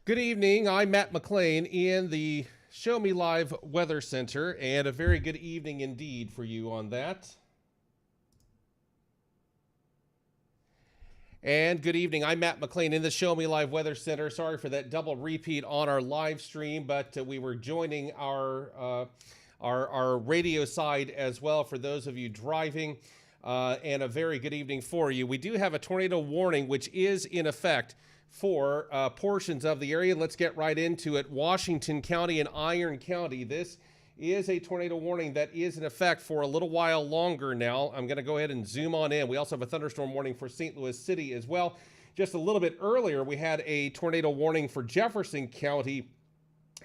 Good evening. I'm Matt McLean in the Show Me Live Weather Center, and a very good evening indeed for you on that. And good evening. I'm Matt McLean in the Show Me Live Weather Center. Sorry for that double repeat on our live stream, but we were joining our radio side as well for those of you driving. And a very good evening for you. We do have a tornado warning, which is in effect for portions of the area. Let's get right into it. Washington County and Iron County. This is a tornado warning that is in effect for a little while longer now. I'm going to go ahead and zoom on in. We also have a thunderstorm warning for St. Louis City as well. Just a little bit earlier, we had a tornado warning for Jefferson County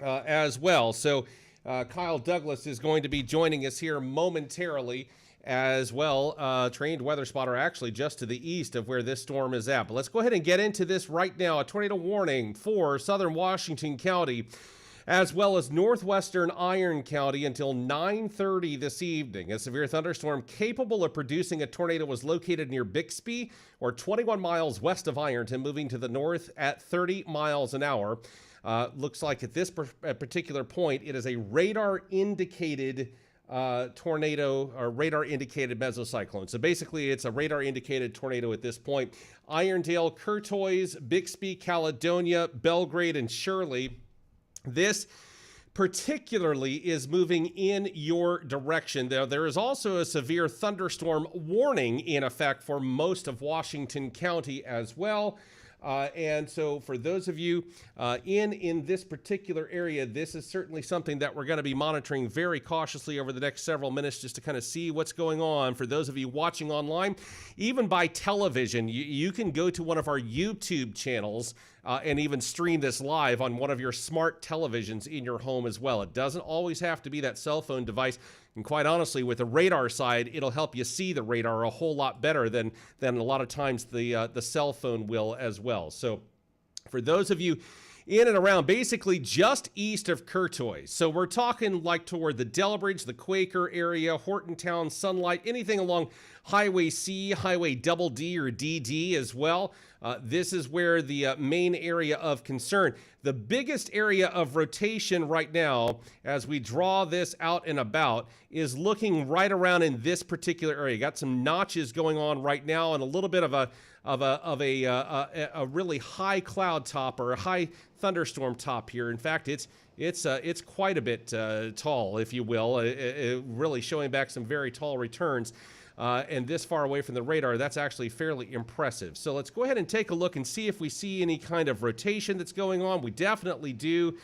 as well. So Kyle Douglas is going to be joining us here momentarily as well. Trained weather spotter actually just to the east of where this storm is at. But let's go ahead and get into this right now. A tornado warning for southern Washington County as well as northwestern Iron County until 9:30 this evening. A severe thunderstorm capable of producing a tornado was located near Bixby, or 21 miles west of Ironton, moving to the north at 30 miles an hour. Looks like at this particular point, it is a radar-indicated tornado or radar indicated mesocyclone. So basically it's a radar indicated tornado at this point. Irondale, Courtois, Bixby, Caledonia, Belgrade, and Shirley. This particularly is moving in your direction. There is also a severe thunderstorm warning in effect for most of Washington County as well. And so for those of you in this particular area, this is certainly something that we're going to be monitoring very cautiously over the next several minutes just to kind of see what's going on. For those of you watching online, even by television, you can go to one of our YouTube channels and even stream this live on one of your smart televisions in your home as well. It doesn't always have to be that cell phone device. And quite honestly, with the radar side, it'll help you see the radar a whole lot better than a lot of times the cell phone will as well. So for those of you in and around, basically just east of Courtois. So we're talking like toward the Delbridge, the Quaker area, Hortontown, Sunlight, anything along Highway C, Highway Double D or DD as well. This is where the main area of concern. The biggest area of rotation right now, as we draw this out and about, is looking right around in this particular area. Got some notches going on right now, and a little bit of a really high cloud top or a high thunderstorm top here. In fact, it's quite a bit tall, if you will, really showing back some very tall returns. And this far away from the radar, that's actually fairly impressive. So let's go ahead and take a look and see if we see any kind of rotation that's going on. We definitely do.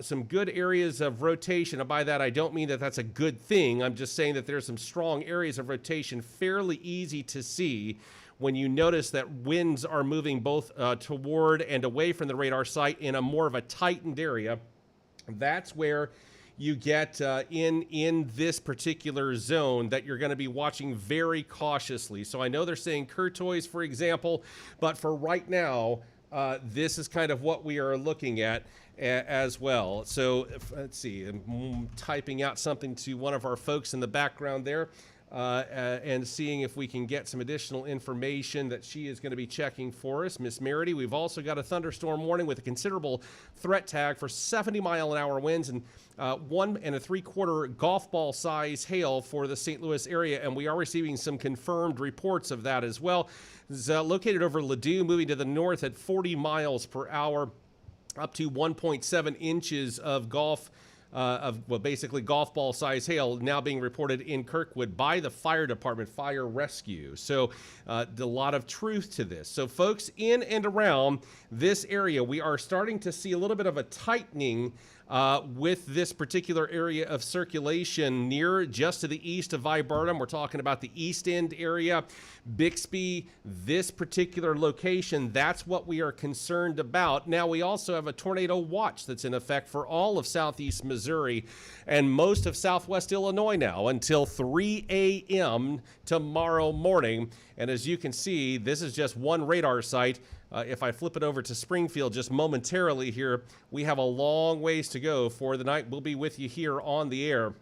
Some good areas of rotation. And by that, I don't mean that that's a good thing. I'm just saying that there's some strong areas of rotation, fairly easy to see when you notice that winds are moving both toward and away from the radar site in a more of a tightened area. That's where you get in this particular zone that you're going to be watching very cautiously. So I know they're saying Courtois, for example, but for right now, this is kind of what we are looking at as well. So let's see, I'm typing out something to one of our folks in the background there. And seeing if we can get some additional information that she is going to be checking for us. Miss Merity, we've also got a thunderstorm warning with a considerable threat tag for 70-mile-an-hour winds and 1 3/4 golf ball size hail for the St. Louis area, and we are receiving some confirmed reports of that as well. It's located over Ladue, moving to the north at 40 miles per hour, up to 1.7 inches of basically golf ball size hail now being reported in Kirkwood by the fire department, fire rescue. So a lot of truth to this. So folks in and around this area, we are starting to see a little bit of a tightening with this particular area of circulation near just to the east of Viburnum. We're talking about the East End area, Bixby, this particular location. That's what we are concerned about. Now, we also have a tornado watch that's in effect for all of southeast Missouri and most of southwest Illinois now until 3 a.m. tomorrow morning. And as you can see, this is just one radar site. If I flip it over to Springfield just momentarily here, we have a long ways to go for the night. We'll be with you here on the air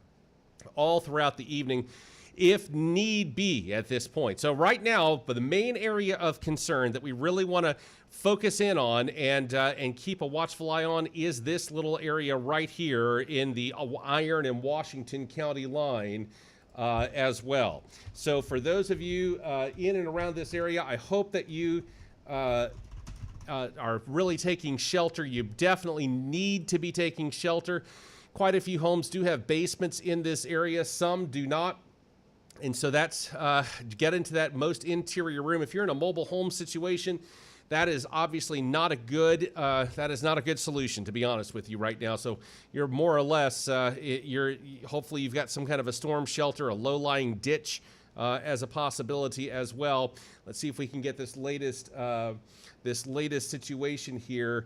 all throughout the evening if need be at this point. So right now, for the main area of concern that we really want to focus in on and keep a watchful eye on is this little area right here in the Iron and Washington County line as well. So for those of you in and around this area, I hope that you are really taking shelter. You definitely need to be taking shelter. Quite a few homes do have basements in this area. Some do not. And so that's get into that most interior room. If you're in a mobile home situation, that is obviously not a good solution, to be honest with you right now. So you're more or less hopefully you've got some kind of a storm shelter, a low-lying ditch as a possibility as well. Let's see if we can get this latest situation here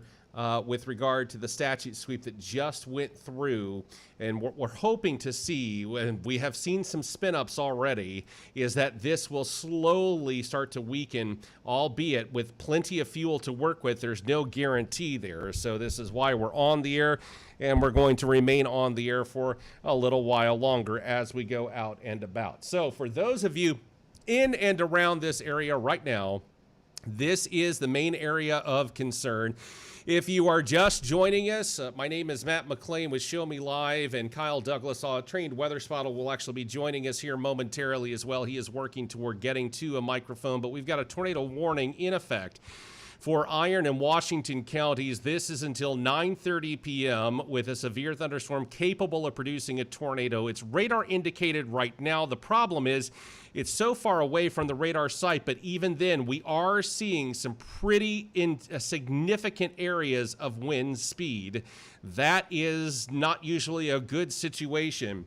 with regard to the statute sweep that just went through. And what we're hoping to see, and we have seen some spin-ups already, is that this will slowly start to weaken, albeit with plenty of fuel to work with. There's no guarantee there. So this is why we're on the air, and we're going to remain on the air for a little while longer as we go out and about. So for those of you in and around this area right now, this is the main area of concern. If you are just joining us, my name is Matt McLean with Show Me Live, and Kyle Douglas, a trained weather spotter, will actually be joining us here momentarily as well. He is working toward getting to a microphone, but we've got a tornado warning in effect for Iron and Washington counties. This is until 9:30 p.m. with a severe thunderstorm capable of producing a tornado. It's radar indicated right now. The problem is it's so far away from the radar site, but even then we are seeing some pretty significant areas of wind speed. That is not usually a good situation,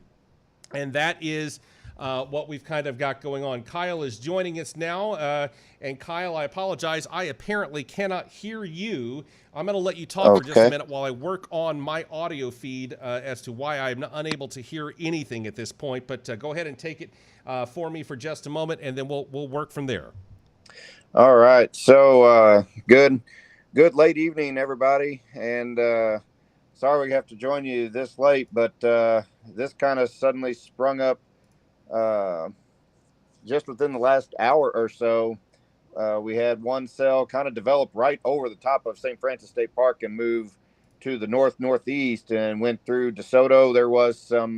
and that is what we've kind of got going on. Kyle is joining us now. And Kyle, I apologize. I apparently cannot hear you. I'm going to let you talk for just a minute while I work on my audio feed as to why I'm unable to hear anything at this point. But go ahead and take it for me for just a moment, and then we'll work from there. All right. So good late evening, everybody. And sorry we have to join you this late, but this kind of suddenly sprung up just within the last hour or so. We had one cell kind of develop right over the top of St. Francis State Park and move to the northeast and went through DeSoto. There was some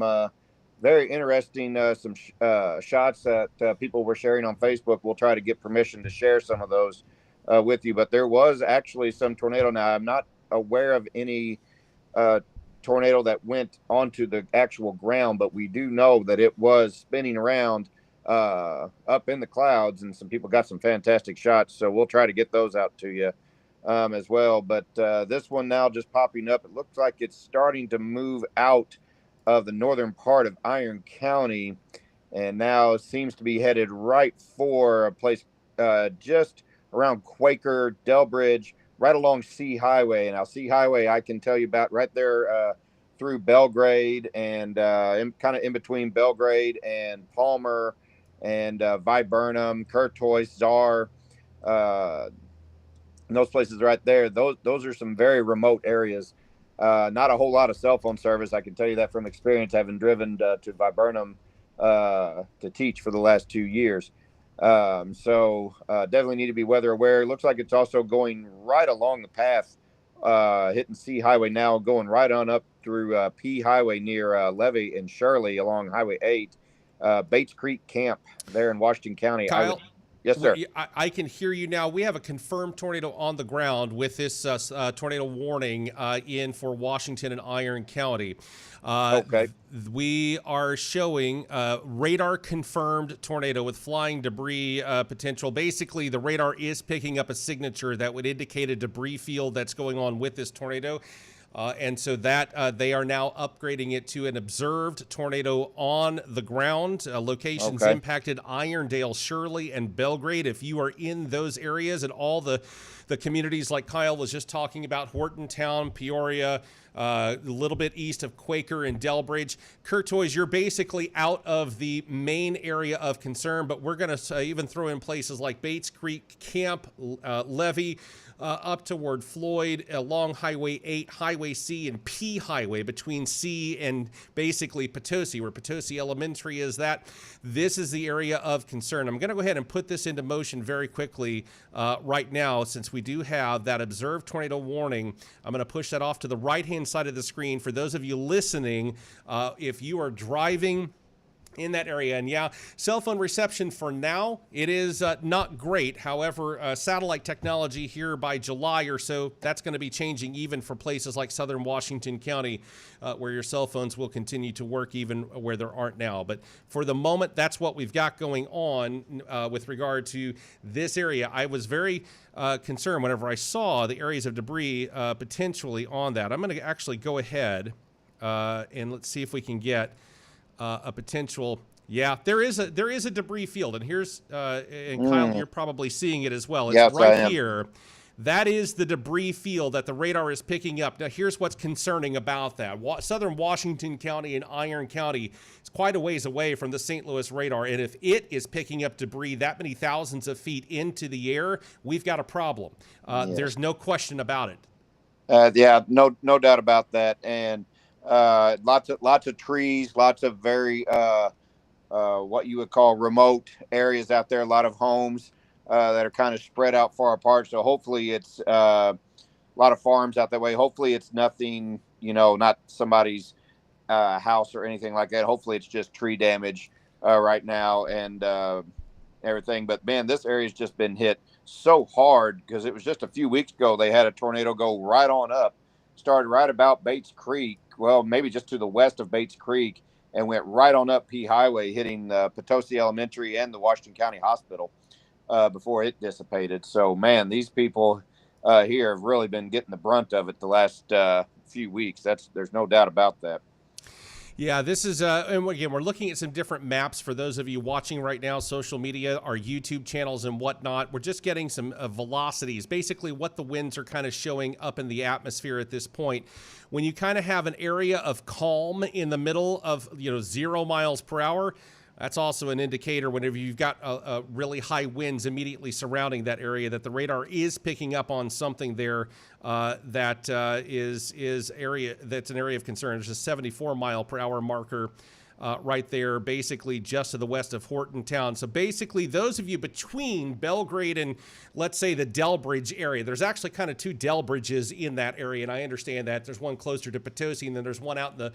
very interesting shots that people were sharing on Facebook. We'll try to get permission to share some of those with you. But there was actually some tornado. Now, I'm not aware of any tornado that went onto the actual ground, but we do know that it was spinning around up in the clouds, and some people got some fantastic shots. So we'll try to get those out to you as well. But this one now just popping up, it looks like it's starting to move out of the northern part of Iron County, and now seems to be headed right for a place just around Quaker, Delbridge, right along C Highway. And now C Highway, I can tell you about right there through Belgrade and kind of in between Belgrade and Palmer and Viburnum, Courtois, Czar, and those places right there. Those are some very remote areas. Not a whole lot of cell phone service. I can tell you that from experience, having driven to Viburnum to teach for the last 2 years. So definitely need to be weather aware. It looks like it's also going right along the path, hitting C Highway now, going right on up through P Highway near Levy and Shirley along Highway 8, Bates Creek Camp there in Washington County. Kyle? Yes, sir. I can hear you now. We have a confirmed tornado on the ground with this tornado warning in for Washington and Iron County. Okay. We are showing radar confirmed tornado with flying debris potential. Basically, the radar is picking up a signature that would indicate a debris field that's going on with this tornado. And so that they are now upgrading it to an observed tornado on the ground. Locations impacted Irondale, Shirley, and Belgrade. If you are in those areas and all the communities like Kyle was just talking about, Hortontown, Peoria, a little bit east of Quaker and Delbridge, Courtois, you're basically out of the main area of concern, but we're going to even throw in places like Bates Creek Camp, Levy, up toward Floyd, along Highway 8, Highway Highway C and P Highway between C and basically Potosi, where Potosi Elementary is. This is the area of concern. I'm going to go ahead and put this into motion very quickly right now, since we do have that observed tornado warning. I'm going to push that off to the right-hand side of the screen. For those of you listening, if you are driving in that area, and yeah, cell phone reception for now, it is not great. However, satellite technology here by July or so, that's going to be changing even for places like southern Washington County, where your cell phones will continue to work even where there aren't now. But for the moment, that's what we've got going on with regard to this area. I was very concerned whenever I saw the areas of debris potentially on that. I'm going to actually go ahead and let's see if we can get a potential. Yeah, there is a debris field, and here's and Kyle, you're probably seeing it as well. It's yes, right here. That is the debris field that the radar is picking up. Now, here's what's concerning about that. Southern Washington County and Iron County is quite a ways away from the St. Louis radar, and if it is picking up debris that many thousands of feet into the air, we've got a problem. Yes. There's no question about it. Yeah, no doubt about that, and lots of trees, lots of very what you would call remote areas out there. A lot of homes that are kind of spread out far apart. So hopefully it's a lot of farms out that way. Hopefully it's nothing, not somebody's house or anything like that. Hopefully it's just tree damage right now and everything. But man, this area's just been hit so hard because it was just a few weeks ago they had a tornado go right on up, started right about Bates Creek. Well, maybe just to the west of Bates Creek, and went right on up P Highway, hitting Potosi Elementary and the Washington County Hospital before it dissipated. So, man, these people here have really been getting the brunt of it the last few weeks. There's no doubt about that. Yeah, this is, and again, we're looking at some different maps for those of you watching right now, social media, our YouTube channels and whatnot. We're just getting some velocities, basically what the winds are kind of showing up in the atmosphere at this point. When you kind of have an area of calm in the middle of, 0 miles per hour, that's also an indicator whenever you've got a really high winds immediately surrounding that area that the radar is picking up on something there that's an area of concern. There's a 74 mile per hour marker right there, basically just to the west of Hortontown. So basically, those of you between Belgrade and, let's say, the Delbridge area, there's actually kind of two Delbridges in that area, and I understand that. There's one closer to Potosi, and then there's one out in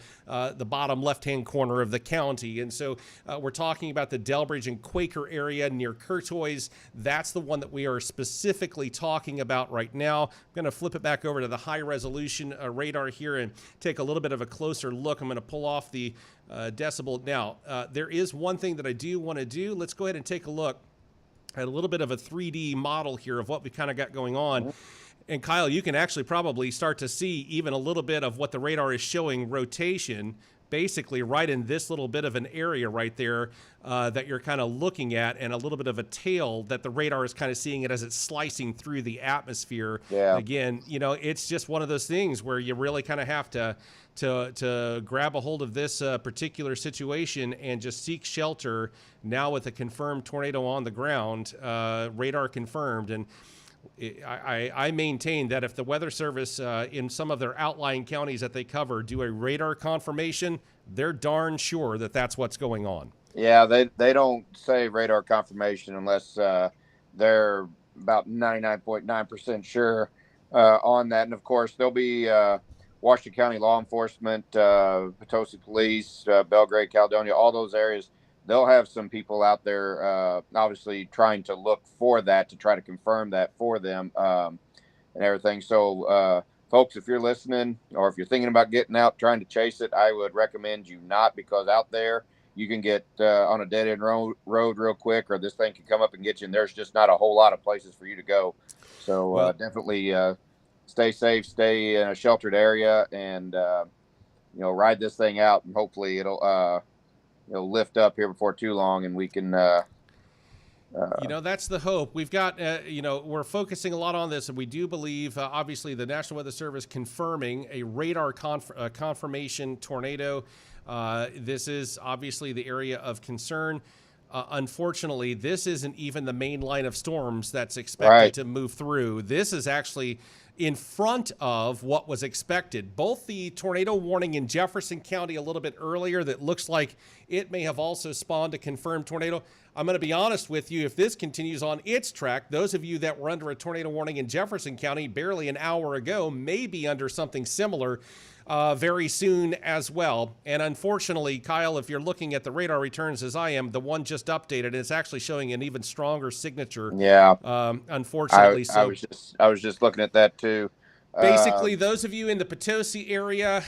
the bottom left-hand corner of the county. And so we're talking about the Delbridge and Quaker area near Courtois. That's the one that we are specifically talking about right now. I'm going to flip it back over to the high-resolution radar here and take a little bit of a closer look. I'm going to pull off the decibel. Now, there is one thing that I do want to do. Let's go ahead and take a look at a little bit of a 3D model here of what we kind of got going on. And Kyle, you can actually probably start to see even a little bit of what the radar is showing rotation, basically right in this little bit of an area right there that you're kind of looking at, and a little bit of a tail that the radar is kind of seeing it as it's slicing through the atmosphere. Yeah. Again, it's just one of those things where you really kind of have to grab a hold of this particular situation and just seek shelter now with a confirmed tornado on the ground, radar confirmed. And I maintain that if the Weather Service in some of their outlying counties that they cover do a radar confirmation, they're darn sure that that's what's going on. Yeah, they don't say radar confirmation unless they're about 99.9% sure on that. And of course, there'll be Washington County law enforcement, Potosi Police, Belgrade, Caledonia, all those areas. They'll have some people out there, obviously trying to look for that to try to confirm that for them and everything. So, folks, if you're listening or if you're thinking about getting out trying to chase it, I would recommend you not, because out there you can get on a dead end road real quick, or this thing can come up and get you, and there's just not a whole lot of places for you to go. So definitely stay safe, stay in a sheltered area, and ride this thing out, and hopefully it'll lift up here before too long, and we can that's the hope. We've got we're focusing a lot on this, and we do believe obviously the National Weather Service confirming a radar confirmation tornado. This is obviously the area of concern. unfortunately, this isn't even the main line of storms that's expected to move through. This is actually in front of what was expected. Both the tornado warning in Jefferson County a little bit earlier that looks like it may have also spawned a confirmed tornado. I'm going to be honest with you, if this continues on its track, those of you that were under a tornado warning in Jefferson County barely an hour ago may be under something similar very soon as well. And unfortunately, Kyle, if you're looking at the radar returns as I am, the one just updated, it's actually showing an even stronger signature. Yeah. Unfortunately, I was just looking at that too. Basically, those of you in the Potosi area,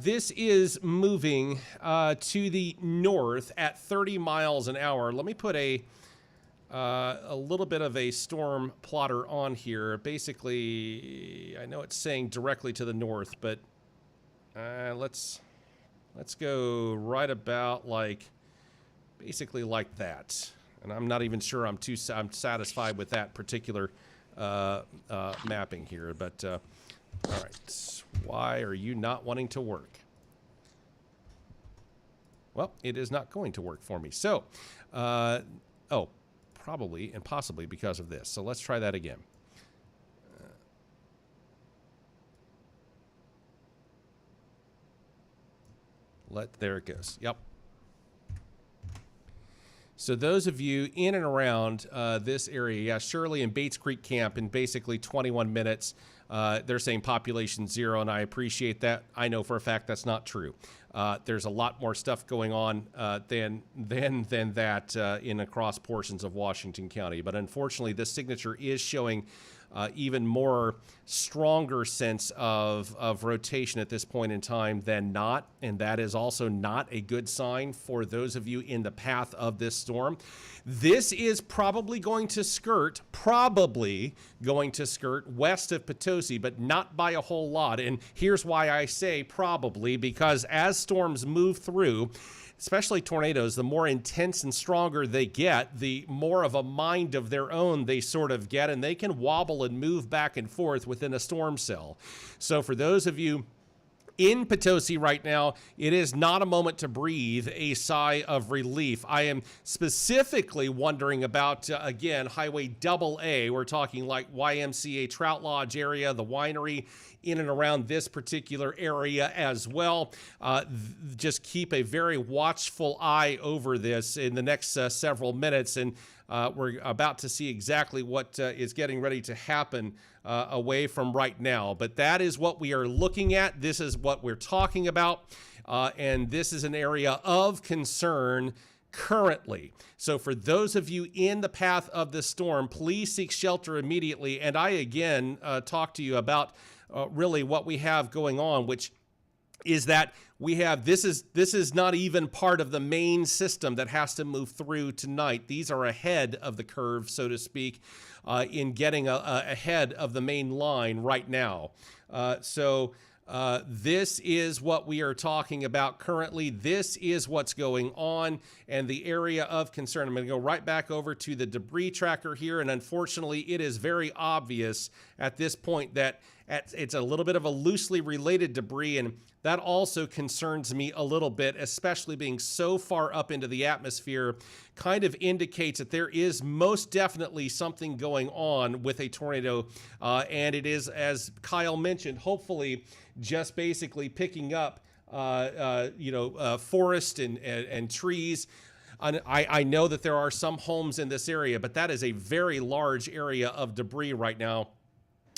this is moving to the north at 30 miles an hour. Let me put a little bit of a storm plotter on here. Basically, I know it's saying directly to the north, but let's go right about basically like that. And I'm not even sure I'm satisfied with that particular mapping here, but all right. Why are you not wanting to work? Well, it is not going to work for me. So, probably and possibly because of this. So let's try that again. There it goes. Yep. So those of you in and around this area, yeah, Shirley and Bates Creek Camp in basically 21 minutes, they're saying population 0, and I appreciate that. I know for a fact that's not true. There's a lot more stuff going on than that in across portions of Washington County. But unfortunately, this signature is showing even more stronger sense of rotation at this point in time than not, and that is also not a good sign for those of you in the path of this storm. This is probably going to skirt west of Potosi, but not by a whole lot. And here's why I say probably, because as storms move through, especially tornadoes, the more intense and stronger they get, the more of a mind of their own they sort of get, and they can wobble and move back and forth within a storm cell. So for those of you in Potosi right now, it is not a moment to breathe a sigh of relief. I am specifically wondering about, again, Highway AA. We're talking like YMCA Trout Lodge area, the winery, in and around this particular area as well. Just keep a very watchful eye over this in the next several minutes, and we're about to see exactly what is getting ready to happen away from right now. But that is what we are looking at. This is what we're talking about, and this is an area of concern currently. So for those of you in the path of this storm, please seek shelter immediately. And I again talk to you about really what we have going on, which is that we have this is not even part of the main system that has to move through tonight. These are ahead of the curve, so to speak, in getting ahead of the main line right now. This is what we are talking about currently. This is what's going on, and the area of concern. I'm going to go right back over to the debris tracker here, and unfortunately, it is very obvious at this point that it's a little bit of a loosely related debris, and that also concerns me a little bit, especially being so far up into the atmosphere. Kind of indicates that there is most definitely something going on with a tornado, and it is, as Kyle mentioned, hopefully just basically picking up, forest and trees. I know that there are some homes in this area, but that is a very large area of debris right now.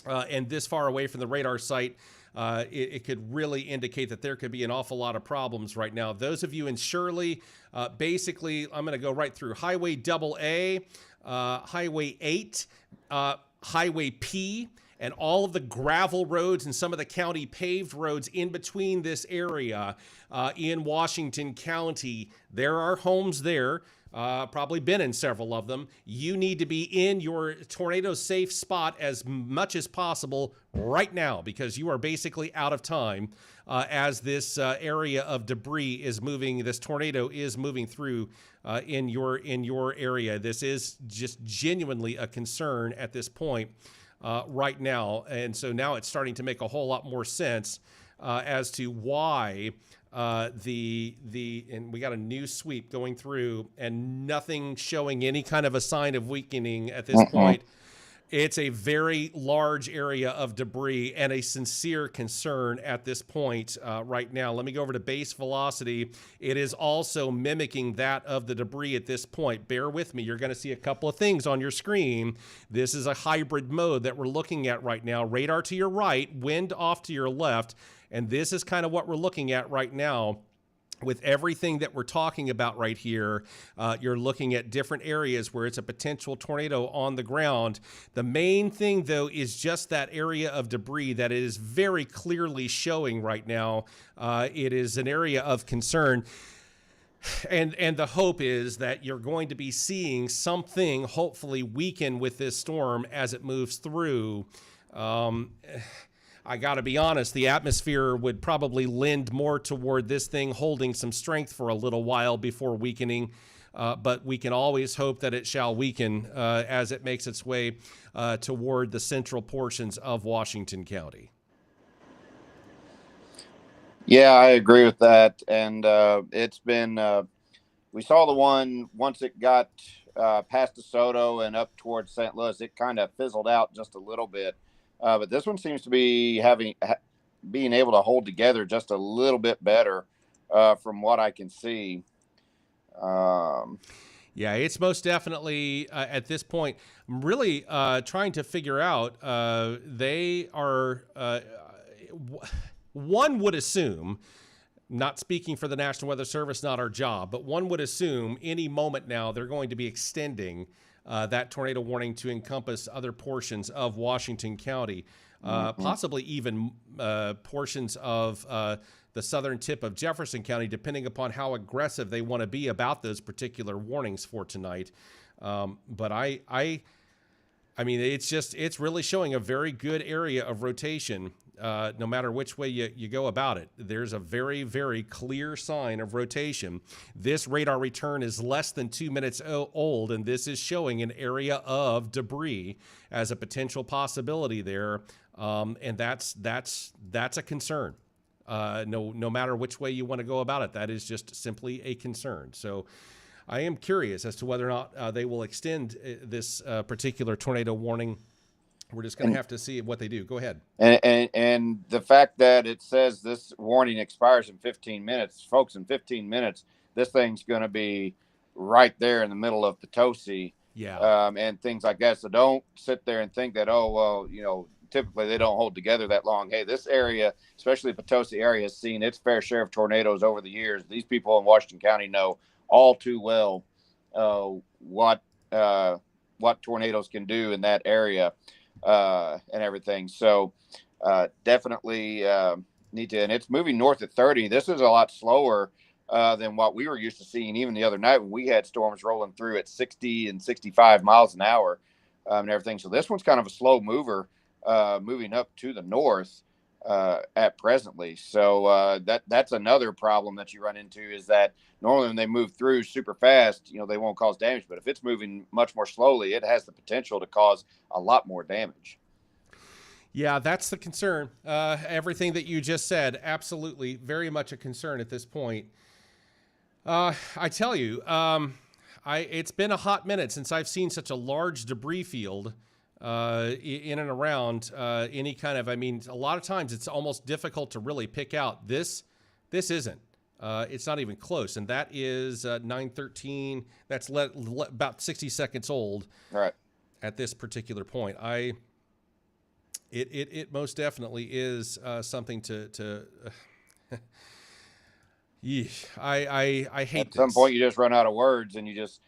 And this far away from the radar site, it could really indicate that there could be an awful lot of problems right now. Those of you in Shirley, basically, I'm going to go right through Highway AA, Highway 8, Highway P, and all of the gravel roads and some of the county paved roads in between this area in Washington County. There are homes there. Probably been in several of them. You need to be in your tornado safe spot as much as possible right now, because you are basically out of time as this area of debris is moving. This tornado is moving through in your area. This is just genuinely a concern at this point right now. And so now it's starting to make a whole lot more sense as to why And we got a new sweep going through, and nothing showing any kind of a sign of weakening at this point. It's a very large area of debris and a sincere concern at this point right now. Let me go over to base velocity. It is also mimicking that of the debris at this point. Bear with me. You're going to see a couple of things on your screen. This is a hybrid mode that we're looking at right now. Radar to your right, wind off to your left, and this is kind of what we're looking at right now. With everything that we're talking about right here, you're looking at different areas where it's a potential tornado on the ground. The main thing, though, is just that area of debris that is very clearly showing right now. It is an area of concern. And the hope is that you're going to be seeing something hopefully weaken with this storm as it moves through. I got to be honest, the atmosphere would probably lend more toward this thing holding some strength for a little while before weakening. But we can always hope that it shall weaken as it makes its way toward the central portions of Washington County. Yeah, I agree with that. And it's been, we saw the one once it got past DeSoto and up towards St. Louis, it kind of fizzled out just a little bit. But this one seems to be being able to hold together just a little bit better from what I can see. Yeah, it's most definitely at this point. I'm really trying to figure out. They are. One would assume, not speaking for the National Weather Service, not our job, but one would assume any moment now they're going to be extending that tornado warning to encompass other portions of Washington County, possibly even portions of the southern tip of Jefferson County, depending upon how aggressive they want to be about those particular warnings for tonight. But I mean, it's really showing a very good area of rotation. No matter which way you go about it, there's a very, very clear sign of rotation. This radar return is less than 2 minutes old, and this is showing an area of debris as a potential possibility there, and that's a concern. No matter which way you want to go about it, that is just simply a concern. So I am curious as to whether or not they will extend this particular tornado warning. We're just going to have to see what they do. Go ahead. And the fact that it says this warning expires in 15 minutes, folks, in 15 minutes, this thing's going to be right there in the middle of Potosi. Yeah. And things like that. So don't sit there and think that, oh, well, typically they don't hold together that long. Hey, this area, especially the Potosi area, has seen its fair share of tornadoes over the years. These people in Washington County know all too well what tornadoes can do in that area. And everything. So definitely need to, and it's moving north at 30. This is a lot slower than what we were used to seeing even the other night when we had storms rolling through at 60 and 65 miles an hour and everything. So this one's kind of a slow mover moving up to the north at presently. So that's another problem that you run into is that normally when they move through super fast, they won't cause damage. But if it's moving much more slowly, it has the potential to cause a lot more damage. Yeah, that's the concern. Everything that you just said, absolutely, very much a concern at this point. I tell you, it's been a hot minute since I've seen such a large debris field in and around any kind of, a lot of times it's almost difficult to really pick out. This isn't. It's not even close. And that is 9:13. That's about 60 seconds old. Right. At this particular point. It most definitely is something to I hate at some this. point you just run out of words and you just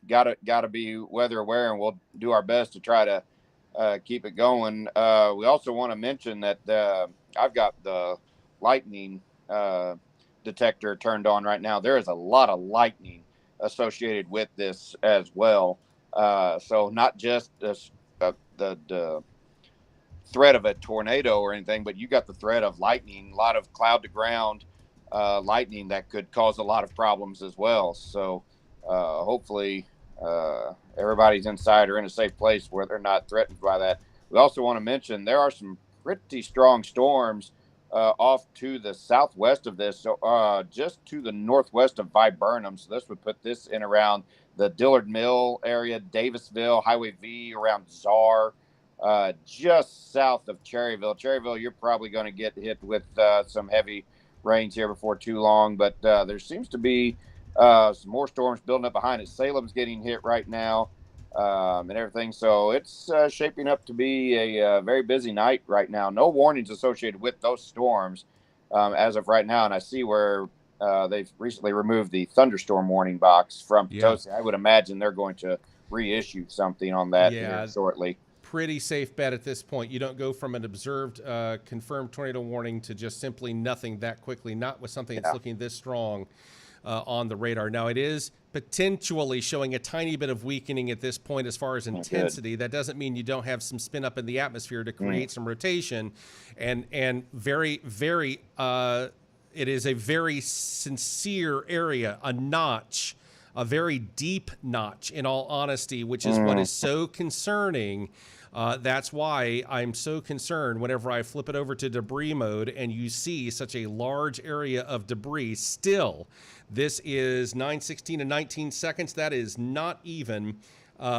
gotta be weather aware, and we'll do our best to try to keep it going. We also want to mention that I've got the lightning detector turned on right now. There is a lot of lightning associated with this as well. So not just the threat of a tornado or anything, but you got the threat of lightning, a lot of cloud to ground lightning that could cause a lot of problems as well. So hopefully everybody's inside or in a safe place where they're not threatened by that. We also want to mention there are some pretty strong storms off to the southwest of this, so just to the northwest of Viburnum. So this would put this in around the Dillard Mill area, Davisville, Highway V, around Czar, just south of Cherryville. Cherryville, you're probably going to get hit with some heavy rains here before too long, but there seems to be some more storms building up behind it. Salem's getting hit right now, and everything. So it's shaping up to be a very busy night right now. No warnings associated with those storms as of right now. And I see where they've recently removed the thunderstorm warning box from Potosi. I would imagine they're going to reissue something on that here shortly. Pretty safe bet at this point. You don't go from an observed, confirmed tornado warning to just simply nothing that quickly, not with something that's looking this strong on the radar. Now, it is potentially showing a tiny bit of weakening at this point as far as intensity. That doesn't mean you don't have some spin up in the atmosphere to create some rotation. And very, very, it is a very sincere area, a notch, a very deep notch, in all honesty, which is what is so concerning. That's why I'm so concerned whenever I flip it over to debris mode and you see such a large area of debris. Still, this is 9:16 and 19 seconds. That is not even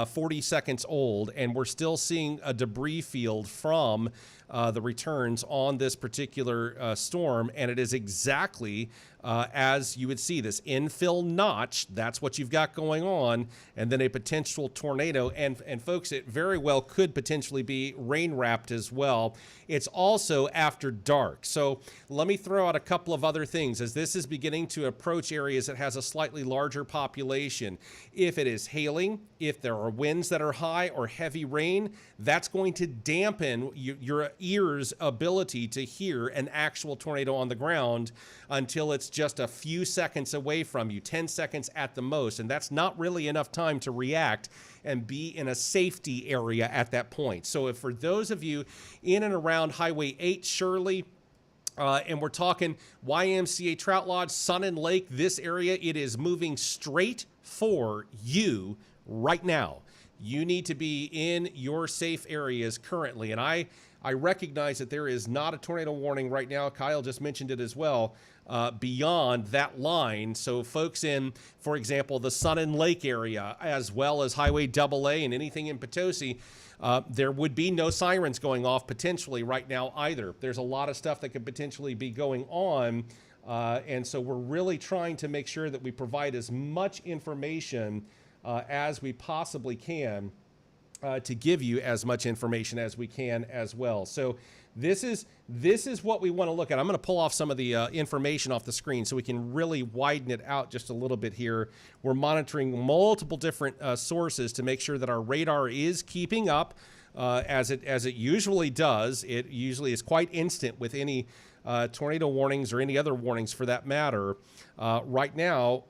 40 seconds old, and we're still seeing a debris field from the returns on this particular storm, and it is exactly as you would see, this infill notch. That's what you've got going on, and then a potential tornado. And folks, it very well could potentially be rain wrapped as well. It's also after dark. So let me throw out a couple of other things. As this is beginning to approach areas that has a slightly larger population, if it is hailing, if there are winds that are high or heavy rain, that's going to dampen your ear's ability to hear an actual tornado on the ground until it's just a few seconds away from you, 10 seconds at the most. And that's not really enough time to react and be in a safety area at that point. So if for those of you in and around Highway 8, Shirley, and we're talking YMCA Trout Lodge, Sun and Lake, this area, it is moving straight for you right now. You need to be in your safe areas currently. And I recognize that there is not a tornado warning right now. Kyle just mentioned it as well, beyond that line. So folks in, for example, the Sun and Lake area, as well as Highway AA and anything in Potosi, there would be no sirens going off potentially right now either. There's a lot of stuff that could potentially be going on. And so we're really trying to make sure that we provide as much information as we possibly can to give you as much information as we can as well. So this is what we want to look at. I'm going to pull off some of the information off the screen so we can really widen it out just a little bit here. We're monitoring multiple different sources to make sure that our radar is keeping up as it usually does. It usually is quite instant with any tornado warnings or any other warnings for that matter. Right now,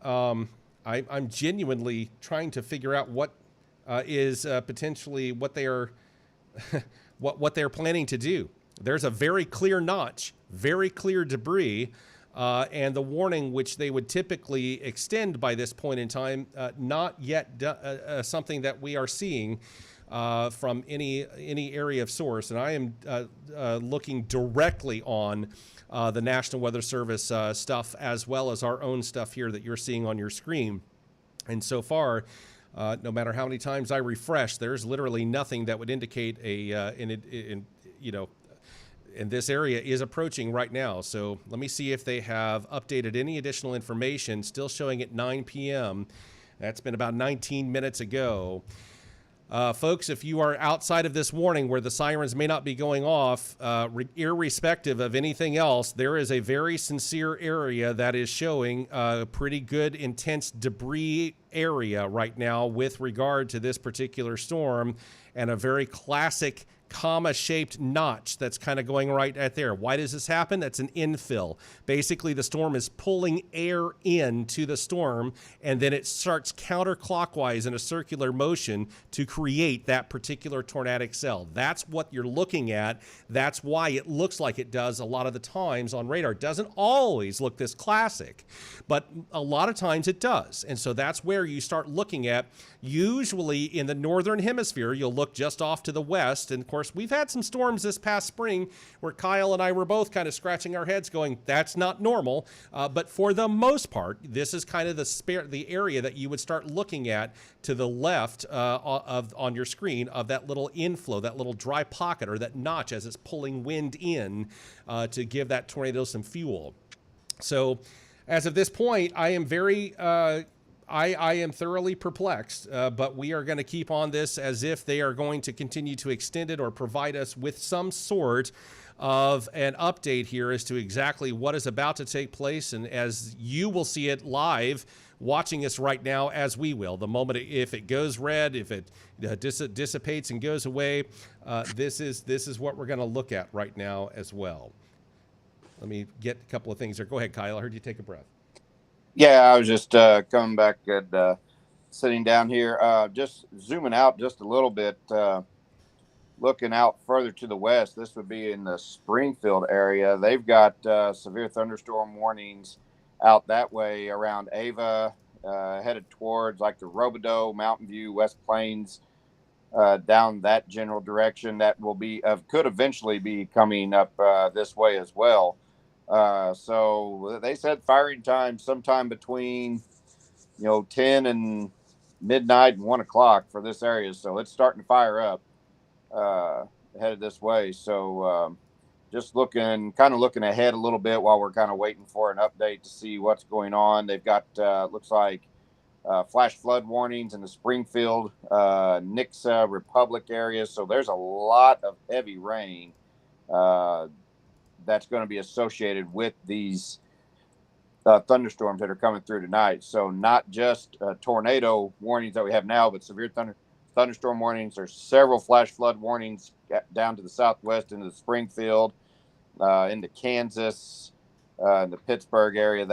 I'm genuinely trying to figure out what is potentially what they are what they're planning to do. There's a very clear notch, very clear debris, and the warning which they would typically extend by this point in time, not yet something that we are seeing from any area of source. And I am looking directly on the National Weather Service stuff as well as our own stuff here that you're seeing on your screen. And so far, no matter how many times I refresh, there's literally nothing that would indicate and this area is approaching right now. So let me see if they have updated any additional information. Still showing at 9 p.m. That's been about 19 minutes ago. Folks, if you are outside of this warning where the sirens may not be going off, irrespective of anything else, there is a very sincere area that is showing a pretty good intense debris area right now with regard to this particular storm, and a very classic comma-shaped notch that's kind of going right at there. Why does this happen? That's an infill. Basically, the storm is pulling air into the storm, and then it starts counterclockwise in a circular motion to create that particular tornadic cell. That's what you're looking at. That's why it looks like it does a lot of the times on radar. It doesn't always look this classic, but a lot of times it does. And so that's where there you start looking at, usually in the northern hemisphere, you'll look just off to the west. And of course, we've had some storms this past spring where Kyle and I were both kind of scratching our heads going, that's not normal. But for the most part, this is kind of the area that you would start looking at to the left on your screen of that little inflow, that little dry pocket or that notch as it's pulling wind in to give that tornado some fuel. So as of this point, I am very, I am thoroughly perplexed, but we are going to keep on this as if they are going to continue to extend it or provide us with some sort of an update here as to exactly what is about to take place. And as you will see it live, watching us right now, as we will, the moment if it goes red, if it dissipates and goes away, this is what we're going to look at right now as well. Let me get a couple of things there. Go ahead, Kyle. I heard you take a breath. Yeah, I was just coming back and sitting down here, just zooming out just a little bit, looking out further to the west. This would be in the Springfield area. They've got severe thunderstorm warnings out that way around Ava, headed towards like the Robidoux, Mountain View, West Plains, down that general direction. That will be could eventually be coming up this way as well. So they said firing time sometime between 10 and midnight and 1 o'clock for this area. So it's starting to fire up headed this way. So just looking ahead a little bit while we're kind of waiting for an update to see what's going on. They've got looks like flash flood warnings in the Springfield, Nixa, Republic area. So there's a lot of heavy rain that's going to be associated with these thunderstorms that are coming through tonight. So not just tornado warnings that we have now, but severe thunderstorm warnings. There's several flash flood warnings down to the southwest into the Springfield, into Kansas, in the Pittsburgh area,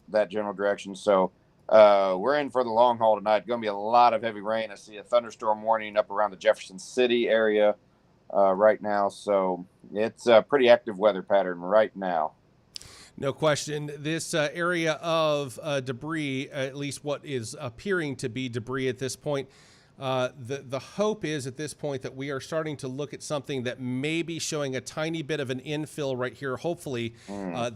that general direction. So we're in for the long haul tonight. Going to be a lot of heavy rain. I see a thunderstorm warning up around the Jefferson City area right now. So it's a pretty active weather pattern right now. No question. This area of debris, at least what is appearing to be debris at this point, the hope is at this point that we are starting to look at something that may be showing a tiny bit of an infill right here. Hopefully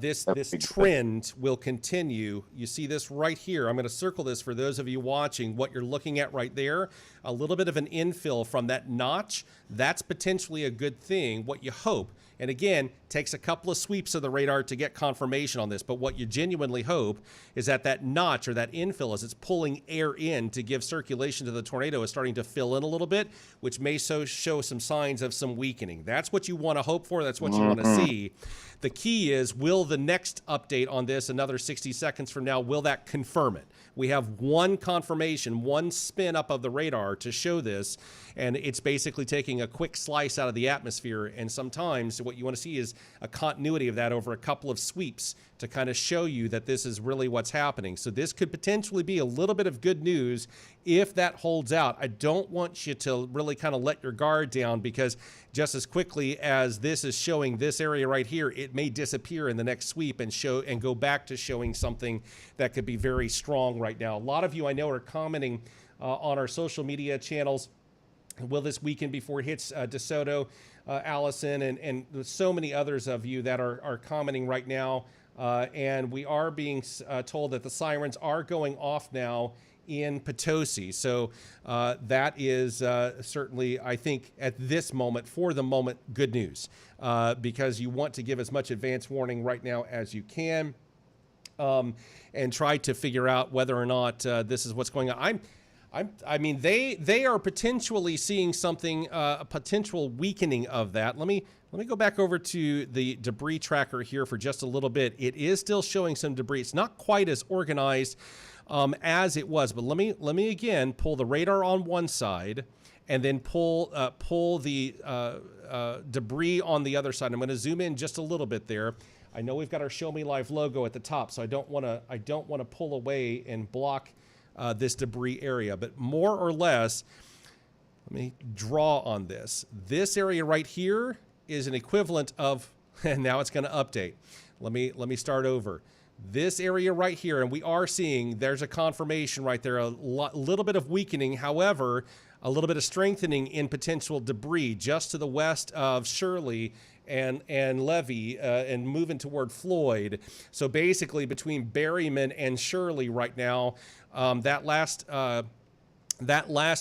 this trend will continue. You see this right here. I'm going to circle this for those of you watching. What you're looking at right there, a little bit of an infill from that notch. That's potentially a good thing. What you hope, and again, takes a couple of sweeps of the radar to get confirmation on this, but what you genuinely hope is that that notch or that infill, as it's pulling air in to give circulation to the tornado, is starting to fill in a little bit, which may show some signs of some weakening. That's what you want to hope for. That's what you want to see. The key is, will the next update on this, another 60 seconds from now, will that confirm it? We have one confirmation, one spin up of the radar to show this, and it's basically taking a quick slice out of the atmosphere. And sometimes what you want to see is a continuity of that over a couple of sweeps to kind of show you that this is really what's happening. So this could potentially be a little bit of good news if that holds out. I don't want you to really kind of let your guard down, because just as quickly as this is showing this area right here, it may disappear in the next sweep and go back to showing something that could be very strong right now. A lot of you I know are commenting on our social media channels, will this weaken before it hits DeSoto, Allison, and so many others of you that are commenting right now. And we are being told that the sirens are going off now in Potosi. So that is certainly, I think, at this moment, for the moment, good news, because you want to give as much advance warning right now as you can, and try to figure out whether or not this is what's going on. I mean, they are potentially seeing something, a potential weakening of that. Let me go back over to the debris tracker here for just a little bit. It is still showing some debris. It's not quite as organized as it was, but let me again pull the radar on one side and then pull the debris on the other side. I'm going to zoom in just a little bit there. I know we've got our Show Me Live logo at the top, so I don't want to pull away and block this debris area, but more or less, let me draw on this. This area right here is an equivalent of, and now it's going to update. Let me start over. This area right here, and we are seeing there's a confirmation right there, a little bit of weakening. However, a little bit of strengthening in potential debris just to the west of Shirley and Levy and moving toward Floyd. So basically between Berryman and Shirley right now, that last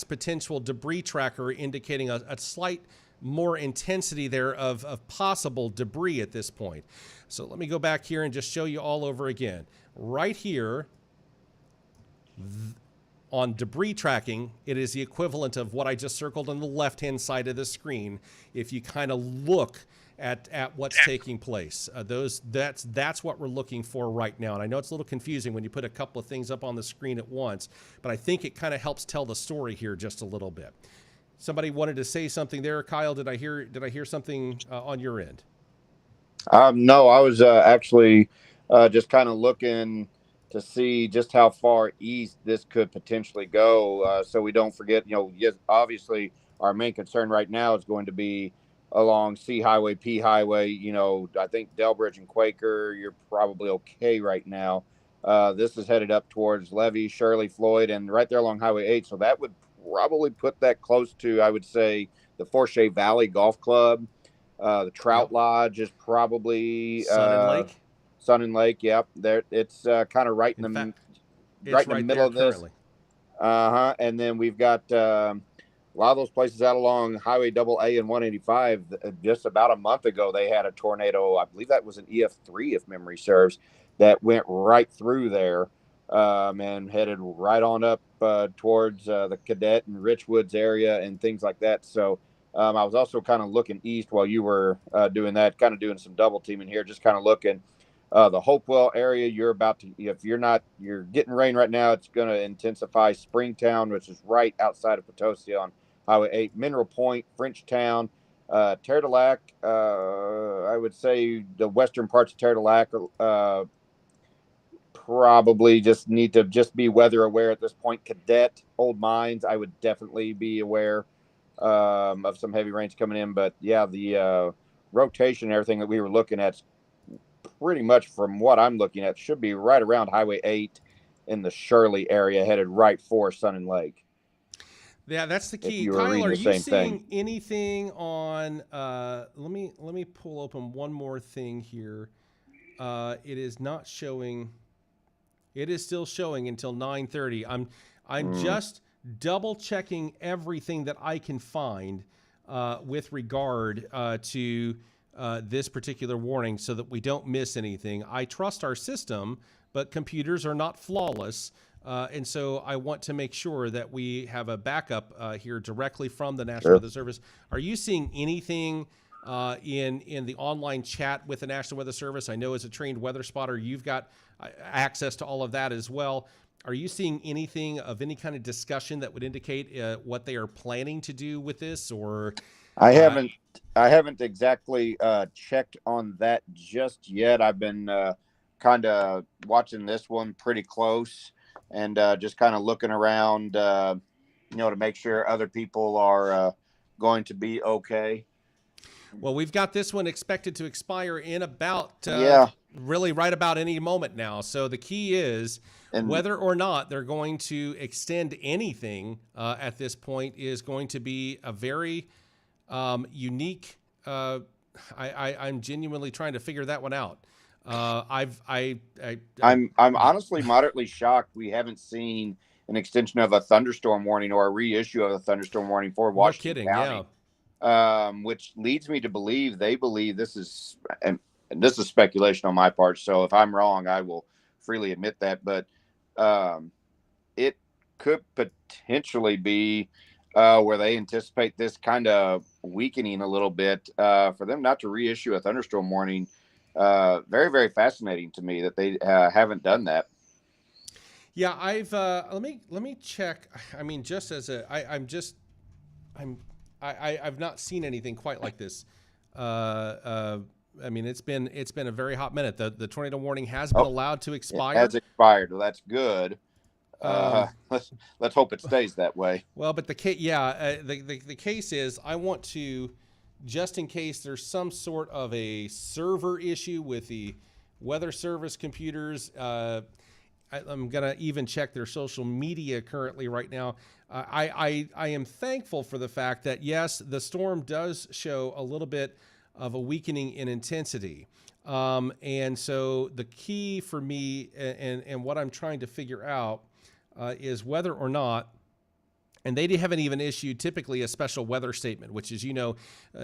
potential debris tracker indicating a slight more intensity there of possible debris at this point. So let me go back here and just show you all over again. Right here on debris tracking, it is the equivalent of what I just circled on the left-hand side of the screen. If you kind of look at what's taking place, that's what we're looking for right now. And I know it's a little confusing when you put a couple of things up on the screen at once, but I think it kind of helps tell the story here just a little bit. Somebody wanted to say something there. Kyle, did I hear something on your end? No, I was actually just kind of looking to see just how far east this could potentially go. So we don't forget, yes, obviously our main concern right now is going to be along C Highway, P Highway. I think Delbridge and Quaker, you're probably okay right now. This is headed up towards Levy, Shirley, Floyd, and right there along Highway 8. So that would probably put that close to, I would say, the Forshey Valley Golf Club. The Trout Lodge is probably Sun and Lake. Sun and Lake, yep. There, it's kind of right in the middle of this. And then we've got a lot of those places out along Highway AA and 185. Just about a month ago, they had a tornado. I believe that was an EF3, if memory serves, that went right through there and headed right on up towards the Cadet and Richwoods area and things like that. So. I was also kind of looking east while you were doing that, kind of doing some double teaming here, just kind of looking the Hopewell area. You're you're getting rain right now. It's going to intensify. Springtown, which is right outside of Potosi on Highway 8, Mineral Point, Frenchtown, Terre de Lac. I would say the western parts of Terre de Lac probably just need to just be weather aware at this point. Cadet, Old Mines, I would definitely be aware of some heavy rains coming in. But yeah, the rotation and everything that we were looking at, pretty much from what I'm looking at, should be right around Highway 8 in the Shirley area, headed right for Sun and Lake. Yeah, that's the key. Kyle, are you seeing anything on let me pull open one more thing here. It is not showing. It is still showing until 9:30. I'm just double checking everything that I can find with regard to this particular warning so that we don't miss anything. I trust our system, but computers are not flawless. And so I want to make sure that we have a backup here directly from the National Weather Service. Are you seeing anything in the online chat with the National Weather Service? I know as a trained weather spotter, you've got access to all of that as well. Are you seeing anything of any kind of discussion that would indicate what they are planning to do with this? Or I haven't exactly checked on that just yet. I've been kind of watching this one pretty close and just kind of looking around, to make sure other people are going to be okay. Well, we've got this one expected to expire in about really right about any moment now. So the key is whether or not they're going to extend anything at this point is going to be a very unique. I'm genuinely trying to figure that one out. I'm honestly moderately shocked we haven't seen an extension of a thunderstorm warning or a reissue of a thunderstorm warning for Washington County. Yeah. Which leads me to believe they believe this is, and this is speculation on my part. So if I'm wrong, I will freely admit that. But it could potentially be where they anticipate this kind of weakening a little bit for them not to reissue a thunderstorm warning. Very, very fascinating to me that they haven't done that. Yeah, I've let me check. I mean, just as I've not seen anything quite like this. I mean, it's been a very hot minute. The tornado warning has been allowed to expire. It has expired. Well, that's good. Let's hope it stays that way. Well, but the case is, I want to, just in case there's some sort of a server issue with the Weather Service computers. I'm going to even check their social media currently right now. I am thankful for the fact that, yes, the storm does show a little bit of a weakening in intensity. And so the key for me and what I'm trying to figure out is whether or not, and they haven't even issued typically a special weather statement, which is,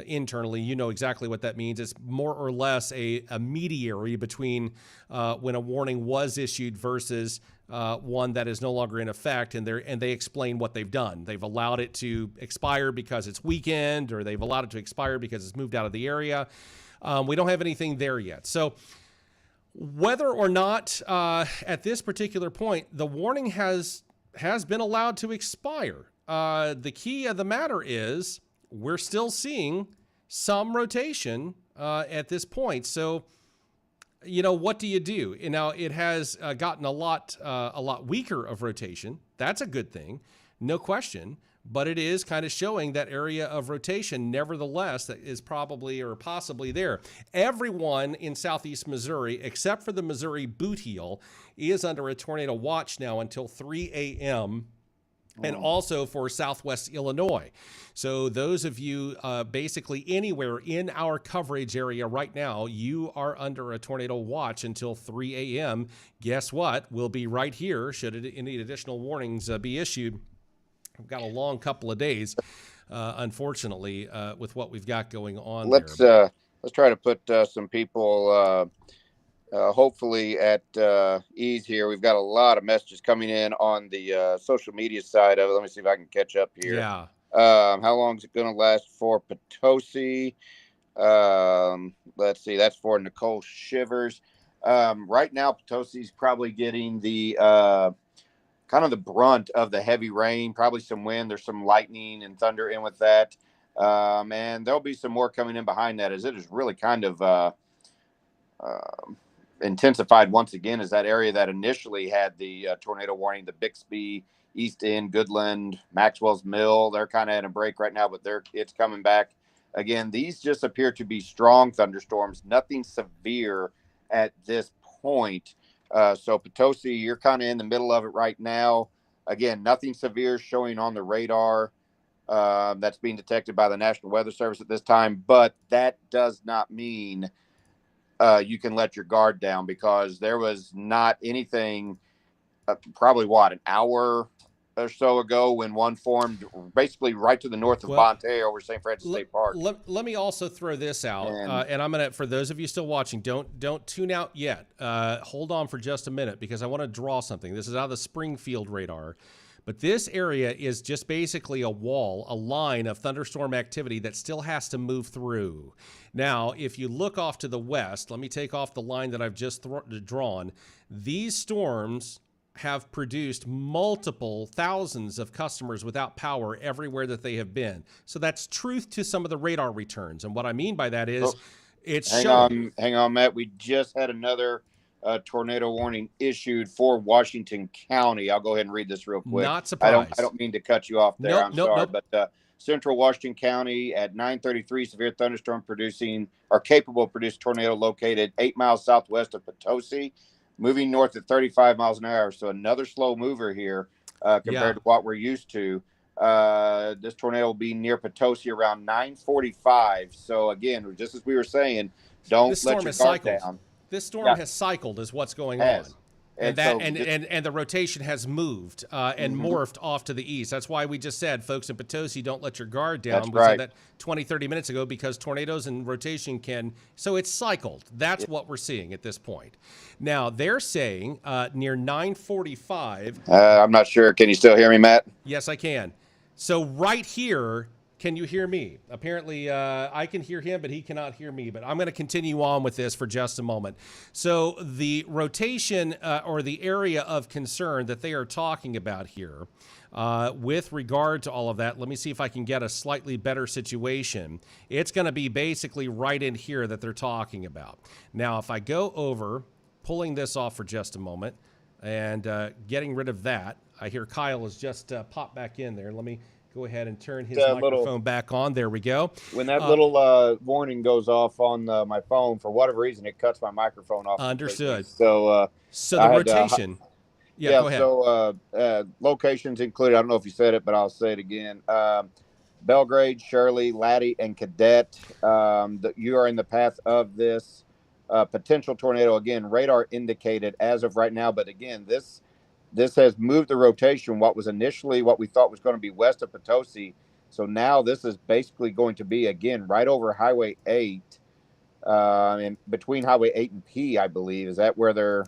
internally, exactly what that means. It's more or less a mediary between when a warning was issued versus one that is no longer in effect. And they explain what they've done. They've allowed it to expire because it's weakened, or they've allowed it to expire because it's moved out of the area. We don't have anything there yet. So whether or not at this particular point, the warning has been allowed to expire. The key of the matter is we're still seeing some rotation at this point. So, what do you do? Now, it has gotten a lot weaker of rotation. That's a good thing, no question. But it is kind of showing that area of rotation, nevertheless, that is probably or possibly there. Everyone in southeast Missouri, except for the Missouri boot heel, is under a tornado watch now until 3 a.m., and also for southwest Illinois. So those of you basically anywhere in our coverage area right now, you are under a tornado watch until 3 a.m. Guess what? We'll be right here should any additional warnings be issued. We've got a long couple of days, unfortunately, with what we've got going on. Let's try to put some people hopefully at ease here. We've got a lot of messages coming in on the social media side of it. Let me see if I can catch up here. Yeah. How long is it going to last for Potosi? Let's see. That's for Nicole Shivers. Right now, Potosi's probably getting the kind of the brunt of the heavy rain, probably some wind. There's some lightning and thunder in with that. And there'll be some more coming in behind that, as it is really kind of intensified once again, as that area that initially had the tornado warning, the Bixby, East End, Goodland, Maxwell's Mill, they're kind of in a break right now, but it's coming back. Again, these just appear to be strong thunderstorms, nothing severe at this point. So Potosi, you're kind of in the middle of it right now. Again, nothing severe showing on the radar that's being detected by the National Weather Service at this time. But that does not mean you can let your guard down, because there was not anything probably, an hour or so ago when one formed basically right to the north of Bonte over St. Francis State Park. Let me also throw this out, and I'm gonna, for those of you still watching, don't tune out yet. Hold on for just a minute, because I want to draw something. This is out of the Springfield radar, but this area is just basically a line of thunderstorm activity that still has to move through. Now, if you look off to the west, let me take off the line that I've just drawn. These storms have produced multiple thousands of customers without power everywhere that they have been. So that's truth to some of the radar returns. And what I mean by that is hang on, Matt. We just had another tornado warning issued for Washington County. I'll go ahead and read this real quick. Not surprised. I don't mean to cut you off there. I'm sorry. But Central Washington County at 9:33, severe thunderstorm capable of producing tornado located 8 miles southwest of Potosi, moving north at 35 miles an hour. So another slow mover here compared to what we're used to. This tornado will be near Potosi around 9:45. So again, just as we were saying, don't let your guard down. This storm has cycled, is what's going on. And the rotation has moved and morphed off to the east. That's why we just said, folks in Potosi, don't let your guard down. That's right. We said that 20, 30 minutes ago, because tornadoes and rotation so it's cycled. That's what we're seeing at this point. Now, they're saying near 9:45. I'm not sure. Can you still hear me, Matt? Yes, I can. So right here, can you hear me? Apparently, I can hear him, but he cannot hear me. But I'm going to continue on with this for just a moment. So the rotation or the area of concern that they are talking about here with regard to all of that, let me see if I can get a slightly better situation. It's going to be basically right in here that they're talking about. Now, if I go over, pulling this off for just a moment and getting rid of that, I hear Kyle has just popped back in there. Let me go ahead and turn his That microphone back on. There we go. when that little warning goes off on my phone, for whatever reason, it cuts my microphone off. Understood. So, so the rotation. Yeah, go ahead. So locations included. I don't know if you said it, but I'll say it again. Belgrade, Shirley, Laddie, and Cadet. You are in the path of this potential tornado. Again, radar indicated as of right now, but again, this has moved the rotation. What was initially what we thought was going to be west of Potosi, so now this is basically going to be again right over Highway 8, and between Highway 8 and P, I believe. Is that where they're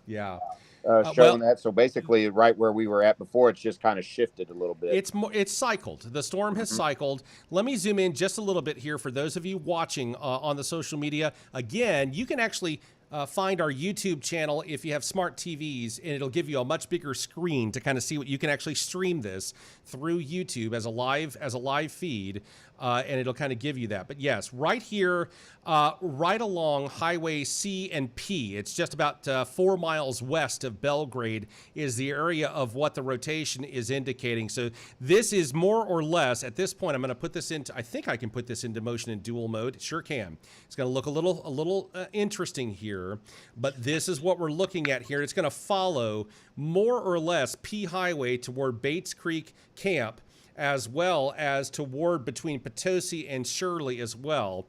showing that? So basically, right where we were at before, it's just kind of shifted a little bit. It's cycled. The storm has cycled. Let me zoom in just a little bit here for those of you watching on the social media. Again, you can actually find our YouTube channel if you have smart TVs, and it'll give you a much bigger screen to kind of see what you can actually stream this through YouTube as a live feed, and it'll kind of give you that. But yes, right here, right along Highway C and P, it's just about 4 miles west of Belgrade is the area of what the rotation is indicating. So this is more or less, at this point, I'm going to put this into, I think I can put this into motion in dual mode. Sure can. It's going to look a little interesting here, but this is what we're looking at here. It's going to follow more or less P Highway toward Bates Creek Camp, as well as toward between Potosi and Shirley as well.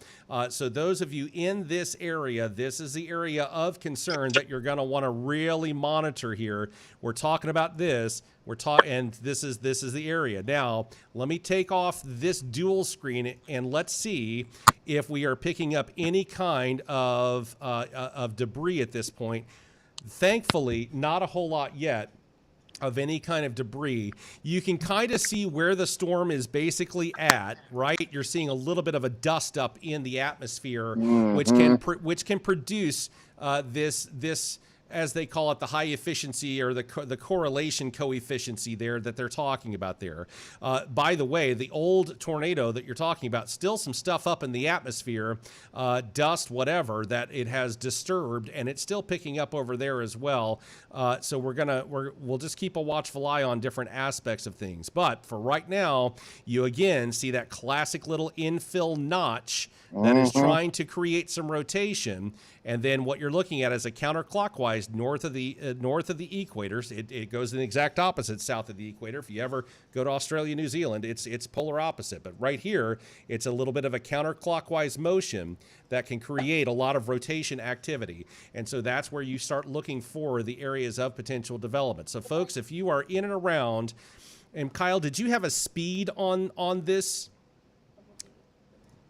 So those of you in this area, this is the area of concern that you're going to want to really monitor here. We're talking about this. And this is the area. Now, let me take off this dual screen and let's see if we are picking up any kind of debris at this point. Thankfully, not a whole lot yet of any kind of debris. You can kind of see where the storm is basically at, right? You're seeing a little bit of a dust up in the atmosphere, which can produce this, as they call it, the high efficiency or the correlation coefficient there that they're talking about there. By the way, the old tornado that you're talking about, still some stuff up in the atmosphere, dust, whatever, that it has disturbed, and it's still picking up over there as well. So we'll just keep a watchful eye on different aspects of things. But for right now, you again see that classic little infill notch that is trying to create some rotation. And then what you're looking at is a counterclockwise north of the equator. It goes in the exact opposite south of the equator. If you ever go to Australia, New Zealand, it's polar opposite. But right here, it's a little bit of a counterclockwise motion that can create a lot of rotation activity. And so that's where you start looking for the areas of potential development. So folks, if you are in and around, and Kyle, did you have a speed on this?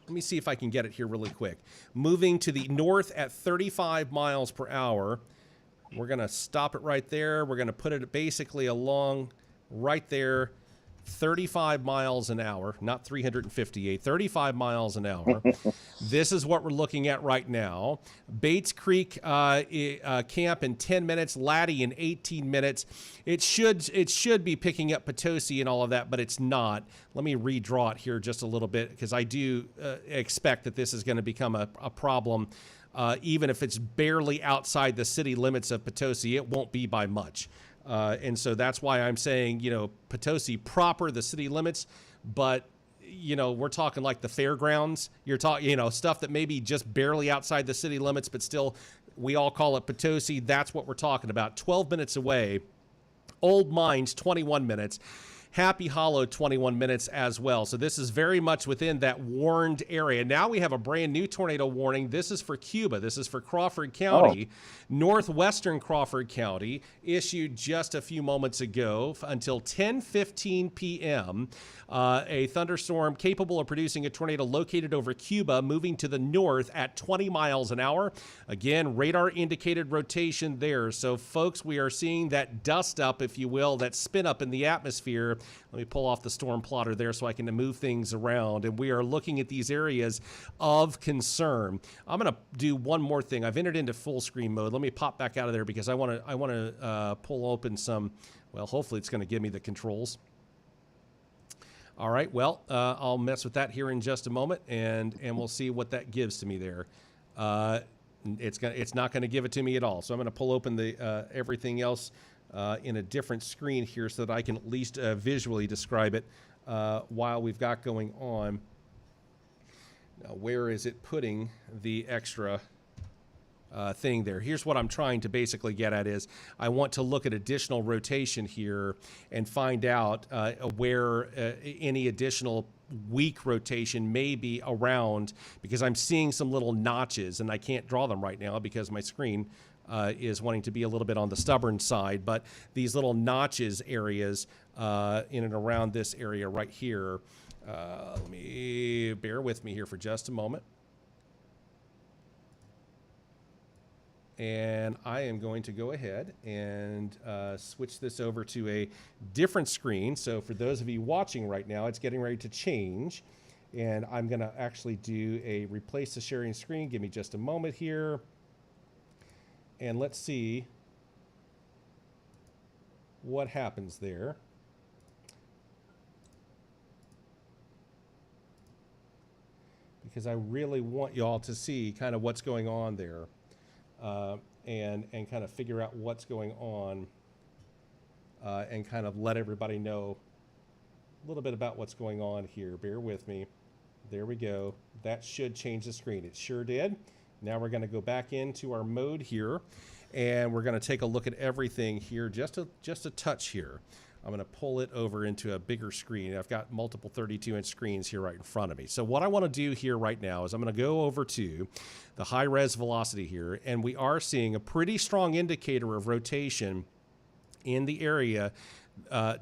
Let me see if I can get it here really quick. Moving to the north at 35 miles per hour. We're going to stop it right there. We're going to put it basically along right there, 35 miles an hour, not 358, 35 miles an hour. This is what we're looking at right now. Bates Creek camp in 10 minutes, Laddie in 18 minutes. It should be picking up Potosi and all of that, but it's not. Let me redraw it here just a little bit, because I do expect that this is going to become a problem. Even if it's barely outside the city limits of Potosi, it won't be by much. And so that's why I'm saying, Potosi proper, the city limits, but, we're talking like the fairgrounds. You're talking, stuff that may be just barely outside the city limits, but still, we all call it Potosi. That's what we're talking about. 12 minutes away. Old Mines, 21 minutes. Happy Hollow, 21 minutes as well. So this is very much within that warned area. Now we have a brand new tornado warning. This is for Cuba. This is for Crawford County. Northwestern Crawford County, issued just a few moments ago until 10:15 p.m. A thunderstorm capable of producing a tornado located over Cuba, moving to the north at 20 miles an hour. Again, radar indicated rotation there. So folks, we are seeing that dust up, if you will, that spin up in the atmosphere. Let me pull off the storm plotter there so I can move things around. And we are looking at these areas of concern. I'm going to do one more thing. I've entered into full screen mode. Let me pop back out of there because I want to pull open some, well, hopefully it's going to give me the controls. All right, well, I'll mess with that here in just a moment, and we'll see what that gives to me there. It's not going to give it to me at all. So I'm going to pull open the everything else in a different screen here so that I can at least visually describe it while we've got going on. Now, where is it putting the extra thing there? Here's what I'm trying to basically get at is I want to look at additional rotation here and find out where any additional weak rotation may be around, because I'm seeing some little notches and I can't draw them right now because my screen is wanting to be a little bit on the stubborn side, but these little notches areas in and around this area right here. Let me bear with me here for just a moment. And I am going to go ahead and switch this over to a different screen. So for those of you watching right now, it's getting ready to change. And I'm going to actually do a replace the sharing screen. Give me just a moment here. And let's see what happens there. Because I really want y'all to see kind of what's going on there. And kind of figure out what's going on and kind of let everybody know a little bit about what's going on here. Bear with me. There we go. That should change the screen. It sure did. Now we're going to go back into our mode here, and we're going to take a look at everything here, just a touch here. I'm going to pull it over into a bigger screen. I've got multiple 32-inch screens here right in front of me. So what I want to do here right now is I'm going to go over to the high-res velocity here, and we are seeing a pretty strong indicator of rotation in the area,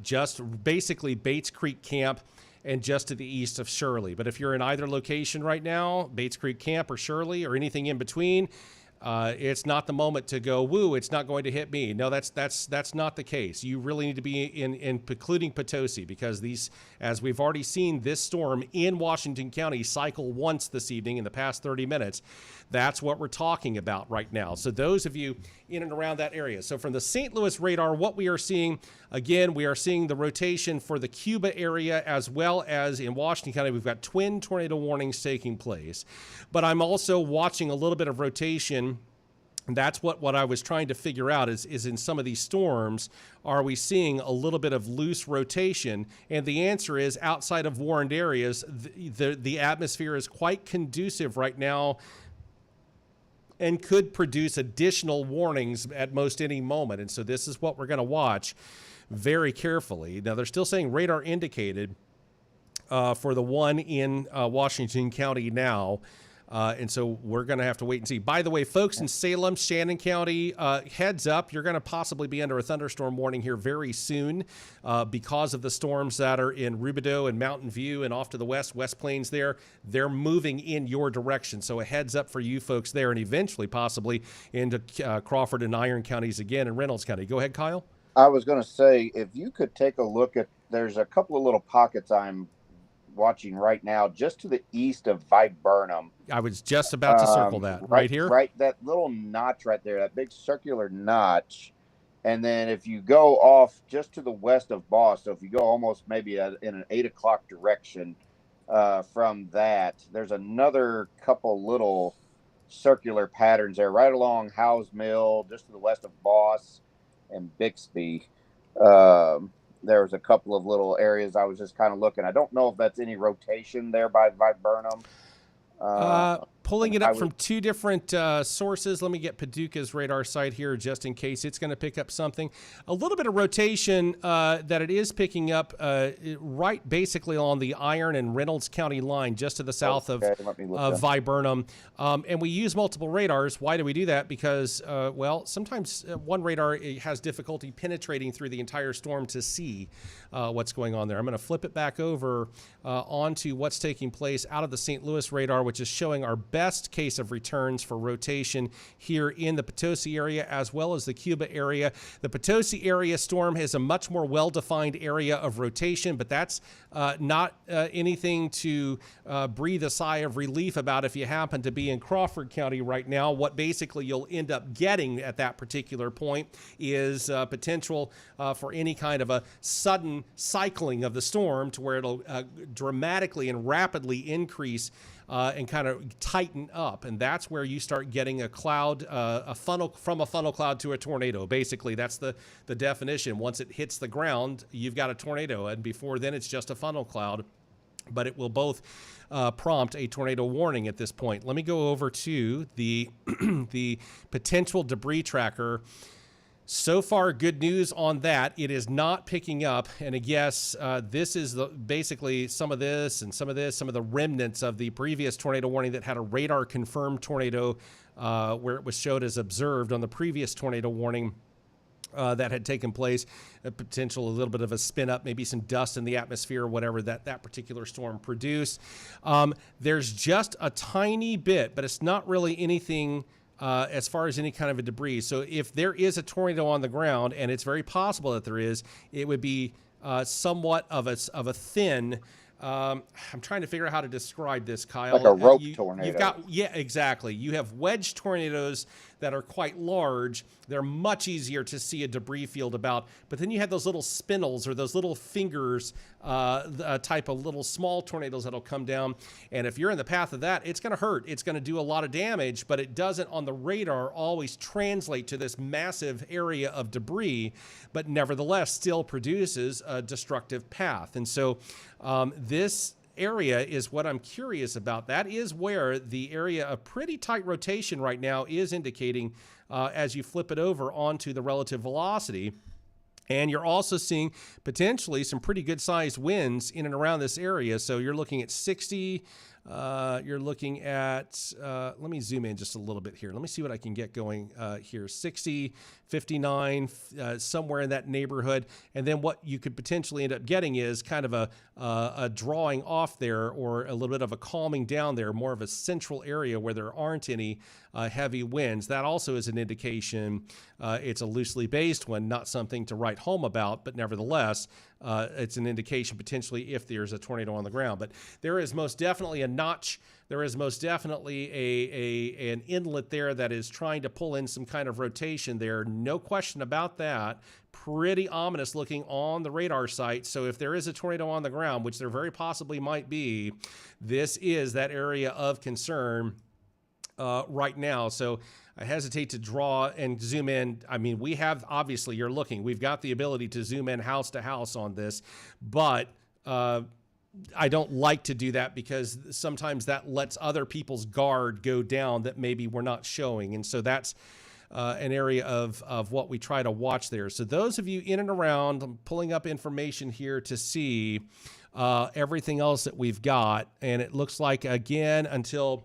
just basically Bates Creek Camp and just to the east of Shirley. But if you're in either location right now, Bates Creek Camp or Shirley or anything in between, it's not the moment to go, woo, it's not going to hit me. No, that's not the case. You really need to be including Potosi, because these, as we've already seen, this storm in Washington County cycle once this evening in the past 30 minutes. That's what we're talking about right now. So those of you in and around that area. So from the St. Louis radar, what we are seeing, again, we are seeing the rotation for the Cuba area as well as in Washington County. We've got twin tornado warnings taking place. But I'm also watching a little bit of rotation. And that's what I was trying to figure out is in some of these storms, are we seeing a little bit of loose rotation? And the answer is outside of warned areas, the atmosphere is quite conducive right now and could produce additional warnings at most any moment. And so this is what we're going to watch very carefully. Now, they're still saying radar indicated for the one in Washington County now. And so we're going to have to wait and see. By the way, folks in Salem, Shannon County, heads up, you're going to possibly be under a thunderstorm warning here very soon because of the storms that are in Rubidoux and Mountain View and off to the West Plains there. They're moving in your direction. So a heads up for you folks there, and eventually possibly into Crawford and Iron counties again and Reynolds County. Go ahead, Kyle. I was going to say, if you could take a look at, there's a couple of little pockets I'm watching right now just to the east of Viburnum. I was just about to circle that right here. Right, that little notch right there, that big circular notch. And then if you go off just to the west of Boss, so if you go almost maybe in an 8 o'clock direction from that, there's another couple little circular patterns there right along Howes Mill, just to the west of Boss and Bixby. There was a couple of little areas I was just kind of looking. I don't know if that's any rotation there by Viburnum. Pulling it up from two different sources. Let me get Paducah's radar site here just in case it's going to pick up something. A little bit of rotation that it is picking up right basically on the Iron and Reynolds County line just to the south of Viburnum. And we use multiple radars. Why do we do that? Because, well, sometimes one radar has difficulty penetrating through the entire storm to see what's going on there. I'm going to flip it back over onto what's taking place out of the St. Louis radar, which is showing our best case of returns for rotation here in the Potosi area as well as the Cuba area. The Potosi area storm has a much more well-defined area of rotation, but that's not anything to breathe a sigh of relief about if you happen to be in Crawford County right now. What basically you'll end up getting at that particular point is potential for any kind of a sudden cycling of the storm to where it'll dramatically and rapidly increase and kind of tighten tighten up, and that's where you start getting a cloud, a funnel cloud to a tornado. Basically, that's the definition. Once it hits the ground, you've got a tornado, and before then it's just a funnel cloud. But it will both prompt a tornado warning at this point. Let me go over to the the potential debris tracker. So far, good news on that. It is not picking up. And I guess this is basically some of this and some of this, some of the remnants of the previous tornado warning that had a radar confirmed tornado where it was showed as observed on the previous tornado warning. That had taken place, a potential, a little bit of a spin up, maybe some dust in the atmosphere or whatever that particular storm produced. There's just a tiny bit, but it's not really anything as far as any kind of a debris. So if there is a tornado on the ground, and it's very possible that there is, it would be somewhat of a thin. I'm trying to figure out how to describe this, Kyle. Like a rope tornado. Yeah, exactly. You have wedge tornadoes that are quite large. They're much easier to see a debris field about. But then you have those little spindles or those little fingers, a type of little small tornadoes that'll come down. And if you're in the path of that, it's going to hurt. It's going to do a lot of damage, but it doesn't on the radar always translate to this massive area of debris, but nevertheless still produces a destructive path. And so this area is what I'm curious about. That is where the area of pretty tight rotation right now is indicating as you flip it over onto the relative velocity. And you're also seeing potentially some pretty good sized winds in and around this area. So you're looking at 60. You're looking at, let me zoom in just a little bit here. Let me see what I can get going here. 60, 59, somewhere in that neighborhood. And then what you could potentially end up getting is kind of a drawing off there, or a little bit of a calming down there, more of a central area where there aren't any heavy winds. That also is an indication it's a loosely based one, not something to write home about, but nevertheless, it's an indication potentially if there's a tornado on the ground. But there is most definitely a notch. There is most definitely an inlet there that is trying to pull in some kind of rotation there. No question about that. Pretty ominous looking on the radar site. So if there is a tornado on the ground, which there very possibly might be, this is that area of concern right now. So I hesitate to draw and zoom in. I mean, we have, obviously, you're looking, we've got the ability to zoom in house to house on this, but I don't like to do that because sometimes that lets other people's guard go down that maybe we're not showing. And so that's an area of what we try to watch there. So those of you in and around, I'm pulling up information here to see everything else that we've got. And it looks like, again, until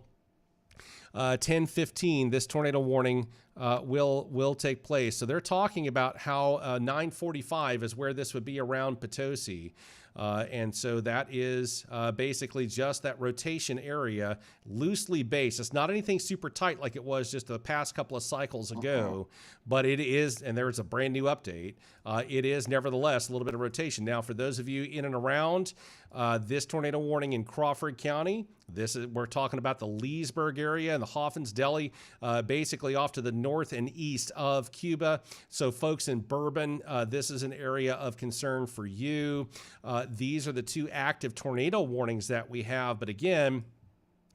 10:15, this tornado warning will take place. So they're talking about how 9:45 is where this would be around Potosi. And so that is basically just that rotation area, loosely based. It's not anything super tight like it was just the past couple of cycles ago, but it is, and there's a brand new update. It is nevertheless a little bit of rotation. Now, for those of you in and around this tornado warning in Crawford County, we're talking about the Leesburg area and the Hoffman's Deli, basically off to the north and east of Cuba. So folks in Bourbon, this is an area of concern for you. These are the two active tornado warnings that we have. But again,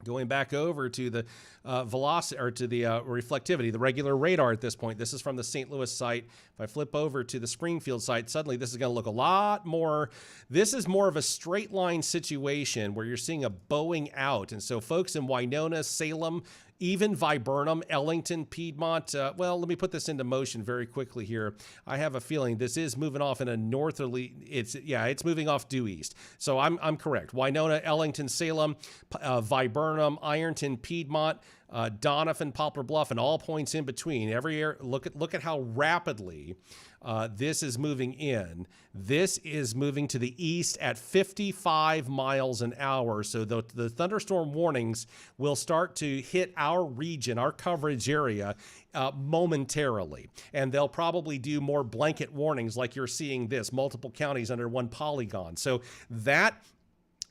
going back over to the velocity, or to the reflectivity, the regular radar at this point. This is from the St. Louis site. If I flip over to the Springfield site, suddenly this is going to look a lot more. This is more of a straight line situation where you're seeing a bowing out. And so folks in Winona, Salem, even Viburnum, Ellington, Piedmont. Well, let me put this into motion very quickly here. I have a feeling this is moving off in a northerly. It's moving off due east. So I'm correct. Winona, Ellington, Salem, Viburnum, Ironton, Piedmont, Doniphan, Poplar Bluff, and all points in between. Every area. Look at how rapidly this is moving in. This is moving to the east at 55 miles an hour. So the thunderstorm warnings will start to hit our region, our coverage area, momentarily. And they'll probably do more blanket warnings like you're seeing this, multiple counties under one polygon. So that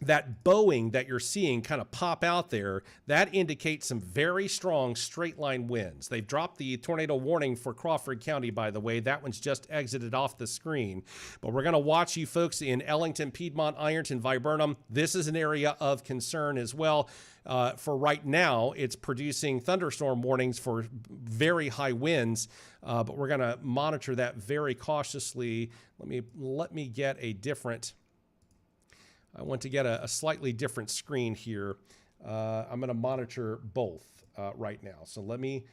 that bowing that you're seeing kind of pop out there, that indicates some very strong straight line winds. They've dropped the tornado warning for Crawford County, by the way. That one's just exited off the screen. But we're going to watch you folks in Ellington, Piedmont, Ironton, Viburnum. This is an area of concern as well. For right now, it's producing thunderstorm warnings for very high winds, but we're going to monitor that very cautiously. Let me get a different... I want to get a slightly different screen here. I'm going to monitor both right now. So let me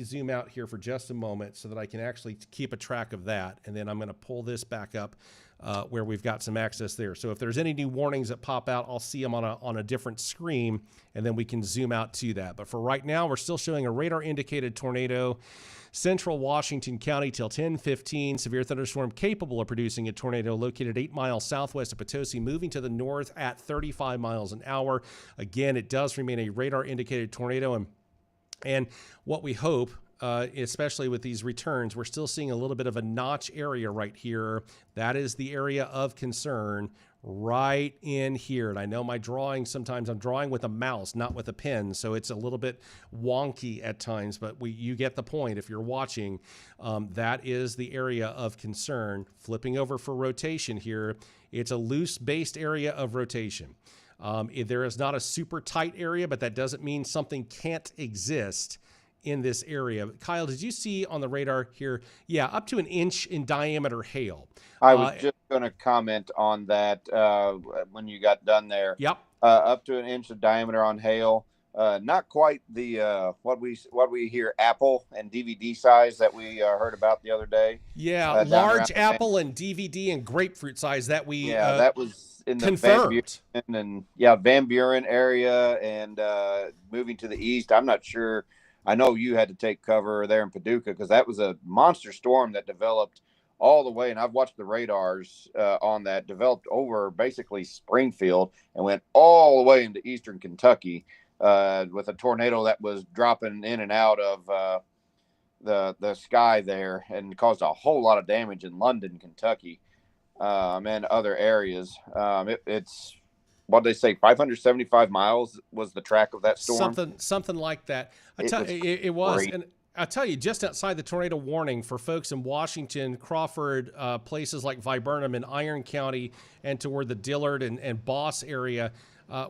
zoom out here for just a moment so that I can actually keep a track of that. And then I'm going to pull this back up where we've got some access there. So if there's any new warnings that pop out, I'll see them on a different screen, and then we can zoom out to that. But for right now, we're still showing a radar indicated tornado. Central Washington County till 10:15. Severe thunderstorm capable of producing a tornado located 8 miles southwest of Potosi, moving to the north at 35 miles an hour. Again, it does remain a radar indicated tornado. And what we hope, especially with these returns, we're still seeing a little bit of a notch area right here. That is the area of concern right in here. And I know my drawing, sometimes I'm drawing with a mouse, not with a pen, so it's a little bit wonky at times, but you get the point if you're watching. That is the area of concern. Flipping over for rotation here, it's a loose-based area of rotation. There is not a super tight area, but that doesn't mean something can't exist in this area. Kyle, did you see on the radar here? Yeah, up to an inch in diameter hail. I was just going to comment on that when you got done there. Yep. Up to an inch of diameter on hail. Not quite the what we hear apple and DVD size that we heard about the other day. Yeah, large apple and DVD and grapefruit size that we that was in the confirmed. Van Buren area and moving to the east. I'm not sure. I know you had to take cover there in Paducah because that was a monster storm that developed all the way, and I've watched the radars on that, developed over basically Springfield and went all the way into eastern Kentucky with a tornado that was dropping in and out of the sky there and caused a whole lot of damage in London, Kentucky, and other areas. It's what they say, 575 miles was the track of that storm. Something like that. It was. And I'll tell you, just outside the tornado warning for folks in Washington, Crawford, places like Viburnum and Iron County, and toward the Dillard and Boss area,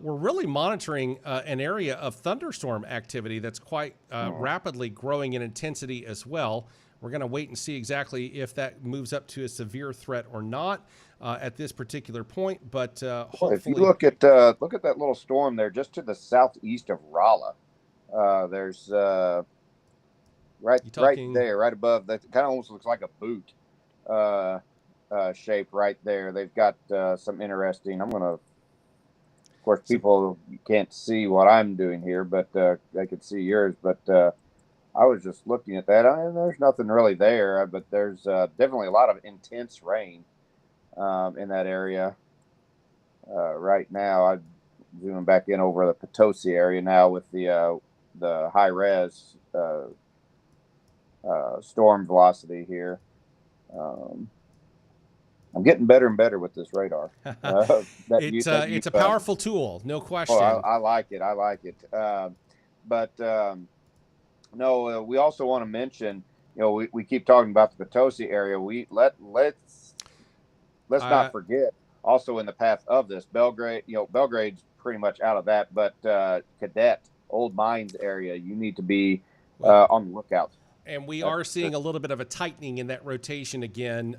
we're really monitoring an area of thunderstorm activity that's quite rapidly growing in intensity as well. We're going to wait and see exactly if that moves up to a severe threat or not at this particular point. But hopefully, if you look at that little storm there, just to the southeast of Rolla, there's right there, right above that, kind of almost looks like a boot shape right there. They've got some interesting. Of course, people can't see what I'm doing here, but they could see yours. But I was just looking at that. There's nothing really there, but there's definitely a lot of intense rain in that area right now. I'm zooming back in over the Potosi area now with the high res storm velocity here. I'm getting better and better with this radar. It's a powerful tool, no question. I like it. No, we also want to mention, we keep talking about the Potosi area. Let's not forget also in the path of this Belgrade. Belgrade's pretty much out of that, but Cadet, Old Mines area, you need to be on the lookout. And we are seeing a little bit of a tightening in that rotation again.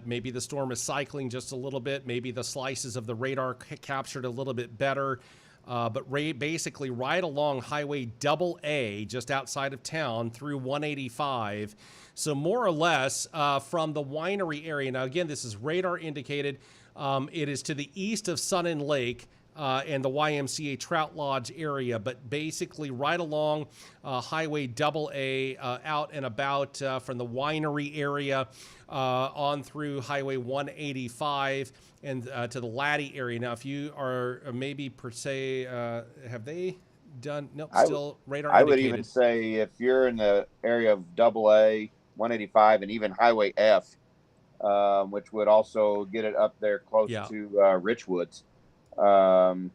Maybe the storm is cycling just a little bit. Maybe the slices of the radar captured a little bit better. But basically right along Highway AA, just outside of town, through 185. So more or less from the winery area. Now, again, this is radar indicated. It is to the east of Sun and Lake and the YMCA Trout Lodge area, but basically right along Highway AA, out and about from the winery area on through Highway 185 and to the Laddie area. Now, if you are maybe per se, have they done? Nope, still radar indicated. I would even say if you're in the area of AA, 185, and even Highway F, which would also get it up there close to Richwoods. Um,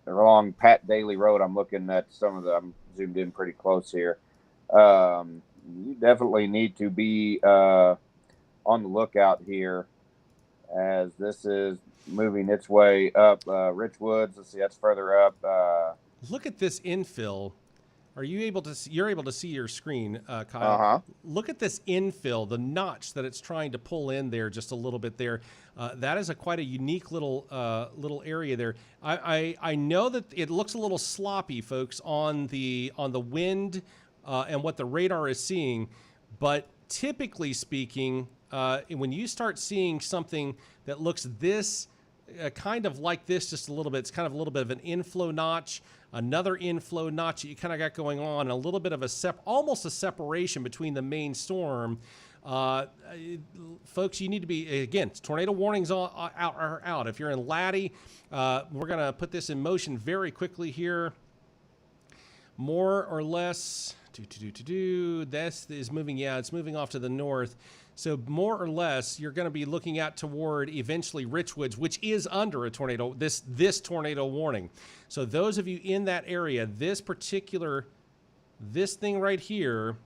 along Pat Daly Road, I'm looking at I'm zoomed in pretty close here. You definitely need to be on the lookout here as this is moving its way up Rich Woods. Let's see, that's further up. Look at this infill. Are you able to see, you're able to see your screen, Kyle? Uh-huh. Look at this infill, the notch that it's trying to pull in there just a little bit there. That is quite a unique little area there. I know that it looks a little sloppy, folks, on the wind and what the radar is seeing, but typically speaking, when you start seeing something that looks this kind of like this just a little bit, it's kind of a little bit of an inflow notch, another inflow notch that you kind of got going on, a little bit of almost a separation between the main storm. Folks, you need to be, again, tornado warnings are out. If you're in Laddie, we're going to put this in motion very quickly here. More or less, this is moving, it's moving off to the north. So more or less, you're going to be looking at toward eventually Richwoods, which is under a tornado, this tornado warning. So those of you in that area, this thing right here,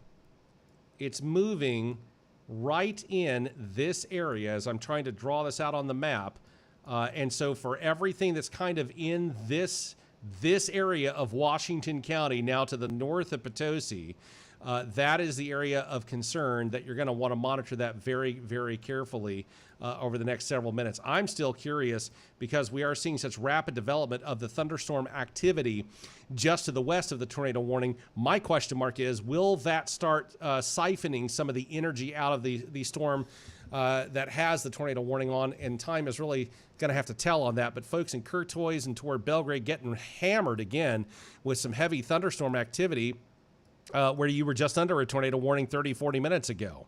it's moving right in this area as I'm trying to draw this out on the map. And so for everything that's kind of in this area of Washington County, now to the north of Potosi, that is the area of concern that you're going to want to monitor that very, very carefully over the next several minutes. I'm still curious because we are seeing such rapid development of the thunderstorm activity just to the west of the tornado warning. My question mark is, will that start siphoning some of the energy out of the storm that has the tornado warning on? And time is really going to have to tell on that. But folks in Courtois and toward Belgrade getting hammered again with some heavy thunderstorm activity. Where you were just under a tornado warning 30, 40 minutes ago.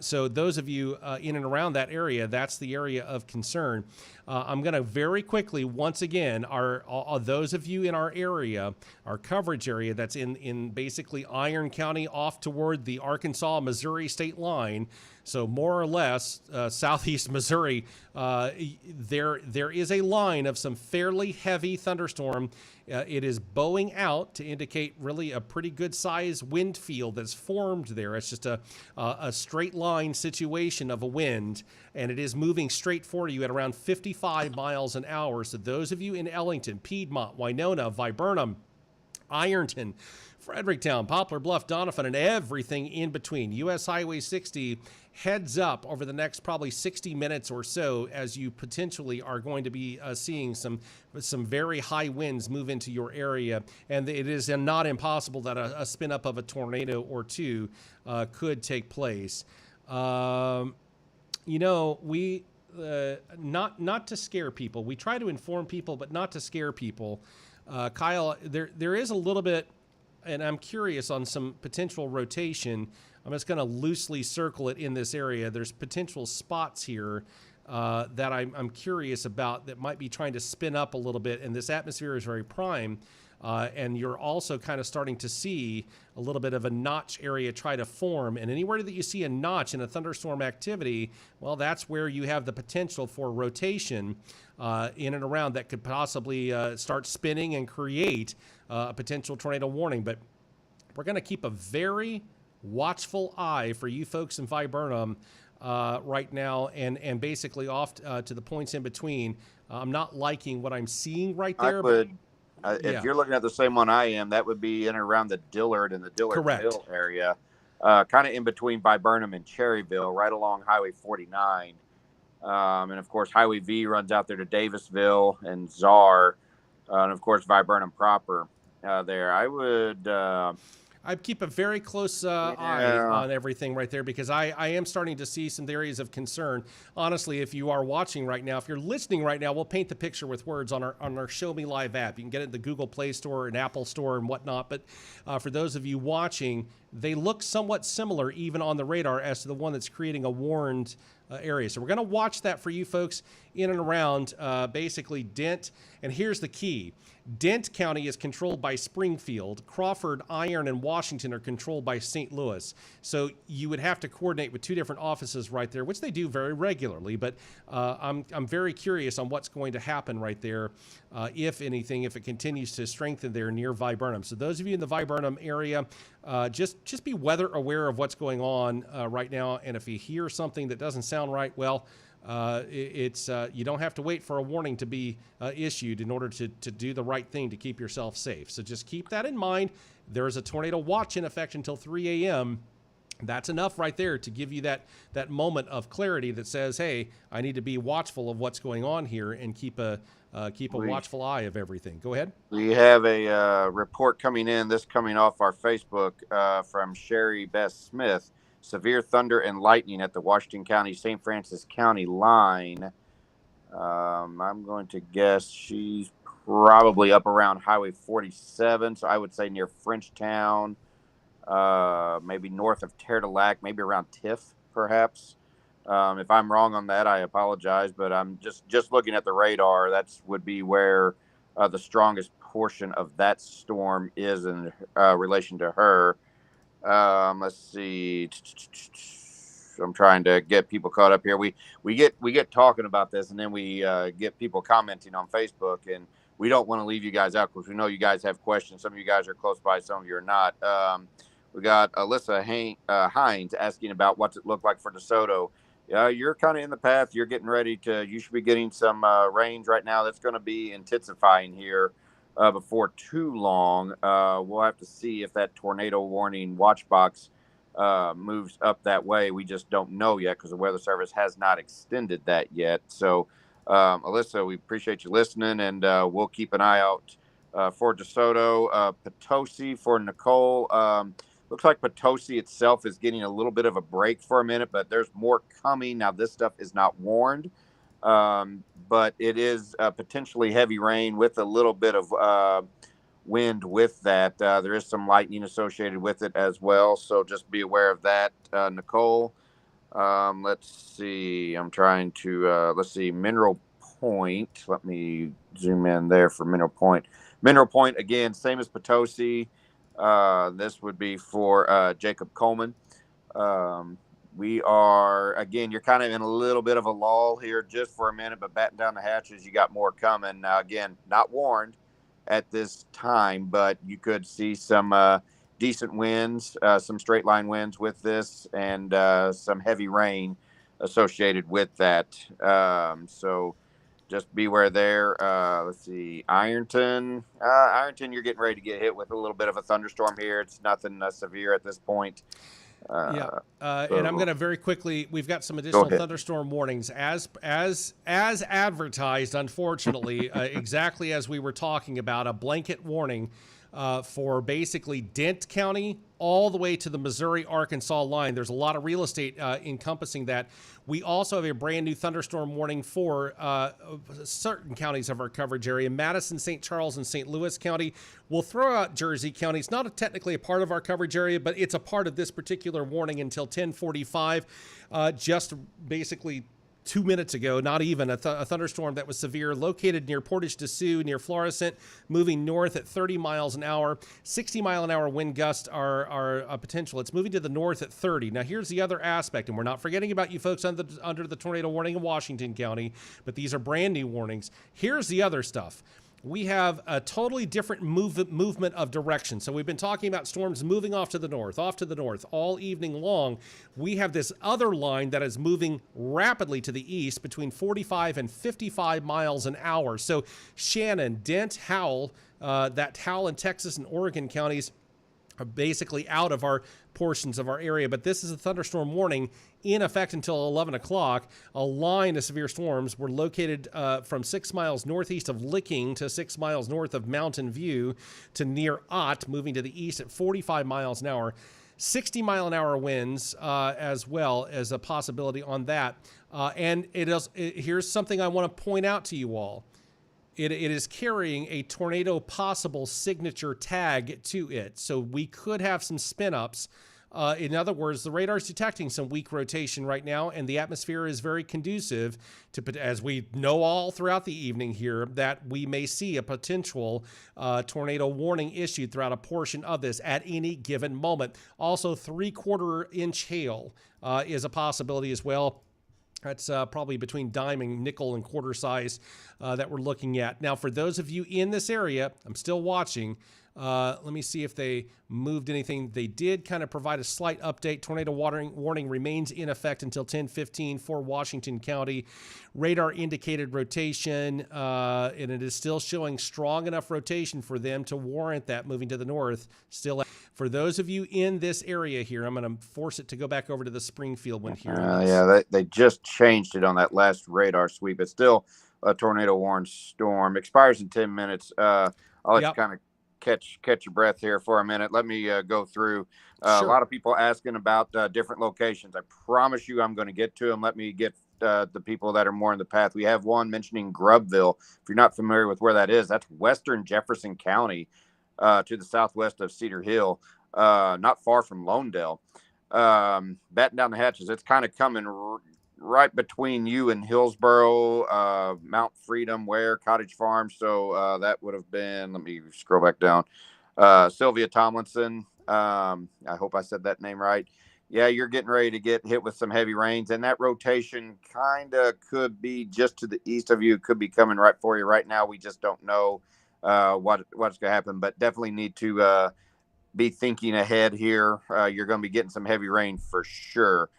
So those of you in and around that area, that's the area of concern. I'm going to very quickly, once again, those of you in our area, our coverage area that's in basically Iron County off toward the Arkansas-Missouri state line, so more or less southeast Missouri, there is a line of some fairly heavy thunderstorm. It is bowing out to indicate really a pretty good size wind field that's formed there. It's just a straight line situation of a wind, and it is moving straight for you at around 55 miles an hour. So those of you in Ellington, Piedmont, Winona, Viburnum, Ironton, Fredericktown, Poplar Bluff, Doniphan, and everything in between. U.S. Highway 60 heads up over the next probably 60 minutes or so as you potentially are going to be seeing some very high winds move into your area. And it is not impossible that a spin up of a tornado or two could take place. We not to scare people. We try to inform people, but not to scare people. Kyle, there is a little bit, and I'm curious on some potential rotation. I'm just going to loosely circle it in this area. There's potential spots here that I'm curious about that might be trying to spin up a little bit, and this atmosphere is very prime. And you're also kind of starting to see a little bit of a notch area try to form. And anywhere that you see a notch in a thunderstorm activity, well, that's where you have the potential for rotation in and around that could possibly start spinning and create a potential tornado warning. But we're going to keep a very watchful eye for you folks in Viburnum right now, and basically off to the points in between. I'm not liking what I'm seeing right there. If you're looking at the same one I am, that would be in and around the Dillard and the Dillardville area, kind of in between Viburnum and Cherryville, right along Highway 49. And, of course, Highway V runs out there to Davisville and Czar, and, of course, Viburnum proper there. I'd keep a very close eye on everything right there, because I am starting to see some areas of concern. Honestly, if you are watching right now, if you're listening right now, we'll paint the picture with words on our Show Me Live app. You can get it in the Google Play Store and Apple Store and whatnot. But for those of you watching, they look somewhat similar even on the radar as to the one that's creating a warned area. So we're going to watch that for you folks in and around basically Dent. And here's the key. Dent County is controlled by Springfield. Crawford, Iron, and Washington are controlled by St. Louis. So you would have to coordinate with two different offices right there, which they do very regularly. But I'm very curious on what's going to happen right there, if anything, if it continues to strengthen there near Viburnum. So those of you in the Viburnum area, just be weather aware of what's going on right now. And if you hear something that doesn't sound right, well, you don't have to wait for a warning to be issued in order to do the right thing to keep yourself safe. So just keep that in mind. There's a tornado watch in effect until 3 a.m. That's enough right there to give you that moment of clarity that says, hey, I need to be watchful of what's going on here and keep a watchful eye of everything. Go ahead. We have a report coming off our Facebook from Sherry Beth Smith. Severe thunder and lightning at the Washington County, St. Francis County line. I'm going to guess she's probably up around Highway 47. So I would say near Frenchtown, maybe north of Terre de Lac, maybe around Tiff, perhaps. If I'm wrong on that, I apologize, but I'm just looking at the radar. That would be where the strongest portion of that storm is in relation to her. Let's see. I'm trying to get people caught up here. We get talking about this, and then we get people commenting on Facebook, and we don't want to leave you guys out because we know you guys have questions. Some of you guys are close by, some of you are not. We got Alyssa Hines asking about what's it look like for DeSoto. You're kind of in the path. You're getting ready you should be getting some range right now. That's going to be intensifying here. Before too long. We'll have to see if that tornado warning watch box moves up that way. We just don't know yet because the Weather Service has not extended that yet. So, Alyssa, we appreciate you listening, and we'll keep an eye out for DeSoto. Potosi for Nicole. Looks like Potosi itself is getting a little bit of a break for a minute, but there's more coming. Now, this stuff is not warned. But it is potentially heavy rain with a little bit of wind with that. There is some lightning associated with it as well. So just be aware of that, Nicole. Let's see. I'm trying to, Mineral Point. Let me zoom in there for Mineral Point. Mineral Point, again, same as Potosi. This would be for Jacob Coleman. We are, again, you're kind of in a little bit of a lull here just for a minute, but batten down the hatches. You got more coming. Now, again, not warned at this time, but you could see some decent winds, some straight line winds with this, and some heavy rain associated with that. So just beware there. Let's see, Ironton. Ironton, you're getting ready to get hit with a little bit of a thunderstorm here. It's nothing severe at this point. And I'm going to very quickly, we've got some additional thunderstorm warnings as advertised, unfortunately, exactly as we were talking about, a blanket warning for basically Dent County all the way to the Missouri-Arkansas line. There's a lot of real estate encompassing that. We also have a brand new thunderstorm warning for certain counties of our coverage area. Madison, St. Charles, and St. Louis County. We'll throw out Jersey County. It's not technically a part of our coverage area, but it's a part of this particular warning until 10:45. Just basically 2 minutes ago, not even, a thunderstorm that was severe, located near Portage de Sioux, near Florissant, moving north at 30 miles an hour. 60-mile-an-hour wind gusts are a potential. It's moving to the north at 30. Now, here's the other aspect, and we're not forgetting about you folks under the tornado warning in Washington County, but these are brand new warnings. Here's the other stuff. We have a totally different movement of direction. So we've been talking about storms moving off to the north all evening long. We have this other line that is moving rapidly to the east between 45 and 55 miles an hour. So Shannon, Dent, Howell, that Howell and Texas and Oregon counties are basically out of our portions of our area, but this is a thunderstorm warning in effect until 11 o'clock. A line of severe storms were located from 6 miles northeast of Licking to 6 miles north of Mountain View to near Ott, moving to the east at 45 miles an hour. 60-mile-an-hour winds as well as a possibility on that. And here's something I want to point out to you all. It is carrying a tornado possible signature tag to it. So we could have some spin-ups In other words, the radar is detecting some weak rotation right now, and the atmosphere is very conducive to, as we know all throughout the evening here, that we may see a potential tornado warning issued throughout a portion of this at any given moment. Also, 3/4 inch hail is a possibility as well. That's probably between dime and nickel and quarter size that we're looking at. Now, for those of you in this area, I'm still watching. Let me see if they moved anything. They did kind of provide a slight update. Tornado warning remains in effect until 10:15 for Washington County. Radar indicated rotation, and it is still showing strong enough rotation for them to warrant that moving to the north. Still, for those of you in this area here, I'm going to force it to go back over to the Springfield one here. Yeah, they just changed it on that last radar sweep. It's still a tornado warned storm. Expires in 10 minutes. I'll let you kind of catch your breath here for a minute. Let me go through a lot of people asking about different locations. I promise you I'm going to get to them. Let me get the people that are more in the path. We have one mentioning Grubbville. If you're not familiar with where that is, that's western Jefferson County to the southwest of Cedar Hill, not far from Lonedale. Batten down the hatches. It's kind of coming right between you and Hillsboro, Mount Freedom, Ware, Cottage Farm. So that would have been, let me scroll back down, Sylvia Tomlinson. I hope I said that name right. Yeah, you're getting ready to get hit with some heavy rains, and that rotation kind of could be just to the east of you. It could be coming right for you right now. We just don't know what's going to happen, but definitely need to be thinking ahead here. You're going to be getting some heavy rain for sure.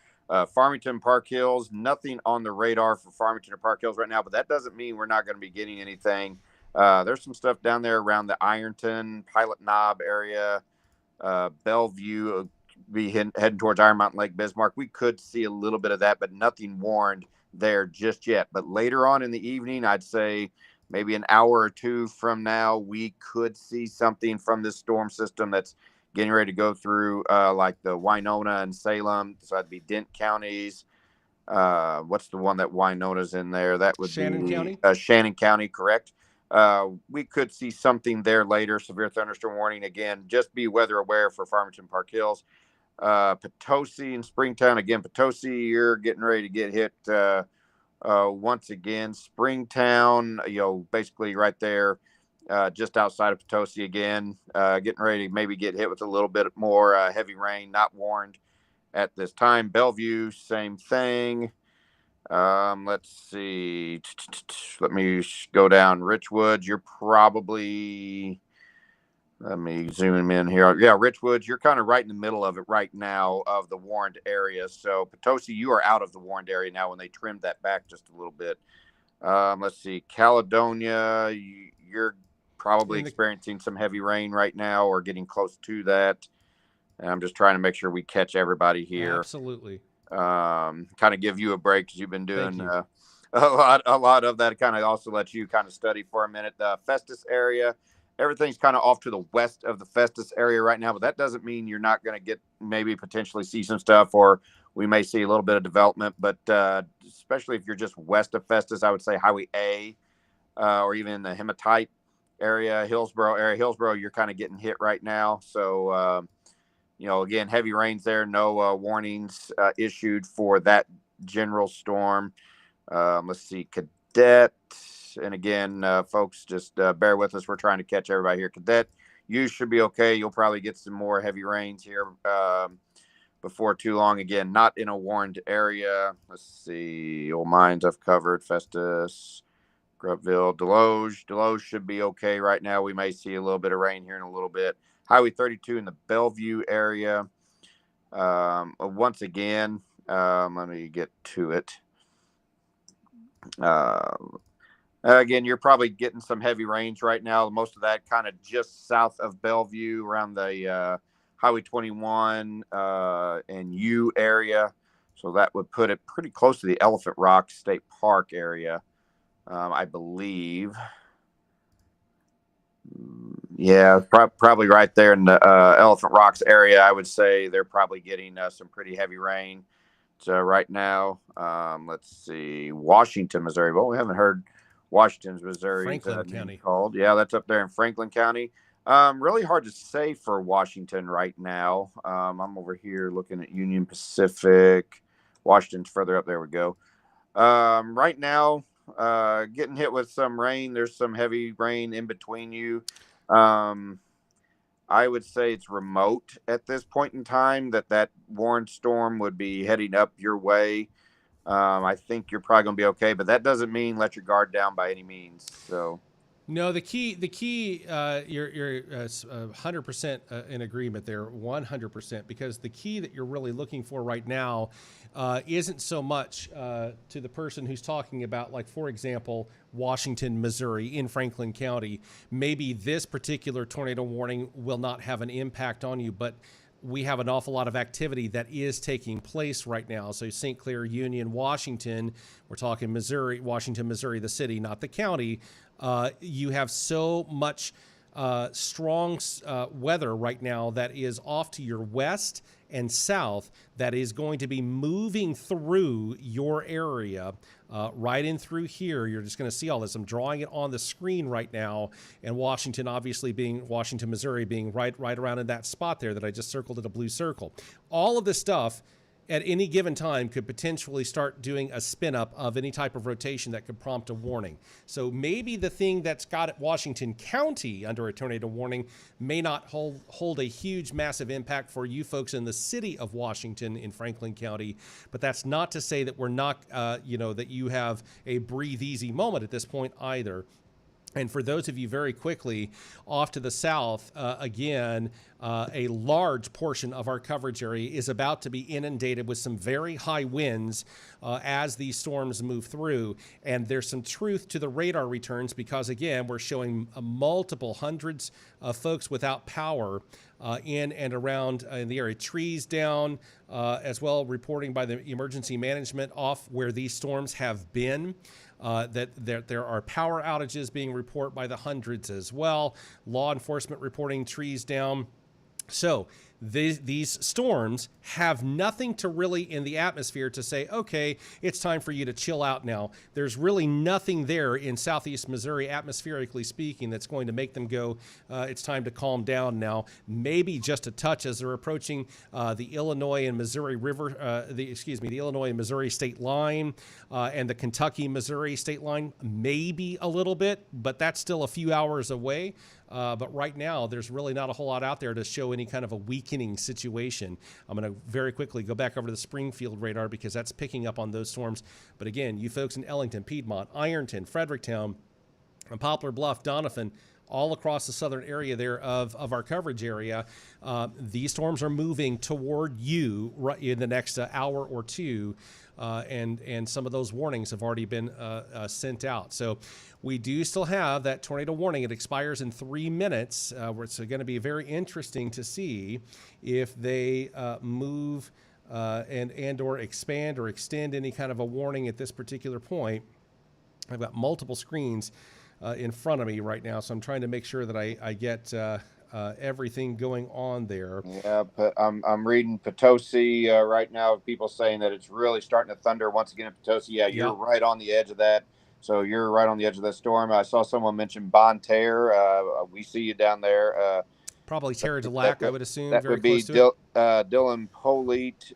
Farmington, Park Hills, nothing on the radar for Farmington or Park Hills right now, but that doesn't mean we're not going to be getting anything. There's some stuff down there around the Ironton, Pilot Knob area, Bellevue, be heading towards Iron Mountain Lake, Bismarck. We could see a little bit of that, but nothing warned there just yet. But later on in the evening, I'd say maybe an hour or two from now, we could see something from this storm system that's getting ready to go through like the Winona and Salem. So that'd be Dent counties. What's the one that Winona's in there? That would Shannon be County? Shannon County, correct. We could see something there later. Severe thunderstorm warning again. Just be weather aware for Farmington, Park Hills. Potosi and Springtown. Again, Potosi, you're getting ready to get hit once again. Springtown, basically right there, just outside of Potosi again, getting ready to maybe get hit with a little bit more heavy rain, not warned at this time. Bellevue, same thing. Let's see. Let me go down. Richwood, you're probably, let me zoom in here. Yeah, Richwood, you're kind of right in the middle of it right now of the warned area. So Potosi, you are out of the warned area now when they trimmed that back just a little bit. Let's see. Caledonia, you're probably experiencing some heavy rain right now or getting close to that. And I'm just trying to make sure we catch everybody here. Absolutely. Kind of give you a break because you've been doing a lot of that. Kind of also let you kind of study for a minute. The Festus area, everything's kind of off to the west of the Festus area right now, but that doesn't mean you're not going to get maybe potentially see some stuff, or we may see a little bit of development. But especially if you're just west of Festus, I would say Highway A or even the Hematite area, Hillsboro area. Hillsboro, you're kind of getting hit right now. So, again, heavy rains there. No warnings issued for that general storm. Let's see, Cadet. And again, folks, just bear with us. We're trying to catch everybody here. Cadet, you should be okay. You'll probably get some more heavy rains here before too long. Again, not in a warned area. Let's see. Old Mines I've covered. Festus, Grubbville, Deloge. Deloge should be okay right now. We may see a little bit of rain here in a little bit. Highway 32 in the Bellevue area. Once again, let me get to it. Again, you're probably getting some heavy rains right now. Most of that kind of just south of Bellevue around the Highway 21 and U area. So that would put it pretty close to the Elephant Rock State Park area, I believe. Yeah, probably right there in the Elephant Rocks area. I would say they're probably getting some pretty heavy rain. So right now, let's see, Washington, Missouri. Well, we haven't heard Washington, Missouri. Franklin County. Called. Yeah, that's up there in Franklin County. Really hard to say for Washington right now. I'm over here looking at Union Pacific. Washington's further up. There we go. Right now, getting hit with some rain. There's some heavy rain in between you. I would say it's remote at this point in time that Warren storm would be heading up your way. I think you're probably going to be okay, but that doesn't mean let your guard down by any means. So. No, the key, you're 100% in agreement there, 100%, because the key that you're really looking for right now isn't so much to the person who's talking about, like, for example, Washington, Missouri, in Franklin County. Maybe this particular tornado warning will not have an impact on you, but we have an awful lot of activity that is taking place right now. So St. Clair, Union, Washington, we're talking Missouri, Washington, Missouri, the city, not the county. You have so much strong weather right now that is off to your west and south that is going to be moving through your area, right in through here. You're just going to see all this. I'm drawing it on the screen right now, and Washington, obviously being Washington, Missouri, being right around in that spot there that I just circled in a blue circle. All of this stuff at any given time could potentially start doing a spin up of any type of rotation that could prompt a warning. So maybe the thing that's got Washington County under a tornado warning may not hold a huge, massive impact for you folks in the city of Washington in Franklin County. But that's not to say that we're not, that you have a breathe easy moment at this point either. And for those of you very quickly off to the south, again, a large portion of our coverage area is about to be inundated with some very high winds as these storms move through. And there's some truth to the radar returns because, again, we're showing multiple hundreds of folks without power in and around in the area. Trees down as well, reporting by the emergency management off where these storms have been. That there are power outages being reported by the hundreds as well. Law enforcement reporting trees down. So these storms have nothing to really in the atmosphere to say, okay, it's time for you to chill out now. There's really nothing there in southeast Missouri, atmospherically speaking, that's going to make them go, it's time to calm down now. Maybe just a touch as they're approaching the Illinois and Missouri river, the Illinois and Missouri state line and the Kentucky-Missouri state line, maybe a little bit, but that's still a few hours away. But right now, there's really not a whole lot out there to show any kind of a weakening situation. I'm going to very quickly go back over to the Springfield radar because that's picking up on those storms. But again, you folks in Ellington, Piedmont, Ironton, Fredericktown, and Poplar Bluff, Doniphan, all across the southern area there of our coverage area, these storms are moving toward you right in the next hour or two. And some of those warnings have already been sent out. So we do still have that tornado warning. It expires in 3 minutes. It's going to be very interesting to see if they move and or expand or extend any kind of a warning at this particular point. I've got multiple screens in front of me right now, so I'm trying to make sure that I get everything going on there. Yeah, but I'm reading Potosi right now. People saying that it's really starting to thunder once again in Potosi. Yeah, you're right on the edge of that. So you're right on the edge of that storm. I saw someone mention Bonne Terre. We see you down there. Probably Terre de Lac, I would assume. That very would be Dylan Polite.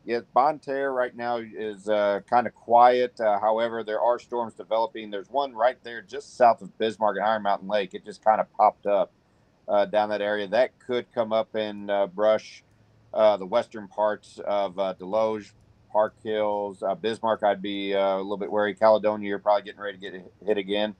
Yes, Bonne Terre right now is kind of quiet. However, there are storms developing. There's one right there just south of Bismarck and Iron Mountain Lake. It just kind of popped up down that area. That could come up and brush the western parts of Deloge, Park Hills, Bismarck. I'd be a little bit wary. Caledonia, you're probably getting ready to get hit again.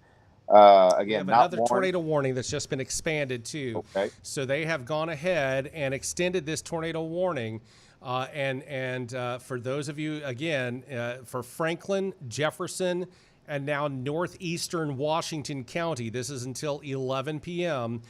Again, we have another tornado warning that's just been expanded too. Okay. So they have gone ahead and extended this tornado warning. And for those of you, again, for Franklin, Jefferson, and now northeastern Washington County, this is until 11 p.m.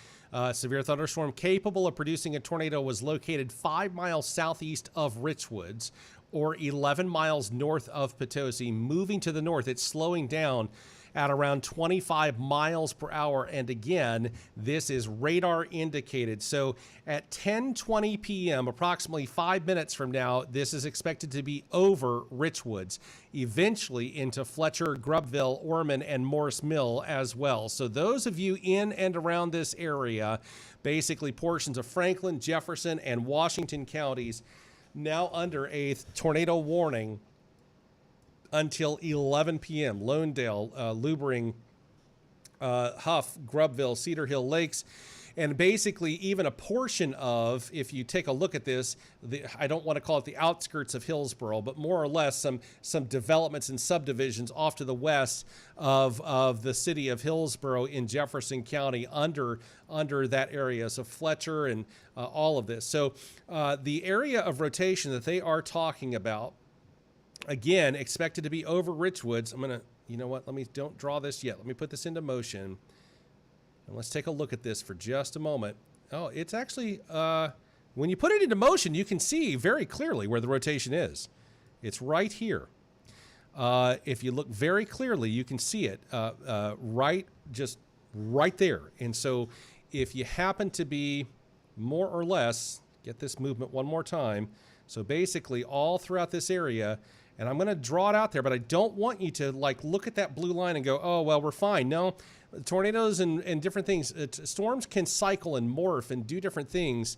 Severe thunderstorm capable of producing a tornado was located 5 miles southeast of Richwoods or 11 miles north of Potosi. Moving to the north, it's slowing down. at around 25 miles per hour. And again, this is radar indicated. So at 10:20 p.m., approximately 5 minutes from now, this is expected to be over Richwoods, eventually into Fletcher, Grubbville, Orman, and Morris Mill as well. So those of you in and around this area, basically portions of Franklin, Jefferson, and Washington counties, now under a tornado warning until 11 p.m. Lowndale, Lubering, Huff, Grubbville, Cedar Hill Lakes, and basically even a portion of, if you take a look at this, I don't want to call it the outskirts of Hillsborough, but more or less some developments and subdivisions off to the west of the city of Hillsborough in Jefferson County under that area. So Fletcher and all of this. So the area of rotation that they are talking about, again, expected to be over Richwoods. I'm going to, you know what, don't draw this yet. Let me put this into motion. And let's take a look at this for just a moment. Oh, it's actually, when you put it into motion, you can see very clearly where the rotation is. It's right here. If you look very clearly, you can see it right there. And so if you happen to be more or less, get this movement one more time. So basically all throughout this area, and I'm going to draw it out there, but I don't want you to like look at that blue line and go, oh, well, we're fine. No, tornadoes and different things, storms can cycle and morph and do different things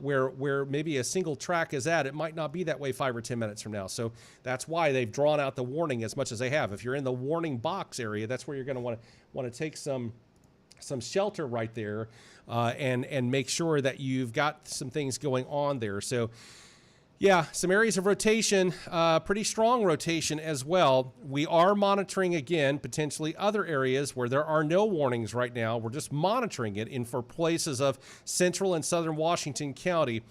where maybe a single track is at. It might not be that way 5 or 10 minutes from now. So that's why they've drawn out the warning as much as they have. If you're in the warning box area, that's where you're going to want to take some shelter right there and make sure that you've got some things going on there. So yeah, some areas of rotation, pretty strong rotation as well. We are monitoring, again, potentially other areas where there are no warnings right now. We're just monitoring it for places of central and southern Washington County.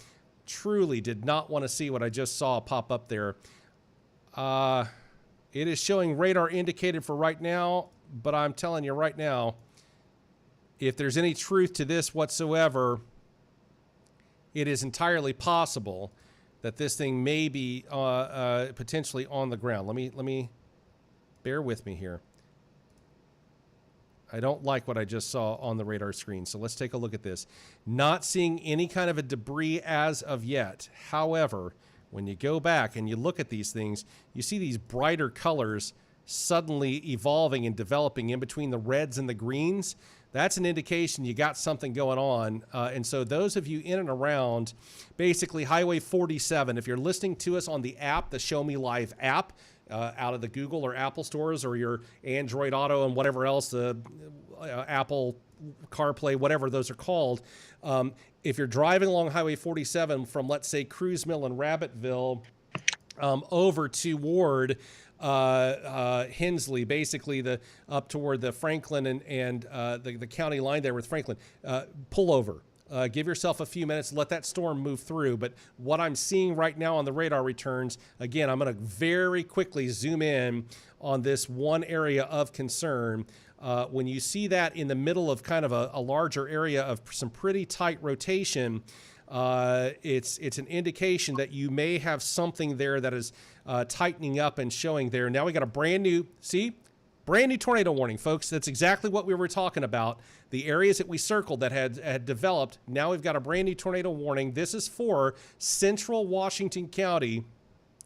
Truly did not want to see what I just saw pop up there. It is showing radar indicated for right now, but I'm telling you right now, if there's any truth to this whatsoever, it is entirely possible that this thing may be potentially on the ground. Let me bear with me here. I don't like what I just saw on the radar screen. So let's take a look at this. Not seeing any kind of a debris as of yet. However, when you go back and you look at these things, you see these brighter colors suddenly evolving and developing in between the reds and the greens. That's an indication you got something going on. And so those of you in and around basically Highway 47, if you're listening to us on the app, the Show Me Live app, out of the Google or Apple stores or your Android Auto and whatever else, Apple CarPlay, whatever those are called. If you're driving along Highway 47 from, let's say, Cruz Mill and Rabbittville over toward Hensley, basically up toward the Franklin and the county line there with Franklin, pull over. Give yourself a few minutes, let that storm move through. But what I'm seeing right now on the radar returns, again, I'm going to very quickly zoom in on this one area of concern. When you see that in the middle of kind of a larger area of some pretty tight rotation, it's an indication that you may have something there that is tightening up and showing there. Now we got a brand new tornado warning, folks. That's exactly what we were talking about. The areas that we circled that had developed. Now we've got a brand new tornado warning. This is for central Washington County.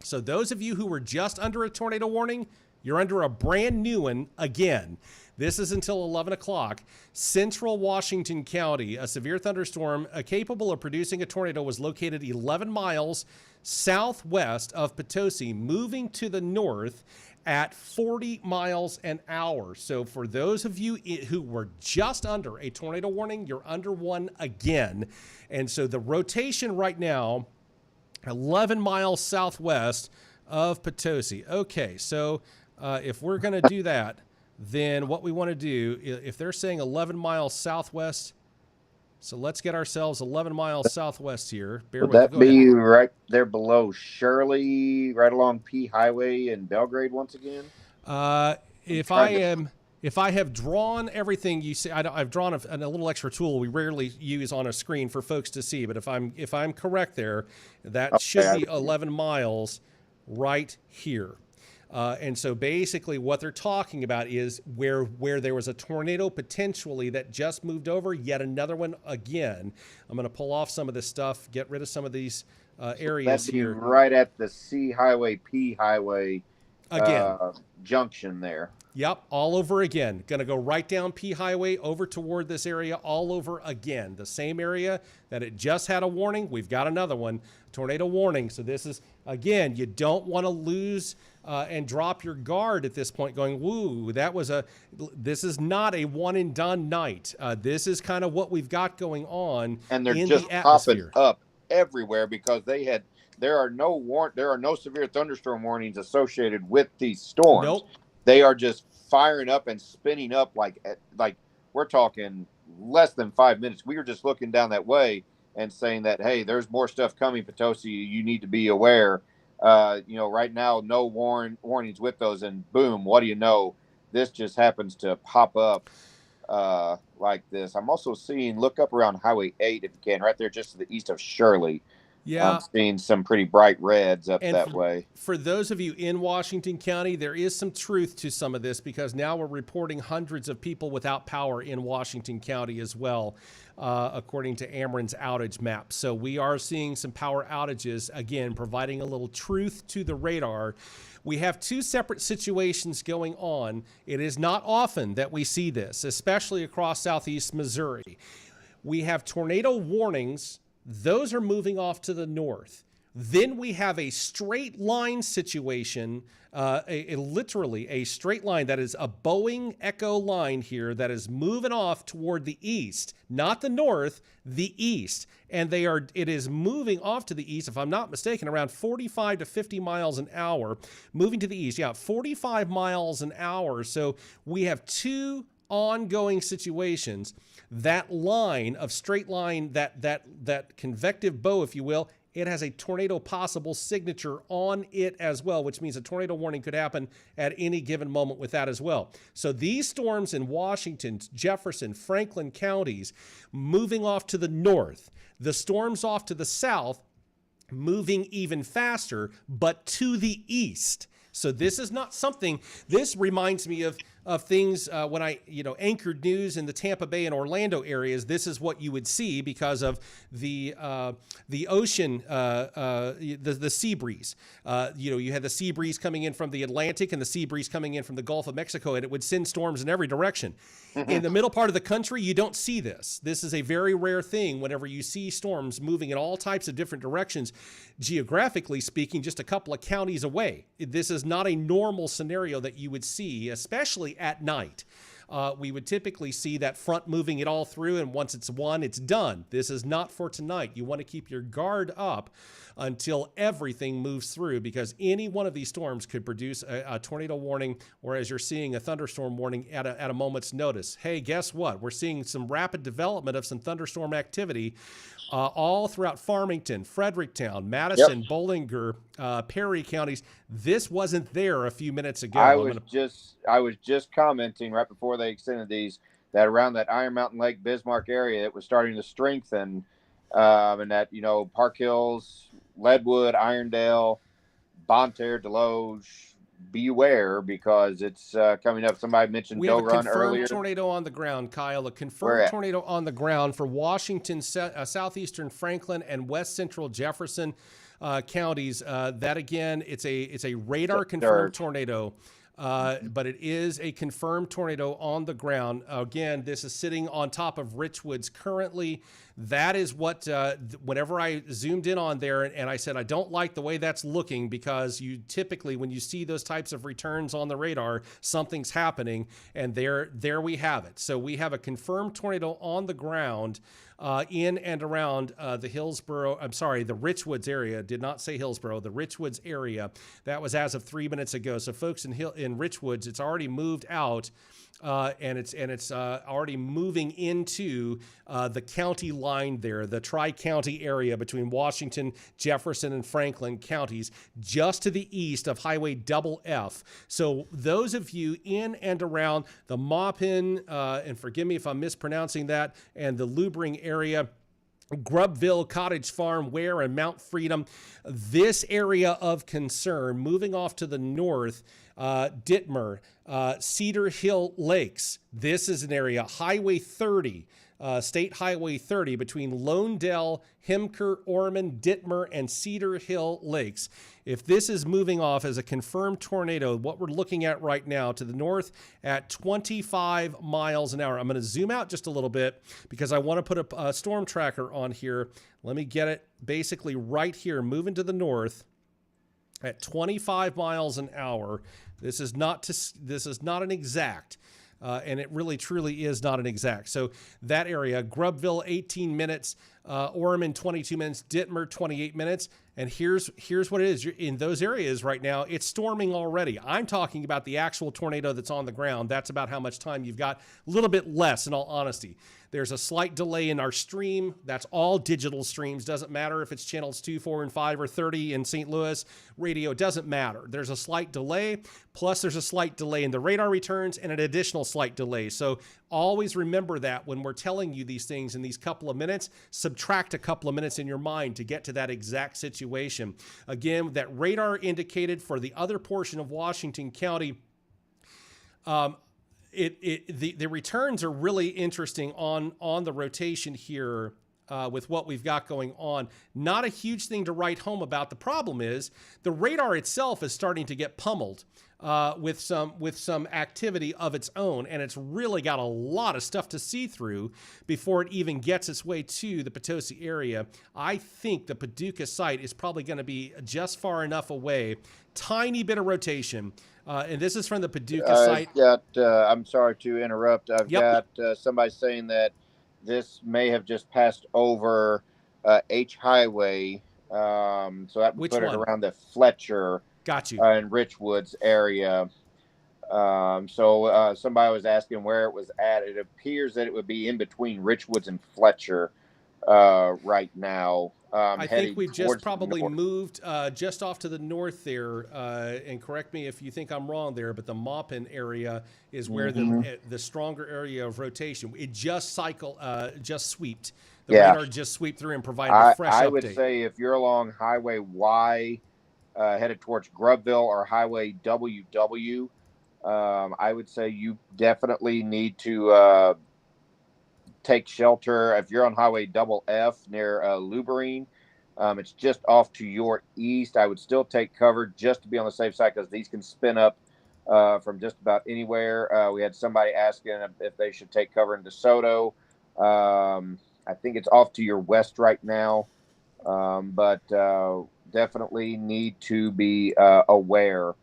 So those of you who were just under a tornado warning, you're under a brand new one again. This is until 11 o'clock. Central Washington County, a severe thunderstorm capable of producing a tornado was located 11 miles southwest of Potosi, moving to the north at 40 miles an hour. So for those of you who were just under a tornado warning, you're under one again. And so the rotation right now, 11 miles southwest of Potosi. Okay, so if we're going to do that, then what we want to do, if they're saying 11 miles southwest, so let's get ourselves 11 miles southwest here. Would that be right there below Shirley, right along P Highway and Belgrade once again? If I have drawn everything you see, I've drawn a little extra tool we rarely use on a screen for folks to see. But if I'm correct there, that should be 11 miles right here. And so basically what they're talking about is where there was a tornado potentially that just moved over, yet another one again. I'm going to pull off some of this stuff, get rid of some of these areas That'd be here. right at the C Highway, P Highway Again. junction there. Yep, all over again. Going to go right down P Highway over toward this area all over again. The same area that it just had a warning. We've got another one, tornado warning. So this is, again, you don't want to lose and drop your guard at this point going, woo, this is not a one and done night. This is kind of what we've got going on. And they're in just the popping atmosphere. up everywhere because there are no severe thunderstorm warnings associated with these storms. Nope. They are just firing up and spinning up like we're talking less than 5 minutes. We were just looking down that way and saying that, hey, there's more stuff coming, Potosi. You need to be aware. Right now, no warnings with those, and boom, what do you know? This just happens to pop up like this. I'm also seeing, look up around Highway 8 if you can, right there just to the east of Shirley. Yeah. I'm seeing some pretty bright reds up that way. For those of you in Washington County, there is some truth to some of this because now we're reporting hundreds of people without power in Washington County as well, according to Ameren's outage map. So we are seeing some power outages, again, providing a little truth to the radar. We have two separate situations going on. It is not often that we see this, especially across southeast Missouri. We have tornado warnings. Those are moving off to the north. Then we have a straight line situation, literally a straight line that is a Boeing Echo line here that is moving off toward the east, not the north, the east. And it is moving off to the east, if I'm not mistaken, around 45 to 50 miles an hour, moving to the east. Yeah, 45 miles an hour. So we have two ongoing situations. That line of straight line, that convective bow, if you will, it has a tornado possible signature on it as well, which means a tornado warning could happen at any given moment with that as well. So these storms in Washington, Jefferson, Franklin counties moving off to the north, the storms off to the south moving even faster, but to the east. So this is not something, this reminds me of things when I, anchored news in the Tampa Bay and Orlando areas. This is what you would see because of the ocean, the sea breeze. You had the sea breeze coming in from the Atlantic and the sea breeze coming in from the Gulf of Mexico, and it would send storms in every direction. In the middle part of the country, you don't see this. This is a very rare thing whenever you see storms moving in all types of different directions, geographically speaking, just a couple of counties away. This is not a normal scenario that you would see, especially at night. We would typically see that front moving it all through, and once it's won, it's done. This is not for tonight. You want to keep your guard up until everything moves through, because any one of these storms could produce a tornado warning, or as you're seeing, a thunderstorm warning at a moment's notice. Hey, guess what? We're seeing some rapid development of some thunderstorm activity all throughout Farmington, Fredericktown, Madison, Bollinger, Perry counties. This wasn't there a few minutes ago. I was just commenting right before they extended these that around that Iron Mountain Lake Bismarck area, it was starting to strengthen, and that Park Hills, Leadwood, Irondale, Bonterre, Deloge. Beware, because it's coming up. Somebody mentioned Doe Run earlier. We have a confirmed tornado on the ground, Kyle. A confirmed tornado on the ground for Washington, southeastern Franklin, and west central Jefferson counties. That again, it's a radar confirmed tornado. But it is a confirmed tornado on the ground. Again, this is sitting on top of Richwoods currently. That is what, whenever I zoomed in on there and I said, I don't like the way that's looking, because you typically, when you see those types of returns on the radar, something's happening, and there we have it. So we have a confirmed tornado on the ground in and around the Richwoods area. Did not say Hillsboro, the Richwoods area. That was as of 3 minutes ago. So folks in Richwoods, it's already moved out. And it's already moving into the county line there, the tri-county area between Washington, Jefferson, and Franklin counties, just to the east of Highway FF. So those of you in and around the Maupin, and forgive me if I'm mispronouncing that, and the Lubring area, Grubville, Cottage Farm, Ware, and Mount Freedom. This area of concern, moving off to the north, Ditmer, Cedar Hill Lakes. This is an area, Highway 30, State Highway 30 between Lonedale, Hemker, Ormond, Ditmer, and Cedar Hill Lakes. If this is moving off as a confirmed tornado, what we're looking at right now to the north at 25 miles an hour. I'm going to zoom out just a little bit because I want to put a storm tracker on here. Let me get it basically right here, moving to the north at 25 miles an hour. This is not an exact. And it really, truly is not an exact. So that area, Grubville, 18 minutes, Ormond, 22 minutes, Ditmer, 28 minutes. And here's what it is. You're in those areas right now, it's storming already. I'm talking about the actual tornado that's on the ground. That's about how much time you've got. A little bit less, in all honesty. There's a slight delay in our stream. That's all digital streams. Doesn't matter if it's channels 2, 4, and 5 or 30 in St. Louis radio. It doesn't matter. There's a slight delay. Plus, there's a slight delay in the radar returns and an additional slight delay. So always remember that when we're telling you these things in these couple of minutes, subtract a couple of minutes in your mind to get to that exact situation. Again, that radar indicated for the other portion of Washington County, the returns are really interesting on the rotation here with what we've got going on. Not a huge thing to write home about. The problem is the radar itself is starting to get pummeled with some activity of its own, and it's really got a lot of stuff to see through before it even gets its way to the Potosi area. I think the Paducah site is probably going to be just far enough away. Tiny bit of rotation. And this is from the Paducah site. I'm sorry to interrupt. I've got somebody saying that this may have just passed over H Highway. So that would put it around the Fletcher and Richwoods area. So somebody was asking where it was at. It appears that it would be in between Richwoods and Fletcher right now. I think we just probably moved just off to the north there, and correct me if you think I'm wrong there, but the Maupin area is where the stronger area of rotation. It just swept. The radar just swept through and provided a fresh update. I would say if you're along Highway Y headed towards Grubville or Highway WW, I would say you definitely need to take shelter. If you're on Highway F near Luberine, it's just off to your east. I would still take cover just to be on the safe side because these can spin up from just about anywhere. We had somebody asking if they should take cover in DeSoto. I think it's off to your west right now, but definitely need to be aware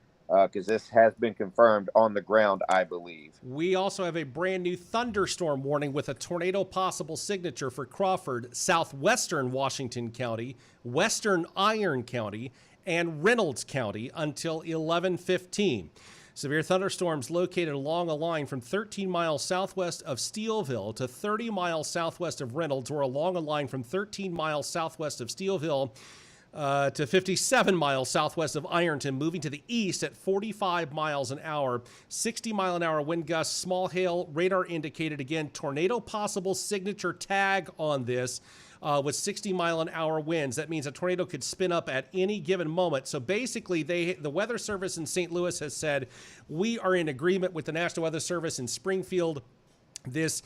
because this has been confirmed on the ground, I believe. We also have a brand new thunderstorm warning with a tornado possible signature for Crawford, southwestern Washington County, western Iron County, and Reynolds County until 11:15. Severe thunderstorms located along a line from 13 miles southwest of Steelville to 30 miles southwest of Reynolds, or along a line from 13 miles southwest of Steelville to 57 miles southwest of Ironton, moving to the east at 45 miles an hour, 60-mile-an-hour wind gusts, small hail, radar indicated. Again, tornado possible signature tag on this with 60-mile-an-hour winds. That means a tornado could spin up at any given moment. So basically, the Weather Service in St. Louis has said, we are in agreement with the National Weather Service in Springfield. This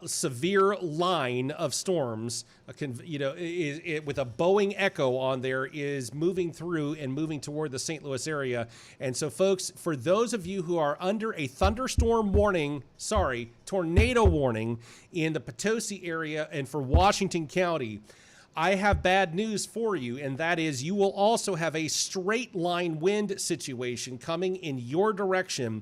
severe line of storms, with a Boeing Echo on there, is moving through and moving toward the St. Louis area. And so, folks, for those of you who are under a tornado warning in the Potosi area and for Washington County, I have bad news for you, and that is you will also have a straight line wind situation coming in your direction.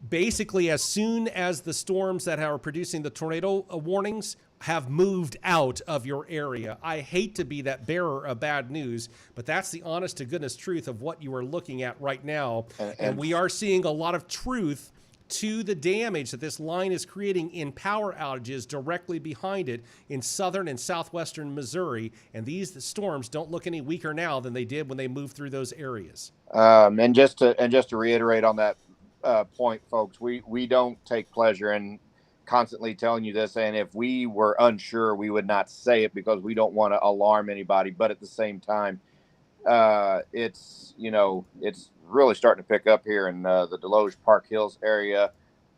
Basically, as soon as the storms that are producing the tornado warnings have moved out of your area. I hate to be that bearer of bad news, but that's the honest to goodness truth of what you are looking at right now. And we are seeing a lot of truth to the damage that this line is creating in power outages directly behind it in southern and southwestern Missouri. And these storms don't look any weaker now than they did when they moved through those areas. And just to reiterate on that point, folks, we don't take pleasure in constantly telling you this, and if we were unsure, we would not say it because we don't want to alarm anybody. But at the same time, it's it's really starting to pick up here in the Deloge Park Hills area.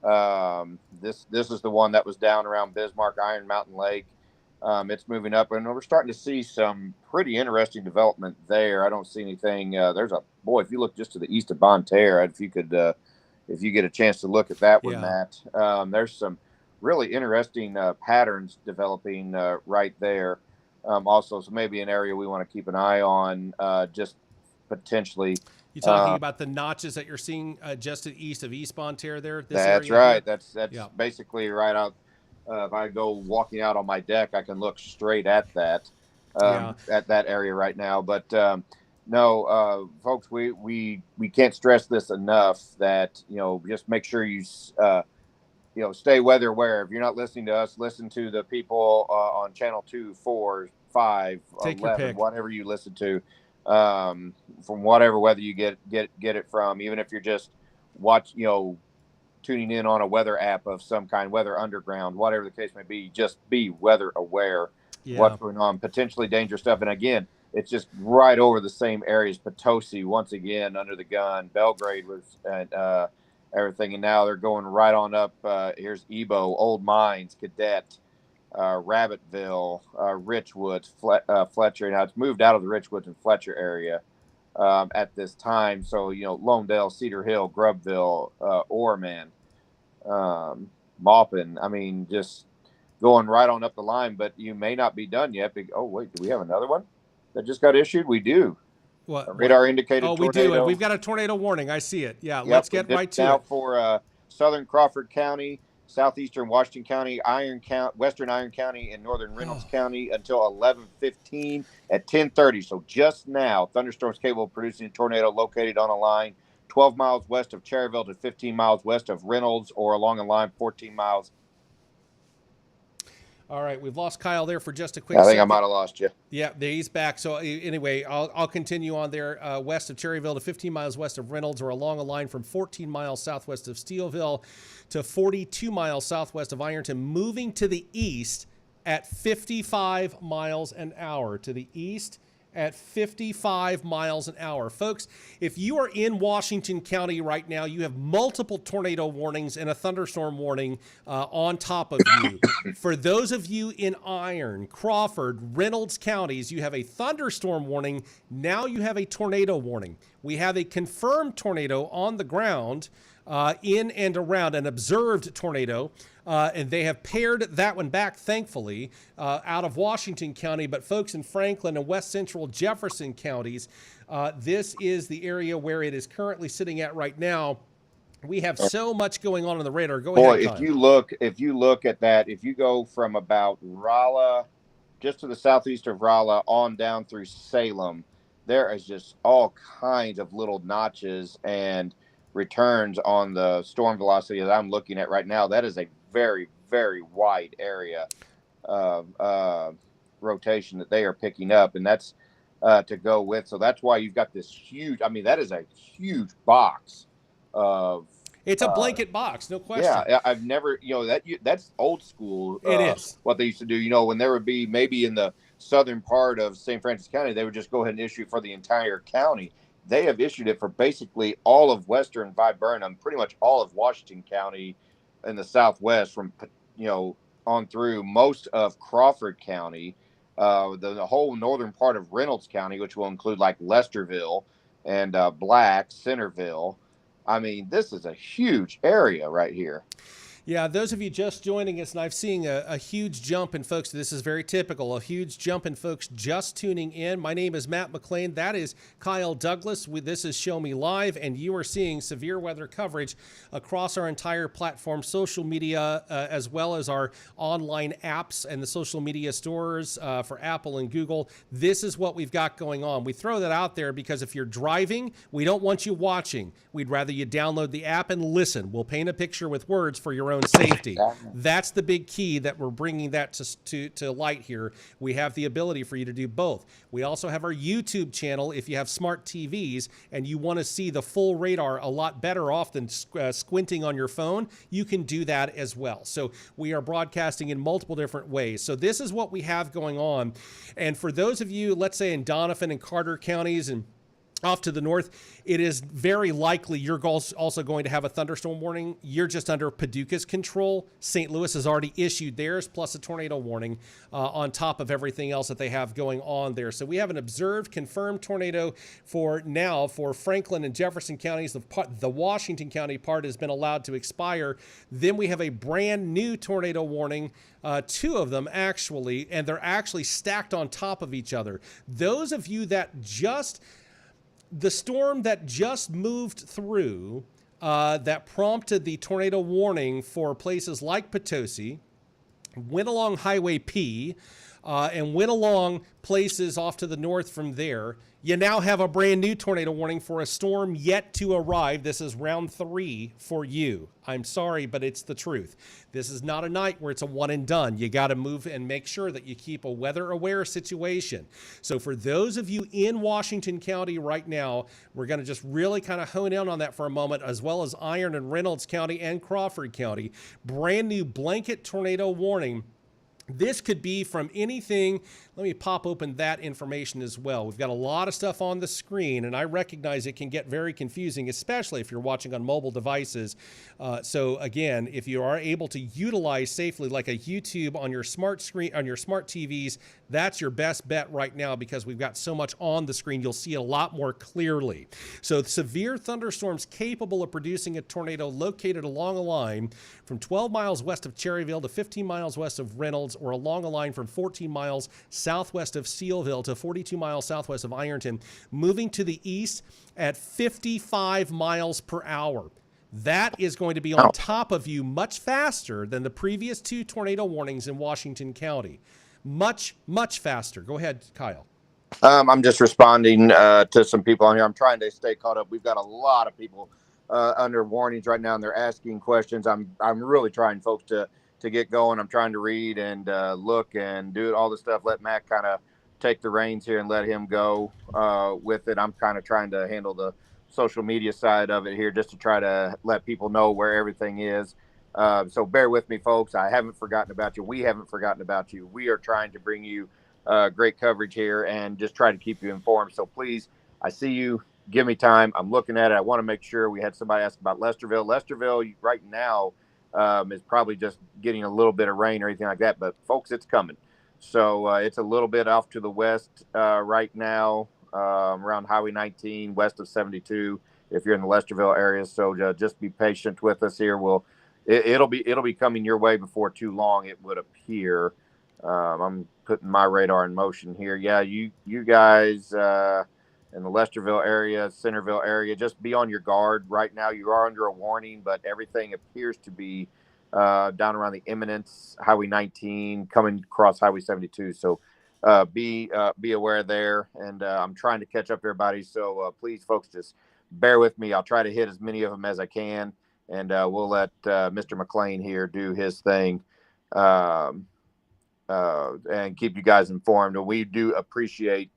This is the one that was down around Bismarck, Iron Mountain Lake. It's moving up, and we're starting to see some pretty interesting development there. I don't see anything. There's if you look just to the east of Bonne Terre, if you get a chance to look at that one, Matt, there's some really interesting patterns developing right there. Also, so maybe an area we want to keep an eye on, just potentially. You talking about the notches that you're seeing just east of East Bonne Terre there? That's right. Here? That's basically right out. If I go walking out on my deck, I can look straight at that area right now. But no, folks, we can't stress this enough that just make sure you stay weather aware. If you're not listening to us, listen to the people on channel 2, 4, 5, Take 11, whatever you listen to, from whatever weather you get it from. Even if you're just tuning in on a weather app of some kind, Weather Underground, whatever the case may be, just be weather aware. What's going on, potentially dangerous stuff. And again, it's just right over the same areas. Potosi, once again, under the gun. Belgrade was everything. And now they're going right on up. Here's Ebo, Old Mines, Cadet, Rabbittville, Richwoods, Fletcher. Now it's moved out of the Richwoods and Fletcher area at this time. So, Lonedale, Cedar Hill, Grubville, Orman, Maupin. I mean, just going right on up the line, but you may not be done yet. Oh, wait, do we have another one that just got issued? We do. What? A radar indicated tornado. We do. We've got a tornado warning. I see it. Yeah, let's get right to it. For southern Crawford County, southeastern Washington County, western Iron County, and northern Reynolds County until 11:15 at 10:30. So just now, thunderstorms capable of producing a tornado located on a line 12 miles west of Cherryville to 15 miles west of Reynolds, or along a line 14 miles. All right, we've lost Kyle there for just a quick second. I think I might have lost you. Yeah, he's back. So anyway, I'll continue on there. West of Cherryville to 15 miles west of Reynolds, or along a line from 14 miles southwest of Steelville to 42 miles southwest of Ironton, moving to the east at 55 miles an hour. To the east at 55 miles an hour. Folks, if you are in Washington County right now, you have multiple tornado warnings and a thunderstorm warning on top of you. For those of you in Iron, Crawford, Reynolds counties, you have a thunderstorm warning. Now you have a tornado warning. We have a confirmed tornado on the ground in and around, an observed tornado. And they have pared that one back, thankfully, out of Washington County. But folks in Franklin and West Central Jefferson counties, this is the area where it is currently sitting at right now. We have so much going on the radar. Go ahead, Kyle. if you look at that, if you go from about Rolla, just to the southeast of Rolla, on down through Salem, there is just all kinds of little notches and returns on the storm velocity that I'm looking at right now. That is a very, very wide area of rotation that they are picking up, and that's to go with. So that's why you've got this huge, that is a huge box of. It's a blanket box, no question. Yeah, I've never, that's old school. It is. What they used to do, when there would be maybe in the southern part of St. Francis County, they would just go ahead and issue for the entire county. They have issued it for basically all of western Viburnum, pretty much all of Washington County in the southwest, from on through most of Crawford County, the whole northern part of Reynolds County, which will include like Lesterville and Black, Centerville. This is a huge area right here. Yeah, those of you just joining us, and I've seen a huge jump in folks. This is very typical, a huge jump in folks just tuning in. My name is Matt McLean. That is Kyle Douglas. This is Show Me Live, and you are seeing severe weather coverage across our entire platform, social media, as well as our online apps and the social media stores for Apple and Google. This is what we've got going on. We throw that out there because if you're driving, we don't want you watching. We'd rather you download the app and listen. We'll paint a picture with words for your your own safety. That's the big key that we're bringing that to light here. We have the ability for you to do both. We also have our YouTube channel. If you have smart TVs and you want to see the full radar a lot better off than squinting on your phone, you can do that as well. So we are broadcasting in multiple different ways. So this is what we have going on. And for those of you, let's say in Donovan and Carter counties and off to the north, it is very likely you're also going to have a thunderstorm warning. You're just under Paducah's control. St. Louis has already issued theirs, plus a tornado warning on top of everything else that they have going on there. So we have an observed, confirmed tornado for now for Franklin and Jefferson counties. The Washington County part has been allowed to expire. Then we have a brand new tornado warning, 2 of them actually, and they're actually stacked on top of each other. Those of you that the storm that just moved through that prompted the tornado warning for places like Potosi, went along Highway P, and went along places off to the north from there. You now have a brand new tornado warning for a storm yet to arrive. This is round 3 for you. I'm sorry, but it's the truth. This is not a night where it's a one and done. You got to move and make sure that you keep a weather-aware situation. So for those of you in Washington County right now, we're going to just really kind of hone in on that for a moment, as well as Iron and Reynolds County and Crawford County. Brand new blanket tornado warning. This could be from anything. Let me pop open that information as well. We've got a lot of stuff on the screen, and I recognize it can get very confusing, especially if you're watching on mobile devices. So again, if you are able to utilize safely like a YouTube on your smart screen, on your smart TVs, that's your best bet right now because we've got so much on the screen. You'll see it a lot more clearly. So severe thunderstorms capable of producing a tornado located along a line from 12 miles west of Cherryville to 15 miles west of Reynolds, or along a line from 14 miles southwest of Sealville to 42 miles southwest of Ironton, moving to the east at 55 miles per hour. That is going to be on top of you much faster than the previous 2 tornado warnings in Washington County. Much, much faster. Go ahead, Kyle. I'm just responding to some people on here. I'm trying to stay caught up. We've got a lot of people under warnings right now, and they're asking questions. I'm really trying, folks, to get going. I'm trying to read and look and do all the stuff. Let Matt kind of take the reins here and let him go with it. I'm kind of trying to handle the social media side of it here just to try to let people know where everything is. So bear with me, folks. I haven't forgotten about you. We haven't forgotten about you. We are trying to bring you great coverage here and just try to keep you informed. So please, I see you. Give me time. I'm looking at it. I want to make sure. We had somebody ask about Lesterville. Lesterville right now is probably just getting a little bit of rain or anything like that. But folks, it's coming. So it's a little bit off to the west right now, around Highway 19, west of 72. If you're in the Lesterville area, so just be patient with us here. It'll be coming your way before too long, it would appear. I'm putting my radar in motion here. Yeah, you guys in the Lesterville area, Centerville area, just be on your guard. Right now, you are under a warning, but everything appears to be down around the Eminence, Highway 19, coming across Highway 72. So be aware there. And I'm trying to catch up everybody. So please, folks, just bear with me. I'll try to hit as many of them as I can. And we'll let Mr. McLean here do his thing and keep you guys informed. And we do appreciate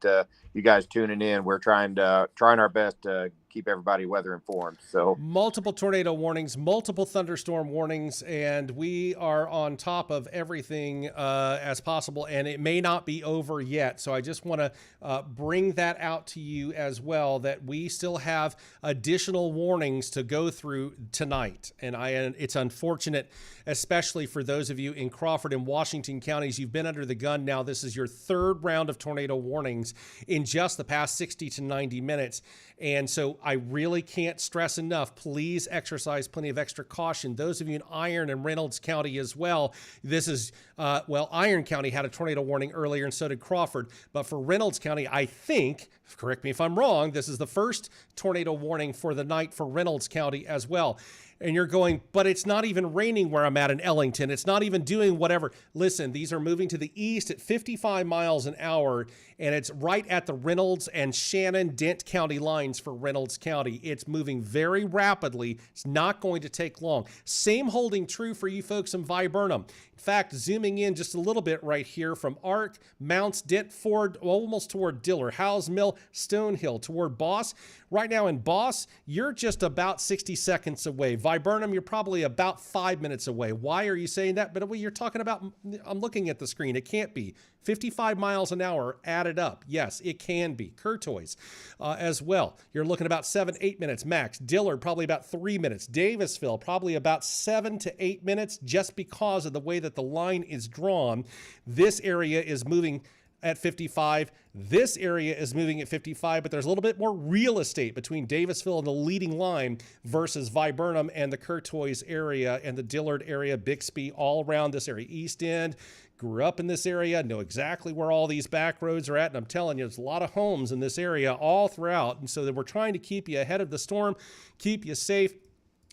you guys tuning in. We're trying our best to keep everybody weather informed. So multiple tornado warnings, multiple thunderstorm warnings, and we are on top of everything as possible, and it may not be over yet. So I just want to bring that out to you as well, that we still have additional warnings to go through tonight. And it's unfortunate, especially for those of you in Crawford and Washington counties. You've been under the gun now. This is your 3rd round of tornado warnings in just the past 60 to 90 minutes. And so I really can't stress enough, please exercise plenty of extra caution. Those of you in Iron and Reynolds County as well, this is, Iron County had a tornado warning earlier and so did Crawford. But for Reynolds County, I think, correct me if I'm wrong, this is the first tornado warning for the night for Reynolds County as well. And you're going, but it's not even raining where I'm at in Ellington. It's not even doing whatever. Listen, these are moving to the east at 55 miles an hour, and it's right at the Reynolds and Shannon-Dent County lines for Reynolds County. It's moving very rapidly. It's not going to take long. Same holding true for you folks in Viburnum. In fact, zooming in just a little bit right here from Ark, Mounts, Dent, Ford, almost toward Diller, Howes Mill, Stonehill, toward Boss. Right now in Boss, you're just about 60 seconds away. Viburnum, you're probably about 5 minutes away. Why are you saying that? But you're talking about, I'm looking at the screen. It can't be. 55 miles an hour added up. Yes, it can be. Courtois as well. You're looking about 7-8 minutes max. Dillard, probably about 3 minutes. Davisville, probably about 7 to 8 minutes just because of the way that the line is drawn. This area is moving at 55. This area is moving at 55, but there's a little bit more real estate between Davisville and the leading line versus Viburnum and the Courtois area and the Dillard area, Bixby, all around this area. East End, grew up in this area, know exactly where all these back roads are at, and I'm telling you, there's a lot of homes in this area all throughout, and so that we're trying to keep you ahead of the storm, keep you safe.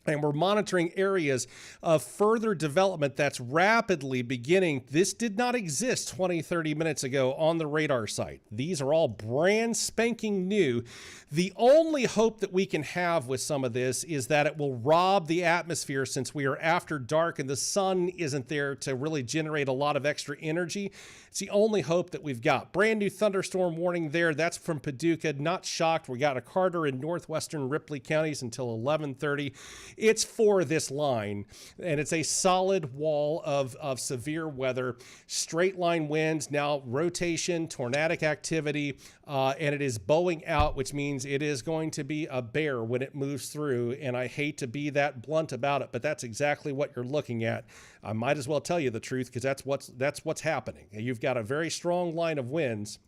And we're monitoring areas of further development that's rapidly beginning. This did not exist 20, 30 minutes ago on the radar site. These are all brand spanking new. The only hope that we can have with some of this is that it will rob the atmosphere since we are after dark and the sun isn't there to really generate a lot of extra energy. It's the only hope that we've got. Brand new thunderstorm warning there. That's from Paducah. Not shocked. We got a Carter in northwestern Ripley counties until 11:30. It's for this line, and it's a solid wall of severe weather, straight line winds, now rotation, tornadic activity, and it is bowing out, which means it is going to be a bear when it moves through, and I hate to be that blunt about it, but that's exactly what you're looking at. I might as well tell you the truth because that's what's happening. You've got a very strong line of winds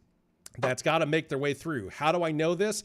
that's got to make their way through. How do I know this?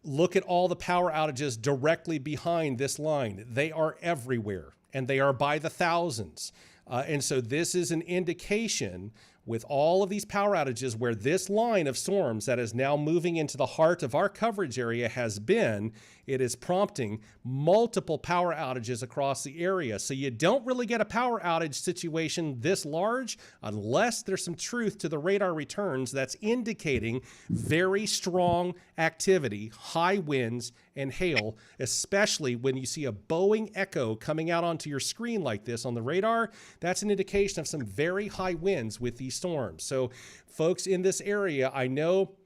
Look at all the power outages directly behind this line. They are everywhere, and they are by the thousands. And so this is an indication with all of these power outages where this line of storms that is now moving into the heart of our coverage area has been, it is prompting multiple power outages across the area. So you don't really get a power outage situation this large unless there's some truth to the radar returns that's indicating very strong activity, high winds, and hail, especially when you see a bowing echo coming out onto your screen like this on the radar. That's an indication of some very high winds with these storms. So folks in this area, I know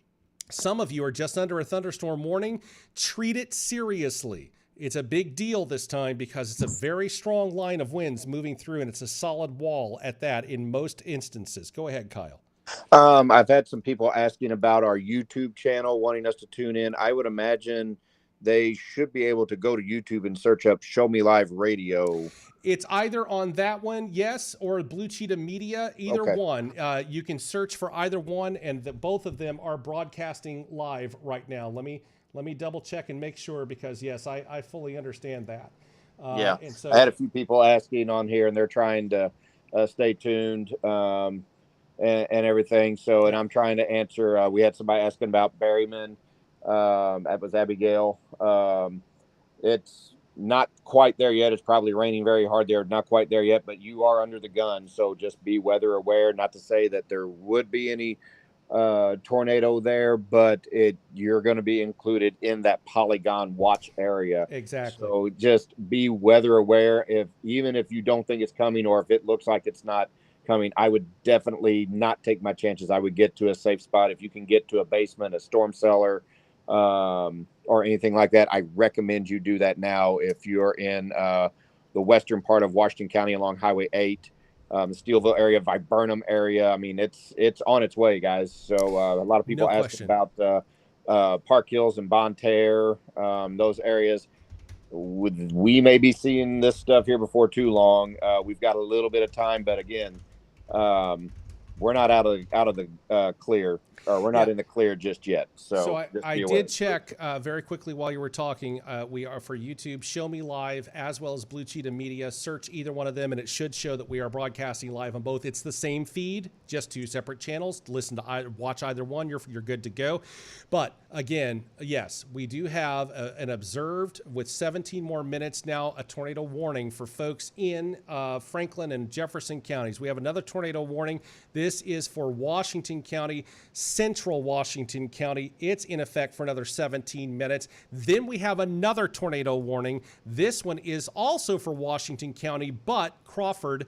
some of you are just under a thunderstorm warning. Treat it seriously. It's a big deal this time because it's a very strong line of winds moving through, and it's a solid wall at that in most instances. Go ahead, Kyle. I've had some people asking about our YouTube channel, wanting us to tune in. I would imagine they should be able to go to YouTube and search up Show Me Live Radio. It's either on that one, yes, or Blue Cheetah Media, either one. You can search for either one, and both of them are broadcasting live right now. Let me double check and make sure because, yes, I fully understand that. Yeah, and so, I had a few people asking on here, and they're trying to stay tuned and everything. So, and I'm trying to answer. We had somebody asking about Berryman. That was Abigail. It's not quite there yet. It's probably raining very hard there. Not quite there yet, but you are under the gun. So just be weather aware. Not to say that there would be any tornado there, but you're going to be included in that polygon watch area. Exactly. So just be weather aware. Even if you don't think it's coming, or if it looks like it's not coming, I would definitely not take my chances. I would get to a safe spot. If you can get to a basement, a storm cellar, or anything like that, I recommend you do that now. If you're in the western part of Washington County along Highway 8, the Steelville area, Viburnum area, I mean, it's on its way, guys. So a lot of people ask about Park Hills and Bonne Terre, those areas. We may be seeing this stuff here before too long. We've got a little bit of time, but again, we're not out of the clear, or we're not in the clear just yet. So So just I be aware. did check very quickly while you were talking. We are for YouTube, Show Me Live, as well as Blue Cheetah Media. Search either one of them, and it should show that we are broadcasting live on both. It's the same feed, just two separate channels. Listen to watch either one. You're good to go. But again, yes, we do have an observed with 17 more minutes now a tornado warning for folks in Franklin and Jefferson counties. We have another tornado warning. This is for Washington County, central Washington County. It's in effect for another 17 minutes. Then we have another tornado warning. This one is also for Washington County, but Crawford,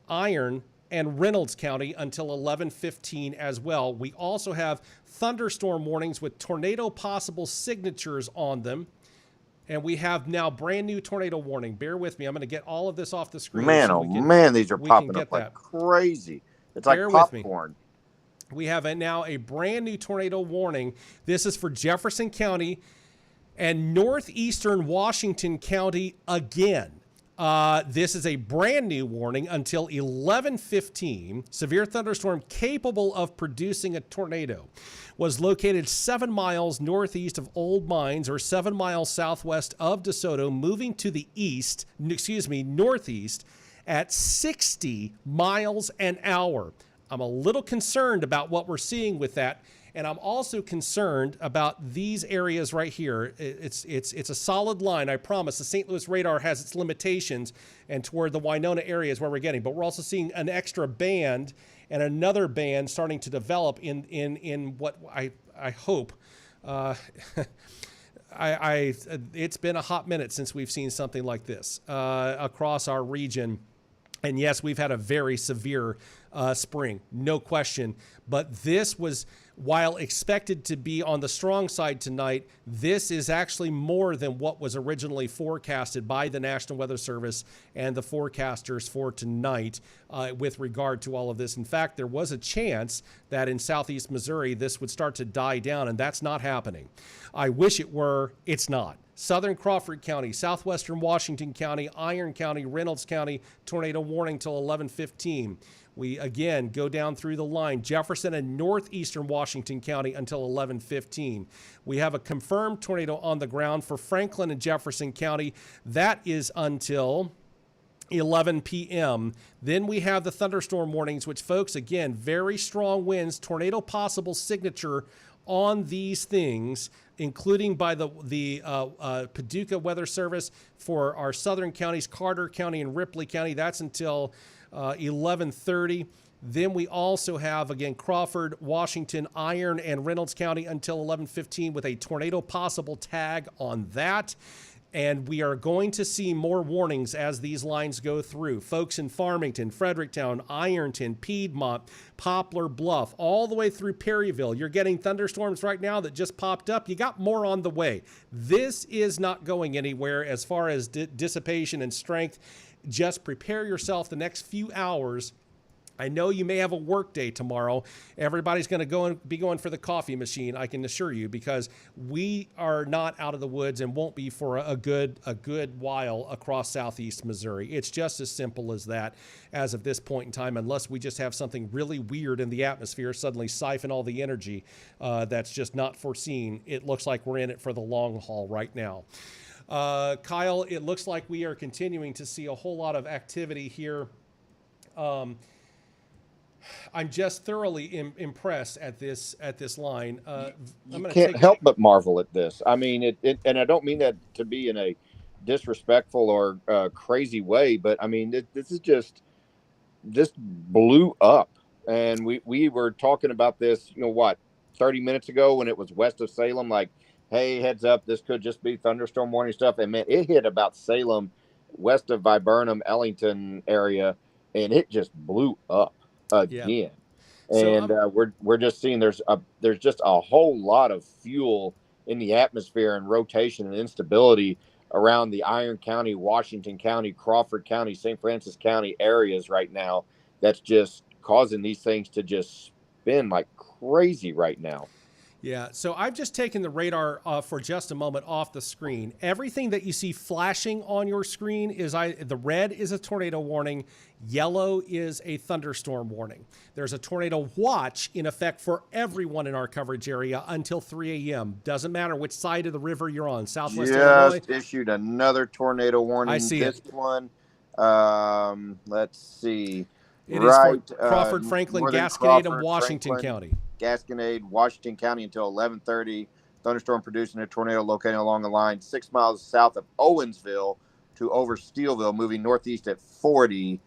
Iron, and Reynolds County until 11:15 as well. We also have thunderstorm warnings with tornado possible signatures on them. And we have now brand new tornado warning. Bear with me. I'm going to get all of this off the screen. Man, so man, these are we popping can up get like that. crazy. It's Bear like with me. popcorn. We have now a brand new tornado warning. This is for Jefferson County and northeastern Washington County again. This is a brand new warning until 11:15. Severe thunderstorm capable of producing a tornado was located 7 miles northeast of Old Mines or 7 miles southwest of DeSoto, moving to the northeast at 60 miles an hour. I'm a little concerned about what we're seeing with that. And I'm also concerned about these areas right here. It's a solid line, I promise. The St. Louis radar has its limitations, and toward the Winona area is where we're getting. But we're also seeing an extra band and another band starting to develop in what I hope. It's been a hot minute since we've seen something like this across our region. And yes, we've had a very severe spring, no question. But this was, while expected to be on the strong side tonight, this is actually more than what was originally forecasted by the National Weather Service and the forecasters for tonight with regard to all of this. In fact, there was a chance that in southeast Missouri, this would start to die down, and that's not happening. I wish it were. It's not. Southern Crawford County, southwestern Washington County, Iron County, Reynolds County, tornado warning till 11:15. We, again, go down through the line. Jefferson and northeastern Washington County until 11:15. We have a confirmed tornado on the ground for Franklin and Jefferson County. That is until 11 p.m. Then we have the thunderstorm warnings, which, folks, again, very strong winds, tornado possible signature on these things, including by the Paducah Weather Service for our southern counties, Carter County and Ripley County. That's until 11:30. Then we also have, again, Crawford, Washington, Iron, and Reynolds County until 11:15 with a tornado possible tag on that. And we are going to see more warnings as these lines go through. Folks in Farmington, Fredericktown, Ironton, Piedmont, Poplar Bluff, all the way through Perryville. You're getting thunderstorms right now that just popped up. You got more on the way. This is not going anywhere as far as dissipation and strength. Just prepare yourself the next few hours. I know you may have a work day tomorrow. Everybody's going to be going for the coffee machine, I can assure you, because we are not out of the woods and won't be for a good while across southeast Missouri. It's just as simple as that as of this point in time, unless we just have something really weird in the atmosphere suddenly siphon all the energy that's just not foreseen. It looks like we're in it for the long haul right now. Kyle, it looks like we are continuing to see a whole lot of activity here. I'm just thoroughly impressed at this line. You can't help but marvel at this. I mean, and I don't mean that to be in a disrespectful or crazy way, but I mean, this blew up. And we were talking about this, 30 minutes ago when it was west of Salem, like, hey, heads up, this could just be thunderstorm warning stuff. And man, it hit about Salem, west of Viburnum, Ellington area, and it just blew up again. Yeah. And we're just seeing there's just a whole lot of fuel in the atmosphere and rotation and instability around the Iron County, Washington County, Crawford County, St. Francis County areas right now. That's just causing these things to just spin like crazy right now. Yeah, so I've just taken the radar for just a moment off the screen. Everything that you see flashing on your screen is the red is a tornado warning, yellow is a thunderstorm warning. There's a tornado watch in effect for everyone in our coverage area until 3 a.m. Doesn't matter which side of the river you're on, Southwest Illinois. Just issued another tornado warning. I see this it. one. Let's see. It is for Right, Crawford, Franklin, northern Gasconade, and Crawford, Washington Franklin, County. Gasconade, Washington County until 11:30. Thunderstorm producing a tornado locating along the line 6 miles south of Owensville to over Steelville, moving northeast at 40.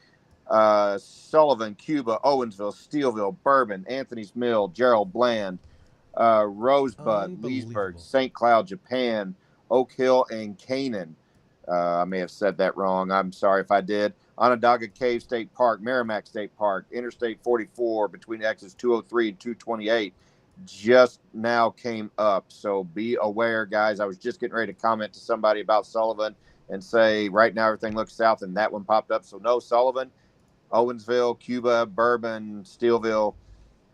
Sullivan, Cuba, Owensville, Steelville, Bourbon, Anthony's Mill, Gerald Bland, Rosebud, Leesburg, St. Cloud, Japan, Oak Hill, and Canaan. I may have said that wrong. I'm sorry if I did. Onondaga Cave State Park, Merrimack State Park, Interstate 44 between exits 203 and 228 just now came up. So be aware, guys. I was just getting ready to comment to somebody about Sullivan and say right now everything looks south, and that one popped up. So no, Sullivan, Owensville, Cuba, Bourbon, Steelville.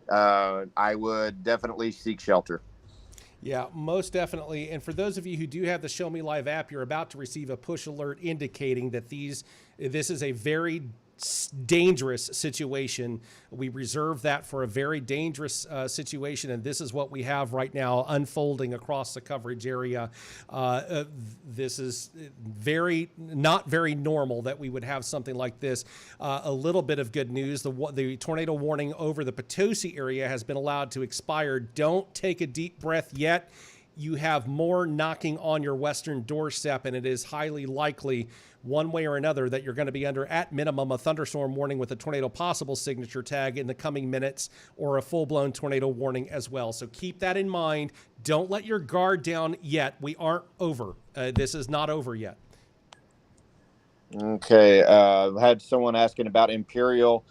I would definitely seek shelter. Yeah, most definitely. And for those of you who do have the Show Me Live app, you're about to receive a push alert indicating that this is a very dangerous situation. We reserve that for a very dangerous situation, and this is what we have right now unfolding across the coverage area. This is not very normal that we would have something like this. A little bit of good news: the tornado warning over the Potosi area has been allowed to expire. Don't take a deep breath yet. You have more knocking on your western doorstep, and it is highly likely, one way or another, that you're going to be under, at minimum, a thunderstorm warning with a tornado possible signature tag in the coming minutes, or a full-blown tornado warning as well. So keep that in mind. Don't let your guard down yet. We aren't over. This is not over yet. Okay. Had someone asking about Imperial,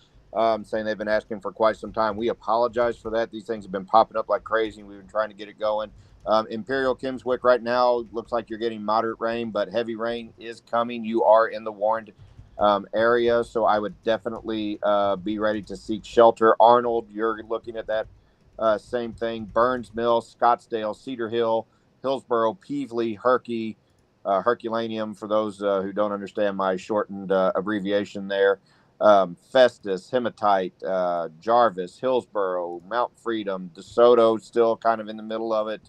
saying they've been asking for quite some time. We apologize for that. These things have been popping up like crazy, and we've been trying to get it going. Imperial Kimmswick right now looks like you're getting moderate rain, but heavy rain is coming. You are in the warned area, so I would definitely be ready to seek shelter. Arnold, you're looking at that same thing. Burns Mill, Scottsdale, Cedar Hill, Hillsboro, Peevely, Herculaneum, for those who don't understand my shortened abbreviation there. Festus, Hematite, Jarvis, Hillsboro, Mount Freedom, DeSoto, still kind of in the middle of it.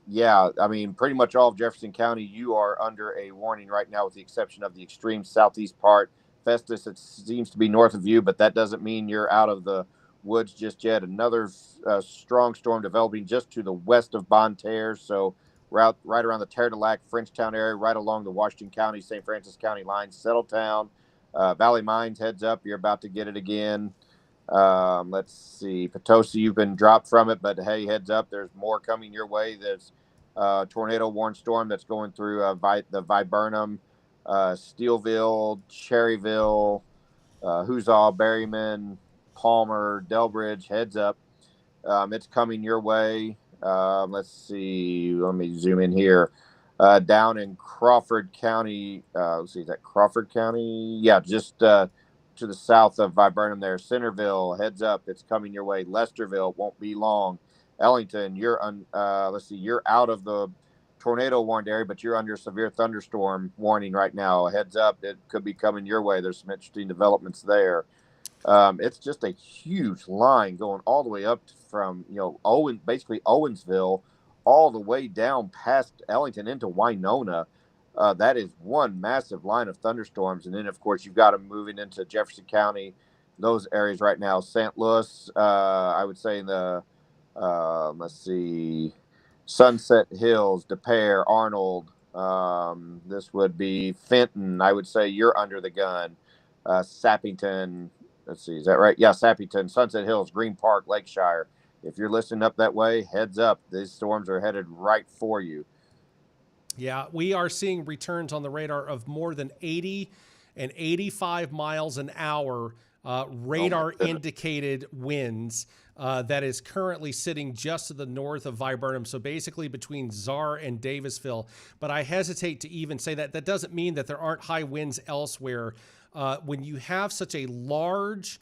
Yeah, I mean, pretty much all of Jefferson County, you are under a warning right now, with the exception of the extreme southeast part. Festus, it seems to be north of you, but that doesn't mean you're out of the woods just yet. Another strong storm developing just to the west of Bonne Terre, so right around the Terre de Lac, Frenchtown area, right along the Washington County, St. Francis County line. Settletown, Valley Mines, heads up, you're about to get it again. Let's see, Potosi, you've been dropped from it, but hey, heads up, there's more coming your way. There's tornado warned storm that's going through the Viburnum, Steelville, Cherryville, Huzaw, Berryman, Palmer, Delbridge, heads up. It's coming your way. Let's see, let me zoom in here. Down in Crawford County, let's see, is that Crawford County? Yeah, just to the south of Viburnum there. Centerville, heads up, it's coming your way. Lesterville, won't be long. Ellington, you're you're out of the tornado warned area, but you're under severe thunderstorm warning right now. Heads up, it could be coming your way. There's some interesting developments there. It's just a huge line going all the way up from, basically Owensville, all the way down past Ellington into Winona. That is one massive line of thunderstorms. And then, of course, you've got them moving into Jefferson County, those areas right now. St. Louis, I would say in the, Sunset Hills, Des Peres, Arnold. This would be Fenton. I would say you're under the gun. Sappington, let's see, is that right? Yeah, Sappington, Sunset Hills, Green Park, Lakeshire. If you're listening up that way, heads up. These storms are headed right for you. Yeah, we are seeing returns on the radar of more than 80 and 85 miles an hour radar indicated winds that is currently sitting just to the north of Viburnum. So basically between Czar and Davisville. But I hesitate to even say that. That doesn't mean that there aren't high winds elsewhere. When you have such a large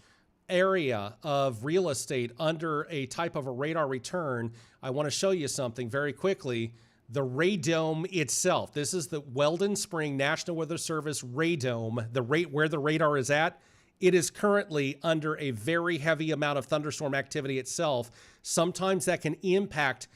area of real estate under a type of a radar return, I want to show you something very quickly. The radome itself. This is the Weldon Spring National Weather Service radome, the rate where the radar is at. It is currently under a very heavy amount of thunderstorm activity itself. Sometimes that can impact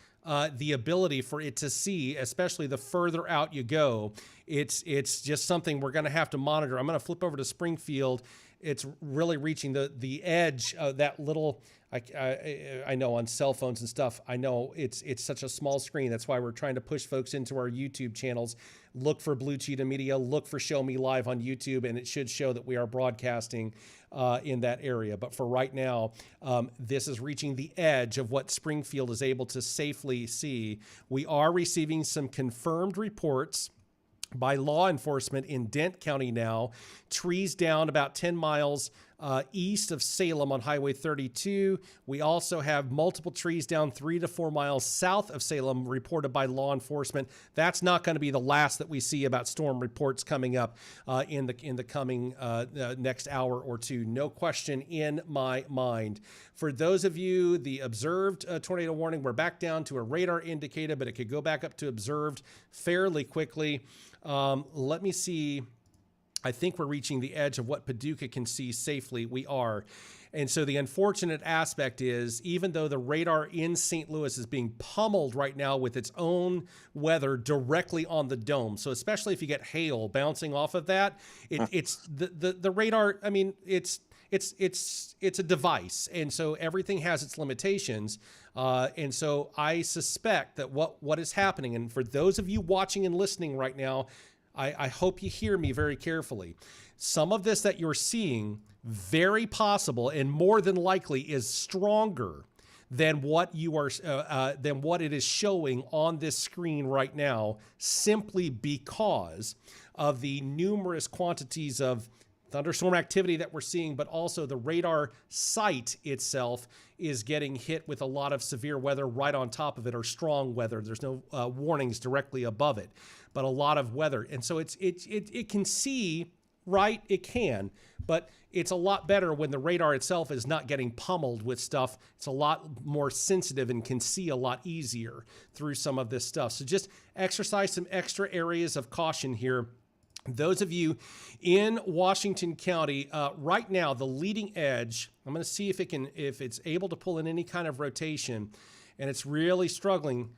the ability for it to see, especially the further out you go. It's just something we're going to have to monitor. I'm going to flip over to Springfield. It's really reaching the edge of that little. I know on cell phones and stuff. I know it's such a small screen. That's why we're trying to push folks into our YouTube channels. Look for Blue Cheetah Media. Look for Show Me Live on YouTube, and it should show that we are broadcasting in that area. But for right now, this is reaching the edge of what Springfield is able to safely see. We are receiving some confirmed reports by law enforcement in Dent County now. Trees down about 10 miles east of Salem on Highway 32. We also have multiple trees down 3 to 4 miles south of Salem reported by law enforcement. That's not going to be the last that we see about storm reports coming up in the coming next hour or two. No question in my mind. For those of you, the observed tornado warning, we're back down to a radar indicated, but it could go back up to observed fairly quickly. Let me see. I think we're reaching the edge of what Paducah can see safely. We are. And so the unfortunate aspect is, even though the radar in St. Louis is being pummeled right now with its own weather directly on the dome. So especially if you get hail bouncing off of that, it's the radar. I mean, it's a device. And so everything has its limitations. And so I suspect that what is happening, and for those of you watching and listening right now, I hope you hear me very carefully. Some of this that you're seeing, very possible and more than likely, is stronger than what it is showing on this screen right now, simply because of the numerous quantities of thunderstorm activity that we're seeing, but also the radar site itself is getting hit with a lot of severe weather right on top of it, or strong weather. There's no warnings directly above it, but a lot of weather. And so it can see, right? It can, but it's a lot better when the radar itself is not getting pummeled with stuff. It's a lot more sensitive and can see a lot easier through some of this stuff. So just exercise some extra areas of caution here. Those of you in Washington County, right now, the leading edge, I'm going to see if it's able to pull in any kind of rotation, and it's really struggling.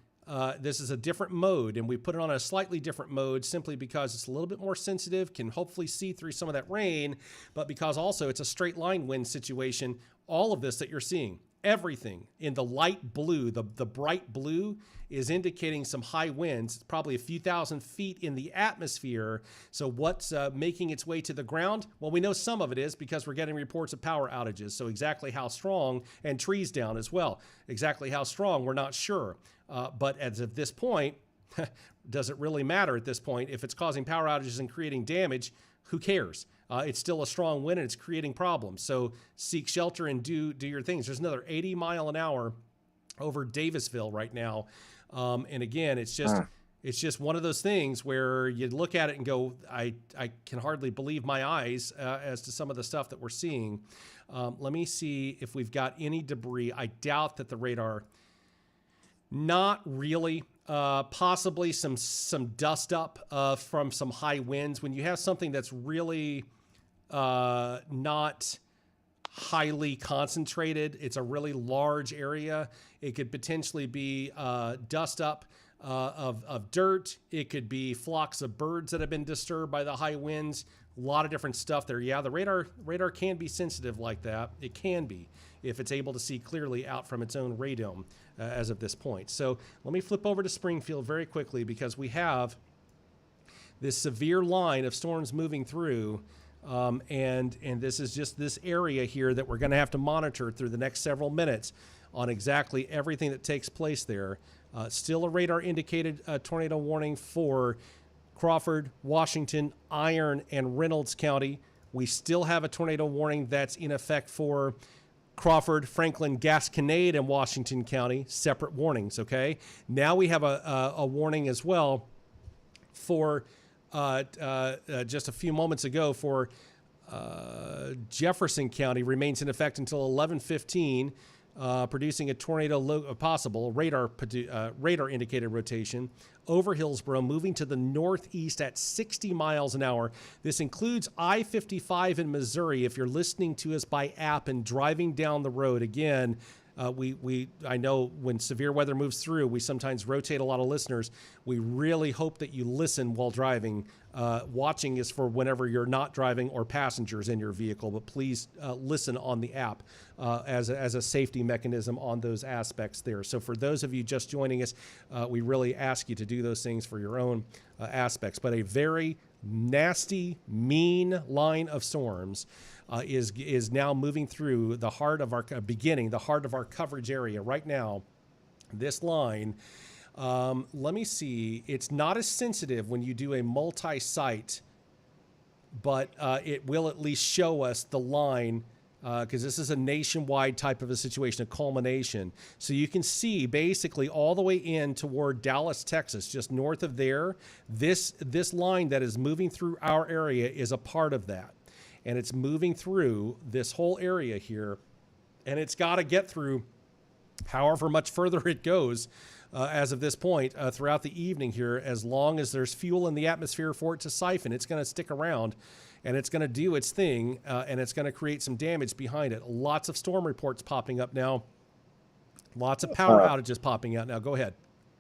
This is a different mode, and we put it on a slightly different mode simply because it's a little bit more sensitive, can hopefully see through some of that rain, but because also it's a straight line wind situation. All of this that you're seeing, everything in the light blue, the bright blue, is indicating some high winds. It's probably a few thousand feet in the atmosphere. So what's making its way to the ground? Well, we know some of it is because we're getting reports of power outages. So exactly how strong, and trees down as well. Exactly how strong, we're not sure. But as of this point, does it really matter at this point? If it's causing power outages and creating damage, who cares? It's still a strong wind and it's creating problems. So seek shelter and do your things. There's another 80 mile an hour over Davisville right now. And again, it's just one of those things where you look at it and go, I can hardly believe my eyes as to some of the stuff that we're seeing. Let me see if we've got any debris. I doubt that the radar, not really. Possibly some dust up from some high winds. When you have something that's really not highly concentrated, it's a really large area. It could potentially be dust up of dirt. It could be flocks of birds that have been disturbed by the high winds. A lot of different stuff there. Yeah, the radar can be sensitive like that. It can be, if it's able to see clearly out from its own radome as of this point. So let me flip over to Springfield very quickly, because we have this severe line of storms moving through. And this is just this area here that we're going to have to monitor through the next several minutes on exactly everything that takes place there. Still a radar indicated tornado warning for Crawford, Washington, Iron, and Reynolds County. We still have a tornado warning that's in effect for Crawford, Franklin, Gasconade, and Washington County. Separate warnings, okay? Now we have a warning as well for just a few moments ago for Jefferson County remains in effect until 11:15, producing a tornado possible radar indicated rotation over Hillsborough, moving to the northeast at 60 miles an hour. This includes I-55 in Missouri. If you're listening to us by app and driving down the road, again, I know when severe weather moves through, we sometimes rotate a lot of listeners. We really hope that you listen while driving. Watching is for whenever you're not driving or passengers in your vehicle, but please listen on the app as a safety mechanism on those aspects there. So for those of you just joining us, we really ask you to do those things for your own aspects. But a very nasty, mean line of storms is now moving through the heart of our coverage area right now. This line, let me see. It's not as sensitive when you do a multi-site, but it will at least show us the line because this is a nationwide type of a situation, a culmination. So you can see basically all the way in toward Dallas, Texas, just north of there. This line that is moving through our area is a part of that. And it's moving through this whole area here. And it's got to get through however much further it goes as of this point throughout the evening here. As long as there's fuel in the atmosphere for it to siphon, it's going to stick around. And it's going to do its thing, and it's going to create some damage behind it. Lots of storm reports popping up now. Lots of power outages popping out now. Go ahead.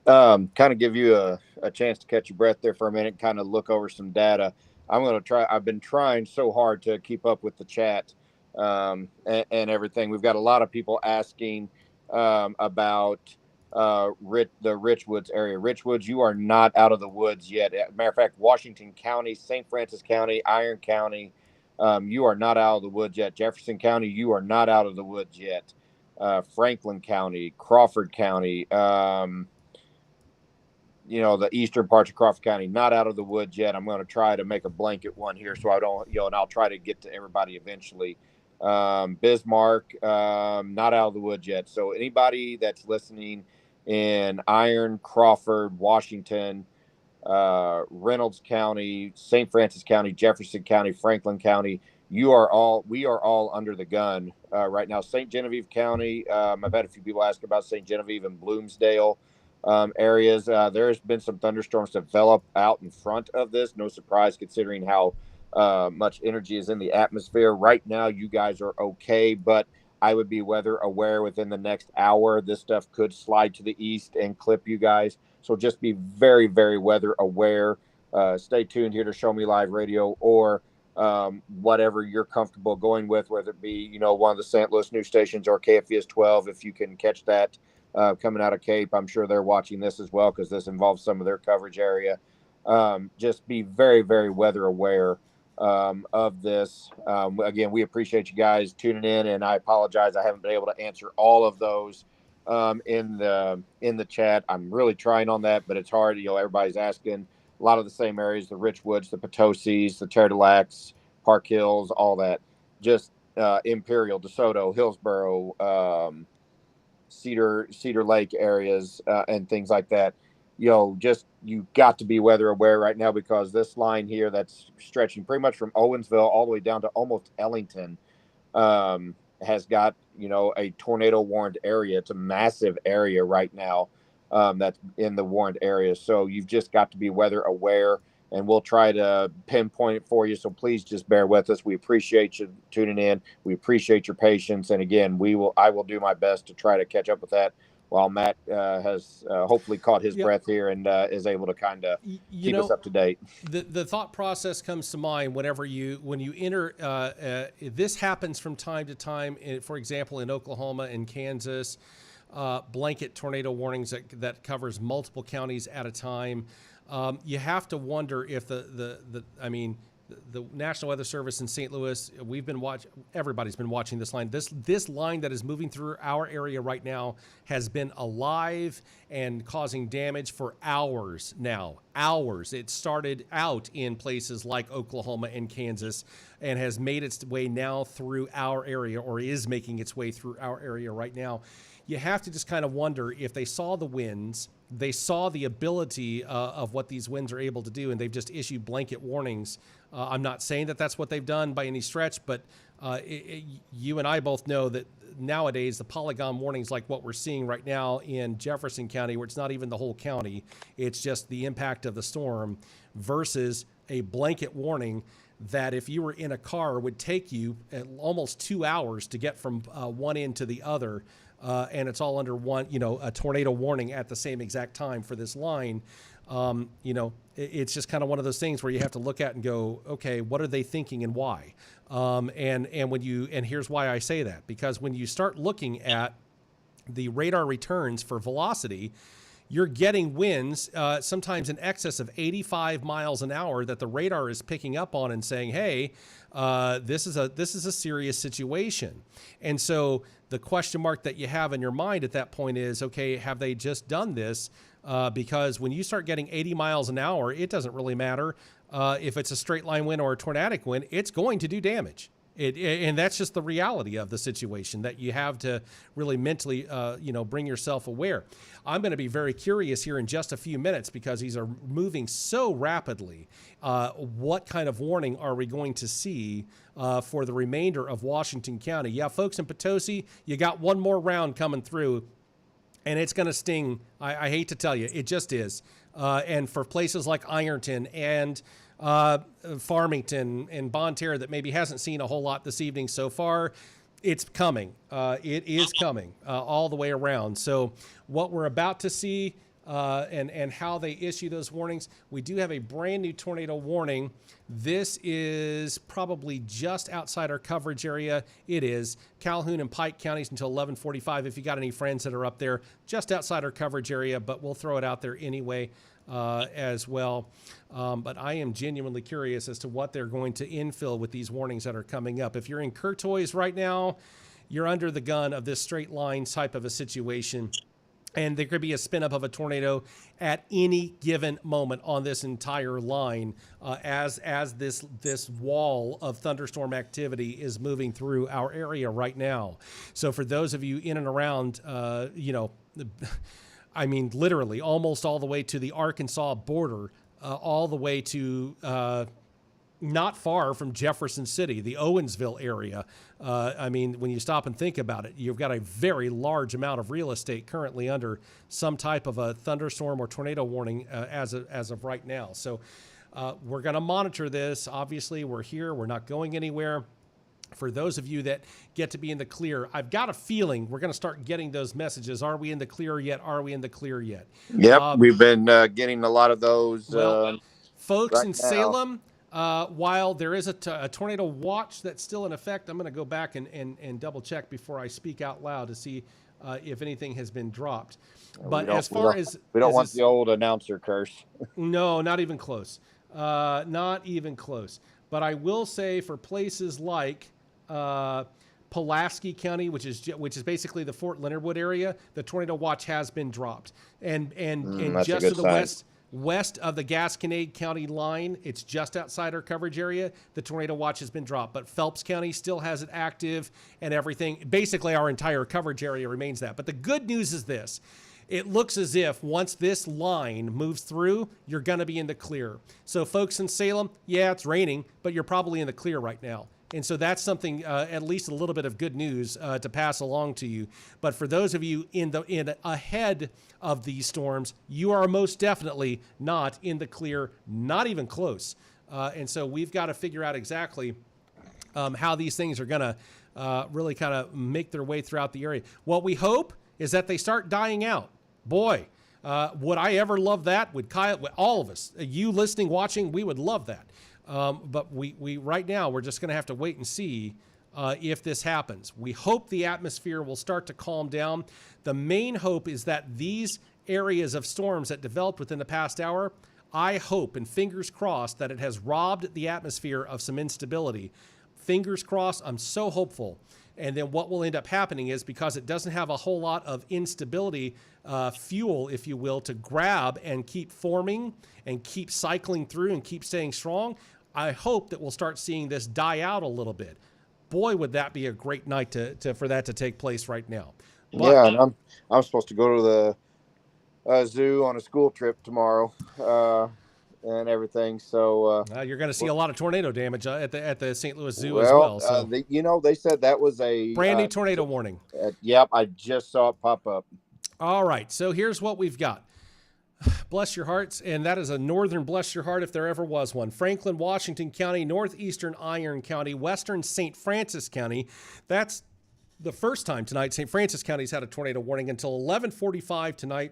Kind of give you a chance to catch your breath there for a minute, kind of look over some data. I've been trying so hard to keep up with the chat and everything. We've got a lot of people asking about the Richwoods area. Richwoods, you are not out of the woods yet. As a matter of fact, Washington County, St. Francis County, Iron County, you are not out of the woods yet. Jefferson County, you are not out of the woods yet. Franklin County, Crawford County, the eastern parts of Crawford County, not out of the woods yet. I'm going to try to make a blanket one here so I don't, and I'll try to get to everybody eventually. Bismarck, not out of the woods yet. So anybody that's listening in Iron, Crawford, Washington, Reynolds County, St. Francis County, Jefferson County, Franklin County, we are all under the gun right now. St. Genevieve County, I've had a few people ask about St. Genevieve and Bloomsdale areas. There's been some thunderstorms develop out in front of this. No surprise considering how much energy is in the atmosphere. Right now, you guys are okay, but I would be weather aware within the next hour. This stuff could slide to the east and clip you guys. So just be very, very weather aware. Stay tuned here to Show Me Live Radio or whatever you're comfortable going with, whether it be, one of the St. Louis news stations or KFES 12, if you can catch that coming out of Cape. I'm sure they're watching this as well because this involves some of their coverage area. Just be very, very weather aware of this. Again, we appreciate you guys tuning in, and I apologize I haven't been able to answer all of those in the chat. I'm really trying on that, but it's hard. Everybody's asking a lot of the same areas: the Richwoods, the Potosies, the Terre de Lacs, Park Hills, all that. Just Imperial, DeSoto, Hillsborough, Cedar Lake areas, and things like that. You got to be weather aware right now because this line here that's stretching pretty much from Owensville all the way down to almost Ellington has got, a tornado warned area. It's a massive area right now that's in the warned area. So you've just got to be weather aware, and we'll try to pinpoint it for you. So please just bear with us. We appreciate you tuning in. We appreciate your patience. And again, I will do my best to try to catch up with that while Matt has hopefully caught his breath here and is able to kind of keep us up to date. The thought process comes to mind when you enter. This happens from time to time. For example, in Oklahoma and Kansas, blanket tornado warnings that covers multiple counties at a time. You have to wonder if the National Weather Service in St. Louis, everybody's been watching this line. This line that is moving through our area right now has been alive and causing damage for hours now. Hours. It started out in places like Oklahoma and Kansas and has made its way now through our area, or is making its way through our area right now. you have to just kind of wonder if they saw the winds, they saw the ability of what these winds are able to do, and they've just issued blanket warnings. I'm not saying that that's what they've done by any stretch, but you and I both know that nowadays the polygon warnings like what we're seeing right now in Jefferson County, where it's not even the whole county, it's just the impact of the storm, versus a blanket warning that if you were in a car would take you almost 2 hours to get from one end to the other. And it's all under one, a tornado warning at the same exact time for this line. It's just kind of one of those things where you have to look at and go, okay, what are they thinking and why? And here's why I say that, because when you start looking at the radar returns for velocity, you're getting winds sometimes in excess of 85 miles an hour that the radar is picking up on and saying, hey, this is a serious situation. And so the question mark that you have in your mind at that point is, okay, have they just done this? Because when you start getting 80 miles an hour, it doesn't really matter if it's a straight line wind or a tornadic wind, it's going to do damage. And that's just the reality of the situation that you have to really mentally, bring yourself aware. I'm going to be very curious here in just a few minutes, because these are moving so rapidly. What kind of warning are we going to see for the remainder of Washington County? Yeah, folks in Potosi, you got one more round coming through, and it's going to sting. I hate to tell you, it just is. And for places like Ironton and Farmington and Bonne Terre that maybe hasn't seen a whole lot this evening so far, it's coming. It is coming all the way around. So what we're about to see and how they issue those warnings, we do have a brand new tornado warning. This is probably just outside our coverage area. It is Calhoun and Pike counties until 11:45. If you got any friends that are up there, just outside our coverage area, but we'll throw it out there anyway. As well. But I am genuinely curious as to what they're going to infill with these warnings that are coming up. If you're in Courtois right now, you're under the gun of this straight line type of a situation. And there could be a spin up of a tornado at any given moment on this entire line as this wall of thunderstorm activity is moving through our area right now. So for those of you in and around, I mean, literally almost all the way to the Arkansas border, all the way to not far from Jefferson City, the Owensville area. I mean, when you stop and think about it, you've got a very large amount of real estate currently under some type of a thunderstorm or tornado warning as of right now. So we're going to monitor this. Obviously, we're here. We're not going anywhere. For those of you that get to be in the clear, I've got a feeling we're going to start getting those messages. Are we in the clear yet? Are we in the clear yet? Yep, we've been getting a lot of those. Folks right in now. Salem, while there is a tornado watch that's still in effect, I'm going to go back and double check before I speak out loud to see if anything has been dropped. But as far as we don't want the old announcer curse. No, not even close. Not even close. But I will say for places like Pulaski County, which is basically the Fort Leonard Wood area, the tornado watch has been dropped. And just to the west of the Gasconade County line, it's just outside our coverage area, the tornado watch has been dropped. But Phelps County still has it active and everything. Basically, our entire coverage area remains that. But the good news is this. It looks as if once this line moves through, you're going to be in the clear. So folks in Salem, yeah, it's raining, but you're probably in the clear right now. And so that's something, at least a little bit of good news to pass along to you. But for those of you in ahead of these storms, you are most definitely not in the clear, not even close. And so we've got to figure out exactly how these things are going to really kind of make their way throughout the area. What we hope is that they start dying out. Boy, would I ever love that? Would Kyle, all of us, you listening, watching, we would love that. But we right now, we're just going to have to wait and see if this happens. We hope the atmosphere will start to calm down. The main hope is that these areas of storms that developed within the past hour, I hope and fingers crossed that it has robbed the atmosphere of some instability. Fingers crossed, I'm so hopeful. And then what will end up happening is, because it doesn't have a whole lot of instability fuel, if you will, to grab and keep forming and keep cycling through and keep staying strong, I hope that we'll start seeing this die out a little bit. Boy, would that be a great night for that to take place right now. Yeah, and I'm supposed to go to the zoo on a school trip tomorrow, and everything. So, You're going to see a lot of tornado damage at the St. Louis Zoo as well, well. So they said that was a brand new tornado warning. yep, I just saw it pop up. All right, so here's what we've got. Bless your hearts, and that is a northern bless your heart if there ever was one. Franklin, Washington County, northeastern Iron County, western St. Francis County. That's the first time tonight St. Francis County's had a tornado warning until 11:45 tonight.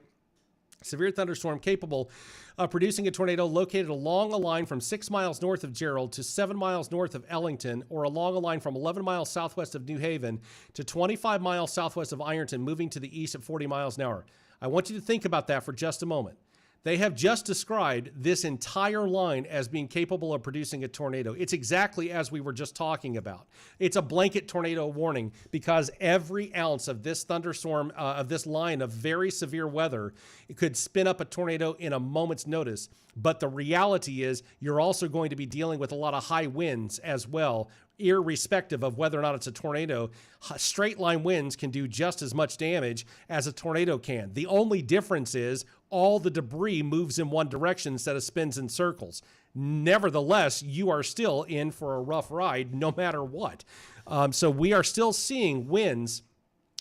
Severe thunderstorm capable of producing a tornado located along a line from 6 miles north of Gerald to 7 miles north of Ellington, or along a line from 11 miles southwest of New Haven to 25 miles southwest of Ironton, moving to the east at 40 miles an hour. I want you to think about that for just a moment. They have just described this entire line as being capable of producing a tornado. It's exactly as we were just talking about. It's a blanket tornado warning because every ounce of this thunderstorm, of this line of very severe weather, it could spin up a tornado in a moment's notice. But the reality is you're also going to be dealing with a lot of high winds as well, irrespective of whether or not it's a tornado. Straight line winds can do just as much damage as a tornado can. The only difference is all the debris moves in one direction instead of spins in circles. Nevertheless, you are still in for a rough ride no matter what. So we are still seeing winds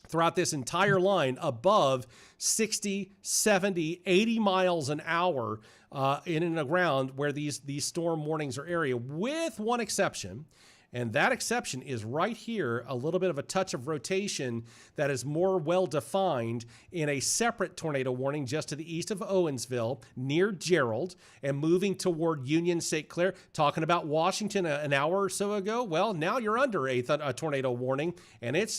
throughout this entire line above 60, 70, 80 miles an hour in and around where these storm warnings are area, with one exception. And that exception is right here, a little bit of a touch of rotation that is more well-defined in a separate tornado warning just to the east of Owensville, near Gerald, and moving toward Union, St. Clair. Talking about Washington an hour or so ago, well, now you're under a tornado warning, and it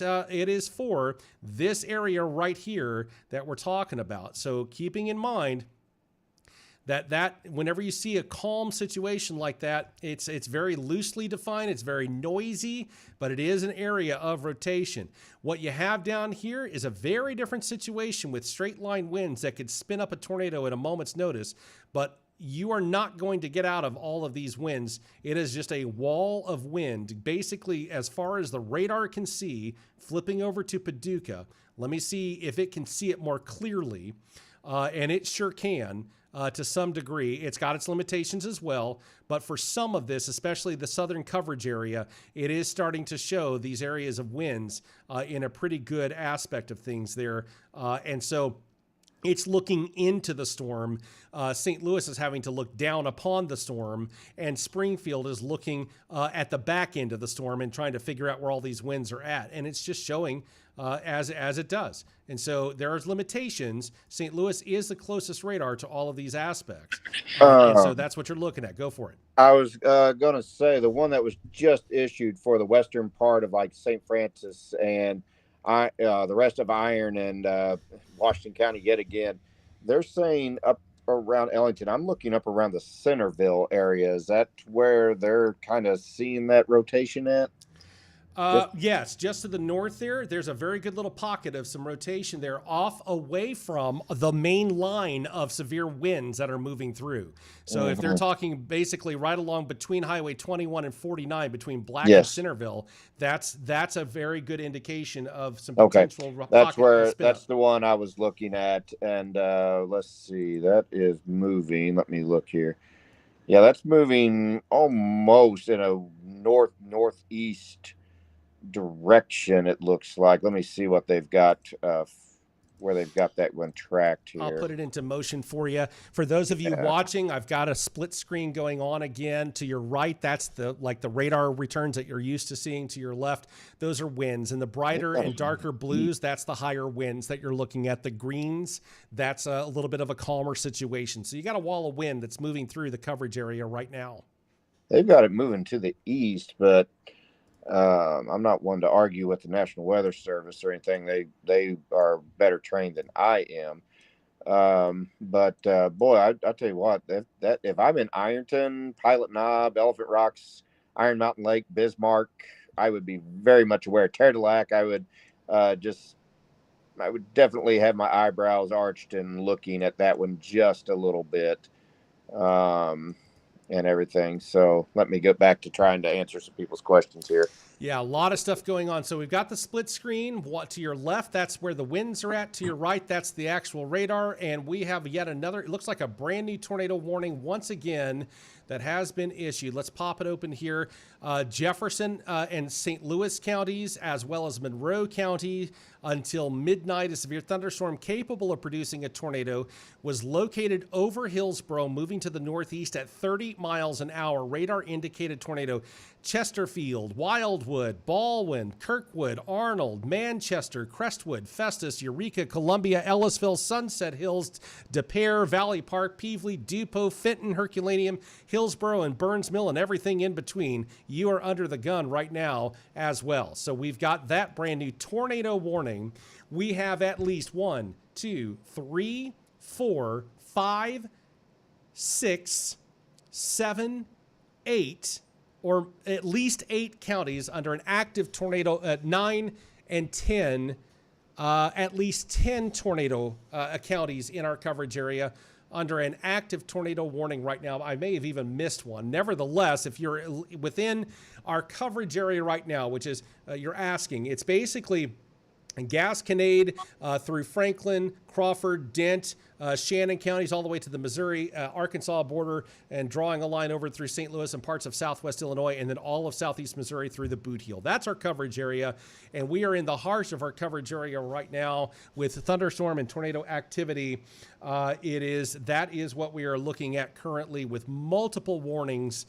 is for this area right here that we're talking about. So keeping in mind that whenever you see a calm situation like that, it's very loosely defined, it's very noisy, but it is an area of rotation. What you have down here is a very different situation with straight line winds that could spin up a tornado at a moment's notice, but you are not going to get out of all of these winds. It is just a wall of wind, basically as far as the radar can see, flipping over to Paducah. Let me see if it can see it more clearly, and it sure can. To some degree. It's got its limitations as well, but for some of this, especially the southern coverage area, it is starting to show these areas of winds in a pretty good aspect of things there. And so it's looking into the storm. St. Louis is having to look down upon the storm, and Springfield is looking at the back end of the storm and trying to figure out where all these winds are at. And it's just showing as it does. And so there's limitations. St. Louis is the closest radar to all of these aspects. And so that's what you're looking at. Go for it. I was going to say the one that was just issued for the western part of like St. Francis and the rest of Iron and Washington County yet again, they're saying up around Ellington. I'm looking up around the Centerville area. Is that where they're kind of seeing that rotation at? Yes, just to the north there's a very good little pocket of some rotation there off away from the main line of severe winds that are moving through. So if they're talking basically right along between Highway 21 and 49, between Black and Centerville, that's a very good indication of some potential that's the one I was looking at. And let's see, that is moving. Let me look here. Yeah, that's moving almost in a northeast direction, it looks like. Let me see what they've got, where they've got that one tracked here. I'll put it into motion for you. For those of you watching, I've got a split screen going on again. To your right, that's the radar returns that you're used to seeing. To your left, those are winds. And the brighter and darker blues, that's the higher winds that you're looking at. The greens, that's a little bit of a calmer situation. So you got a wall of wind that's moving through the coverage area right now. They've got it moving to the east, but I'm not one to argue with the National Weather Service or anything. They are better trained than I am. But boy, I'll tell you what, if I'm in Ironton, Pilot Knob, Elephant Rocks, Iron Mountain Lake, Bismarck, I would be very much aware. Terre de Lac, I would definitely have my eyebrows arched and looking at that one just a little bit. And everything. So let me get back to trying to answer some people's questions here. Yeah, a lot of stuff going on. So we've got the split screen. What to your left, that's where the winds are at. To your right, that's the actual radar. And we have yet another, it looks like a brand new tornado warning once again that has been issued. Let's pop it open here. Jefferson and St. Louis counties, as well as Monroe County, until midnight, a severe thunderstorm capable of producing a tornado was located over Hillsborough, moving to the northeast at 30 miles an hour. Radar indicated tornado Chesterfield, Wildwood, Baldwin, Kirkwood, Arnold, Manchester, Crestwood, Festus, Eureka, Columbia, Ellisville, Sunset Hills, De Pere, Valley Park, Peevely, Dupont, Fenton, Herculaneum, Hillsborough, and Burns Mill, and everything in between. You are under the gun right now as well. So we've got that brand new tornado warning. We have at least 1, 2, 3, 4, 5, 6, 7, 8, or at least 8 counties under an active tornado at 9 and 10, at least 10 tornado counties in our coverage area under an active tornado warning right now. I may have even missed one. Nevertheless, if you're within our coverage area right now, which is you're asking, it's basically Gasconade through Franklin, Crawford, Dent, Shannon counties, all the way to the Missouri, Arkansas border, and drawing a line over through St. Louis and parts of southwest Illinois, and then all of southeast Missouri through the Boot Heel. That's our coverage area, and we are in the heart of our coverage area right now with thunderstorm and tornado activity. That is what we are looking at currently, with multiple warnings,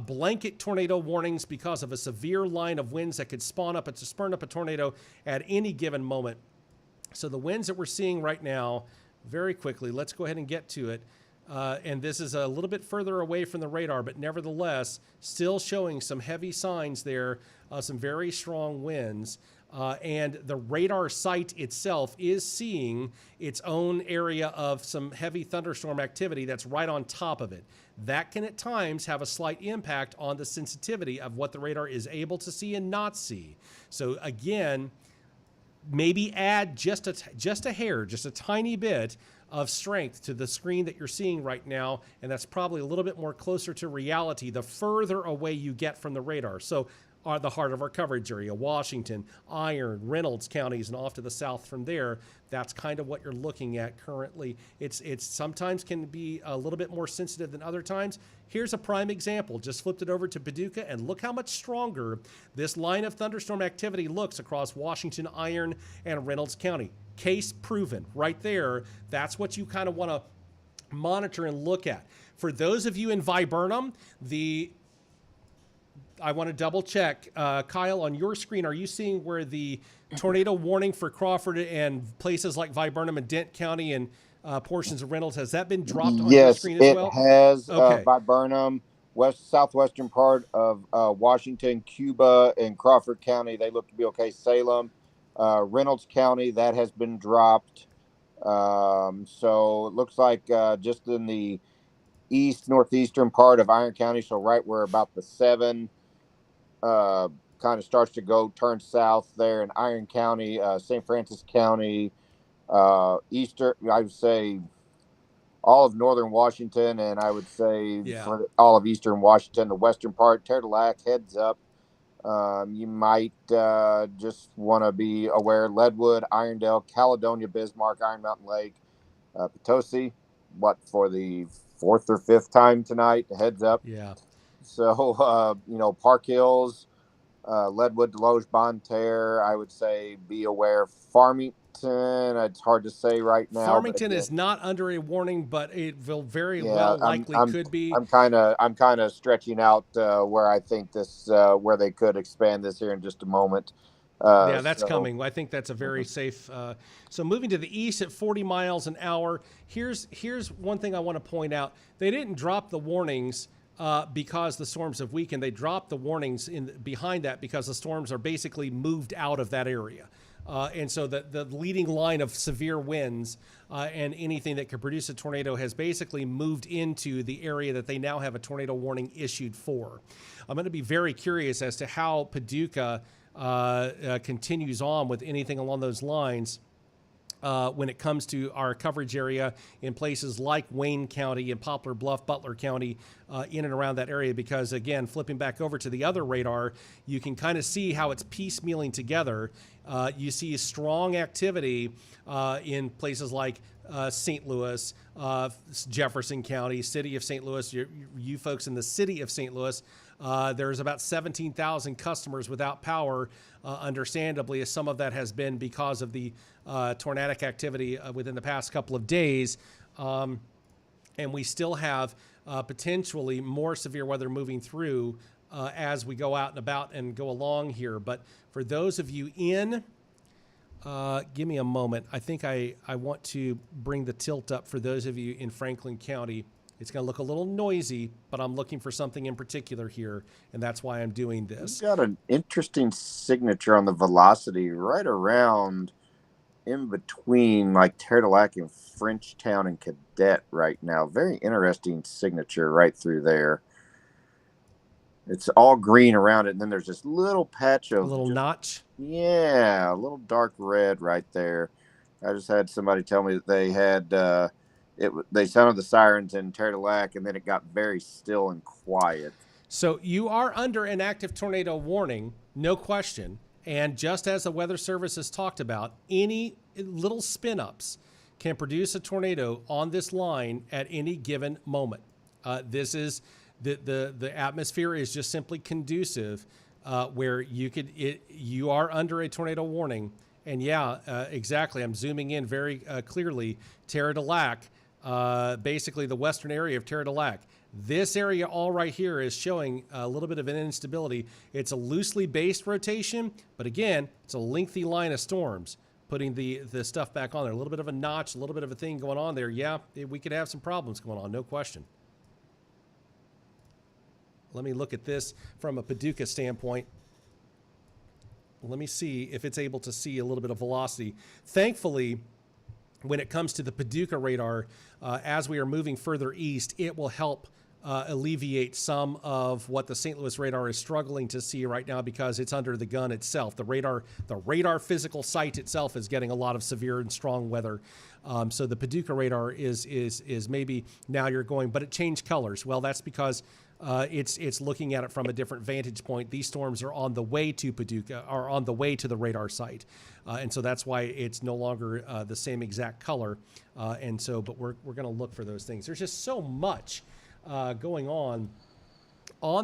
blanket tornado warnings because of a severe line of winds that could spurn up a tornado at any given moment. So the winds that we're seeing right now, very quickly, let's go ahead and get to it. And this is a little bit further away from the radar, but nevertheless, still showing some heavy signs there, some very strong winds. And the radar site itself is seeing its own area of some heavy thunderstorm activity that's right on top of it. That can at times have a slight impact on the sensitivity of what the radar is able to see and not see. So again, maybe add just a hair, just a tiny bit of strength to the screen that you're seeing right now, and that's probably a little bit more closer to reality the further away you get from the radar. So the heart of our coverage area, Washington, Iron, Reynolds counties, and off to the south from there, that's kind of what you're looking at currently. It's sometimes can be a little bit more sensitive than other times. Here's a prime example. Just flipped it over to Paducah, and look how much stronger this line of thunderstorm activity looks across Washington, Iron, and Reynolds County. Case proven right there. That's what you kind of want to monitor and look at. For those of you in Viburnum, I want to double check. Kyle, on your screen, are you seeing where the tornado warning for Crawford and places like Viburnum and Dent County and portions of Reynolds, has that been dropped on your screen as well? Yes, it has. Okay. Viburnum, southwestern part of Washington, Cuba, and Crawford County, they look to be okay. Salem, Reynolds County, that has been dropped. So it looks like just in the northeastern part of Iron County, so right where about the 7 kind of starts to turn south there in Iron County, St. Francis County, I would say all of northern Washington, and I would say for all of eastern Washington, the western part, Terre de Lac, heads up. You might just want to be aware. Leadwood, Irondale, Caledonia, Bismarck, Iron Mountain Lake, Potosi, for the 4th or 5th time tonight, heads up. Yeah. So, Park Hills, Leadwood, Deloge, Bonne Terre, I would say be aware. Farmington, it's hard to say right now. Farmington is not under a warning, but it will very well likely could be. I'm kind of stretching out where I think where they could expand this here in just a moment. That's coming. I think that's a very safe. So moving to the east at 40 miles an hour. Here's one thing I want to point out. They didn't drop the warnings because the storms have weakened. They dropped the warnings behind that because the storms are basically moved out of that area. And so the leading line of severe winds and anything that could produce a tornado has basically moved into the area that they now have a tornado warning issued for. I'm going to be very curious as to how Paducah continues on with anything along those lines. when it comes to our coverage area in places like Wayne County and Poplar Bluff, Butler County, in and around that area. Because again, flipping back over to the other radar, you can kind of see how it's piecemealing together. You see strong activity in places like St. Louis, Jefferson County, city of St. Louis, you folks in the city of St. Louis. There's about 17,000 customers without power, understandably, as some of that has been because of the tornadic activity within the past couple of days. And we still have potentially more severe weather moving through as we go out and about and go along here. But for those of you in, give me a moment. I think I want to bring the tilt up for those of you in Franklin County. It's going to look a little noisy, but I'm looking for something in particular here, and that's why I'm doing this. You've got an interesting signature on the velocity right around in between like Terre de Lac and Frenchtown and Cadet right now. Very interesting signature right through there. It's all green around it, and then there's this little patch of... A little notch? Yeah, a little dark red right there. I just had somebody tell me that they had... they sounded the sirens in Terre de Lac, and then it got very still and quiet. So you are under an active tornado warning, no question. And just as the Weather Service has talked about, any little spin-ups can produce a tornado on this line at any given moment. This is the atmosphere is just simply conducive where you are under a tornado warning. And yeah, exactly. I'm zooming in very clearly. Terre de Lac. Basically the western area of Terre de Lac. This area all right here is showing a little bit of an instability. It's a loosely based rotation, but again, it's a lengthy line of storms. Putting the stuff back on there, a little bit of a notch, a little bit of a thing going on there. Yeah, we could have some problems going on, no question. Let me look at this from a Paducah standpoint. Let me see if it's able to see a little bit of velocity. Thankfully, when it comes to the Paducah radar, as we are moving further east, it will help alleviate some of what the St. Louis radar is struggling to see right now because it's under the gun itself. The radar physical site itself is getting a lot of severe and strong weather. So the Paducah radar is maybe now you're going, but it changed colors. Well, that's because it's looking at it from a different vantage point. These storms are on the way to Paducah, are on the way to the radar site. And so that's why it's no longer the same exact color. But we're going to look for those things. There's just so much going on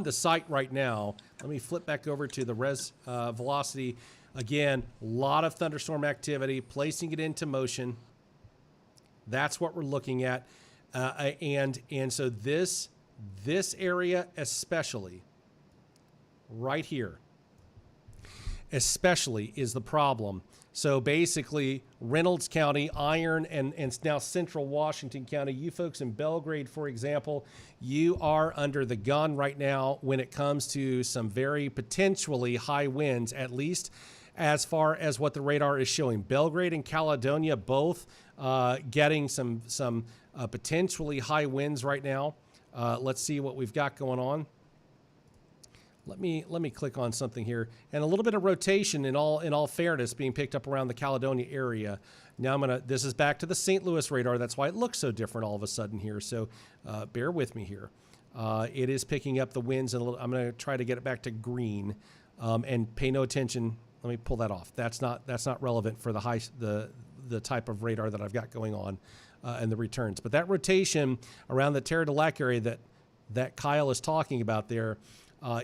the site right now. Let me flip back over to the res velocity. Again, a lot of thunderstorm activity, placing it into motion. That's what we're looking at. And so this area especially, right here, especially is the problem. So basically, Reynolds County, Iron, and now Central Washington County, you folks in Belgrade, for example, you are under the gun right now when it comes to some very potentially high winds, at least as far as what the radar is showing. Belgrade and Caledonia both getting some potentially high winds right now. Let's see what we've got going on. Let me click on something here, and a little bit of rotation in all fairness being picked up around the Caledonia area. Now this is back to the St. Louis radar. That's why it looks so different all of a sudden here. So bear with me here. It is picking up the winds, and I'm going to try to get it back to green, and pay no attention. Let me pull that off. That's not relevant for the type of radar that I've got going on and the returns. But that rotation around the Terre de Lac area that Kyle is talking about there.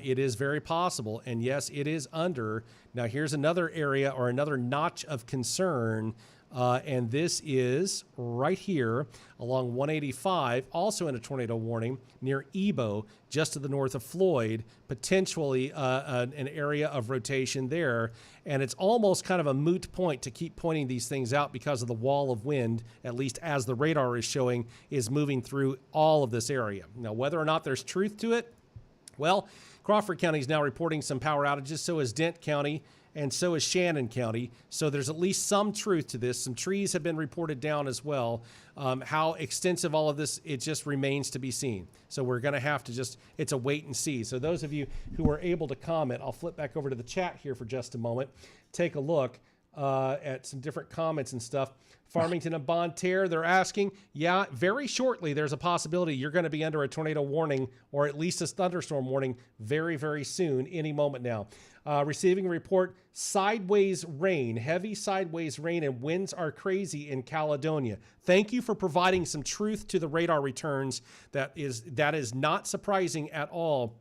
It is very possible, and yes, it is under. Now, here's another area or another notch of concern, and this is right here along 185, also in a tornado warning near Ebo, just to the north of Floyd, potentially an area of rotation there, and it's almost kind of a moot point to keep pointing these things out because of the wall of wind, at least as the radar is showing, is moving through all of this area. Now, whether or not there's truth to it, well, Crawford County is now reporting some power outages, so is Dent County, and so is Shannon County. So there's at least some truth to this. Some trees have been reported down as well. How extensive all of this, it just remains to be seen. So we're going to have to it's a wait and see. So those of you who are able to comment, I'll flip back over to the chat here for just a moment. Take a look. at some different comments and stuff. Farmington and Bonne Terre, they're asking, yeah, very shortly there's a possibility you're going to be under a tornado warning or at least a thunderstorm warning very, very soon, any moment now. Receiving a report, sideways rain, heavy sideways rain, and winds are crazy in Caledonia. Thank you for providing some truth to the radar returns. That is not surprising at all.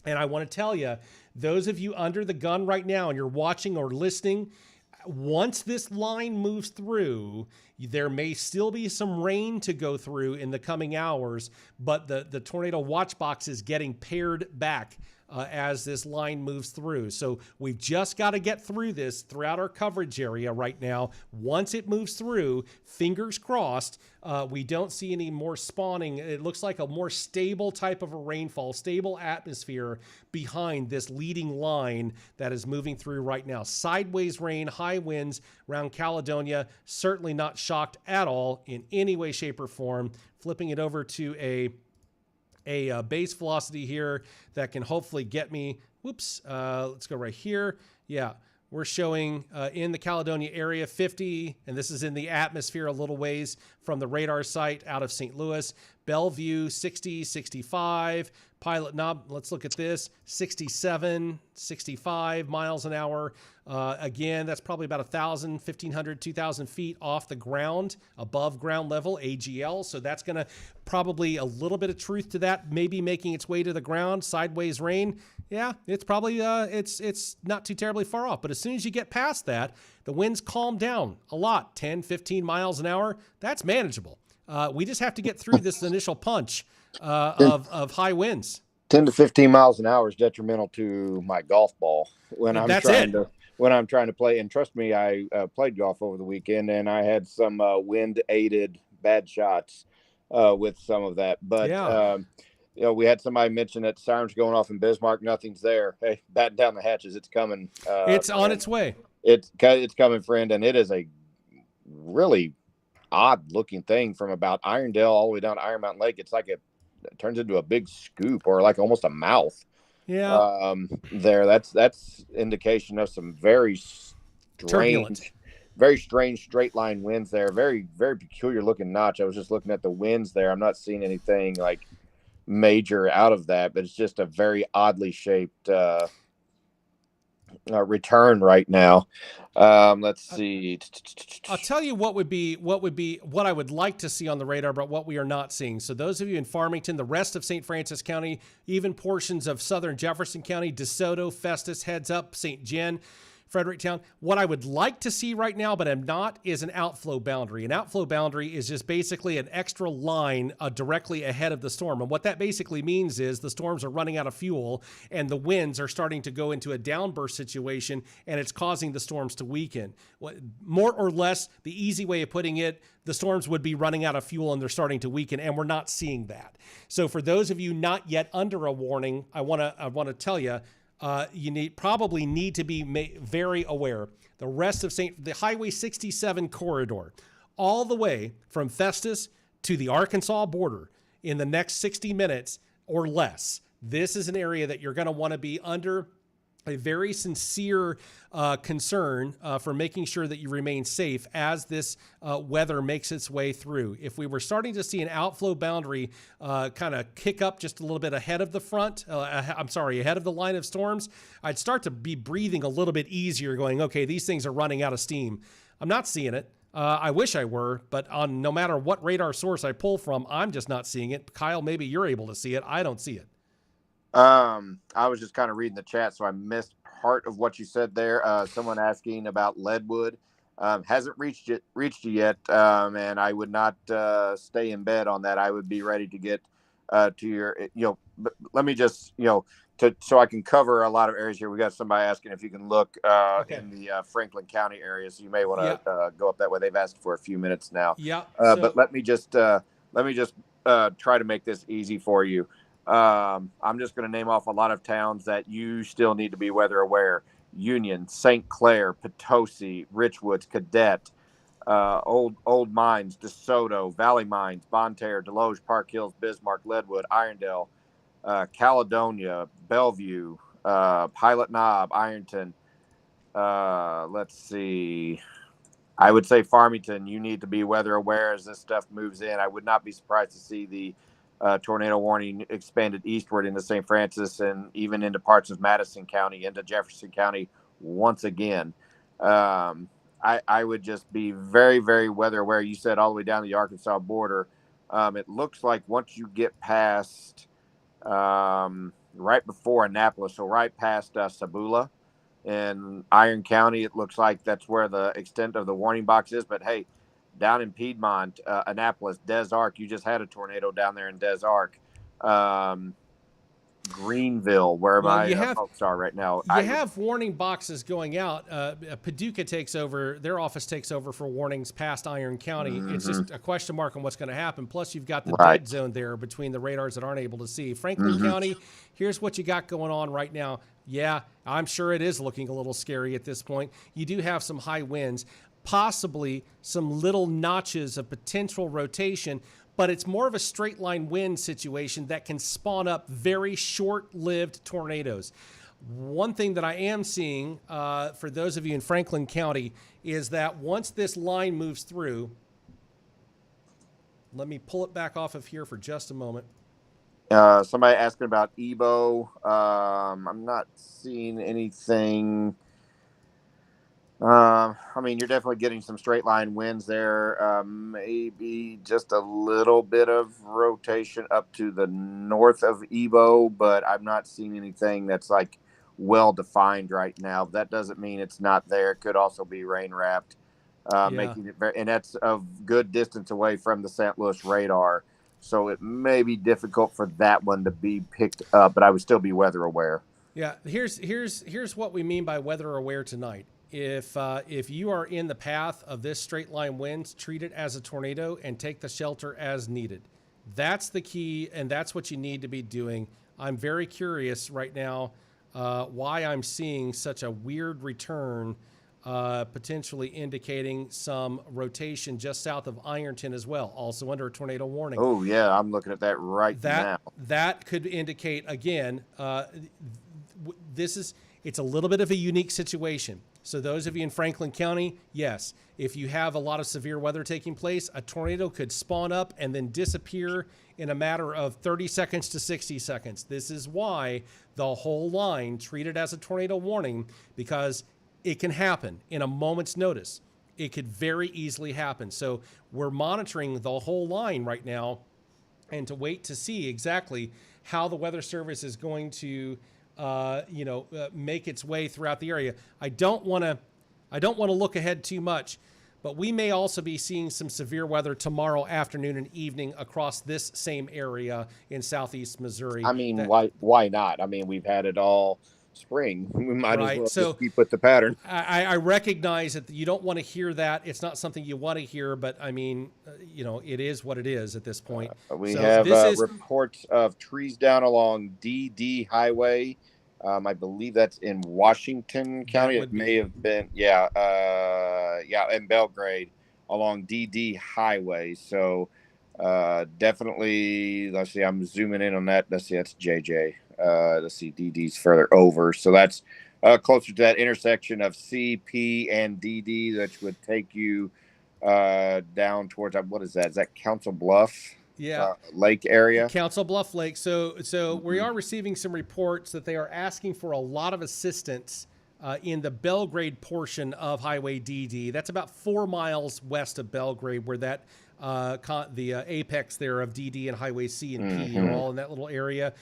And I want to tell you, those of you under the gun right now and you're watching or listening, once this line moves through, there may still be some rain to go through in the coming hours, but the tornado watch box is getting pared back as this line moves through. So we've just got to get through this throughout our coverage area right now. Once it moves through, fingers crossed, we don't see any more spawning. It looks like a more stable type of a rainfall, stable atmosphere behind this leading line that is moving through right now. Sideways rain, high winds around Caledonia. Certainly not shocked at all in any way, shape, or form. Flipping it over to a base velocity here that can hopefully get me, let's go right here. Yeah, we're showing in the Caledonia area 50, and this is in the atmosphere a little ways from the radar site out of St. Louis. Bellevue 60, 65. Pilot Knob, let's look at this, 67, 65 miles an hour. Again, that's probably about 1,000, 1,500, 2,000 feet off the ground, above ground level, AGL. So that's going to probably a little bit of truth to that, maybe making its way to the ground. Sideways rain, yeah, it's probably, it's not too terribly far off. But as soon as you get past that, the winds calm down a lot, 10, 15 miles an hour. That's manageable. We just have to get through this initial punch of high winds. 10 to 15 miles an hour is detrimental to my golf ball when I'm trying to play. And trust me, I played golf over the weekend, and I had some wind-aided bad shots with some of that. But we had somebody mention that sirens going off in Bismarck. Nothing's there. Hey, batten down the hatches. It's coming. It's on its way. It's coming, friend, and it is a really odd-looking thing from about Irondale all the way down to Iron Mountain Lake. It's like it turns into a big scoop or like almost a mouth. Yeah. That's indication of some very strange straight line winds there. Very, very peculiar looking notch. I was just looking at the winds there. I'm not seeing anything like major out of that, but it's just a very oddly shaped return right now. Let's see. I'll tell you what I would like to see on the radar, but what we are not seeing. So those of you in Farmington, the rest of St. Francis County, even portions of southern Jefferson County, DeSoto, Festus, Heads Up, St. Jen, Fredericktown. What I would like to see right now, but I'm not, is an outflow boundary. An outflow boundary is just basically an extra line directly ahead of the storm. And what that basically means is the storms are running out of fuel and the winds are starting to go into a downburst situation, and it's causing the storms to weaken. More or less, the easy way of putting it, the storms would be running out of fuel and they're starting to weaken, and we're not seeing that. So for those of you not yet under a warning, I want to tell you, you probably need to be very aware. The rest of the Highway 67 corridor, all the way from Festus to the Arkansas border in the next 60 minutes or less. This is an area that you're going to want to be under a very sincere concern for making sure that you remain safe as this weather makes its way through. If we were starting to see an outflow boundary kind of kick up just a little bit ahead of the ahead of the line of storms, I'd start to be breathing a little bit easier going, okay, these things are running out of steam. I'm not seeing it. I wish I were, but on no matter what radar source I pull from, I'm just not seeing it. Kyle, maybe you're able to see it. I don't see it. I was just kind of reading the chat, so I missed part of what you said there. Someone asking about Leadwood. Hasn't reached you yet, and I would not stay in bed on that. I would be ready to get to your, but let me just, so I can cover a lot of areas here. We got somebody asking if you can look in the Franklin County area, so you may want to go up that way. They've asked for a few minutes now. Yeah. But let me just try to make this easy for you. I'm just going to name off a lot of towns that you still need to be weather aware. Union, St. Clair, Potosi, Richwoods, Cadet, Old Mines, DeSoto, Valley Mines, Bonne Terre, Deloge, Park Hills, Bismarck, Leadwood, Irondale, Caledonia, Bellevue, Pilot Knob, Ironton, Let's see. I would say Farmington, you need to be weather aware as this stuff moves in. I would not be surprised to see the tornado warning expanded eastward into St. Francis and even into parts of Madison County, into Jefferson County once again. I would just be very, very weather aware. You said all the way down the Arkansas border. It looks like once you get past right before Annapolis, so right past Sabula in Iron County, it looks like that's where the extent of the warning box is. But hey, down in Piedmont, Annapolis, Des Arc, you just had a tornado down there in Des Arc. Greenville, where my folks are right now. You have warning boxes going out. Paducah takes over, their office takes over for warnings past Iron County. Mm-hmm. It's just a question mark on what's going to happen. Plus, you've got the dead zone there between the radars that aren't able to see. Franklin County, here's what you got going on right now. Yeah, I'm sure it is looking a little scary at this point. You do have some high winds, possibly some little notches of potential rotation, but it's more of a straight line wind situation that can spawn up very short-lived tornadoes. One thing that I am seeing for those of you in Franklin County is that once this line moves through, let me pull it back off of here for just a moment. Somebody asking about Ebo. I'm not seeing anything. I mean, you're definitely getting some straight line winds there. Maybe just a little bit of rotation up to the north of Ebo, but I'm not seeing anything that's like well defined right now. That doesn't mean it's not there. It could also be rain wrapped, making it very, and that's a good distance away from the St. Louis radar. So it may be difficult for that one to be picked up, but I would still be weather aware. Yeah, here's what we mean by weather aware tonight. If you are in the path of this straight line wind, treat it as a tornado and take the shelter as needed. That's the key, and that's what you need to be doing. I'm very curious right now why I'm seeing such a weird return, potentially indicating some rotation just south of Ironton as well, also under a tornado warning. Oh, yeah, I'm looking at that now. That could indicate, again, it's a little bit of a unique situation. So those of you in Franklin County, yes, if you have a lot of severe weather taking place, a tornado could spawn up and then disappear in a matter of 30 seconds to 60 seconds. This is why the whole line treated as a tornado warning, because it can happen in a moment's notice. It could very easily happen. So we're monitoring the whole line right now and to wait to see exactly how the Weather Service is going to make its way throughout the area. I don't want to look ahead too much, but we may also be seeing some severe weather tomorrow afternoon and evening across this same area in southeast Missouri. I mean, why not? I mean, we've had it all spring. We might as well just keep with the pattern. I recognize that you don't want to hear that. It's not something you want to hear, but I mean, it is what it is at this point. We have reports of trees down along DD Highway. I believe that's in Washington County. It may have been, in Belgrade along DD Highway. So definitely, let's see, I'm zooming in on that. Let's see, that's JJ. Let's see, DD's further over. So that's closer to that intersection of CP and DD, that would take you down towards, what is that? Is that Council Bluff? Yeah, lake area, Council Bluff Lake. So we are receiving some reports that they are asking for a lot of assistance in the Belgrade portion of Highway DD. That's about 4 miles west of Belgrade, where that the apex there of DD and Highway C and P are all in that little area.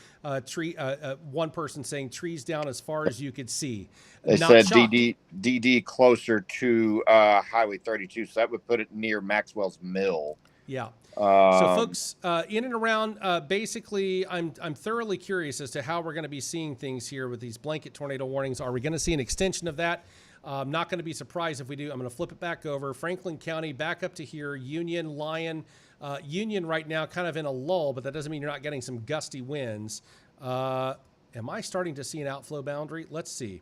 One person saying trees down as far as you could see. They said DD closer to Highway 32, so that would put it near Maxwell's Mill. Yeah. So folks, in and around, basically, I'm thoroughly curious as to how we're going to be seeing things here with these blanket tornado warnings. Are we going to see an extension of that? I'm not going to be surprised if we do. I'm going to flip it back over. Franklin County, back up to here. Union, Lyon. Union right now kind of in a lull, but that doesn't mean you're not getting some gusty winds. Am I starting to see an outflow boundary? Let's see.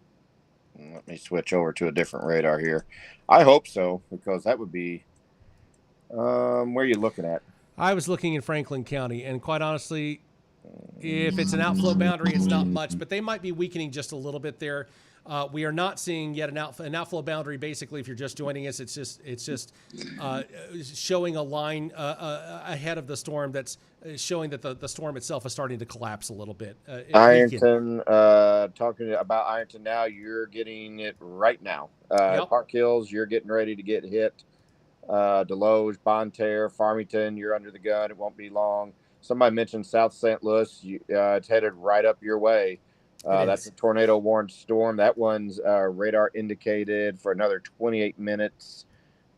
Let me switch over to a different radar here. I hope so, because that would be... where are you looking at? I was looking in Franklin County, and quite honestly, if it's an outflow boundary, it's not much, but they might be weakening just a little bit there. We are not seeing yet an outflow boundary. Basically, if you're just joining us, it's just showing a line ahead of the storm that's showing that the storm itself is starting to collapse a little bit. Ironton, talking about Ironton now, you're getting it right now. Yep. Park Hills, you're getting ready to get hit. Deloge, Bonterre, Farmington, you're under the gun. It won't be long. Somebody mentioned South St. Louis. It's headed right up your way. That's a tornado warned storm. That one's radar indicated for another 28 minutes.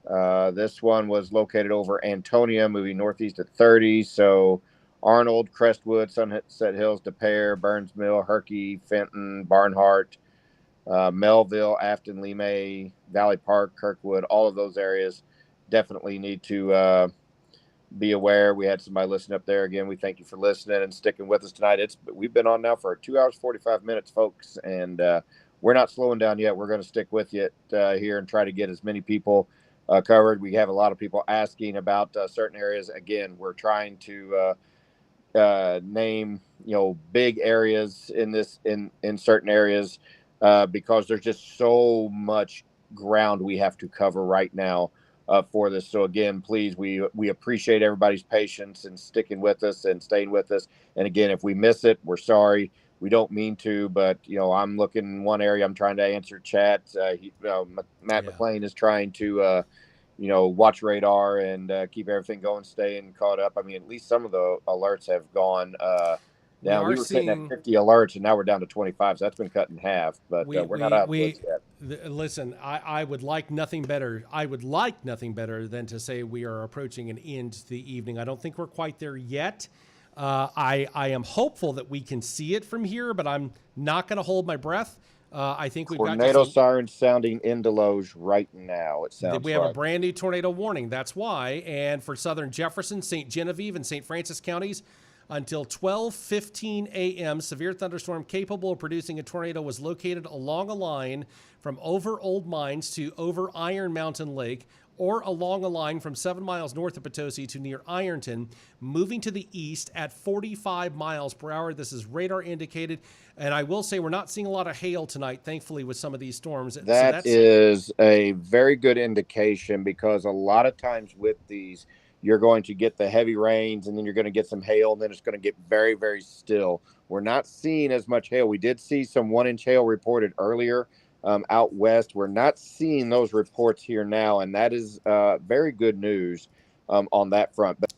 This one was located over Antonia, moving northeast at 30. So Arnold, Crestwood, Sunset Hills, DePere, Burns Mill, Herky, Fenton, Barnhart, Melville, Afton, Lemay, Valley Park, Kirkwood, all of those areas definitely need to be aware. We had somebody listen up there. Again, we thank you for listening and sticking with us tonight. We've been on now for 2 hours, 45 minutes, folks, and we're not slowing down yet. We're going to stick with you here and try to get as many people covered. We have a lot of people asking about certain areas. Again, we're trying to name, big areas in certain areas because there's just so much ground we have to cover right now for this. So again, please, we appreciate everybody's patience and sticking with us and staying with us. And again, if we miss it, we're sorry. We don't mean to, but I'm looking in one area. I'm trying to answer chat. Matt McClain is trying to watch radar and keep everything going, staying caught up. I mean, at least some of the alerts have gone down. We were sitting at 50 alerts, and now we're down to 25. So that's been cut in half. But we're not out of woods yet. Listen, I would like nothing better. I would like nothing better than to say we are approaching an end to the evening. I don't think we're quite there yet. I am hopeful that we can see it from here, but I'm not going to hold my breath. I think we've got tornado sirens sounding in Deloge right now. It sounds we have a brand new tornado warning. That's why. And for southern Jefferson, St. Genevieve, and St. Francis counties, until 12:15 a.m., severe thunderstorm capable of producing a tornado was located along a line from over Old Mines to over Iron Mountain Lake, or along a line from 7 miles north of Potosi to near Ironton, moving to the east at 45 miles per hour. This is radar indicated. And I will say we're not seeing a lot of hail tonight, thankfully, with some of these storms. That is a very good indication, because a lot of times with these, you're going to get the heavy rains, and then you're going to get some hail, and then it's going to get very, very still. We're not seeing as much hail. We did see some 1-inch hail reported earlier out west. We're not seeing those reports here now, and that is very good news on that front. But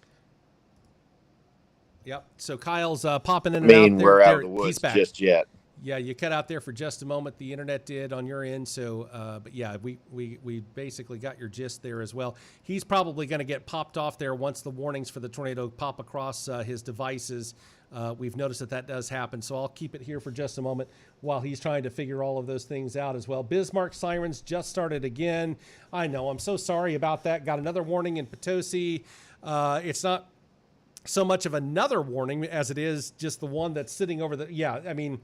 yep. So Kyle's popping in and out there. We're out of the woods just yet. Yeah, you cut out there for just a moment. The internet did on your end. So, but yeah, we basically got your gist there as well. He's probably going to get popped off there once the warnings for the tornado pop across his devices. We've noticed that does happen. So I'll keep it here for just a moment while he's trying to figure all of those things out as well. Bismarck sirens just started again. I know. I'm so sorry about that. Got another warning in Potosi. It's not so much of another warning as it is just the one that's sitting over the,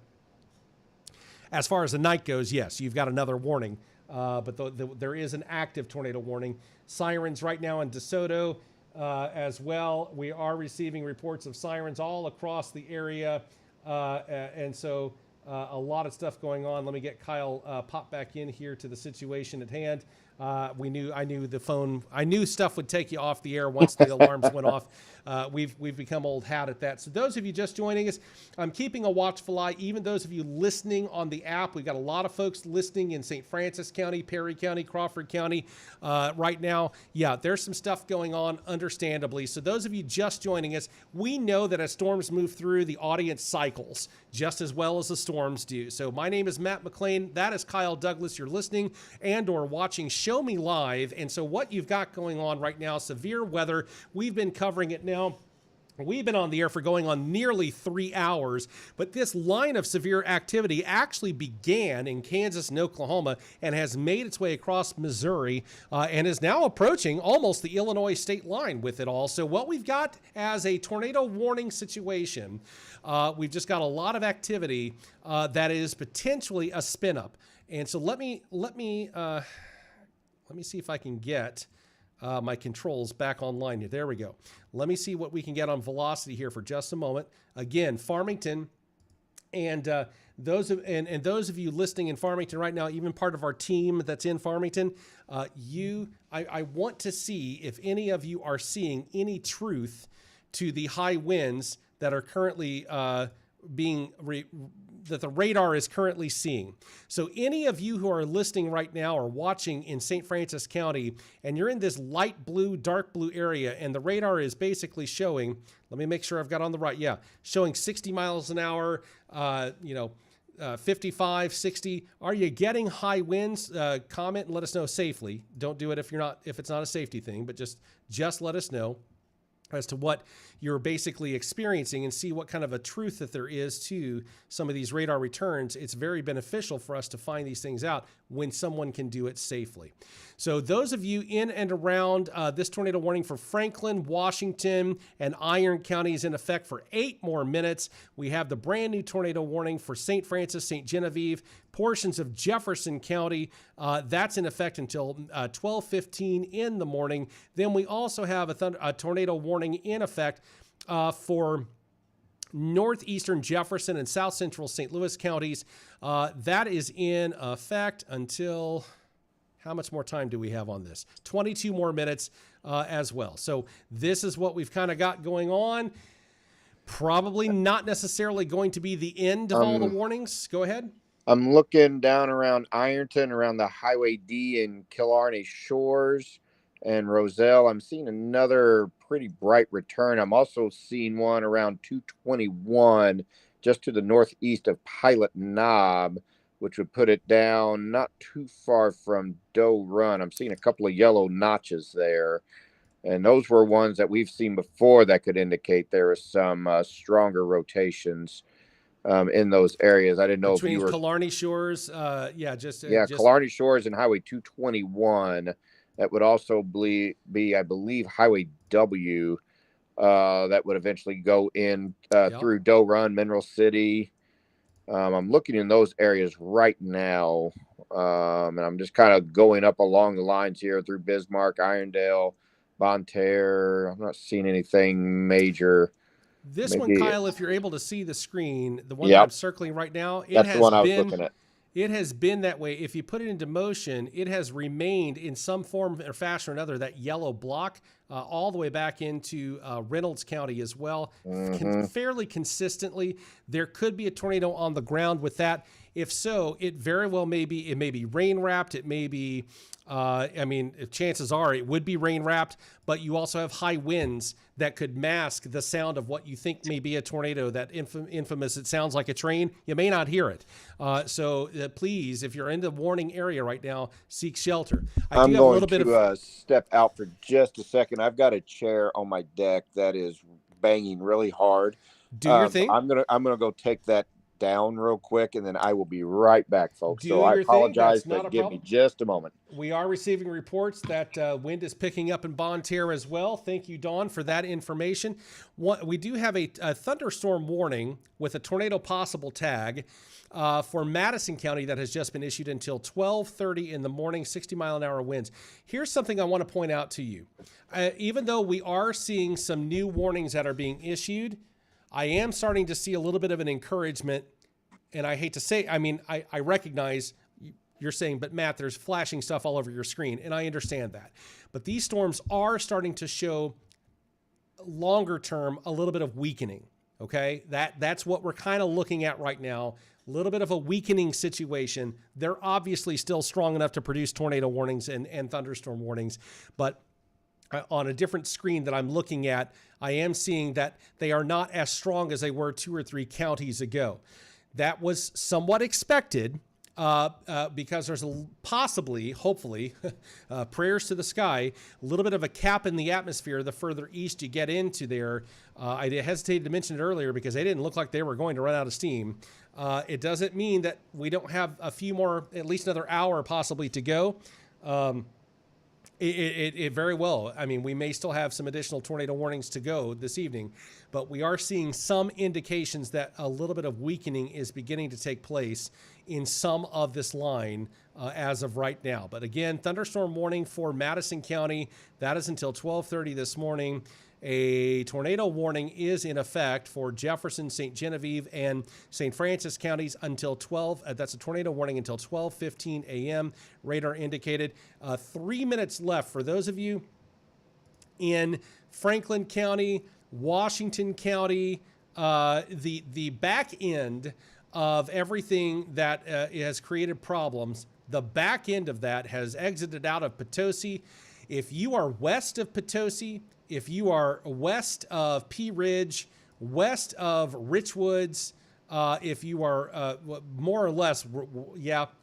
as far as the night goes, yes, you've got another warning, but there is an active tornado warning. Sirens right now in DeSoto as well. We are receiving reports of sirens all across the area, and so a lot of stuff going on. Let me get Kyle pop back in here to the situation at hand. I knew stuff would take you off the air once the alarms went off. We've become old hat at that. So those of you just joining us, I'm keeping a watchful eye. Even those of you listening on the app, we've got a lot of folks listening in St. Francis County, Perry County, Crawford County right now. Yeah, there's some stuff going on, understandably. So those of you just joining us, we know that as storms move through, the audience cycles just as well as the storms do. So my name is Matt McClain. That is Kyle Douglas. You're listening and or watching Show Me Live. And so what you've got going on right now, severe weather. We've been covering it now. We've been on the air for going on nearly 3 hours, but this line of severe activity actually began in Kansas and Oklahoma and has made its way across Missouri and is now approaching almost the Illinois state line with it all. So what we've got as a tornado warning situation, we've just got a lot of activity that is potentially a spin up. And so let me see if I can get my controls back online here. There we go. Let me see what we can get on velocity here for just a moment. Again, Farmington and and those of you listening in Farmington right now, even part of our team that's in Farmington, I want to see if any of you are seeing any truth to the high winds that are currently that the radar is currently seeing. So any of you who are listening right now or watching in St. Francis County, and you're in this light blue, dark blue area, and the radar is basically showing, let me make sure I've got on the right, showing 60 miles an hour, 55, 60. Are you getting high winds? Comment and let us know safely. Don't do it if it's not a safety thing, but just let us know as to what you're basically experiencing and see what kind of a truth that there is to some of these radar returns. It's very beneficial for us to find these things out when someone can do it safely. So those of you in and around this tornado warning for Franklin, Washington, and Iron County is in effect for 8 more minutes. We have the brand new tornado warning for St. Francis, St. Genevieve, portions of Jefferson County. That's in effect until 12:15 in the morning. Then we also have a tornado warning in effect for northeastern Jefferson and south central St. Louis counties. That is in effect until, how much more time do we have on this? 22 more minutes as well. So this is what we've kind of got going on. Probably not necessarily going to be the end of all the warnings. Go ahead. I'm looking down around Ironton, around the Highway D and Killarney Shores and Roselle. I'm seeing another pretty bright return. I'm also seeing one around 221 just to the northeast of Pilot Knob, which would put it down not too far from Doe Run. I'm seeing a couple of yellow notches there. And those were ones that we've seen before that could indicate there is some stronger rotations in those areas. I didn't know between if you were Killarney Shores, Killarney Shores and Highway 221. That would also be I believe, Highway W. That would eventually go in through Doe Run, Mineral City. I'm looking in those areas right now, and I'm just kind of going up along the lines here through Bismarck, Irondale, Bonne Terre. I'm not seeing anything major. This one, Kyle, if you're able to see the screen, the one that I'm circling right now, that's the one I was looking at. It has been that way. If you put it into motion, it has remained in some form or fashion or another, that yellow block, all the way back into Reynolds County as well, fairly consistently. There could be a tornado on the ground with that. If so, it very well may be. It may be rain wrapped. It may be. Chances are it would be rain wrapped, but you also have high winds that could mask the sound of what you think may be a tornado. That infamous, it sounds like a train. You may not hear it. So please, if you're in the warning area right now, seek shelter. I'm going to step out for just a second. I've got a chair on my deck that is banging really hard. Do your thing. I'm gonna go take that down real quick, and then I will be right back, folks. So I apologize, but give me just a moment. We are receiving reports that wind is picking up in Bonne Terre as well. Thank you, Dawn, for that information. We do have a thunderstorm warning with a tornado possible tag for Madison County that has just been issued until 12:30 in the morning, 60-mile-an-hour winds. Here's something I want to point out to you. Even though we are seeing some new warnings that are being issued, I am starting to see a little bit of an encouragement, and I hate to say, I recognize you're saying, but Matt, there's flashing stuff all over your screen, and I understand that. But these storms are starting to show longer term a little bit of weakening, okay? That's what we're kind of looking at right now, a little bit of a weakening situation. They're obviously still strong enough to produce tornado warnings and thunderstorm warnings, but on a different screen that I'm looking at, I am seeing that they are not as strong as they were 2 or 3 counties ago. That was somewhat expected because there's hopefully, prayers to the sky, a little bit of a cap in the atmosphere the further east you get into there. I hesitated to mention it earlier because they didn't look like they were going to run out of steam. It doesn't mean that we don't have a few more, at least another hour possibly to go. It very well. We may still have some additional tornado warnings to go this evening, but we are seeing some indications that a little bit of weakening is beginning to take place in some of this line as of right now. But again, thunderstorm warning for Madison County. That is until 12:30 this morning. A tornado warning is in effect for Jefferson, St. Genevieve, and St. Francis counties until 12. That's a tornado warning until 12:15 a.m. Radar indicated. 3 minutes left for those of you in Franklin County, Washington County, the back end of everything that has created problems. The back end of that has exited out of Potosi. If you are west of Potosi, if you are west of Pea Ridge, west of Richwoods, if you are more or less,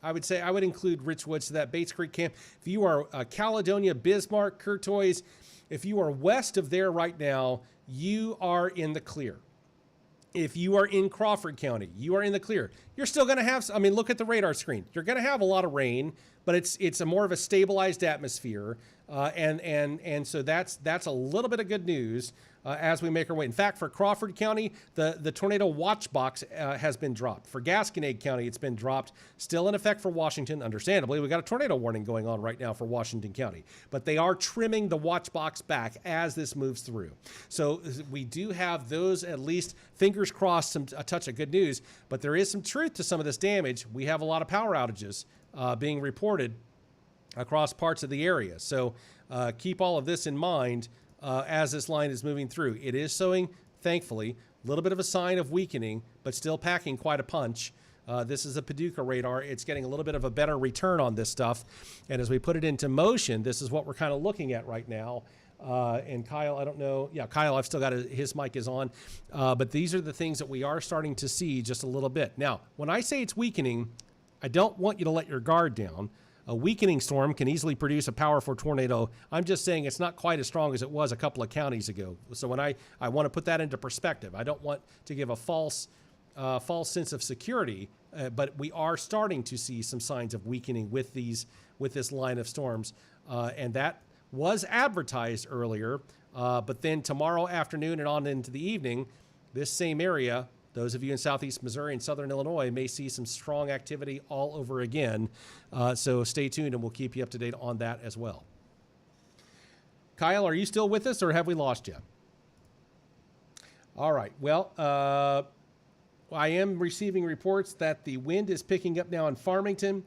I would say I would include Richwoods to that Bates Creek camp. If you are Caledonia, Bismarck, Courtois, if you are west of there right now, you are in the clear. If you are in Crawford County, you are in the clear. You're still going to have, look at the radar screen. You're going to have a lot of rain, but it's a more of a stabilized atmosphere. And so that's a little bit of good news as we make our way. In fact, for Crawford County, the tornado watch box has been dropped. For Gasconade County, it's been dropped. Still in effect for Washington. Understandably, we got a tornado warning going on right now for Washington County. But they are trimming the watch box back as this moves through. So we do have those, at least, fingers crossed, a touch of good news. But there is some truth to some of this damage. We have a lot of power outages being reported across parts of the area. So keep all of this in mind as this line is moving through. It is showing, thankfully, a little bit of a sign of weakening, but still packing quite a punch. This is a Paducah radar. It's getting a little bit of a better return on this stuff. And as we put it into motion, this is what we're kind of looking at right now. And Kyle, I don't know. Yeah, Kyle, I've still got his mic is on. But these are the things that we are starting to see just a little bit. Now, when I say it's weakening, I don't want you to let your guard down. A weakening storm can easily produce a powerful tornado. I'm just saying it's not quite as strong as it was a couple of counties ago. So when I want to put that into perspective, I don't want to give a false sense of security, but we are starting to see some signs of weakening with this line of storms. And that was advertised earlier, but then tomorrow afternoon and on into the evening, this same area, those of you in southeast Missouri and southern Illinois, may see some strong activity all over again. So stay tuned and we'll keep you up to date on that as well. Kyle, are you still with us or have we lost you? All right. Well, I am receiving reports that the wind is picking up now in Farmington.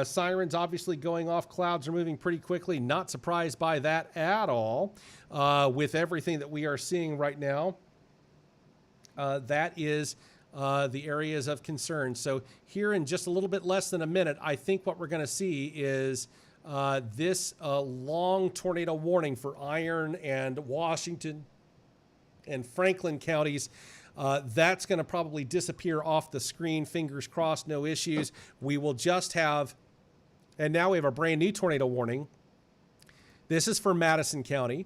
Sirens obviously going off. Clouds are moving pretty quickly. Not surprised by that at all with everything that we are seeing right now. That is the areas of concern. So here in just a little bit less than a minute, I think what we're going to see is this long tornado warning for Iron and Washington and Franklin counties. That's going to probably disappear off the screen. Fingers crossed, no issues. We will just have, and now we have a brand new tornado warning. This is for Madison County.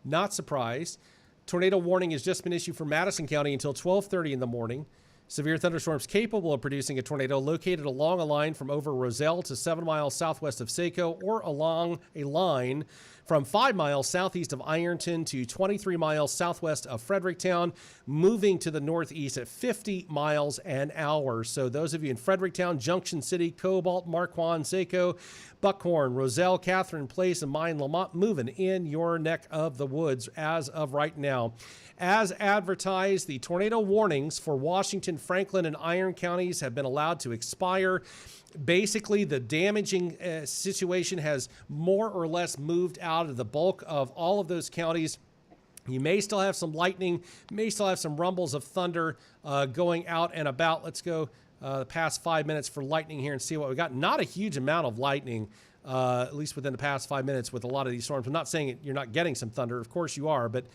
Not surprised. Tornado warning has just been issued for Madison County until 12:30 in the morning. Severe thunderstorms capable of producing a tornado located along a line from over Roselle to 7 miles southwest of Saco, or along a line from 5 miles southeast of Ironton to 23 miles southwest of Fredericktown, moving to the northeast at 50 miles an hour. So those of you in Fredericktown, Junction City, Cobalt, Marquand, Saco, Buckhorn, Roselle, Catherine Place, and Mine Lamont, moving in your neck of the woods as of right now. As advertised, the tornado warnings for Washington, Franklin, and Iron counties have been allowed to expire. Basically, the damaging situation has more or less moved out of the bulk of all of those counties. You may still have some lightning, may still have some rumbles of thunder going out and about. Let's go the past 5 minutes for lightning here and see what we got. Not a huge amount of lightning, at least within the past 5 minutes with a lot of these storms. I'm not saying you're not getting some thunder. Of course you are, but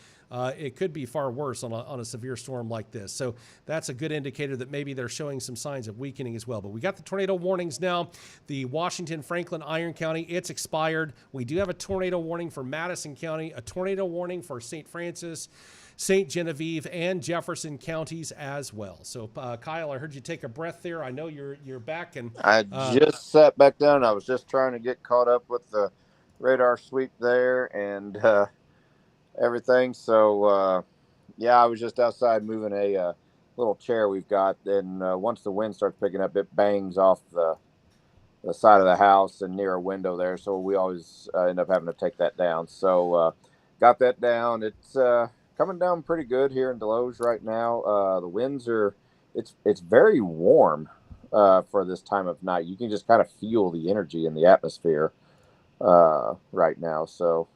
it could be far worse on a severe storm like this. So that's a good indicator that maybe they're showing some signs of weakening as well. But we got the tornado warnings now. The Washington, Franklin, Iron County, it's expired. We do have a tornado warning for Madison County, a tornado warning for St. Francis, St. Genevieve, and Jefferson counties as well. So, Kyle, I heard you take a breath there. I know you're back. And I just sat back down. I was just trying to get caught up with the radar sweep there and everything. So, yeah, I was just outside moving a little chair we've got. Then once the wind starts picking up, it bangs off the side of the house and near a window there. So we always end up having to take that down. So got that down. It's coming down pretty good here in Deloge right now. The winds are, it's very warm for this time of night. You can just kind of feel the energy in the atmosphere right now. So,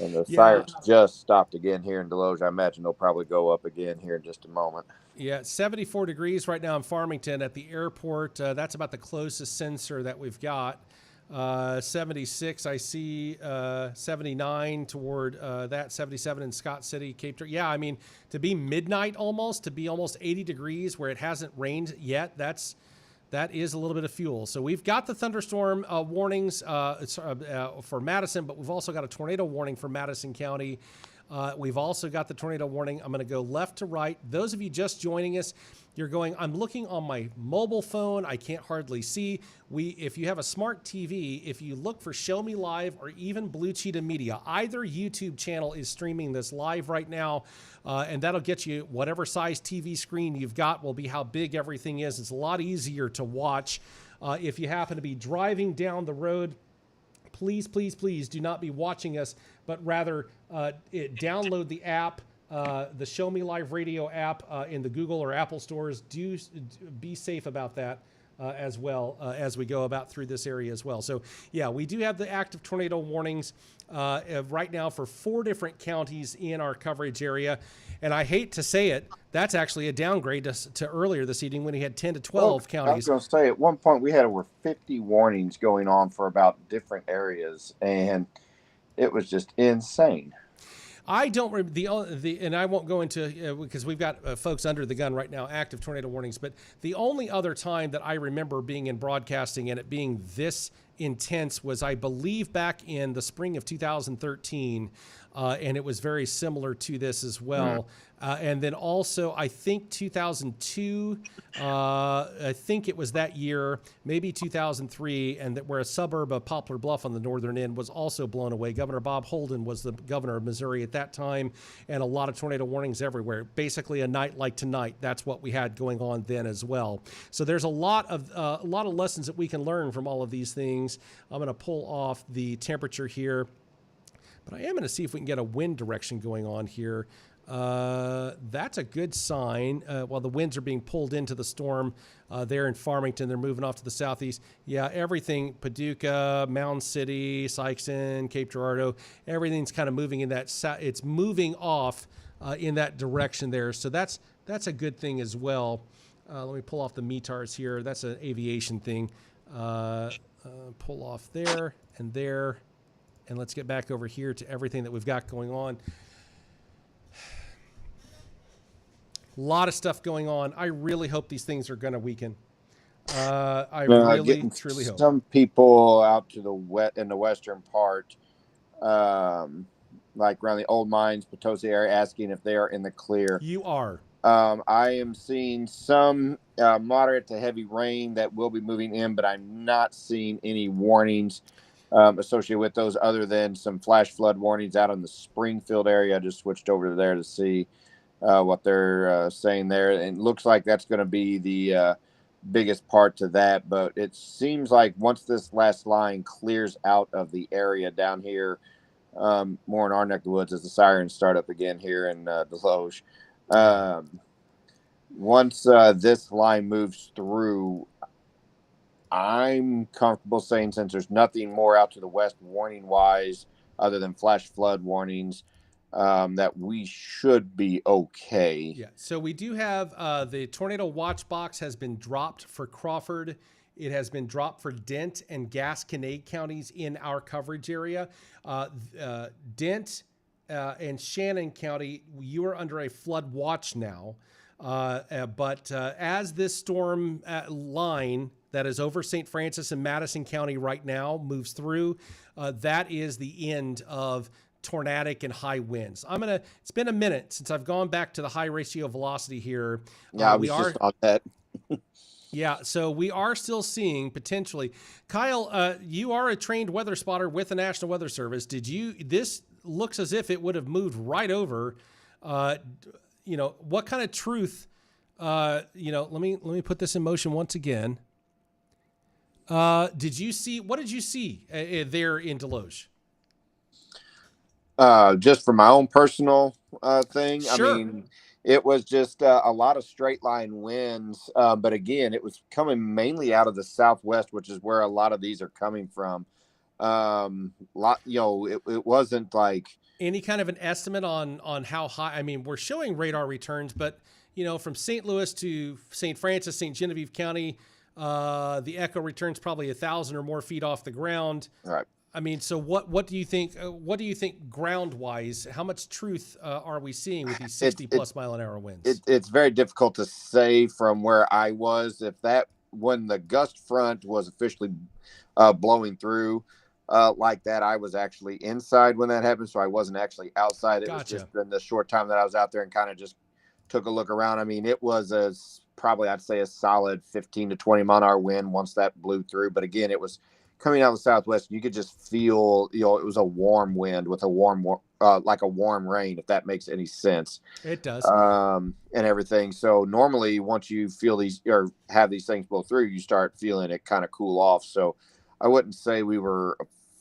and the sirens just stopped again here in Deloge. I imagine they'll probably go up again here in just a moment. Yeah, 74 degrees right now in Farmington at the airport. That's about the closest sensor that we've got. 76, I see 79 toward that, 77 in Scott City, Cape Girardeau. Yeah, I mean, to be midnight almost, to be almost 80 degrees where it hasn't rained yet, that is a little bit of fuel. So we've got the thunderstorm warnings for Madison, but we've also got a tornado warning for Madison County. We've also got the tornado warning. I'm going to go left to right. Those of you just joining us, you're going, I'm looking on my mobile phone. I can't hardly see. If you have a smart TV, if you look for Show Me Live or even Blue Cheetah Media, either YouTube channel is streaming this live right now. And that'll get you whatever size TV screen you've got will be how big everything is. It's a lot easier to watch. If you happen to be driving down the road, please, please, please do not be watching us, but rather download the app, the Show Me Live Radio app in the Google or Apple stores. Do be safe about that as well as we go about through this area as well. So, yeah, we do have the active tornado warnings right now for 4 different counties in our coverage area. And I hate to say it, that's actually a downgrade to earlier this evening when we had 10 to 12 counties. I was going to say, at one point we had over 50 warnings going on for about different areas, and it was just insane. I don't and I won't go into because we've got folks under the gun right now, active tornado warnings. But the only other time that I remember being in broadcasting and it being this intense was, I believe, back in the spring of 2013, and it was very similar to this as well. And then also, I think 2002, I think it was that year, maybe 2003, and that where a suburb of Poplar Bluff on the northern end was also blown away. Governor Bob Holden was the governor of Missouri at that time, and a lot of tornado warnings everywhere. Basically, a night like tonight, that's what we had going on then as well. So there's a lot of lessons that we can learn from all of these things. I'm going to pull off the temperature here, but I am going to see if we can get a wind direction going on here. That's a good sign. While the winds are being pulled into the storm there in Farmington, they're moving off to the southeast. Yeah, everything, Paducah, Mound City, Sykeston, Cape Girardeau, everything's kind of moving in that, it's moving off in that direction there. So that's a good thing as well. Let me pull off the METARs here. That's an aviation thing. Pull off there, and let's get back over here to everything that we've got going on. A lot of stuff going on. I really hope these things are going to weaken. I really, truly hope. Some people out to the in the western part, like around the old mines, Potosi area, asking if they are in the clear. You are. I am seeing some moderate to heavy rain that will be moving in, but I'm not seeing any warnings associated with those other than some flash flood warnings out in the Springfield area. I just switched over to there to see what they're saying there. And it looks like that's going to be the biggest part to that. But it seems like once this last line clears out of the area down here, more in our neck of the woods as the sirens start up again here in Deloge. Once this line moves through, I'm comfortable saying, since there's nothing more out to the west warning wise other than flash flood warnings, that we should be okay. Yeah. So we do have the tornado watch box has been dropped for Crawford. It has been dropped for Dent and Gasconade counties in our coverage area. Dent and Shannon County, you are under a flood watch now. But as this storm line that is over St. Francis and Madison County right now moves through, that is the end of tornadic and high winds. It's been a minute since I've gone back to the high ratio velocity here. Yeah, we are just on that. Yeah, so we are still seeing potentially. Kyle, you are a trained weather spotter with the National Weather Service. This looks as if it would have moved right over. what kind of truth, let me put this in motion once again. What did you see there in Deloge? Just for my own personal thing, Sure. I mean, it was just a lot of straight line winds. But again, it was coming mainly out of the southwest, which is where a lot of these are coming from. It wasn't like any kind of an estimate on how high. I mean, we're showing radar returns, but from St. Louis to St. Francis, St. Genevieve County, the echo returns probably 1,000 or more feet off the ground. All right. I mean, so what do you think? What do you think ground wise? How much truth are we seeing with these 60+ mile an hour winds? It's very difficult to say from where I was. When the gust front was officially blowing through like that, I was actually inside when that happened, so I wasn't actually outside. It was just in the short time that I was out there and kind of just took a look around. I mean, it was probably I'd say a solid 15 to 20 mile an hour wind once that blew through. But again, it was coming out of the southwest. You could just feel, it was a warm wind with a warm, like a warm rain, if that makes any sense. It does. And everything. So normally once you feel these or have these things blow through, you start feeling it kind of cool off. So I wouldn't say we were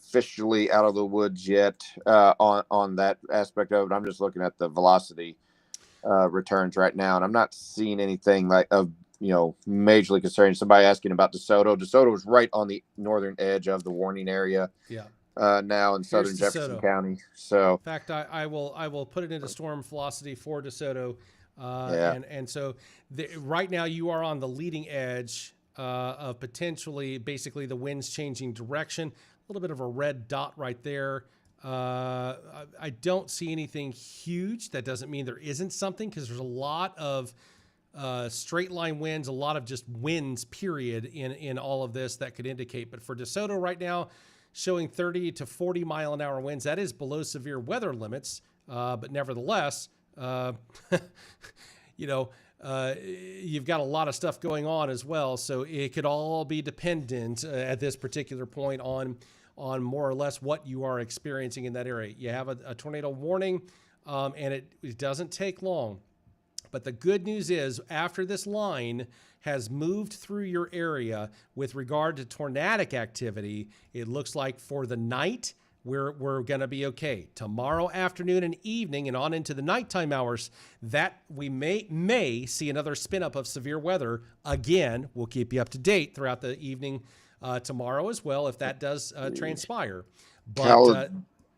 officially out of the woods yet on that aspect of it. I'm just looking at the velocity returns right now, and I'm not seeing anything like majorly concerning. Somebody asking about DeSoto. DeSoto is right on the northern edge of the warning area. Yeah. Now in southern Jefferson County. So in fact, I will put it into storm velocity for DeSoto. And so right now you are on the leading edge of potentially basically the winds changing direction. A little bit of a red dot right there. I don't see anything huge. That doesn't mean there isn't something, because there's a lot of straight line winds, a lot of just winds, period, in all of this that could indicate. But for DeSoto right now, showing 30 to 40 mile an hour winds, that is below severe weather limits. But nevertheless, you've got a lot of stuff going on as well. So it could all be dependent at this particular point on more or less what you are experiencing in that area. You have a tornado warning, and it doesn't take long. But the good news is, after this line has moved through your area with regard to tornadic activity, it looks like for the night, we're going to be okay. Tomorrow afternoon and evening and on into the nighttime hours, that we may see another spin up of severe weather. Again, we'll keep you up to date throughout the evening tomorrow as well, if that does transpire. But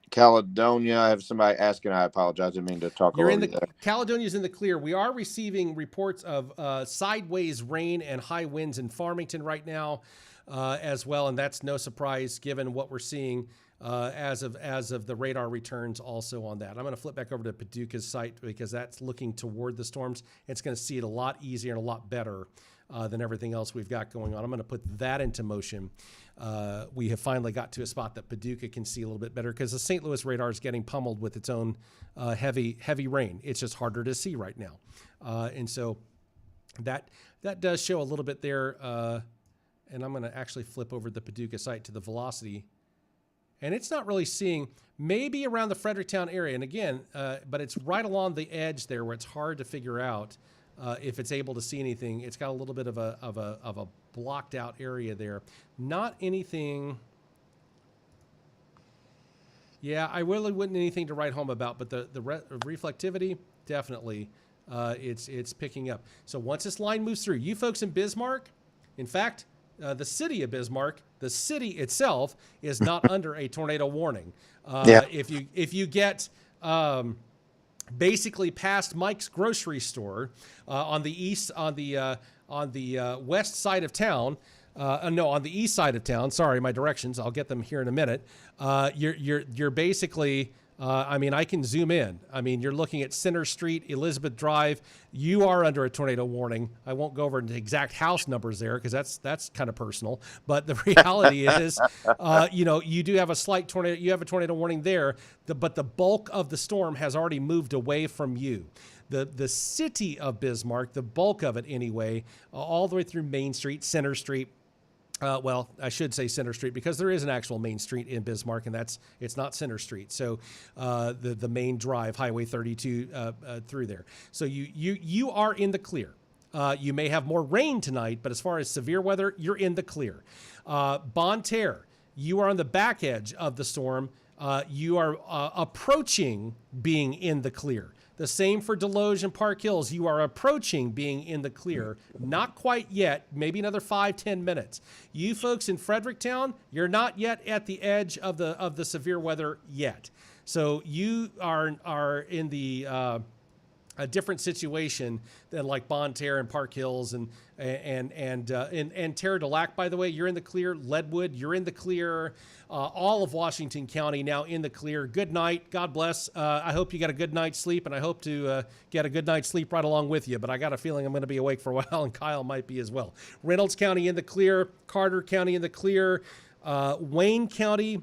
Caledonia, I have somebody asking. I apologize. I didn't mean to talk over there. Caledonia's in the clear. We are receiving reports of sideways rain and high winds in Farmington right now as well, and that's no surprise given what we're seeing as of the radar returns also on that. I'm going to flip back over to Paducah's site because that's looking toward the storms. It's going to see it a lot easier and a lot better than everything else we've got going on. I'm going to put that into motion. We have finally got to a spot that Paducah can see a little bit better, because the St. Louis radar is getting pummeled with its own heavy rain. It's just harder to see right now. And so that does show a little bit there. And I'm going to actually flip over the Paducah site to the velocity. And it's not really seeing, maybe around the Fredericktown area. And again, but it's right along the edge there where it's hard to figure out if it's able to see anything. It's got a little bit of a blocked out area there. Not anything. Yeah, I really wouldn't anything to write home about, but the reflectivity, definitely, it's picking up. So once this line moves through, you folks in Bismarck, in fact, the city of Bismarck, the city itself is not under a tornado warning. If you get basically past Mike's grocery store on the west side of town, on the east side of town. Sorry, my directions. I'll get them here in a minute. You're basically. I can zoom in. You're looking at Center Street, Elizabeth Drive. You are under a tornado warning. I won't go over into exact house numbers there because that's kind of personal. But the reality is, you do have a slight tornado. You have a tornado warning there, but the bulk of the storm has already moved away from you. The city of Bismarck, the bulk of it anyway, all the way through Main Street, Center Street, Well, I should say Center Street because there is an actual main street in Bismarck, and it's not Center Street. So the main drive, Highway 32, through there. So you are in the clear. You may have more rain tonight, but as far as severe weather, you're in the clear. Bonne Terre, you are on the back edge of the storm. You are approaching being in the clear. The same for Deloge and Park Hills. You are approaching being in the clear. Not quite yet, maybe another 5-10 minutes. You folks in Fredericktown, you're not yet at the edge of the severe weather yet. So you are in the a different situation than like Bonne Terre and Park Hills and Terre de Lac, by the way, you're in the clear. Leadwood, you're in the clear. All of Washington County now in the clear. Good night. God bless. I hope you got a good night's sleep, and I hope to get a good night's sleep right along with you. But I got a feeling I'm going to be awake for a while, and Kyle might be as well. Reynolds County in the clear. Carter County in the clear. Wayne County,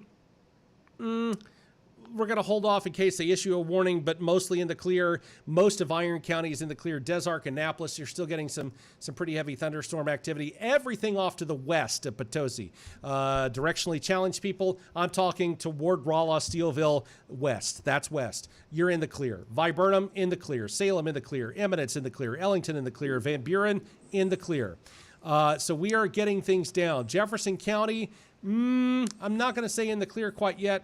we're going to hold off in case they issue a warning, but mostly in the clear. Most of Iron County is in the clear. Des Arc, Annapolis, you're still getting some pretty heavy thunderstorm activity. Everything off to the west of Potosi. Directionally challenged people, I'm talking toward Rolla, Steelville, west. That's west. You're in the clear. Viburnum in the clear. Salem in the clear. Eminence in the clear. Ellington in the clear. Van Buren in the clear. So we are getting things down. Jefferson County, I'm not going to say in the clear quite yet.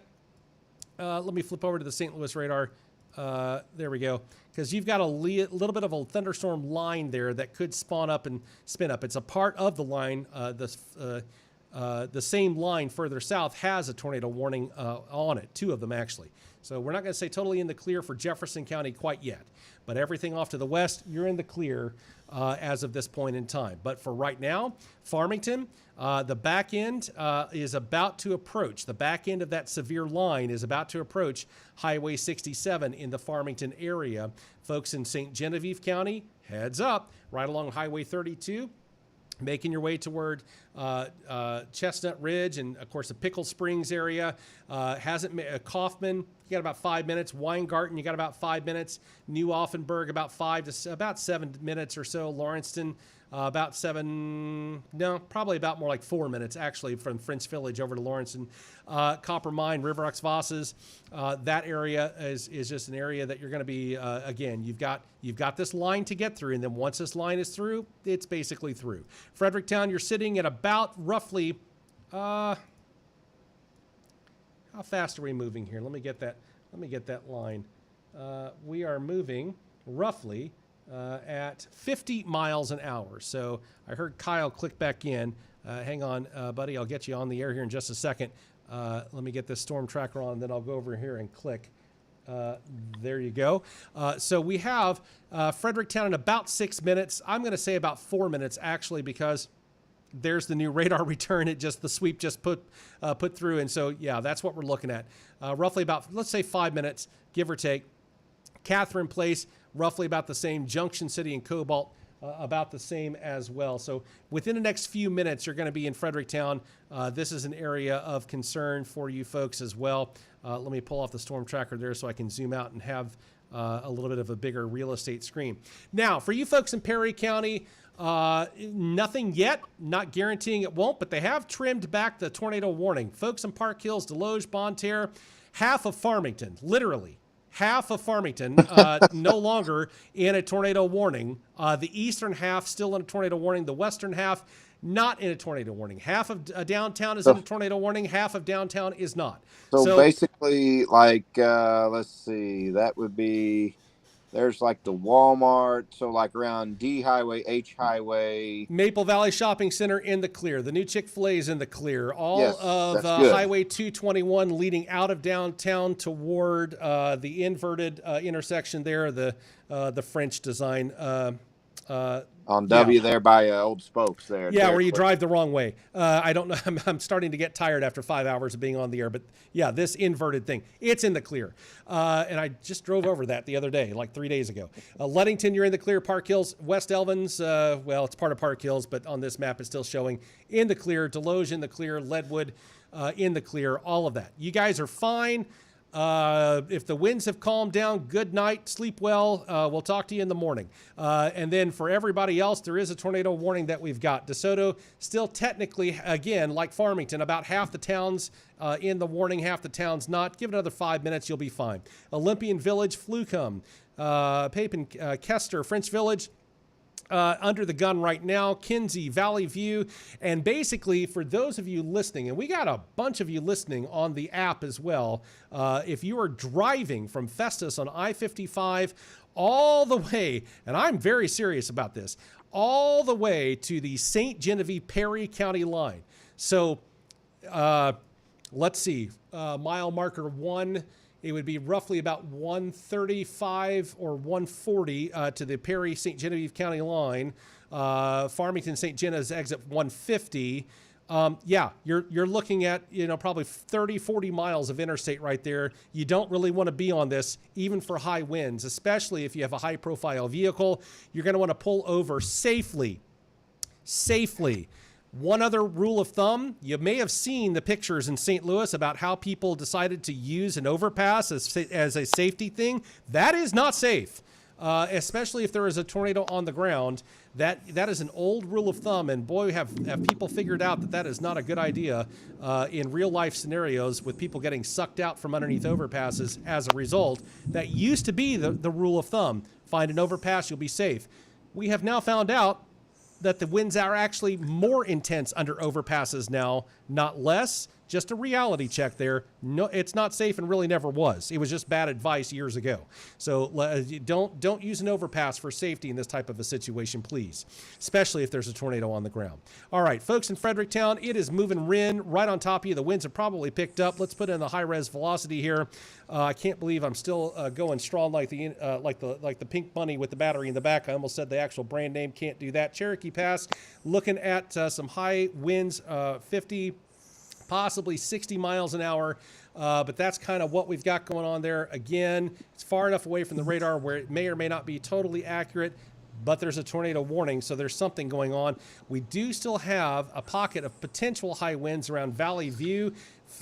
Let me flip over to the St. Louis radar. There we go. Because you've got a little bit of a thunderstorm line there that could spawn up and spin up. It's a part of the line. The same line further south has a tornado warning on it, 2 of them actually. So we're not going to say totally in the clear for Jefferson County quite yet. But everything off to the west, you're in the clear as of this point in time. But for right now, Farmington, the back end is about to approach. The back end of that severe line is about to approach Highway 67 in the Farmington area. Folks in St. Genevieve County, heads up, right along Highway 32. Making your way toward Chestnut Ridge and, of course, the Pickle Springs area. Kaufman, you got about 5 minutes. Weingarten, you got about 5 minutes. New Offenburg, about 7 minutes or so. Lawrencetown, probably about more like 4 minutes, actually, from French Village over to Lawrencetown. Copper Mine, River Oaks Vosses, that area is just an area that you're going to be, again, you've got this line to get through, and then once this line is through, it's basically through. Fredericktown, you're sitting at about roughly, how fast are we moving here? Let me get that line. We are moving roughly at 50 miles an hour. So I heard Kyle click back in. Hang on, buddy. I'll get you on the air here in just a second. Let me get this storm tracker on, and then I'll go over here and click. There you go. So we have Fredericktown in about 6 minutes. I'm going to say about 4 minutes, actually, because there's the new radar return. The sweep just put through. And so, yeah, that's what we're looking at. Roughly about, let's say 5 minutes, give or take. Catherine Place, roughly about the same. Junction City and Cobalt, about the same as well. So within the next few minutes, you're going to be in Fredericktown. This is an area of concern for you folks as well. Let me pull off the storm tracker there so I can zoom out and have a little bit of a bigger real estate screen. Now, for you folks in Perry County, nothing yet, not guaranteeing it won't, but they have trimmed back the tornado warning. Folks in Park Hills, Deloge, Bonne Terre, half of Farmington, literally. Half of Farmington no longer in a tornado warning. The eastern half still in a tornado warning. The western half not in a tornado warning. Half of downtown is in a tornado warning. Half of downtown is not. So basically, like, let's see, that would be, there's like the Walmart, so like around D Highway, H Highway. Maple Valley Shopping Center in the clear. The new Chick-fil-A is in the clear. All yes, of Highway 221 leading out of downtown toward the inverted intersection there, the French design. On W there by Old Spokes there. Yeah, where you drive the wrong way. I don't know. I'm starting to get tired after 5 hours of being on the air. But yeah, this inverted thing, it's in the clear. And I just drove over that the other day, like 3 days ago. Ludington, you're in the clear. Park Hills, West Elvins, well, it's part of Park Hills, but on this map it's still showing in the clear. Deloge in the clear. Leadwood in the clear. All of that. You guys are fine. If the winds have calmed down, good night, sleep well. We'll talk to you in the morning. And then for everybody else, there is a tornado warning that we've got. DeSoto still technically, again, like Farmington, about half the town's in the warning, half the town's not. Give it another 5 minutes, you'll be fine. Olympian Village, Flucom, Papen, Kester, French Village, under the gun right now, Kinsey, Valley View, and basically for those of you listening, and we got a bunch of you listening on the app as well, if you are driving from Festus on I-55 all the way, and I'm very serious about this, all the way to the St. Genevieve Perry County line. So let's see, mile marker 1, it would be roughly about 135 or 140 to the Perry St. Genevieve County line. Farmington St. Genevieve exit 150. Yeah, you're looking at, probably 30, 40 miles of interstate right there. You don't really want to be on this, even for high winds, especially if you have a high profile vehicle. You're going to want to pull over safely. One other rule of thumb, you may have seen the pictures in St. Louis about how people decided to use an overpass as a safety thing. That is not safe, especially if there is a tornado on the ground. That is an old rule of thumb, and boy, have people figured out that is not a good idea in real life scenarios with people getting sucked out from underneath overpasses as a result. That used to be the rule of thumb. Find an overpass, you'll be safe. We have now found out that the winds are actually more intense under overpasses now, not less. Just a reality check there. No, it's not safe and really never was. It was just bad advice years ago. So don't use an overpass for safety in this type of a situation, please, especially if there's a tornado on the ground. All right, folks in Fredericktown, it is moving right on top of you. The winds have probably picked up. Let's put in the high-res velocity here. I can't believe I'm still going strong like the pink bunny with the battery in the back. I almost said the actual brand name. Can't do that. Cherokee Pass, looking at some high winds, 50, possibly 60 miles an hour. But that's kind of what we've got going on there. Again, it's far enough away from the radar where it may or may not be totally accurate, but there's a tornado warning, so there's something going on. We do still have a pocket of potential high winds around Valley View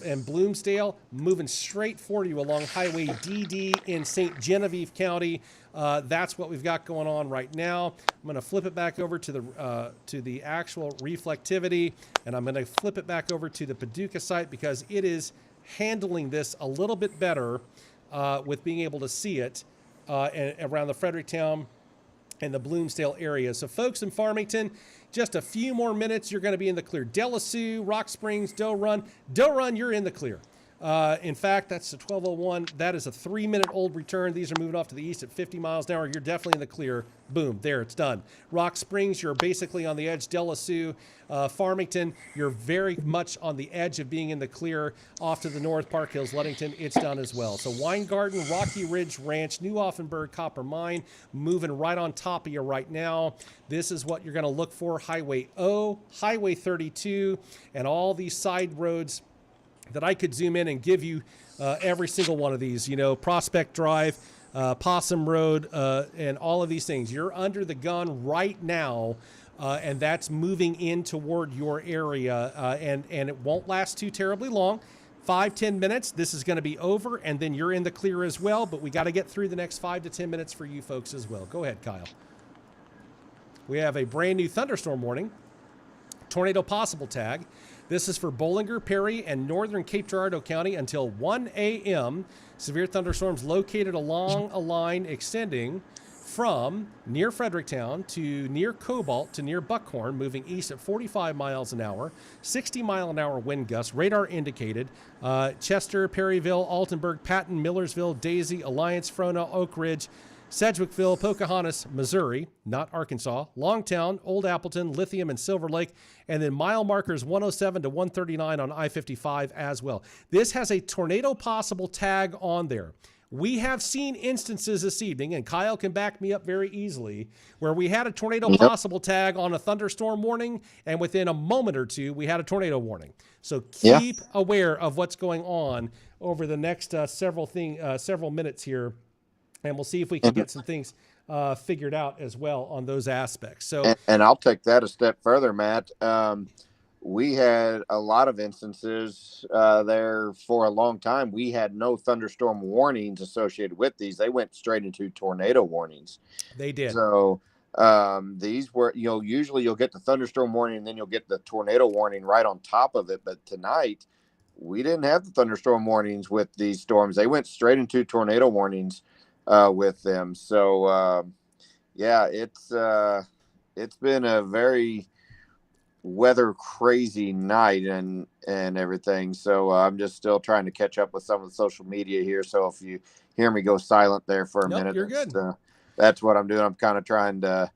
and Bloomsdale, moving straight for you along Highway DD in St. Genevieve County. That's what we've got going on right now. I'm going to flip it back over to the actual reflectivity, and I'm going to flip it back over to the Paducah site because it is handling this a little bit better with being able to see it around the Fredericktown and the Bloomsdale area. So folks in Farmington, just a few more minutes, you're going to be in the clear. Delasue, Rock Springs, Doe Run. Doe Run, you're in the clear. In fact, that's a 1201. That is a 3-minute-old return. These are moving off to the east at 50 miles an hour. You're definitely in the clear. Boom, there, it's done. Rock Springs, you're basically on the edge. Delasue, Farmington, you're very much on the edge of being in the clear. Off to the north, Park Hills, Ludington, it's done as well. So Weingarten, Rocky Ridge Ranch, New Offenburg, Copper Mine, moving right on top of you right now. This is what you're going to look for. Highway O, Highway 32, and all these side roads that I could zoom in and give you every single one of these, Prospect Drive, Possum Road, and all of these things. You're under the gun right now, and that's moving in toward your area, and it won't last too terribly long. 5-10 minutes, this is going to be over, and then you're in the clear as well, but we got to get through the next 5 to 10 minutes for you folks as well. Go ahead, Kyle. We have a brand new thunderstorm warning, tornado possible tag. This is for Bollinger, Perry, and northern Cape Girardeau County until 1 a.m. Severe thunderstorms located along a line extending from near Fredericktown to near Cobalt to near Buckhorn, moving east at 45 miles an hour, 60-mile-an-hour wind gusts, radar indicated. Chester, Perryville, Altenburg, Patton, Millersville, Daisy, Alliance, Frono, Oak Ridge, Sedgwickville, Pocahontas, Missouri, not Arkansas, Longtown, Old Appleton, Lithium, and Silver Lake, and then mile markers 107 to 139 on I-55 as well. This has a tornado possible tag on there. We have seen instances this evening, and Kyle can back me up very easily, where we had a tornado possible tag on a thunderstorm warning, and within a moment or two, we had a tornado warning. So keep aware of what's going on over the next several minutes here. And we'll see if we can get some things figured out as well on those aspects. So, and I'll take that a step further, Matt. we had a lot of instances there for a long time. We had no thunderstorm warnings associated with these. They went straight into tornado warnings. They did. So these were, usually you'll get the thunderstorm warning and then you'll get the tornado warning right on top of it. But tonight, we didn't have the thunderstorm warnings with these storms. They went straight into tornado warnings with them. So, yeah, it's been a very weather crazy night and everything. So I'm just still trying to catch up with some of the social media here. So if you hear me go silent there for a minute, you're good. That's what I'm doing. I'm kind of trying to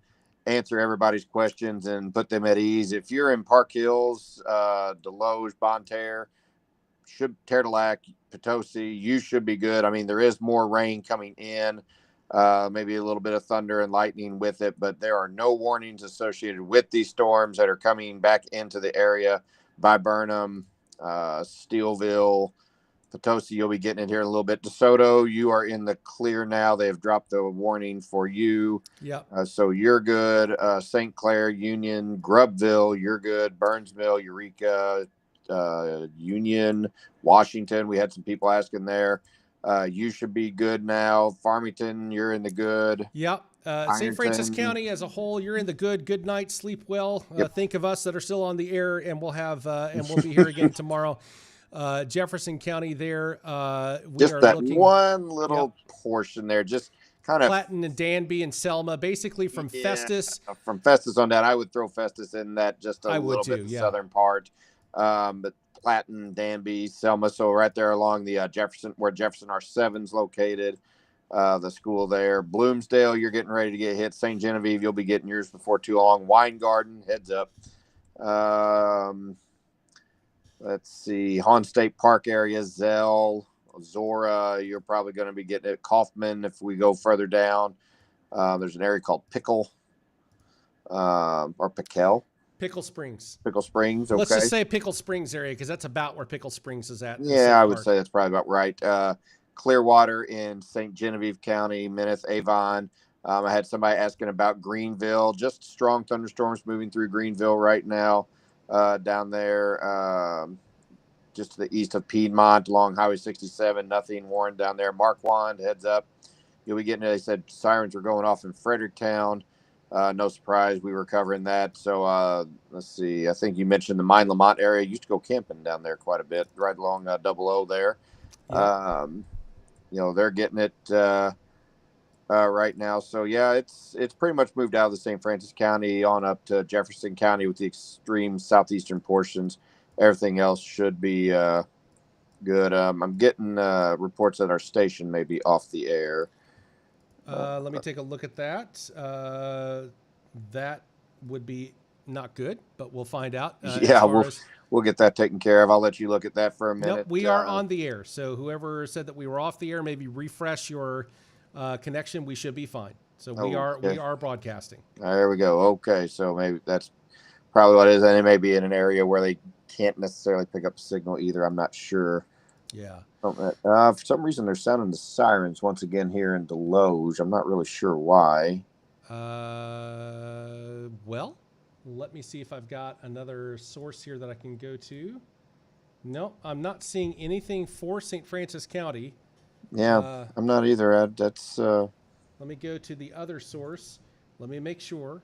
answer everybody's questions and put them at ease. If you're in Park Hills, Deloge, Bonne Terre, Terre de Lac, Potosi, you should be good. I mean, there is more rain coming in. Maybe a little bit of thunder and lightning with it, but there are no warnings associated with these storms that are coming back into the area by Burnham, Steelville, Potosi. You'll be getting it here in a little bit. DeSoto, you are in the clear now. They have dropped the warning for you. Yeah. So you're good. St. Clair, Union, Grubville, you're good. Burnsville, Eureka, Union, Washington. We had some people asking there. You should be good now. Farmington, you're in the good. Yep. St. Francis County as a whole, you're in the good. Good night. Sleep well. Yep. Think of us that are still on the air, and we'll have and we'll be here again tomorrow. Jefferson County there. Just that one little portion there, just kind of Platten and Danby and Selma, basically from Festus. From Festus on down, I would throw Festus in that just a little bit, the southern part. But Platten, Danby, Selma, so right there along the Jefferson, where Jefferson R7's located, the school there. Bloomsdale, you're getting ready to get hit. St. Genevieve, you'll be getting yours before too long. Weingarten, heads up. Let's see, Hawn State Park area, Zell, Zora, you're probably going to be getting it. Kaufman, if we go further down, there's an area called Pickle, or Pickle. Pickle Springs. Pickle Springs, okay. Let's just say Pickle Springs area, because that's about where Pickle Springs is at. Yeah, I would say that's probably about right. Clearwater in St. Genevieve County, Mineth, Avon. I had somebody asking about Greenville. Just strong thunderstorms moving through Greenville right now. Down there, just to the east of Piedmont along Highway 67, nothing. Warren down there. Marquand, heads up. You'll be getting it. They said sirens were going off in Fredericktown. No surprise, we were covering that. So let's see. I think you mentioned the Mine Lamont area. Used to go camping down there quite a bit, right along Double O there. Yeah. They're getting it right now. So yeah, it's pretty much moved out of the St. Francis County on up to Jefferson County with the extreme southeastern portions. Everything else should be good. I'm getting reports that our station may be off the air. Let me take a look at that. That would be not good, but we'll find out. Yeah, we'll get that taken care of. I'll let you look at that for a minute. Nope, we are on the air. So whoever said that we were off the air, maybe refresh your connection. We should be fine. So we are broadcasting. There we go. Okay, so maybe that's probably what it is. And it may be in an area where they can't necessarily pick up a signal either. I'm not sure. Yeah. For some reason, they're sounding the sirens once again here in Deloge. I'm not really sure why. Well, let me see if I've got another source here that I can go to. No, I'm not seeing anything for St. Francis County. Yeah, I'm not either, Ed. That's. Let me go to the other source. Let me make sure.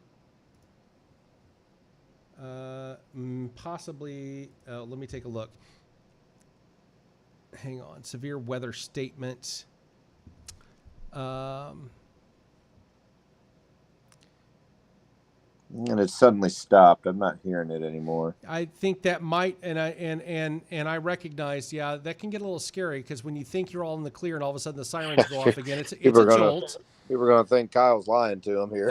Possibly. Let me take a look. Hang on. Severe weather statement. And it suddenly stopped. I'm not hearing it anymore. I think that might, and I recognize, yeah, that can get a little scary because when you think you're all in the clear and all of a sudden the sirens go off again, it's a jolt. People are going to think Kyle's lying to them here.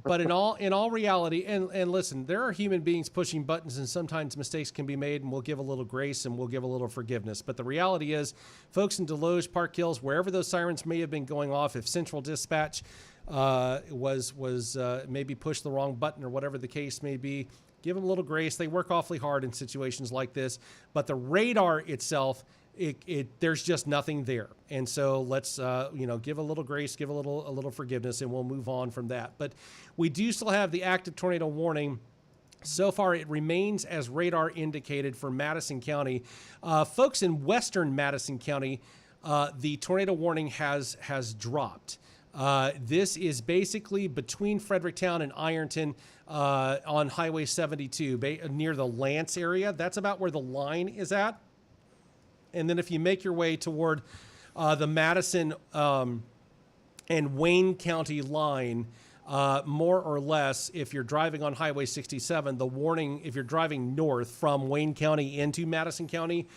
But in all reality, and listen, there are human beings pushing buttons, and sometimes mistakes can be made, and we'll give a little grace and we'll give a little forgiveness. But the reality is, folks in Deloge, Park Hills, wherever those sirens may have been going off, if Central Dispatch was maybe pushed the wrong button or whatever the case may be, give them a little grace. They work awfully hard in situations like this, but the radar itself, there's just nothing there. And so let's give a little grace, give a little forgiveness, and we'll move on from that. But we do still have the active tornado warning So far, it remains as radar indicated for Madison County. Folks in western Madison County, the tornado warning has dropped. This is basically between Fredericktown and Ironton on Highway 72, near the Lance area. That's about where the line is at. And then if you make your way toward the Madison and Wayne County line, more or less, if you're driving on Highway 67, the warning, if you're driving north from Wayne County into Madison County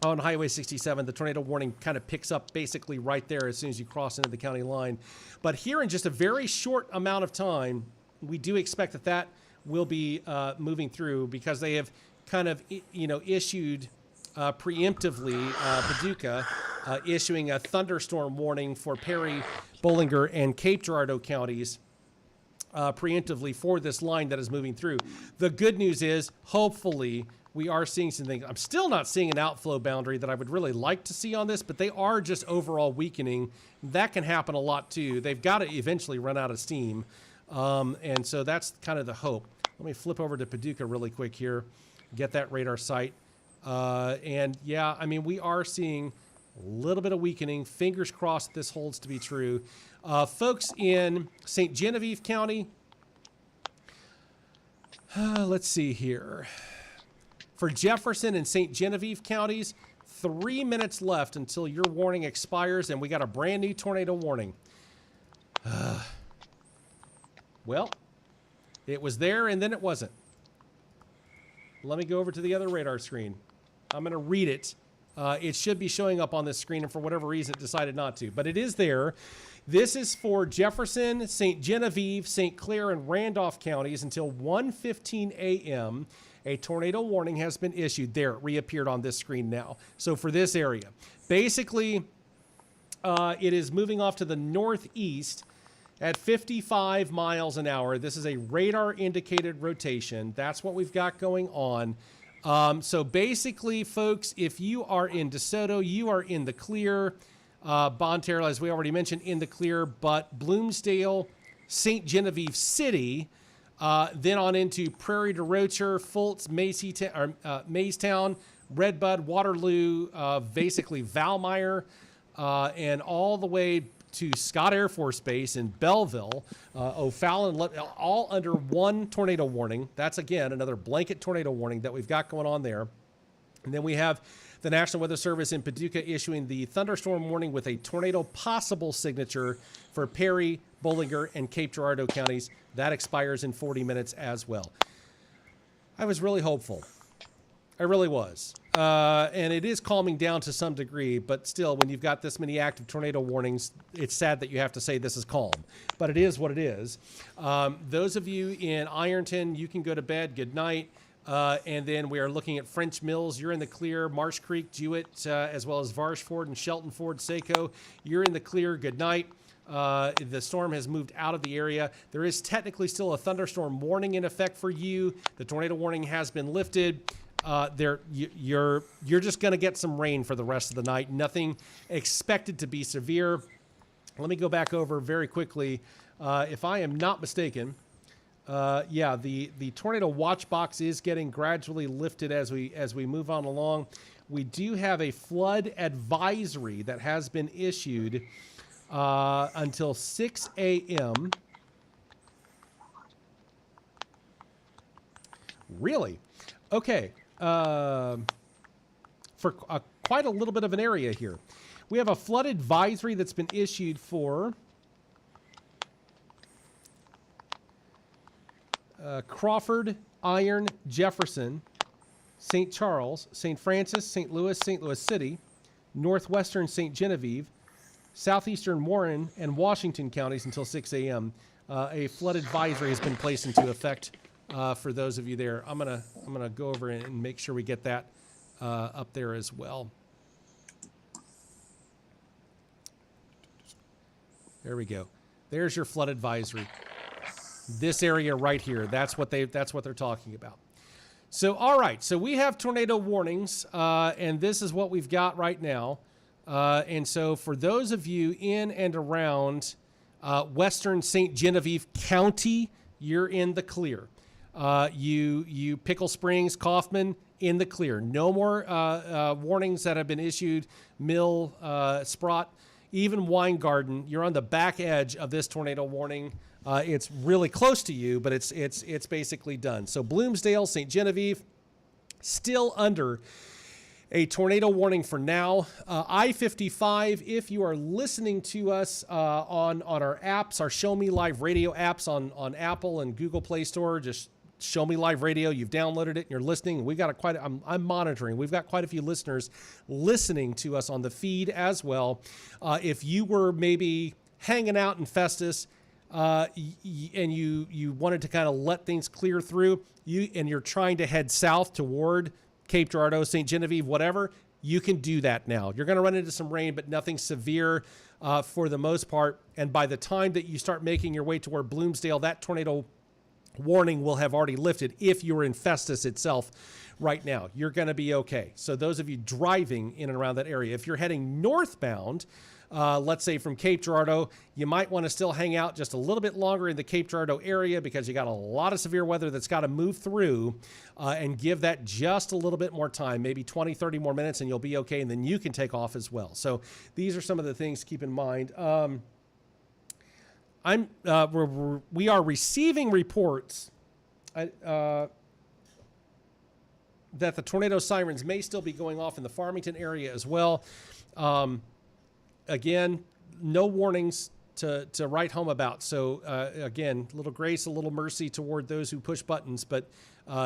on Highway 67, the tornado warning kind of picks up basically right there as soon as you cross into the county line. But here in just a very short amount of time, we do expect that that will be moving through, because they have kind of, issued preemptively, Paducah issuing a thunderstorm warning for Perry, Bollinger, and Cape Girardeau counties preemptively for this line that is moving through. The good news is, hopefully, we are seeing some things. I'm still not seeing an outflow boundary that I would really like to see on this, but they are just overall weakening. That can happen a lot too. They've got to eventually run out of steam. And so that's kind of the hope. Let me flip over to Paducah really quick here, get that radar site. And yeah, I mean, we are seeing a little bit of weakening. Fingers crossed this holds to be true. Folks in St. Genevieve County, let's see here. For Jefferson and St. Genevieve counties, 3 minutes left until your warning expires, and we got a brand new tornado warning. Well, it was there and then it wasn't. Let me go over to the other radar screen. I'm going to read it. It should be showing up on this screen, and for whatever reason it decided not to, but it is there. This is for Jefferson, St. Genevieve, St. Clair, and Randolph counties until 1:15 a.m. A tornado warning has been issued. There, it reappeared on this screen now. So for this area, basically, it is moving off to the northeast at 55 miles an hour. This is a radar indicated rotation. That's what we've got going on. So basically, folks, if you are in DeSoto, you are in the clear. Bonne Terre, as we already mentioned, in the clear, but Bloomsdale, St. Genevieve City, then on into Prairie du Rocher, Fultz, Maystown, Redbud, Waterloo, basically Valmeyer, and all the way to Scott Air Force Base in Belleville, O'Fallon, all under one tornado warning. That's, again, another blanket tornado warning that we've got going on there. And then we have the National Weather Service in Paducah issuing the thunderstorm warning with a tornado possible signature for Perry, Bollinger, and Cape Girardeau counties. That expires in 40 minutes as well. I was really hopeful. I really was. And it is calming down to some degree, but still, when you've got this many active tornado warnings, it's sad that you have to say this is calm. But it is what it is. Those of you in Ironton, you can go to bed. Good night. And then we are looking at French Mills. You're in the clear. Marsh Creek, Jewett, as well as Varsh Ford and Shelton Ford, Saco. You're in the clear. Good night. The storm has moved out of the area. There is technically still a thunderstorm warning in effect for you. The tornado warning has been lifted. You're just going to get some rain for the rest of the night. Nothing expected to be severe. Let me go back over very quickly. If I am not mistaken, the tornado watch box is getting gradually lifted as we move on along. We do have a flood advisory that has been issued until 6 a.m. Really? Okay. For quite a little bit of an area here. We have a flood advisory that's been issued for Crawford, Iron, Jefferson, St. Charles, St. Francis, St. Louis City, northwestern St. Genevieve, southeastern Warren, and Washington counties until 6 a.m. A flood advisory has been placed into effect for those of you there. I'm gonna go over and make sure we get that up there as well. There we go. There's your flood advisory. This area right here. That's what they're talking about. So all right. So we have tornado warnings, and this is what we've got right now. And so for those of you in and around western St. Genevieve County, you're in the clear. You Pickle Springs, Kaufman in the clear. No more warnings that have been issued. Mill, Sprott, even Weingarten. You're on the back edge of this tornado warning. It's really close to you, but it's basically done. So Bloomsdale, St. Genevieve, still under a tornado warning for now. I-55, if you are listening to us on our apps, our Show Me Live radio apps on Apple and Google Play Store, just Show Me Live Radio. You've downloaded it and you're listening. We've got I'm monitoring. We've got quite a few listeners listening to us on the feed as well. If you were maybe hanging out in Festus and you wanted to kind of let things clear through, you're trying to head south toward Cape Girardeau, St. Genevieve, whatever, you can do that now. You're going to run into some rain, but nothing severe for the most part. And by the time that you start making your way toward Bloomsdale, that tornado warning will have already lifted. If you're in Festus itself right now, you're going to be okay. So those of you driving in and around that area, if you're heading northbound, let's say from Cape Girardeau, you might want to still hang out just a little bit longer in the Cape Girardeau area because you got a lot of severe weather that's got to move through, and give that just a little bit more time, maybe 20, 30 more minutes, and you'll be okay. And then you can take off as well. So these are some of the things to keep in mind. We are receiving reports that the tornado sirens may still be going off in the Farmington area as well. Again, no warnings to write home about. So again, a little grace, a little mercy toward those who push buttons, but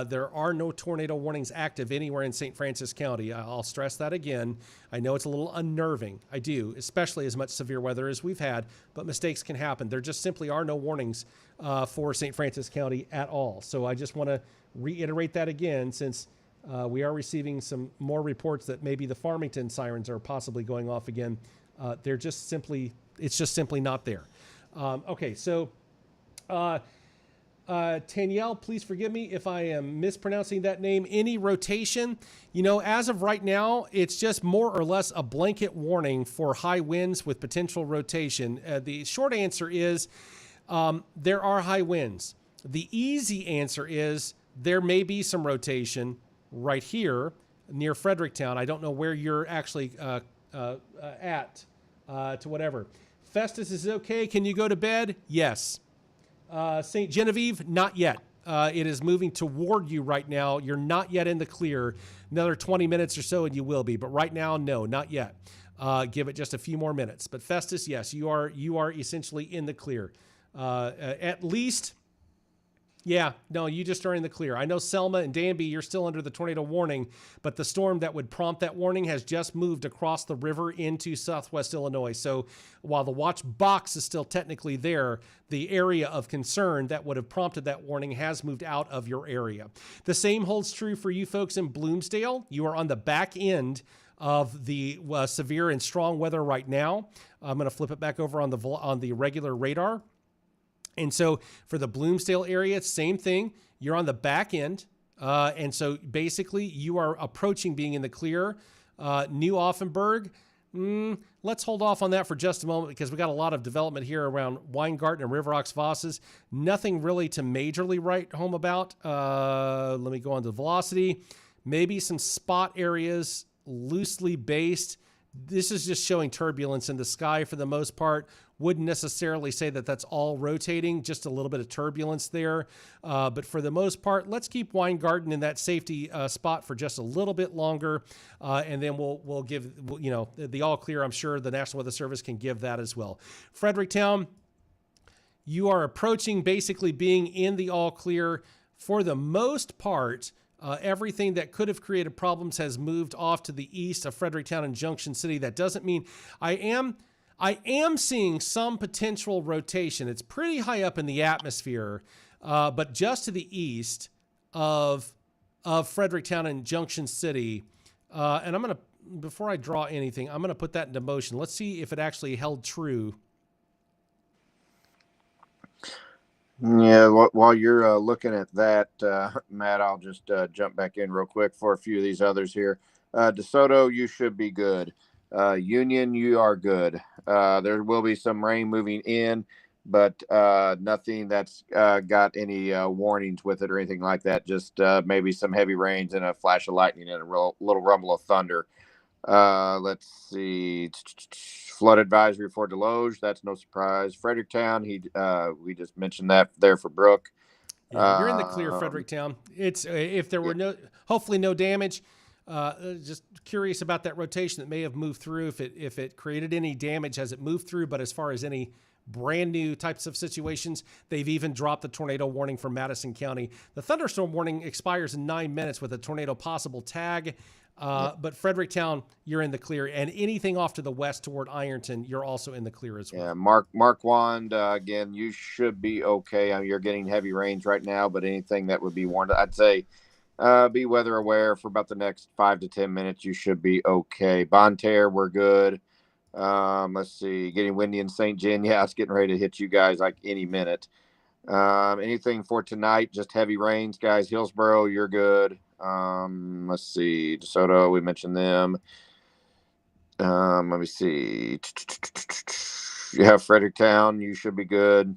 there are no tornado warnings active anywhere in St. Francis County. I'll stress that again. I know it's a little unnerving. I do, especially as much severe weather as we've had, but mistakes can happen. There just simply are no warnings for St. Francis County at all. So I just want to reiterate that again, since we are receiving some more reports that maybe the Farmington sirens are possibly going off again. It's just simply not there. Okay, so Tanielle, please forgive me if I am mispronouncing that name. Any rotation? As of right now, it's just more or less a blanket warning for high winds with potential rotation. The short answer is there are high winds. The easy answer is there may be some rotation right here near Fredericktown. I don't know where you're actually at to whatever. Festus is okay. Can you go to bed? Yes. St. Genevieve, not yet. It is moving toward you right now. You're not yet in the clear. Another 20 minutes or so and you will be. But right now, no, not yet. Give it just a few more minutes. But Festus, yes, you are essentially in the clear. At least, yeah, no, you just are in the clear. I know Selma and Danby, you're still under the tornado warning, but the storm that would prompt that warning has just moved across the river into southwest Illinois. So while the watch box is still technically there, the area of concern that would have prompted that warning has moved out of your area. The same holds true for you folks in Bloomsdale. You are on the back end of the severe and strong weather right now. I'm going to flip it back over on the regular radar. And so for the Bloomsdale area, same thing. You're on the back end. And so basically you are approaching being in the clear. New Offenburg, let's hold off on that for just a moment because we got a lot of development here around Weingarten and River Oaks Vosses. Nothing really to majorly write home about. Let me go on to velocity. Maybe some spot areas loosely based. This is just showing turbulence in the sky for the most part. Wouldn't necessarily say that that's all rotating, just a little bit of turbulence there. But for the most part, let's keep Weingarten in that safety spot for just a little bit longer. And then we'll give, the all clear. I'm sure the National Weather Service can give that as well. Fredericktown, you are approaching basically being in the all clear for the most part. Everything that could have created problems has moved off to the east of Fredericktown and Junction City. That doesn't mean I am seeing some potential rotation. It's pretty high up in the atmosphere, but just to the east of Fredericktown and Junction City. And I'm going to, before I draw anything, I'm going to put that into motion. Let's see if it actually held true. Yeah, while you're looking at that, Matt, I'll just jump back in real quick for a few of these others here. DeSoto, you should be good. Union, you are good. There will be some rain moving in. but nothing that's got any warnings with it or anything like that. Just maybe some heavy rains and a flash of lightning and a little rumble of thunder. Let's see. Flood advisory for Deloge. That's no surprise. Fredericktown. We just mentioned that there for Brooke. Yeah, you're in the clear, Fredericktown. It's if there were hopefully no damage. Just curious about that rotation that may have moved through. If it created any damage, has it moved through? But as far as any brand new types of situations, they've even dropped the tornado warning for Madison County. The thunderstorm warning expires in 9 minutes with a tornado possible tag. But Fredericktown, you're in the clear, and anything off to the west toward Ironton, you're also in the clear as well. Yeah, Marquand, again, you should be okay. I mean, you're getting heavy rains right now, but anything that would be warned, I'd say be weather aware for about the next 5 to 10 minutes. You should be okay. Bonne Terre, we're good. Let's see, getting windy in St. John. Yeah, it's getting ready to hit you guys like any minute. Anything for tonight, just heavy rains, guys. Hillsboro, you're good. Let's see, DeSoto, we mentioned them. Let me see. You have Fredericktown, you should be good.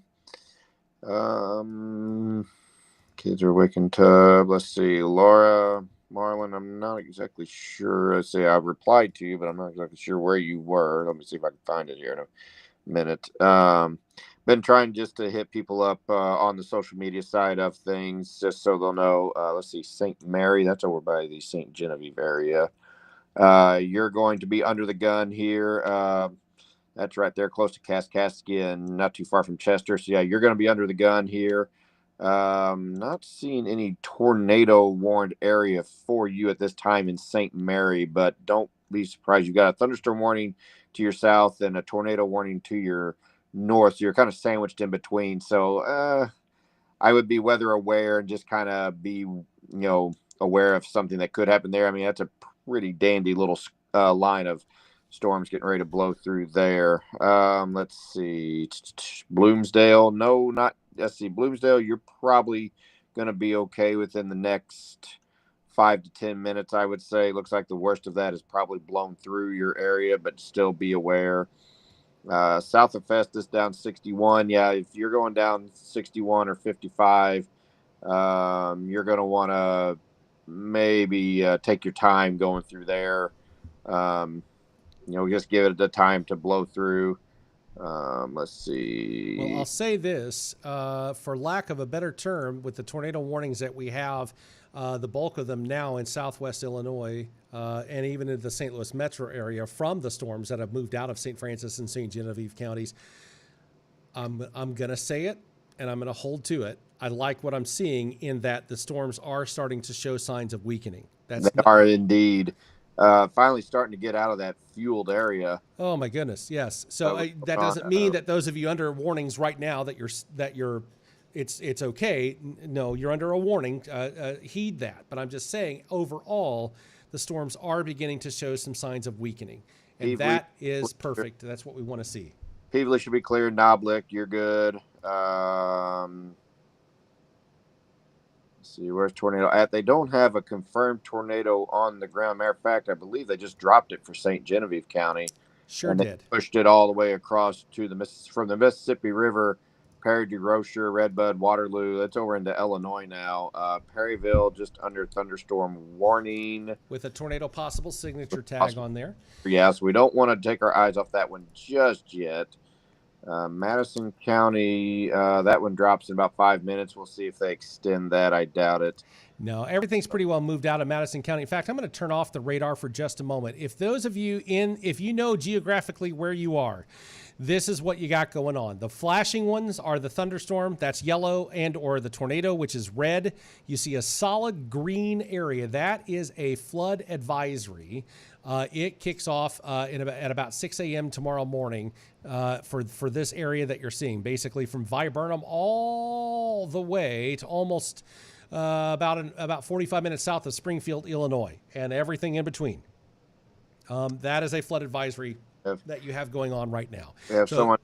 Kids are waking tub. Let's see, Laura, Marlon, I'm not exactly sure. Let's see, I replied to you, but I'm not exactly sure where you were. Let me see if I can find it here in a minute. Been trying just to hit people up on the social media side of things, just so they'll know. Let's see, St. Mary, that's over by the St. Genevieve area. You're going to be under the gun here. That's right there, close to Kaskaskia and not too far from Chester. So yeah, you're going to be under the gun here. Not seeing any tornado warned area for you at this time in St. Mary, but don't be surprised. You've got a thunderstorm warning to your south and a tornado warning to your north. So you're kind of sandwiched in between. So I would be weather aware and just kind of be, aware of something that could happen there. I mean, that's a pretty dandy little line of storms getting ready to blow through there. Let's see. Bloomsdale. No, not. Let's see. Bloomsdale, you're probably going to be okay within the next 5 to 10 minutes, I would say. Looks like the worst of that is probably blown through your area, but still be aware. South of Festus down 61. Yeah, if you're going down 61 or 55, you're going to want to maybe take your time going through there. Just give it the time to blow through. Let's see. Well, I'll say this, for lack of a better term, with the tornado warnings that we have, the bulk of them now in Southwest Illinois, and even in the St. Louis metro area from the storms that have moved out of St. Francis and St. Genevieve counties. I'm going to say it, and I'm going to hold to it. I like what I'm seeing in that the storms are starting to show signs of weakening. They are indeed. Finally starting to get out of that fueled area. Oh my goodness, yes. So that doesn't mean that those of you under warnings right now that it's okay. No, you're under a warning. Heed that. But I'm just saying, overall, the storms are beginning to show some signs of weakening, and that is perfect. That's what we want to see. Peevely should be clear. Noblick, you're good. See, where's tornado at? They don't have a confirmed tornado on the ground. Matter of fact, I believe they just dropped it for St. Genevieve County. Sure and did. They pushed it all the way across to from the Mississippi River, Perry, DeRocher, Redbud, Waterloo. That's over into Illinois now. Perryville just under thunderstorm warning with a tornado possible signature tag on there. Yeah, so we don't want to take our eyes off that one just yet. Madison County, that one drops in about 5 minutes. We'll see if they extend that. I doubt it. No, everything's pretty well moved out of Madison County. In fact, I'm going to turn off the radar for just a moment. If those of you if you know geographically where you are, this is what you got going on. The flashing ones are the thunderstorm, that's yellow, and or the tornado, which is red. You see a solid green area. That is a flood advisory. It kicks off at about 6 a.m. tomorrow morning for this area that you're seeing, basically from Viburnum all the way to almost about 45 minutes south of Springfield, Illinois, and everything in between. That is a flood advisory that you have going on right now. We have someone.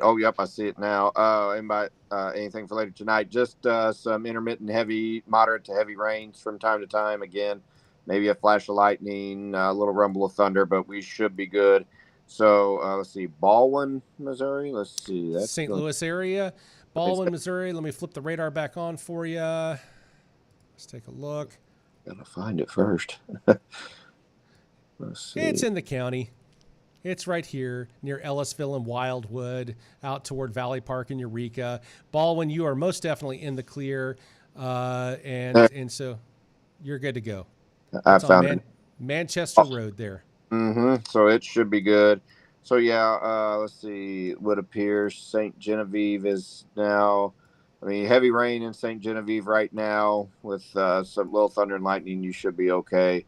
Oh, yep, I see it now. Anybody, anything for later tonight? Just some intermittent moderate to heavy rains from time to time. Again, maybe a flash of lightning, a little rumble of thunder, but we should be good. So let's see, Baldwin, Missouri. Let's see, that's St. Louis area, Baldwin, say- Missouri. Let me flip the radar back on for you. Let's take a look. Gotta find it first. Let's see. It's in the county. It's right here near Ellisville and Wildwood, out toward Valley Park and Eureka. Baldwin, you are most definitely in the clear, and so you're good to go. I It's on found it. Manchester Road there. So it should be good. So yeah, let's see. What appears St. Genevieve is now. I mean, heavy rain in St. Genevieve right now with some little thunder and lightning. You should be okay.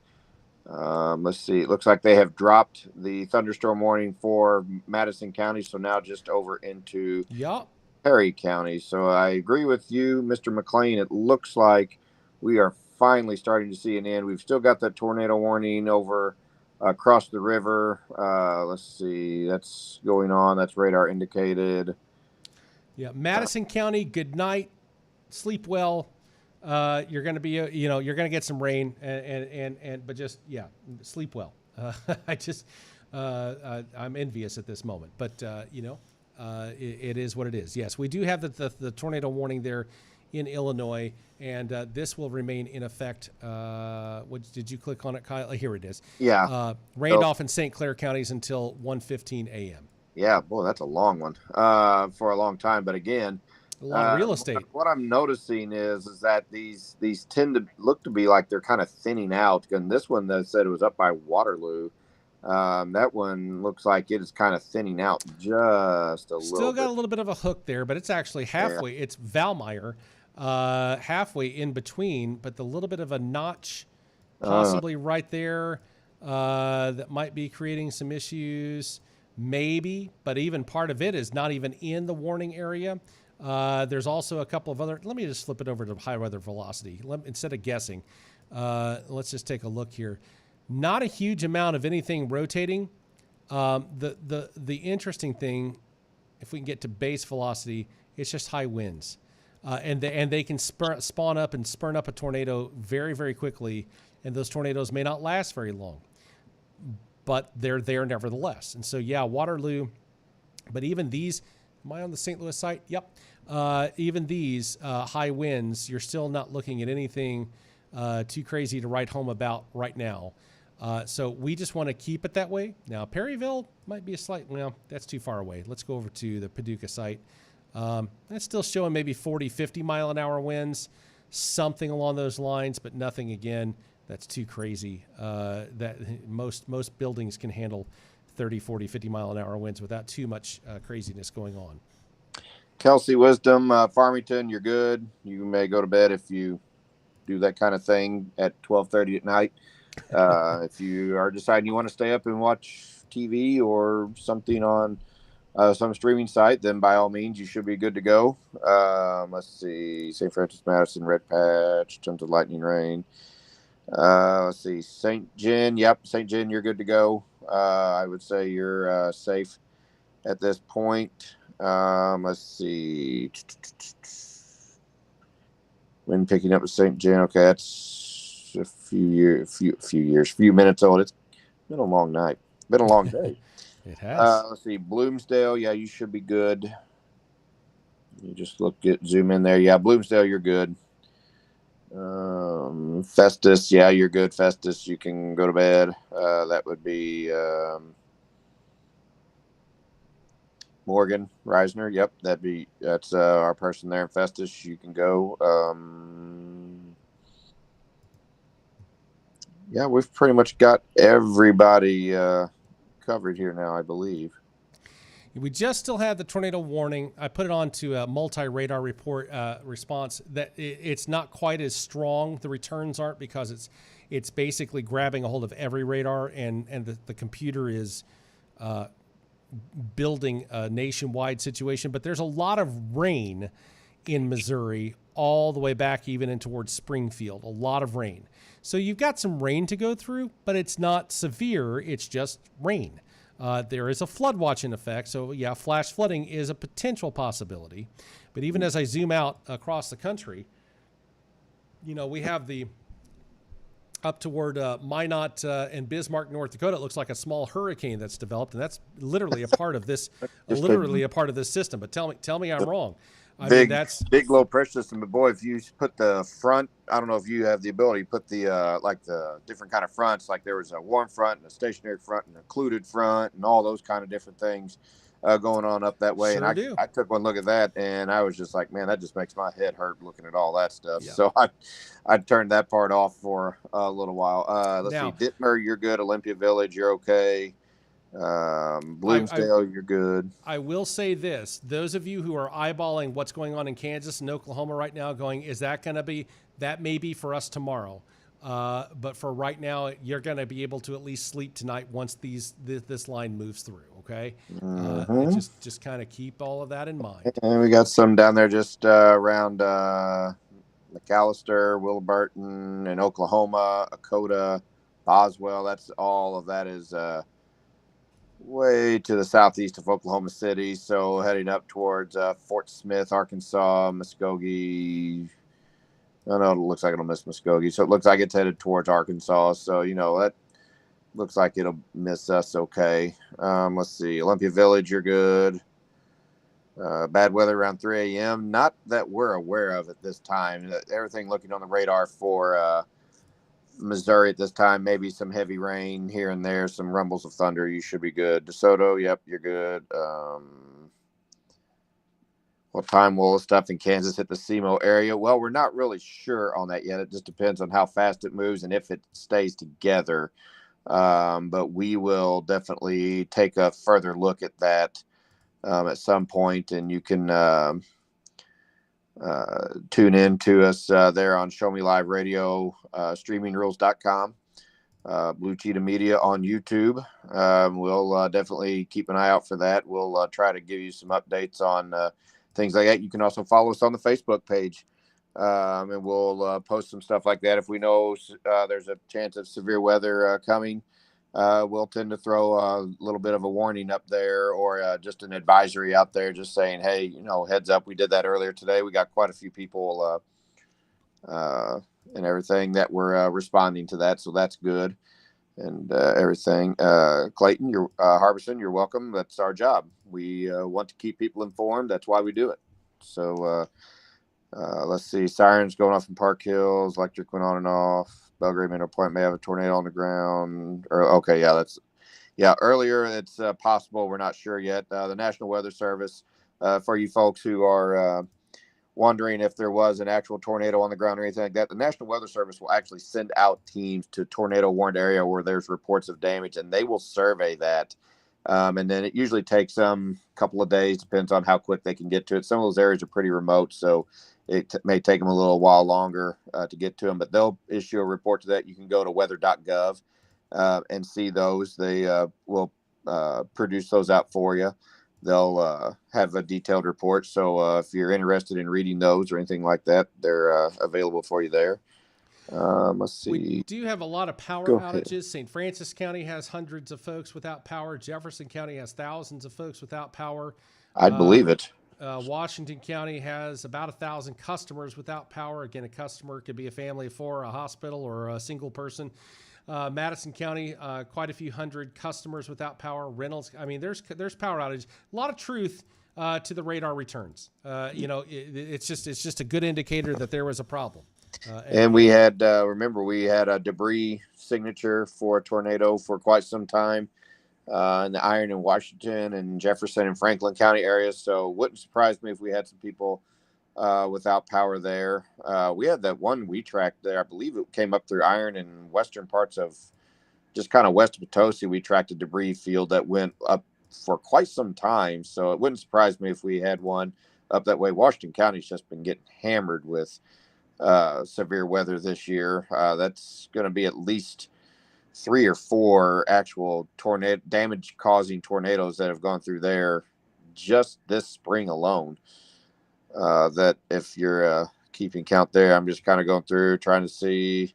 Let's see. It looks like they have dropped the thunderstorm warning for Madison County, so now just over into Yup. Perry County. So I agree with you, Mr. McLean. It looks like we are finally starting to see an end. We've still got that tornado warning over across the river. Let's see. That's going on. That's radar indicated. Yeah. Madison County, good night. Sleep well. You're going to be, you're going to get some rain but just, sleep well. I'm envious at this moment, but it is what it is. Yes, we do have the tornado warning there in Illinois, and this will remain in effect. Did you click on it, Kyle? Here it is. Yeah. Randolph and St. Clair counties until 1:15 a.m. Yeah, boy, that's a long one for a long time. But again, a lot of real estate. What I'm noticing is that these tend to look to be like they're kind of thinning out. And this one that said it was up by Waterloo, that one looks like it is kind of thinning out just a little. Still got a little bit of a hook there, but it's actually halfway. Yeah. It's Valmeyer, halfway in between, but the little bit of a notch possibly right there that might be creating some issues, maybe. But even part of it is not even in the warning area. There's also a couple of other. Let me just flip it over to high weather velocity. Instead of guessing, let's just take a look here. Not a huge amount of anything rotating. The interesting thing, if we can get to base velocity, it's just high winds, and they can spawn up and spurn up a tornado very, very quickly, and those tornadoes may not last very long, but they're there nevertheless. And so Waterloo, but even these. Am I on the St. Louis site? Yep. Even these high winds, you're still not looking at anything too crazy to write home about right now. So we just want to keep it that way. Now, Perryville might be that's too far away. Let's go over to the Paducah site. That's still showing maybe 40, 50 mile an hour winds, something along those lines, but nothing, again, that's too crazy. That most buildings can handle 30, 40, 50 mile an hour winds without too much craziness going on. Kelsey Wisdom, Farmington, you're good. You may go to bed if you do that kind of thing at 12:30 at night. If you are deciding you want to stay up and watch TV or something on some streaming site, then by all means, you should be good to go. Let's see, St. Francis, Madison, red patch, tons of lightning rain. Let's see, St. John. Yep, St. John, you're good to go. I would say you're safe at this point. Let's see. When picking up at St. John, okay, that's a few minutes old. It's been a long night. Been a long day. It has. Let's see, Bloomsdale. Yeah, you should be good. You just zoom in there. Yeah, Bloomsdale, you're good. Festus, yeah, you're good. Festus, you can go to bed. That would be Morgan Reisner. Yep, that's our person there in Festus. You can go. Yeah, we've pretty much got everybody covered here now, I believe. We just still have the tornado warning. I put it on to a multi-radar report response that it's not quite as strong. The returns aren't because it's basically grabbing a hold of every radar, and the computer is building a nationwide situation. But there's a lot of rain in Missouri all the way back even in towards Springfield. A lot of rain. So you've got some rain to go through, but it's not severe. It's just rain. There is a flood watch in effect. So, flash flooding is a potential possibility. But even as I zoom out across the country, we have the up toward Minot and Bismarck, North Dakota. It looks like a small hurricane that's developed, and that's literally a part of this, Just a part of this system. But tell me I'm wrong. I mean, big, that's big low pressure system. But boy, if you put the front, I don't know if you have the ability to put the like the different kind of fronts. Like there was a warm front and a stationary front and a occluded front and all those kind of different things going on up that way. Sure and do. I took one look at that, and I was just like, man, that just makes my head hurt looking at all that stuff. Yeah. So I turned that part off for a little while. Let's Now- see, Dittmer, you're good. Olympia Village, you're okay. Bloomsdale, you're good. I will say this: those of you who are eyeballing what's going on in Kansas and Oklahoma right now, going, is that going to be? That may be for us tomorrow, but for right now, you're going to be able to at least sleep tonight once this line moves through. Okay, just kind of keep all of that in mind. And we got some down there just around McAllister, Wilburton, and Oklahoma, Akota, Boswell. That's all of that is way to the southeast of Oklahoma City. So heading up towards Fort Smith, Arkansas, Muskogee. I know it looks like it'll miss Muskogee. So it looks like it's headed towards Arkansas. So, that looks like it'll miss us okay. Let's see. Olympia Village, you're good. Bad weather around 3 a.m. Not that we're aware of at this time. Everything looking on the radar for Missouri at this time, maybe some heavy rain here and there, some rumbles of thunder. You should be good. DeSoto, yep, you're good. What time will stuff in Kansas hit the SEMO area? Well, we're not really sure on that yet. It just depends on how fast it moves and if it stays together. But we will definitely take a further look at that at some point, and you can tune in to us there on Show Me Live Radio, streamingrules.com, Blue Cheetah Media on YouTube. We'll definitely keep an eye out for that. We'll try to give you some updates on things like that. You can also follow us on the Facebook page, and we'll post some stuff like that. If we know there's a chance of severe weather coming, we'll tend to throw a little bit of a warning up there, or just an advisory out there, just saying, hey, heads up. We did that earlier today. We got quite a few people and everything that were responding to that, so that's good. And everything. Clayton, Harbison, you're welcome. That's our job. We want to keep people informed. That's why we do it. So let's see. Sirens going off in Park Hills. Electric went on and off. Belgrade Mineral Point may have a tornado on the ground. Earlier it's possible. We're not sure yet. The National Weather Service, for you folks who are wondering if there was an actual tornado on the ground or anything like that, the National Weather Service will actually send out teams to tornado warned area where there's reports of damage, and they will survey that. And then it usually takes them a couple of days, depends on how quick they can get to it. Some of those areas are pretty remote, so it may take them a little while longer to get to them, but they'll issue a report to that. You can go to weather.gov and see those. They will produce those out for you. They'll have a detailed report. So if you're interested in reading those or anything like that, they're available for you there. Let's see. We do have a lot of power outages. St. Francis County has hundreds of folks without power. Jefferson County has thousands of folks without power. I'd believe it. Washington County has about 1,000 customers without power. Again, a customer could be a family of four, a hospital, or a single person. Madison County, quite a few hundred customers without power. Reynolds, I mean, there's power outage. A lot of truth to the radar returns. It's just a good indicator that there was a problem. And we had, remember, we had a debris signature for a tornado for quite some time in the Iron and Washington and Jefferson and Franklin County areas. So it wouldn't surprise me if we had some people without power there. We had that one we tracked there. I believe it came up through Iron and western parts of just kind of west of Potosi. We tracked a debris field that went up for quite some time. So it wouldn't surprise me if we had one up that way. Washington County's just been getting hammered with severe weather this year. That's going to be at least 3 or 4 actual tornado damage causing tornadoes that have gone through there just this spring alone. That if you're keeping count there, I'm just kind of going through trying to see.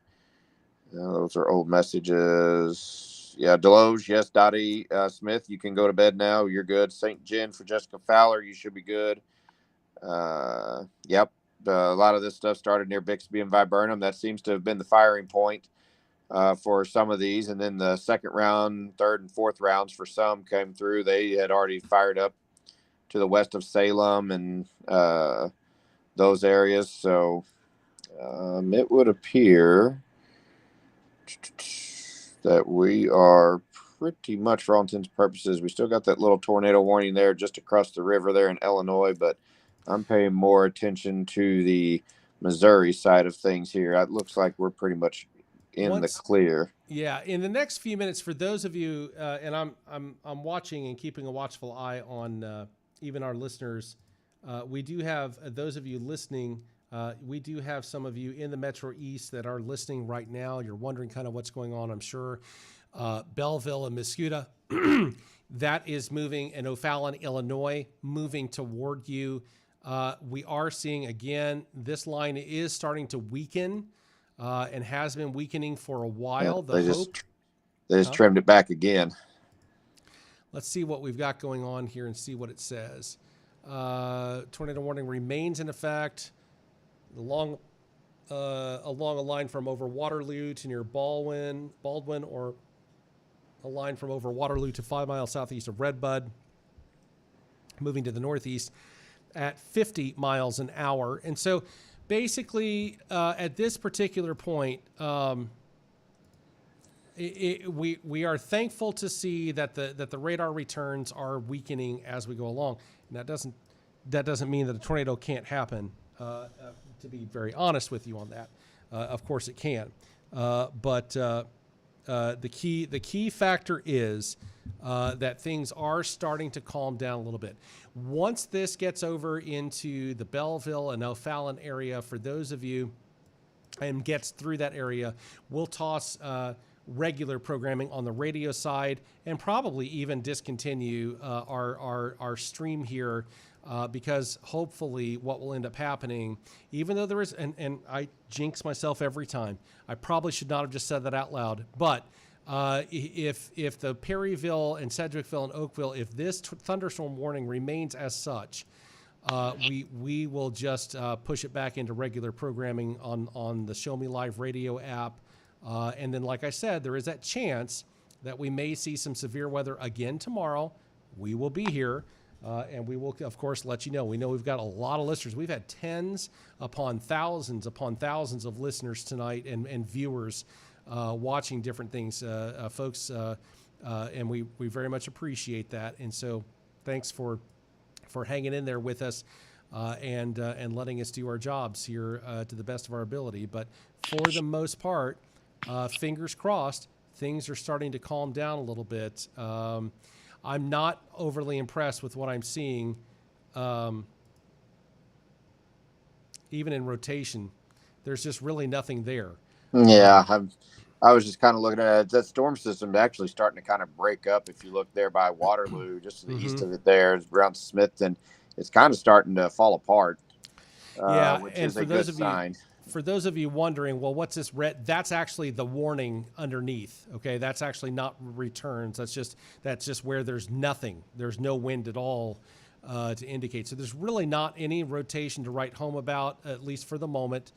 Those are old messages. Yeah, Deloge, yes. Dottie Smith, you can go to bed now. You're good. St. Jen for Jessica Fowler, you should be good. Yep. A lot of this stuff started near Bixby and Viburnum. That seems to have been the firing point for some of these, and then the second round, third and fourth rounds for some came through. They had already fired up to the west of Salem and those areas. So it would appear that we are pretty much, for all intents and purposes, we still got that little tornado warning there just across the river there in Illinois, but I'm paying more attention to the Missouri side of things here. It looks like we're pretty much in the clear. Yeah, in the next few minutes, for those of you, and I'm watching and keeping a watchful eye on even our listeners. We do have those of you listening. We do have some of you in the Metro East that are listening right now. You're wondering kind of what's going on, I'm sure. Belleville and Muscuda, that is moving, and O'Fallon, Illinois, moving toward you. We are seeing, again, this line is starting to weaken and has been weakening for a while. Yeah, they just trimmed it back again. Let's see what we've got going on here and see what it says. Tornado warning remains in effect along a line from over Waterloo to near Baldwin, or a line from over Waterloo to 5 miles southeast of Redbud, moving to the northeast at 50 miles an hour. And so basically at this particular point, we are thankful to see that the radar returns are weakening as we go along. And that doesn't mean that a tornado can't happen. To be very honest with you on that, of course it can. But the key factor is that things are starting to calm down a little bit. Once this gets over into the Belleville and O'Fallon area, for those of you, and gets through that area, we'll toss regular programming on the radio side and probably even discontinue our stream here. Because hopefully what will end up happening, even though there is, and I jinx myself every time, I probably should not have just said that out loud, but if the Perryville and Sedgwickville and Oakville, if this thunderstorm warning remains as such, we will just push it back into regular programming on the Show Me Live radio app. And then, like I said, there is that chance that we may see some severe weather again tomorrow. We will be here. And we will, of course, let you know. We know we've got a lot of listeners. We've had tens upon thousands of listeners tonight and viewers watching different things, folks. And we very much appreciate that. And so thanks for hanging in there with us and letting us do our jobs here to the best of our ability. But for the most part, fingers crossed, things are starting to calm down a little bit. I'm not overly impressed with what I'm seeing, even in rotation. There's just really nothing there. Yeah, I was just kind of looking at it. That storm system actually starting to kind of break up. If you look there by Waterloo, just to the east of it there, around Smithton, it's kind of starting to fall apart, which is a good sign. For those of you wondering, well, what's this red? That's actually the warning underneath. Okay, that's actually not returns. That's just where there's nothing. There's no wind at all to indicate. So there's really not any rotation to write home about, at least for the moment.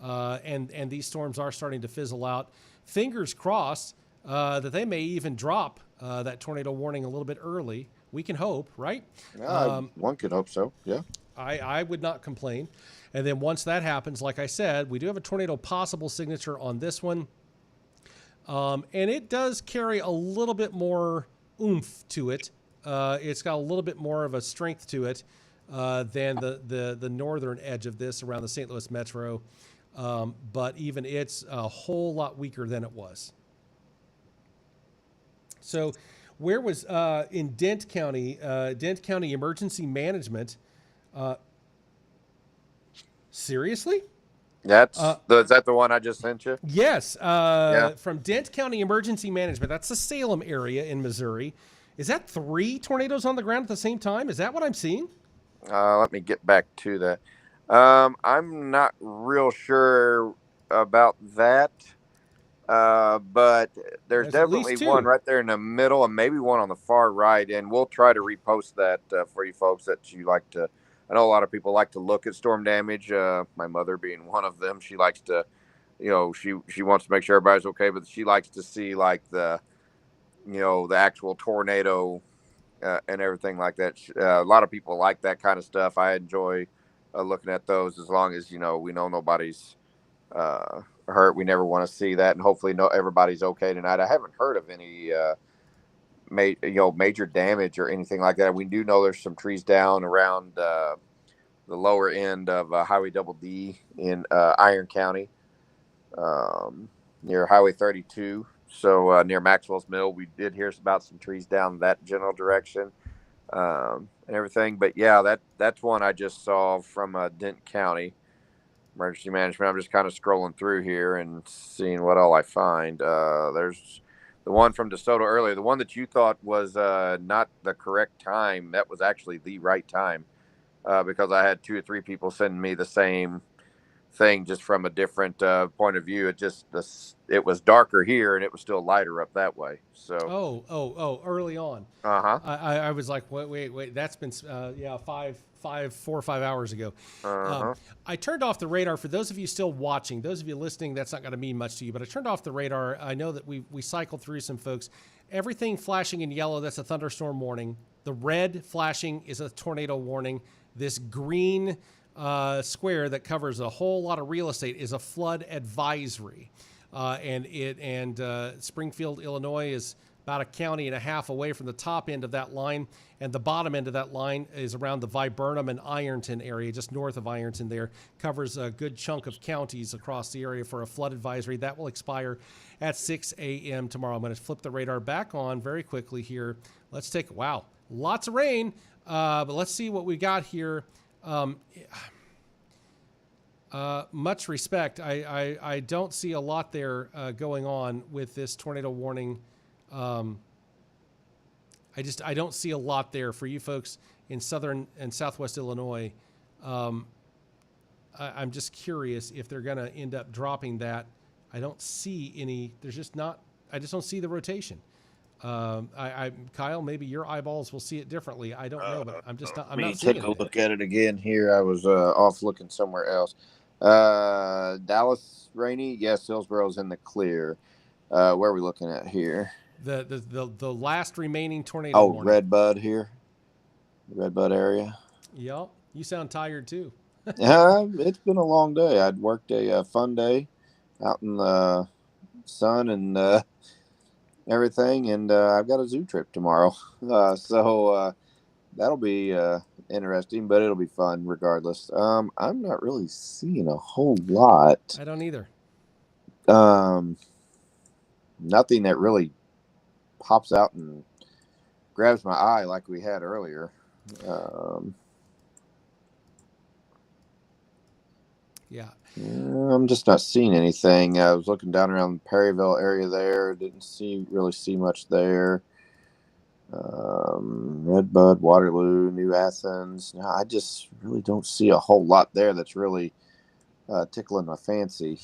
And these storms are starting to fizzle out. Fingers crossed that they may even drop that tornado warning a little bit early. We can hope, right? One could hope so. Yeah. I would not complain. And then once that happens, like I said, we do have a tornado possible signature on this one. And it does carry a little bit more oomph to it. It's got a little bit more of a strength to it than the northern edge of this around the St. Louis metro. But even it's a whole lot weaker than it was. So where was in Dent County Emergency Management? Seriously? Is that the one I just sent you? Yes. From Dent County Emergency Management. That's the Salem area in Missouri. Is that 3 tornadoes on the ground at the same time? Is that what I'm seeing? Let me get back to that. I'm not real sure about that. But there's definitely one right there in the middle and maybe one on the far right. And we'll try to repost that for you folks that you like to. I know a lot of people like to look at storm damage. My mother being one of them, she likes to she wants to make sure everybody's okay, but she likes to see like the the actual tornado and everything like that. A lot of people like that kind of stuff. I enjoy looking at those as long as we know nobody's hurt. We never want to see that, and hopefully, everybody's okay tonight. I haven't heard of any major damage or anything like that. We do know there's some trees down around the lower end of Highway Double D in Iron County, near Highway 32. So near Maxwell's Mill, we did hear about some trees down that general direction and everything. But yeah, that's one I just saw from Denton County Emergency Management. I'm just kind of scrolling through here and seeing what all I find. There's the one from DeSoto earlier, the one that you thought was not the correct time. That was actually the right time because I had 2 or 3 people sending me the same thing just from a different point of view. It was darker here and it was still lighter up that way. So early on. I was like, wait, that's been 4 or 5 hours ago. I turned off the radar. For those of you still watching, those of you listening, that's not going to mean much to you, but I turned off the radar. I know that we cycled through some folks. Everything flashing in yellow, that's a thunderstorm warning. The red flashing is a tornado warning. This green square that covers a whole lot of real estate is a flood advisory. And Springfield, Illinois is about a county and a half away from the top end of that line. And the bottom end of that line is around the Viburnum and Ironton area, just north of Ironton there. Covers a good chunk of counties across the area for a flood advisory. That will expire at 6 a.m. tomorrow. I'm going to flip the radar back on very quickly here. Let's take, wow, lots of rain. But let's see what we got here. Much respect. I don't see a lot there going on with this tornado warning. I don't see a lot there for you folks in southern and southwest Illinois. I'm just curious if they're going to end up dropping that. I don't see any. I just don't see the rotation. Kyle, maybe your eyeballs will see it differently. I don't know, but I'm not seeing it. Take a look at it again here. I was off looking somewhere else. Dallas rainy. Yes, Hillsboro's in the clear. Where are we looking at here? The last remaining tornado warning. Red Bud here. Red Bud area. Yep. You sound tired too. It's been a long day. I'd worked a fun day out in the sun and everything, and I've got a zoo trip tomorrow. So that'll be interesting, but it'll be fun regardless. I'm not really seeing a whole lot. I don't either. Nothing that really pops out and grabs my eye like we had earlier. Yeah. I'm just not seeing anything. I was looking down around the Perryville area there. Didn't really see much there. Red Bud, Waterloo, New Athens. No, I just really don't see a whole lot there that's really tickling my fancy.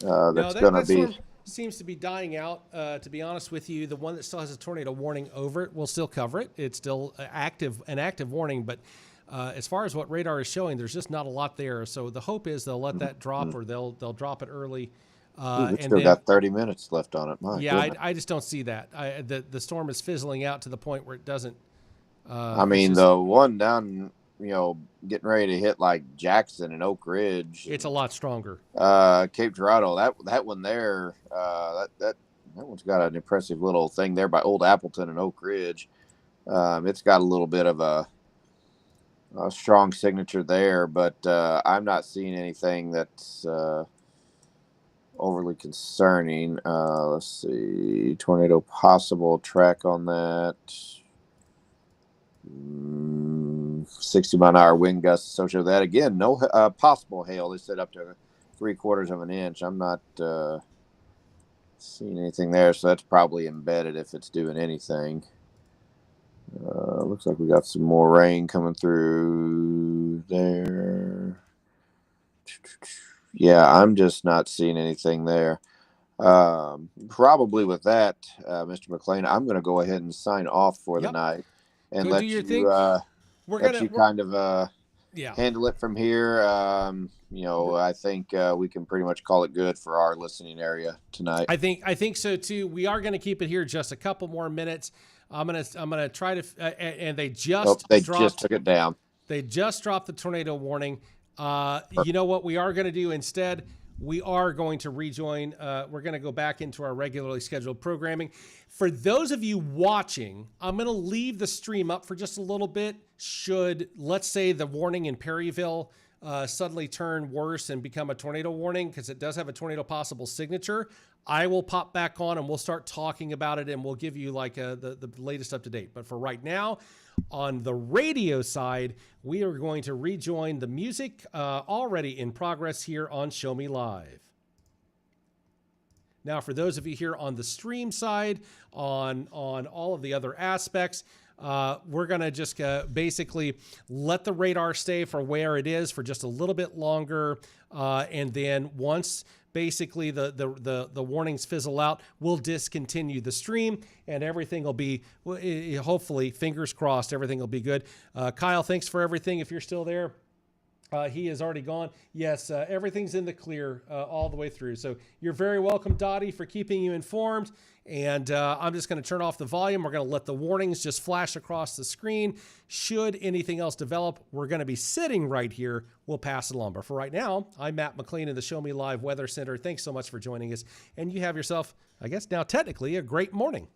That's going to be... seems to be dying out. To be honest with you, the one that still has a tornado warning over it will still cover it. It's still an active warning, but as far as what radar is showing, there's just not a lot there. So the hope is they'll let that drop, or they'll drop it early. We still got 30 minutes left on it. I just don't see that. The storm is fizzling out to the point where it doesn't. The one down, getting ready to hit like Jackson and Oak Ridge. It's a lot stronger. Cape Girardeau, that one there, that one's got an impressive little thing there by Old Appleton and Oak Ridge. It's got a little bit of a strong signature there, but I'm not seeing anything that's overly concerning. Let's see, tornado possible track on that. 60-mile-an-hour wind gusts associated with that. Again, no possible hail. They said up to 3/4 of an inch. I'm not seeing anything there, so that's probably embedded if it's doing anything. Looks like we got some more rain coming through there. Yeah, I'm just not seeing anything there. Probably with that, Mr. McLean, I'm going to go ahead and sign off for the night and let you kind of Yeah. handle it from here. I think we can pretty much call it good for our listening area tonight. I think so too. We are going to keep it here just a couple more minutes. I'm gonna try to. And they just just took it down. They just dropped the tornado warning. You know what we are going to do instead? We are going to rejoin. We're going to go back into our regularly scheduled programming. For those of you watching, I'm going to leave the stream up for just a little bit. Should, let's say, the warning in Perryville suddenly turn worse and become a tornado warning, because it does have a tornado possible signature, I will pop back on and we'll start talking about it, and we'll give you like the latest up to date. But for right now, on the radio side, we are going to rejoin the music already in progress here on Show Me Live. Now, for those of you here on the stream side, on all of the other aspects, we're going to just basically let the radar stay for where it is for just a little bit longer. And then once basically the warnings fizzle out, we'll discontinue the stream and everything will be, hopefully, fingers crossed, everything will be good. Kyle, thanks for everything. If you're still there. He is already gone. Yes, everything's in the clear all the way through. So you're very welcome, Dottie, for keeping you informed. And I'm just going to turn off the volume. We're going to let the warnings just flash across the screen. Should anything else develop, we're going to be sitting right here. We'll pass it along. But for right now, I'm Matt McLean in the Show Me Live Weather Center. Thanks so much for joining us. And you have yourself, I guess now technically, a great morning.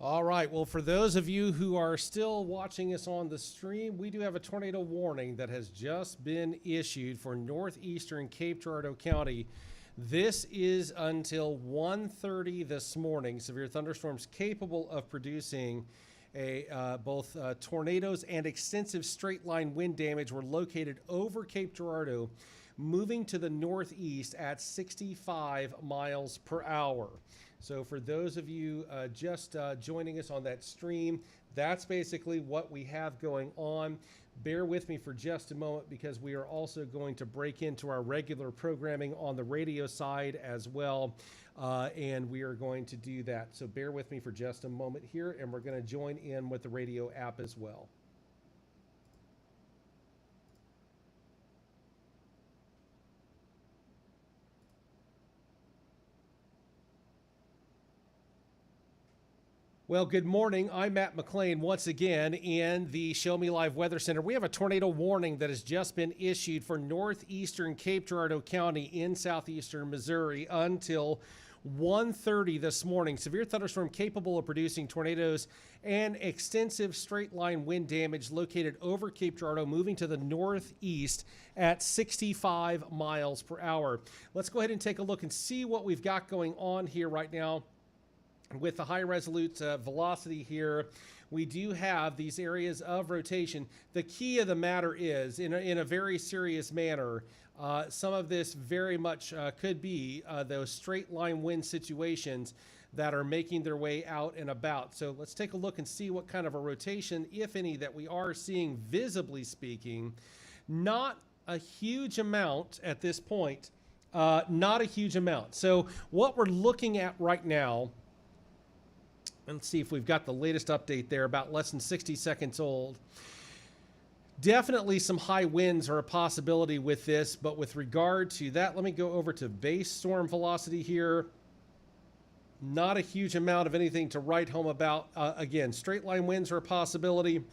All right. Well, for those of you who are still watching us on the stream, we do have a tornado warning that has just been issued for northeastern Cape Girardeau County. This is until 1:30 this morning. Severe thunderstorms capable of producing both tornadoes and extensive straight line wind damage were located over Cape Girardeau, moving to the northeast at 65 miles per hour. So for those of you just joining us on that stream, that's basically what we have going on. Bear with me for just a moment because we are also going to break into our regular programming on the radio side as well, and we are going to do that. So bear with me for just a moment here, and we're going to join in with the radio app as well. Well, good morning. I'm Matt McLean once again in the Show Me Live Weather Center. We have a tornado warning that has just been issued for northeastern Cape Girardeau County in southeastern Missouri until 1:30 this morning. Severe thunderstorm capable of producing tornadoes and extensive straight line wind damage located over Cape Girardeau, moving to the northeast at 65 miles per hour. Let's go ahead and take a look and see what we've got going on here right now. With the high resolute velocity here, we do have these areas of rotation. The key of the matter is, in a very serious manner, some of this very much could be those straight line wind situations that are making their way out and about. So let's take a look and see what kind of a rotation, if any, that we are seeing visibly speaking. Not a huge amount at this point, not a huge amount. So what we're looking at right now, let's see if we've got the latest update there, about less than 60 seconds old. Definitely some high winds are a possibility with this, but with regard to that, let me go over to base storm velocity here. Not a huge amount of anything to write home about. Again, straight line winds are a possibility.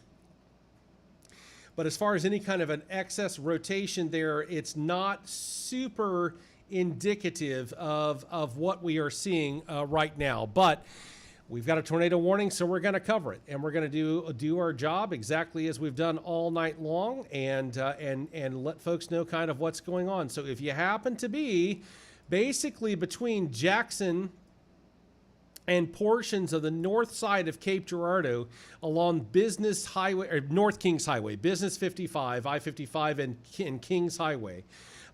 But as far as any kind of an excess rotation there, it's not super indicative of what we are seeing right now. But we've got a tornado warning, so we're going to cover it, and we're going to do our job exactly as we've done all night long, and let folks know kind of what's going on. So if you happen to be basically between Jackson and portions of the north side of Cape Girardeau along Business Highway, or North Kings Highway, Business 55, I-55, and Kings Highway,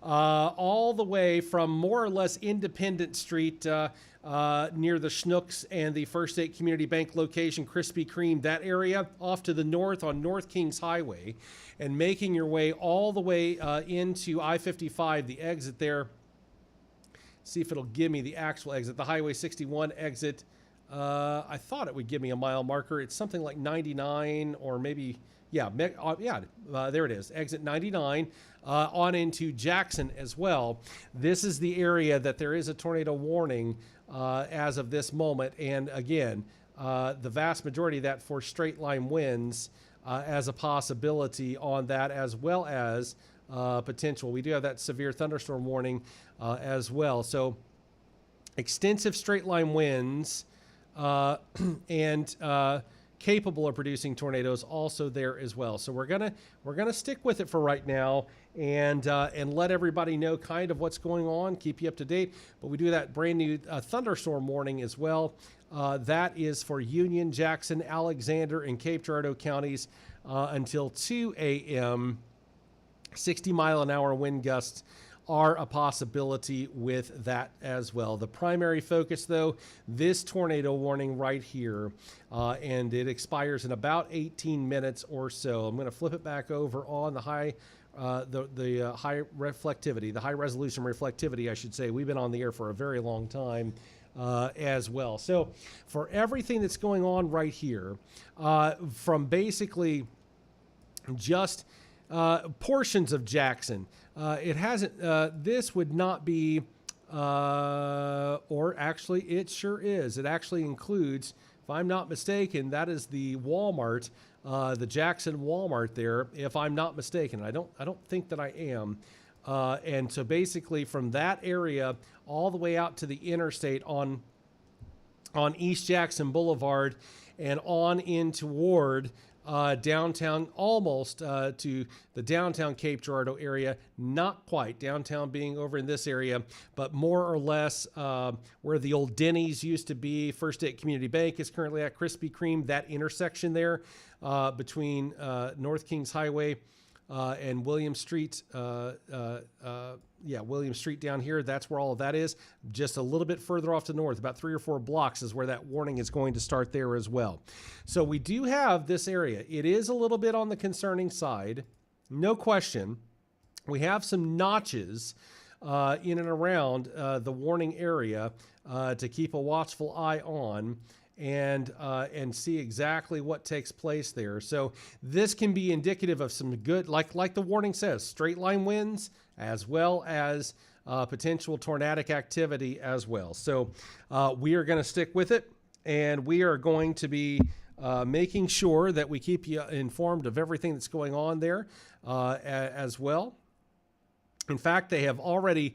all the way from more or less Independent Street near the Schnooks and the First State Community Bank location, Krispy Kreme, that area, off to the north on North Kings Highway, and making your way all the way into I-55, the exit there. See if it'll give me the actual exit, the Highway 61 exit. I thought it would give me a mile marker. It's something like 99 or maybe, there it is, exit 99 on into Jackson as well. This is the area that there is a tornado warning as of this moment. And again, the vast majority of that for straight line winds as a possibility on that, as well as potential. We do have that severe thunderstorm warning as well. So extensive straight line winds and capable of producing tornadoes also there as well. So we're gonna stick with it for right now and let everybody know kind of what's going on, keep you up to date. But we do that brand new thunderstorm warning as well. That is for Union, Jackson, Alexander, and Cape Girardeau counties until 2 a.m. 60-mile-an-hour wind gusts are a possibility with that as well. The primary focus, though, this tornado warning right here, and it expires in about 18 minutes or so. I'm going to flip it back over on the high high reflectivity, the high resolution reflectivity, I should say. We've been on the air for a very long time as well. So for everything that's going on right here, from basically just portions of Jackson, it hasn't, this would not be, or actually it sure is. It actually includes, if I'm not mistaken, that is the Walmart, the Jackson Walmart there, if I'm not mistaken. I don't think that I am. And so basically from that area all the way out to the interstate on on East Jackson Boulevard and on in toward downtown, almost to the downtown Cape Girardeau area. Not quite downtown, being over in this area, but more or less where the old Denny's used to be. First State Community Bank is currently at. Krispy Kreme, that intersection there between North Kings Highway and William Street. William Street down here. That's where all of that is. Just a little bit further off to the north, about 3 or 4 blocks is where that warning is going to start there as well. So we do have this area. It is a little bit on the concerning side, no question. We have some notches in and around the warning area to keep a watchful eye on and see exactly what takes place there. So this can be indicative of some good, like the warning says, straight line winds as well as potential tornadic activity as well. So we are going to stick with it, and we are going to be making sure that we keep you informed of everything that's going on there as well. In fact, they have already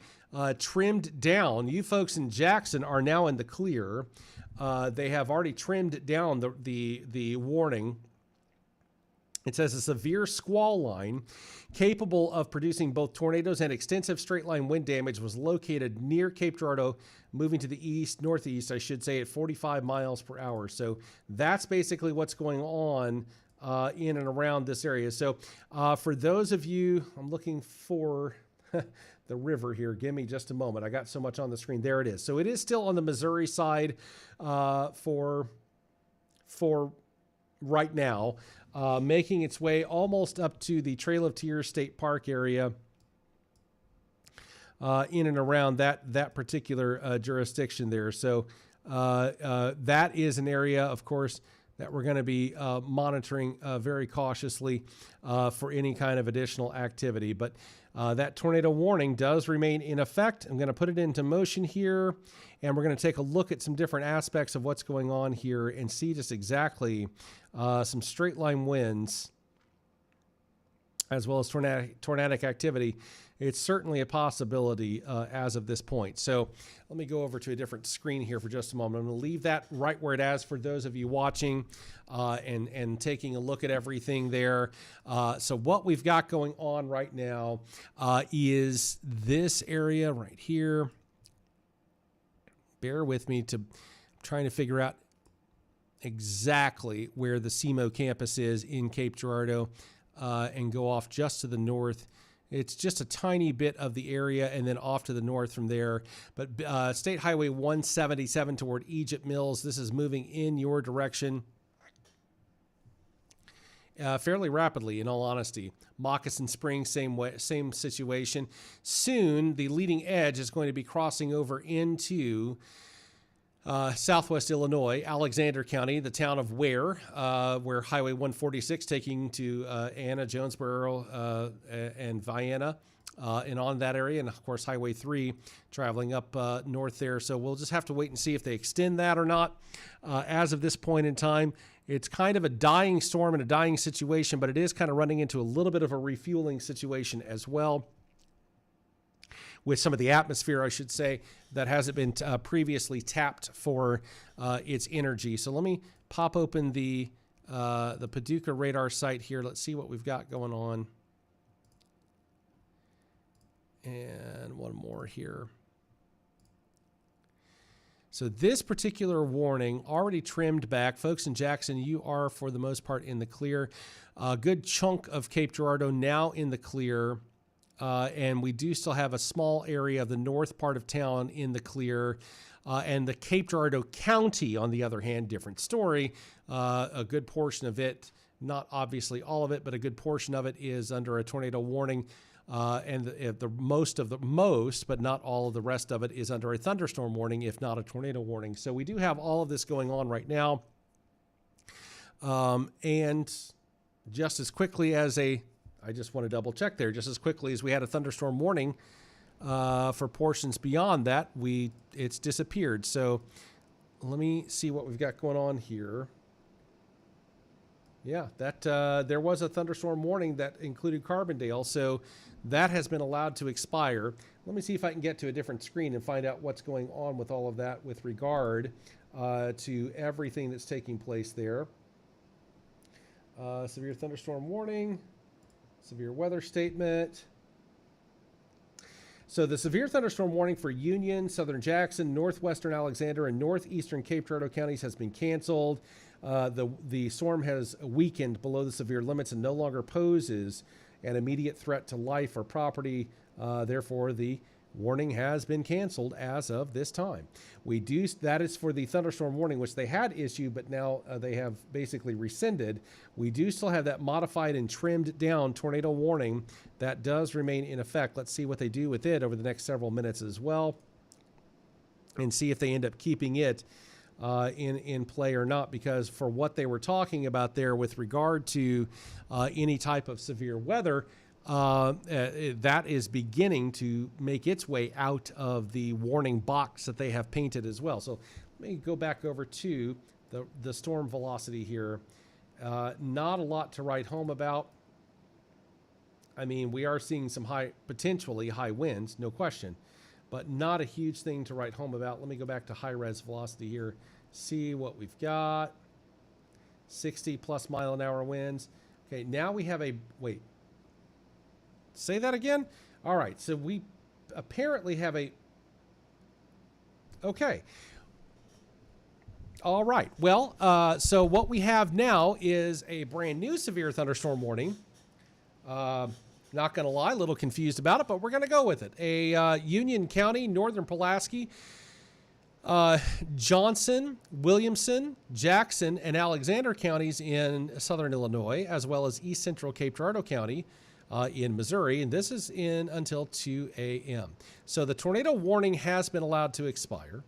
trimmed down. You folks in Jackson are now in the clear. They have already trimmed down the warning. It says a severe squall line capable of producing both tornadoes and extensive straight line wind damage was located near Cape Girardeau, moving to the northeast, I should say, at 45 miles per hour. So that's basically what's going on in and around this area. So for those of you, I'm looking for the river here. Give me just a moment. I got so much on the screen. There it is. So it is still on the Missouri side for right now, making its way almost up to the Trail of Tears State Park area in and around that particular jurisdiction there. So that is an area, of course, that we're going to be monitoring very cautiously for any kind of additional activity. But that tornado warning does remain in effect. I'm going to put it into motion here, and we're going to take a look at some different aspects of what's going on here and see just exactly some straight line winds as well as tornadic activity. It's certainly a possibility as of this point. So let me go over to a different screen here for just a moment. I'm going to leave that right where it is for those of you watching and taking a look at everything there. So what we've got going on right now is this area right here. Bear with me. I'm trying to figure out exactly where the SEMO campus is in Cape Girardeau and go off just to the north. It's just a tiny bit of the area and then off to the north from there. But State Highway 177 toward Egypt Mills, this is moving in your direction fairly rapidly, in all honesty. Moccasin Springs, same situation. Soon, the leading edge is going to be crossing over into Southwest Illinois, Alexander County, the town of where Highway 146 taking to Anna, Jonesboro, and Vienna, and on that area, and of course Highway 3 traveling up north there. So we'll just have to wait and see if they extend that or not. As of this point in time, it's kind of a dying storm and a dying situation, but it is kind of running into a little bit of a refueling situation as well, with some of the atmosphere, I should say, that hasn't been previously tapped for its energy. So let me pop open the Paducah radar site here. Let's see what we've got going on. And one more here. So this particular warning already trimmed back. Folks in Jackson, you are, for the most part, in the clear. A good chunk of Cape Girardeau now in the clear. And we do still have a small area of the north part of town in the clear. And the Cape Girardeau County, on the other hand, different story. A good portion of it, not obviously all of it, but a good portion of it is under a tornado warning. And the most, but not all of the rest of it is under a thunderstorm warning, if not a tornado warning. So we do have all of this going on right now. And just as quickly as I just want to double check there, just as quickly as we had a thunderstorm warning for portions beyond that, it's disappeared. So let me see what we've got going on here. Yeah, that there was a thunderstorm warning that included Carbondale, so that has been allowed to expire. Let me see if I can get to a different screen and find out what's going on with all of that with regard to everything that's taking place there. Severe thunderstorm warning, severe weather statement. So the severe thunderstorm warning for Union, Southern Jackson, Northwestern Alexander, and Northeastern Cape Girardeau counties has been canceled. The storm has weakened below the severe limits and no longer poses an immediate threat to life or property. Therefore, the warning has been canceled as of this time. That is for the thunderstorm warning, which they had issued, but now they have basically rescinded. We do still have that modified and trimmed down tornado warning that does remain in effect. Let's see what they do with it over the next several minutes as well, and see if they end up keeping it in play or not, because for what they were talking about there with regard to any type of severe weather, that is beginning to make its way out of the warning box that they have painted as well. So let me go back over to the storm velocity here. Not a lot to write home about. I mean, we are seeing some potentially high winds, no question, but not a huge thing to write home about. Let me go back to high res velocity here, see what we've got. 60 plus mile an hour winds. Okay, now we have wait. Say that again? All right, so we apparently have okay. All right, well, so what we have now is a brand new severe thunderstorm warning. Not going to lie, a little confused about it, but we're going to go with it. Union County, Northern Pulaski, Johnson, Williamson, Jackson, and Alexander counties in southern Illinois, as well as east central Cape Girardeau County in Missouri, and this is in until 2 a.m. So the tornado warning has been allowed to expire,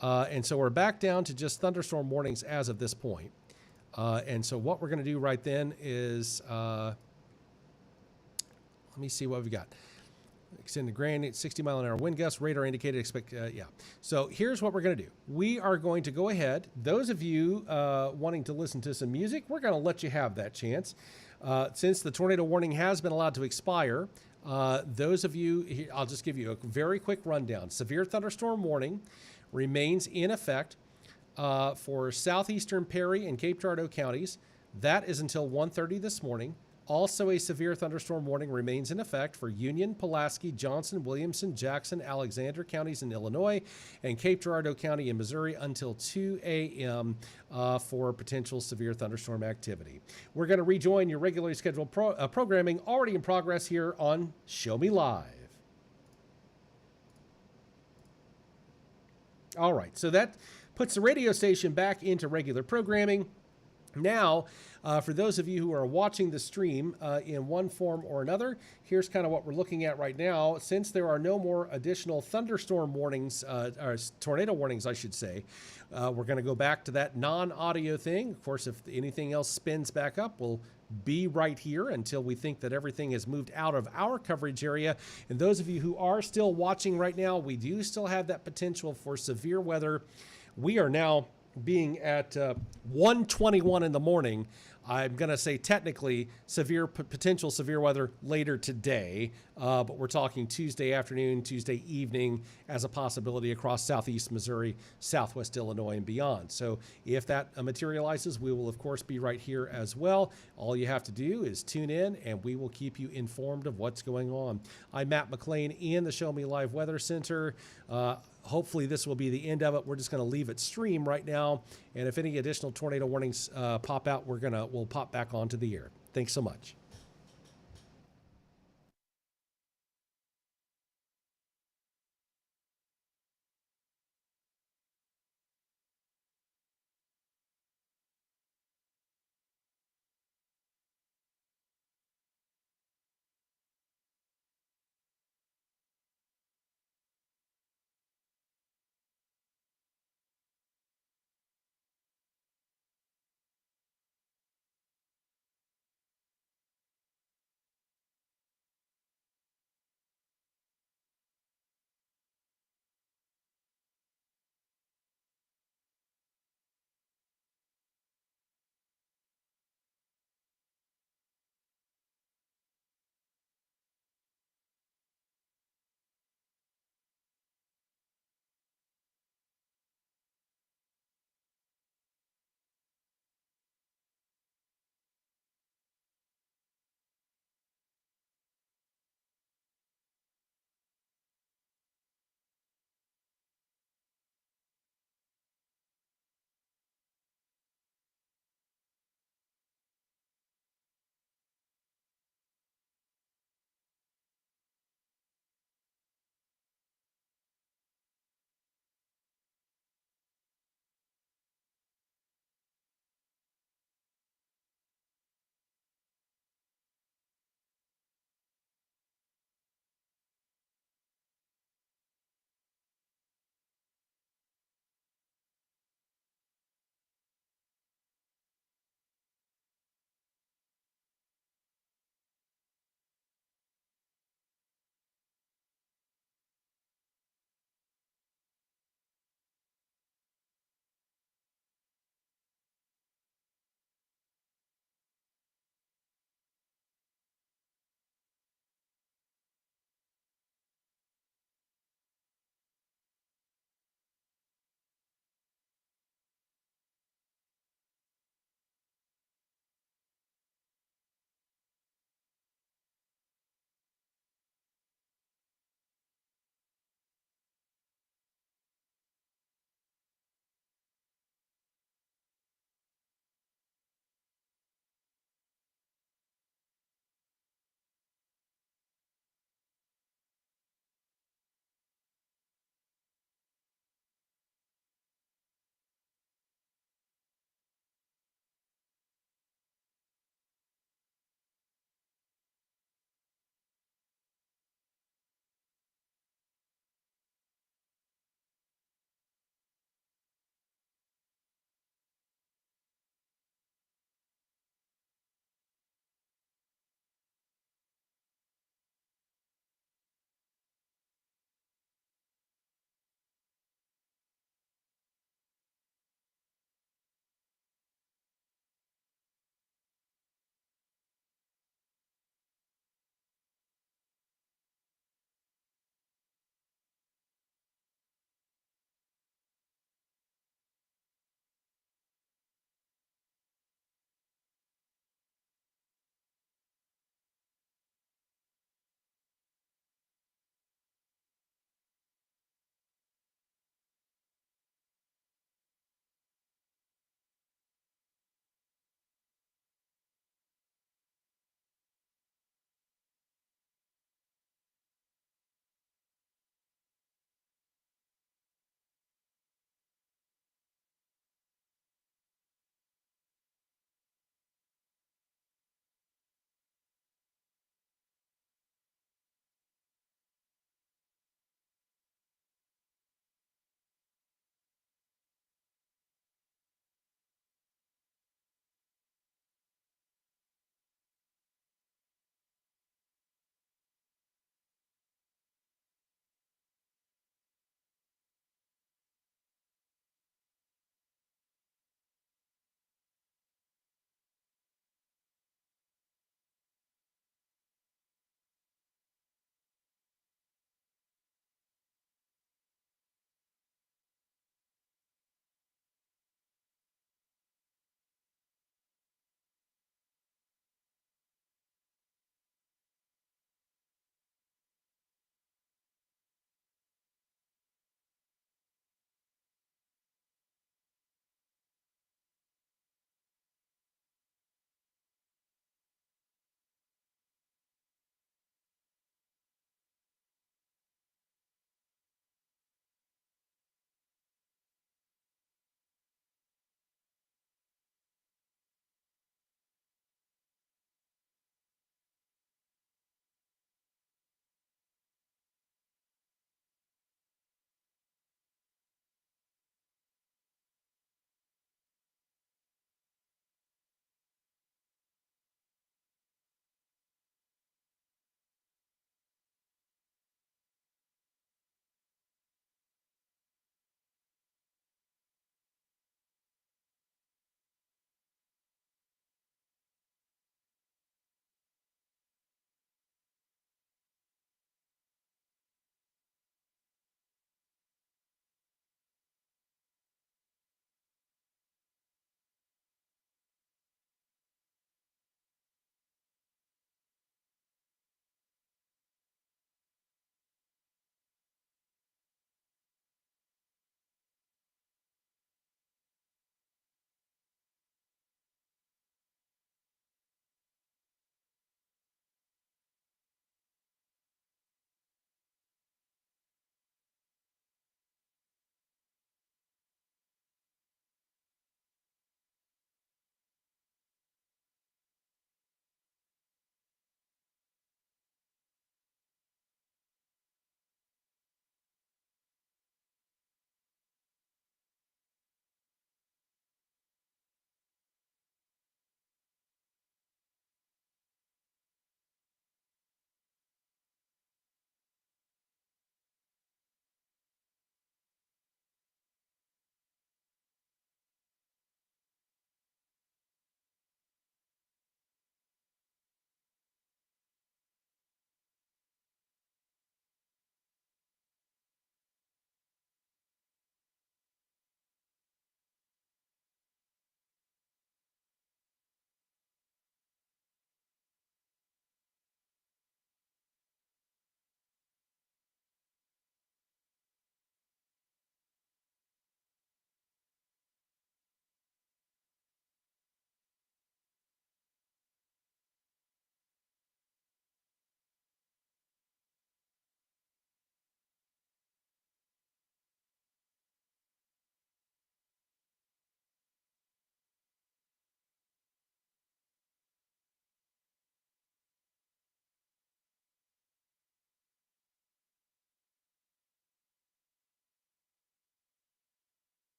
and so we're back down to just thunderstorm warnings as of this point. And so what we're going to do right then is, let me see what we've got. Extended gradient, 60 mile an hour wind gusts, radar indicated, yeah. So here's what we're going to do. We are going to go ahead. Those of you wanting to listen to some music, we're going to let you have that chance. Since the tornado warning has been allowed to expire, those of you, I'll just give you a very quick rundown. Severe thunderstorm warning remains in effect for southeastern Perry and Cape Girardeau counties. That is until 1:30 this morning. Also, a severe thunderstorm warning remains in effect for Union, Pulaski, Johnson, Williamson, Jackson, Alexander counties in Illinois, and Cape Girardeau County in Missouri until 2 a.m. For potential severe thunderstorm activity. We're going to rejoin your regularly scheduled programming already in progress here on Show Me Live. All right, so that puts the radio station back into regular programming. Now, for those of you who are watching the stream in one form or another, here's kind of what we're looking at right now. Since there are no more additional thunderstorm warnings, or tornado warnings, I should say, we're going to go back to that non-audio thing. Of course, if anything else spins back up, we'll be right here until we think that everything has moved out of our coverage area. And those of you who are still watching right now, we do still have that potential for severe weather. We are now being at 1:21 in the morning. I'm going to say technically potential severe weather later today, but we're talking Tuesday afternoon, Tuesday evening as a possibility across southeast Missouri, southwest Illinois, and beyond. So if that materializes, we will, of course, be right here as well. All you have to do is tune in, and we will keep you informed of what's going on. I'm Matt McLean in the Show Me Live Weather Center. Hopefully this will be the end of it. We're just going to leave it stream right now. And if any additional tornado warnings pop out, we'll pop back onto the air. Thanks so much.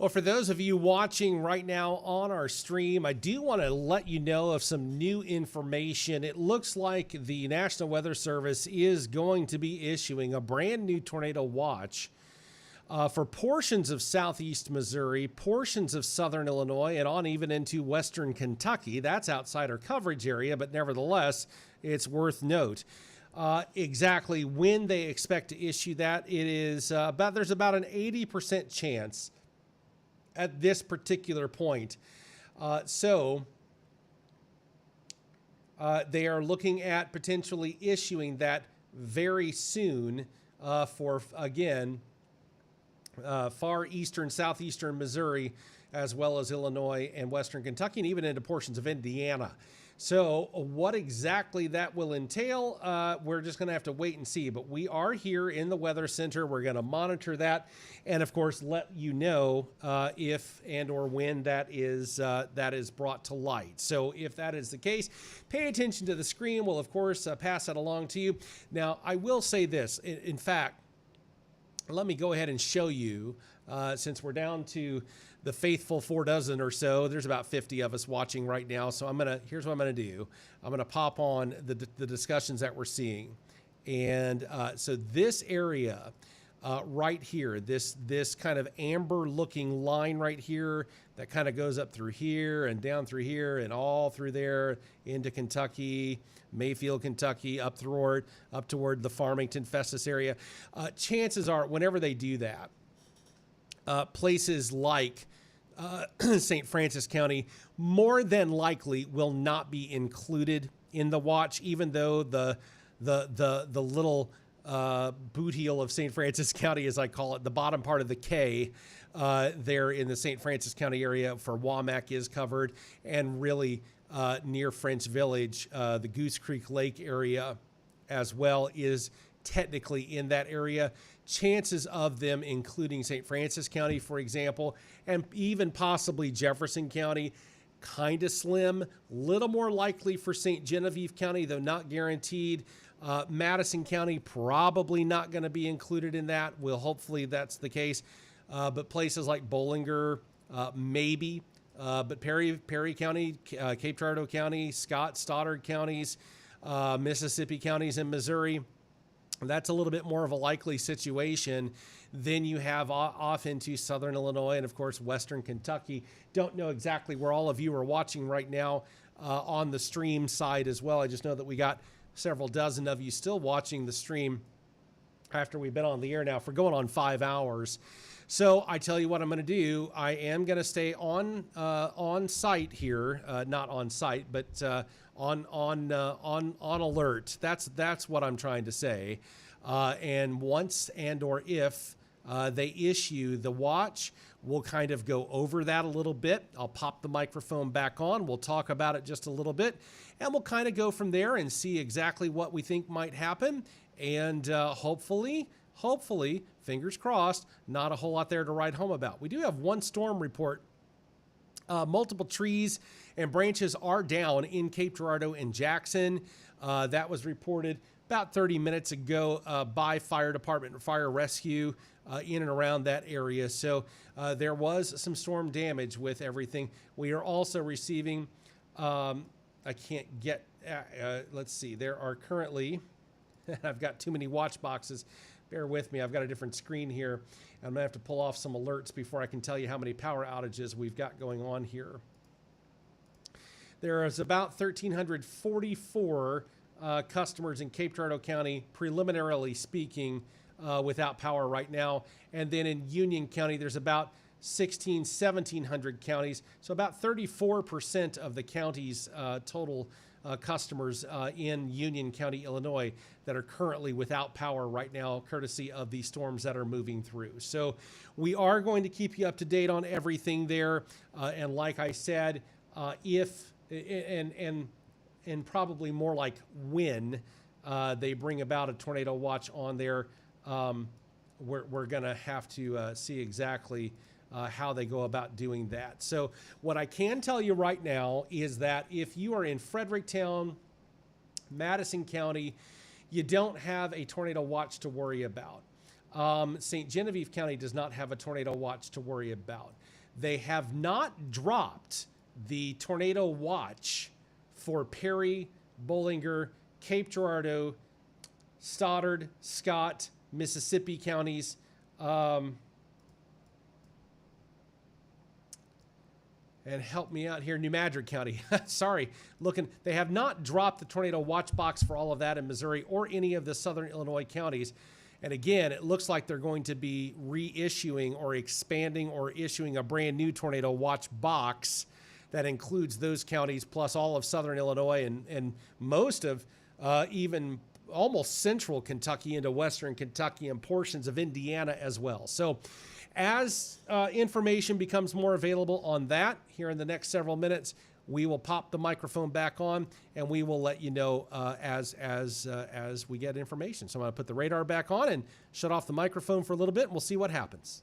Well, for those of you watching right now on our stream, I do want to let you know of some new information. It looks like the National Weather Service is going to be issuing a brand new tornado watch for portions of southeast Missouri, portions of southern Illinois, and on even into western Kentucky. That's outside our coverage area, but nevertheless, it's worth note. Exactly when they expect to issue that, there's about an 80% chance at this particular point. They are looking at potentially issuing that very soon for, again, far eastern, southeastern Missouri, as well as Illinois and western Kentucky, and even into portions of Indiana. So what exactly that will entail, we're just going to have to wait and see. But we are here in the Weather Center. We're going to monitor that and, of course, let you know if and or when that is brought to light. So if that is the case, pay attention to the screen. We'll, of course, pass that along to you. Now, I will say this. In fact, let me go ahead and show you, since we're down to the faithful 4 dozen or so. There's about 50 of us watching right now. So here's what I'm gonna do. I'm gonna pop on the discussions that we're seeing. And so this area right here, this kind of amber looking line right here that kind of goes up through here and down through here and all through there into Kentucky, Mayfield, Kentucky, up toward the Farmington, Festus area. Chances are, whenever they do that, places like St. Francis County more than likely will not be included in the watch, even though the little boot heel of St. Francis County, as I call it, the bottom part of the K there in the St. Francis County area for Wamak is covered, and really near French Village, the Goose Creek Lake area as well is technically in that area. Chances of them including St. Francis County, for example, and even possibly Jefferson County, kind of slim. Little more likely for St. Genevieve County, though not guaranteed. Madison County, probably not going to be included in that. Well, hopefully that's the case. But places like Bollinger, maybe. But Perry County, Cape Girardeau County, Stoddard counties, Mississippi counties in Missouri, that's a little bit more of a likely situation. Then you have off into southern Illinois and, of course, western Kentucky. Don't know exactly where all of you are watching right now on the stream side as well. I just know that we got several dozen of you still watching the stream after we've been on the air now for going on 5 hours. So I tell you what I'm going to do. I am going to stay on site here, not on site, but on alert. That's what I'm trying to say. And once and or if they issue the watch, we'll kind of go over that a little bit. I'll pop the microphone back on. We'll talk about it just a little bit, and we'll kind of go from there and see exactly what we think might happen. And hopefully, fingers crossed, not a whole lot there to write home about. We do have one storm report. Multiple trees and branches are down in Cape Girardeau and Jackson. That was reported about 30 minutes ago by fire department and fire rescue in and around that area. So there was some storm damage with everything. We are also receiving, I can't get, let's see, there are currently, I've got too many watch boxes. Bear with me. I've got a different screen here. I'm going to have to pull off some alerts before I can tell you how many power outages we've got going on here. There is about 1,344 customers in Cape Girardeau County, preliminarily speaking, without power right now. And then in Union County, there's about 1,700 counties. So about 34% of the county's total customers in Union County, Illinois, that are currently without power right now, courtesy of the storms that are moving through. So we are going to keep you up to date on everything there. And like I said, if and probably more like when they bring about a tornado watch on there, we're going to have to see exactly how they go about doing that. So what I can tell you right now is that if you are in Fredericktown, Madison County, you don't have a tornado watch to worry about. St. Genevieve County does not have a tornado watch to worry about. They have not dropped the tornado watch for Perry, Bollinger, Cape Girardeau, Stoddard, Scott, Mississippi counties. And help me out here, New Madrid County. Sorry, they have not dropped the tornado watch box for all of that in Missouri or any of the southern Illinois counties. And again, it looks like they're going to be reissuing or expanding or issuing a brand new tornado watch box that includes those counties plus all of southern Illinois and most of even almost central Kentucky into western Kentucky and portions of Indiana as well. So as information becomes more available on that here in the next several minutes, we will pop the microphone back on and we will let you know as we get information. So I'm going to put the radar back on and shut off the microphone for a little bit, and we'll see what happens.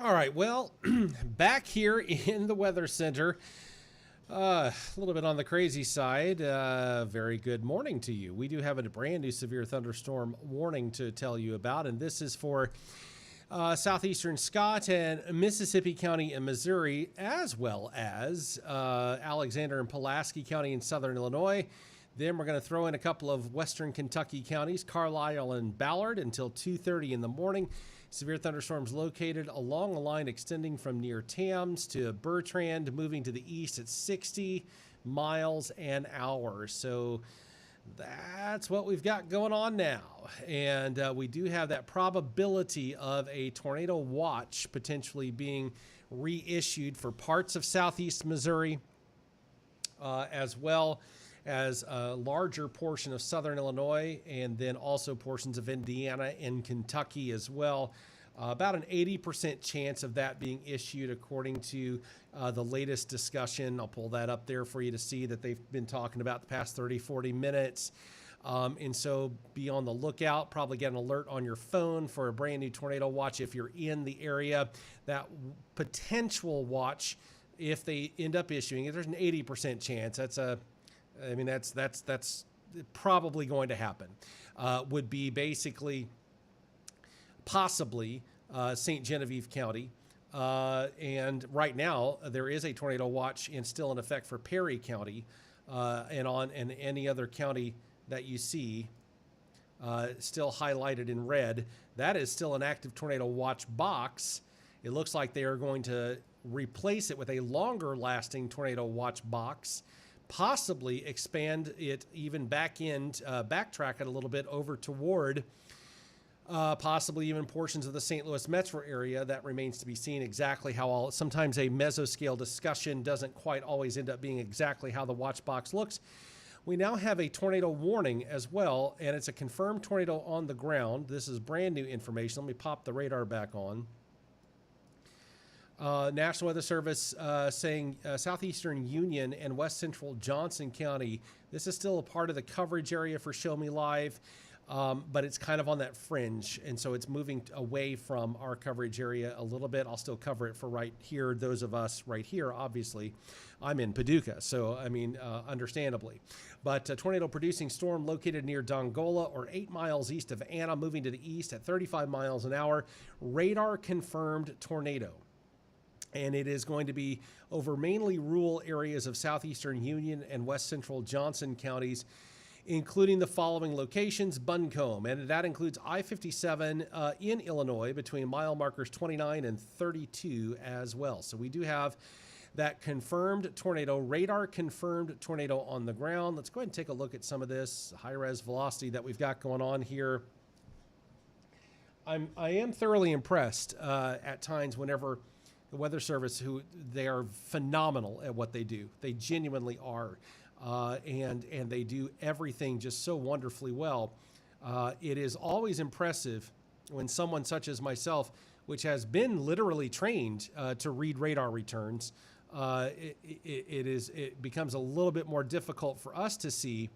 All right, well, back here in the Weather Center, a little bit on the crazy side. Very good morning to you. We do have a brand new severe thunderstorm warning to tell you about, and this is for southeastern Scott and Mississippi County in Missouri, as well as Alexander and Pulaski County in southern Illinois. Then we're going to throw in a couple of western Kentucky counties, Carlisle and Ballard, until 2:30 in the morning. Severe thunderstorms located along a line extending from near Tams to Bertrand, moving to the east at 60 miles an hour. So that's what we've got going on now. And we do have that probability of a tornado watch potentially being reissued for parts of southeast Missouri, as well as a larger portion of southern Illinois, and then also portions of Indiana and Kentucky as well. About an 80% chance of that being issued according to the latest discussion. I'll pull that up there for you to see that they've been talking about the past 30, 40 minutes. And so be on the lookout, probably get an alert on your phone for a brand new tornado watch if you're in the area. That potential watch, if they end up issuing it, there's an 80% chance. That's probably going to happen. Would be basically possibly St. Genevieve County. And right now there is a tornado watch still in effect for Perry County, and any other county that you see still highlighted in red. That is still an active tornado watch box. It looks like they are going to replace it with a longer lasting tornado watch box, possibly expand it even backtrack it a little bit over toward possibly even portions of the St. Louis metro area. That remains to be seen exactly how sometimes a mesoscale discussion doesn't quite always end up being exactly how the watch box looks. We now have a tornado warning as well, and it's a confirmed tornado on the ground. This is brand new information. Let me pop the radar back on. National Weather Service saying southeastern Union and west central Johnson County. This is still a part of the coverage area for Show Me Live, but it's kind of on that fringe, and so it's moving away from our coverage area a little bit. I'll still cover it for right here, those of us right here. Obviously, I'm in Paducah, so understandably. But a tornado-producing storm located near Dongola, or 8 miles east of Anna, moving to the east at 35 miles an hour. Radar-confirmed tornado. And it is going to be over mainly rural areas of southeastern Union and west central Johnson counties, including the following locations: Buncombe, and that includes I-57 in Illinois between mile markers 29 and 32 as well. So we do have that confirmed tornado, radar confirmed tornado on the ground. Let's go ahead and take a look at some of this high-res velocity that we've got going on here. I am thoroughly impressed at times whenever the Weather Service, they are phenomenal at what they do. They genuinely are. And they do everything just so wonderfully well. It is always impressive when someone such as myself, which has been literally trained to read radar returns, it becomes a little bit more difficult for us to see.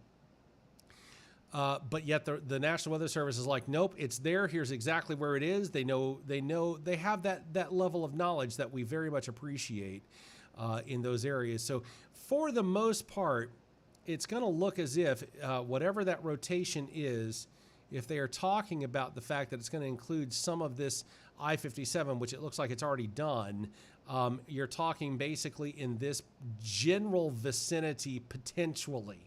But yet the National Weather Service is like, nope, it's there. Here's exactly where it is. They have that level of knowledge that we very much appreciate in those areas. So for the most part, it's going to look as if whatever that rotation is, if they are talking about the fact that it's going to include some of this I-57, which it looks like it's already done, you're talking basically in this general vicinity potentially.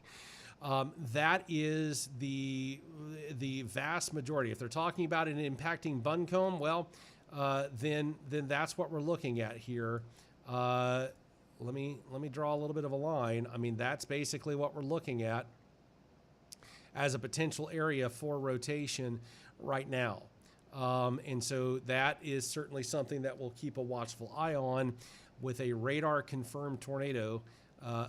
That is the vast majority. If they're talking about it impacting Buncombe, well, then that's what we're looking at here. Let me draw a little bit of a line. I mean, that's basically what we're looking at as a potential area for rotation right now. And so that is certainly something that we'll keep a watchful eye on, with a radar confirmed tornado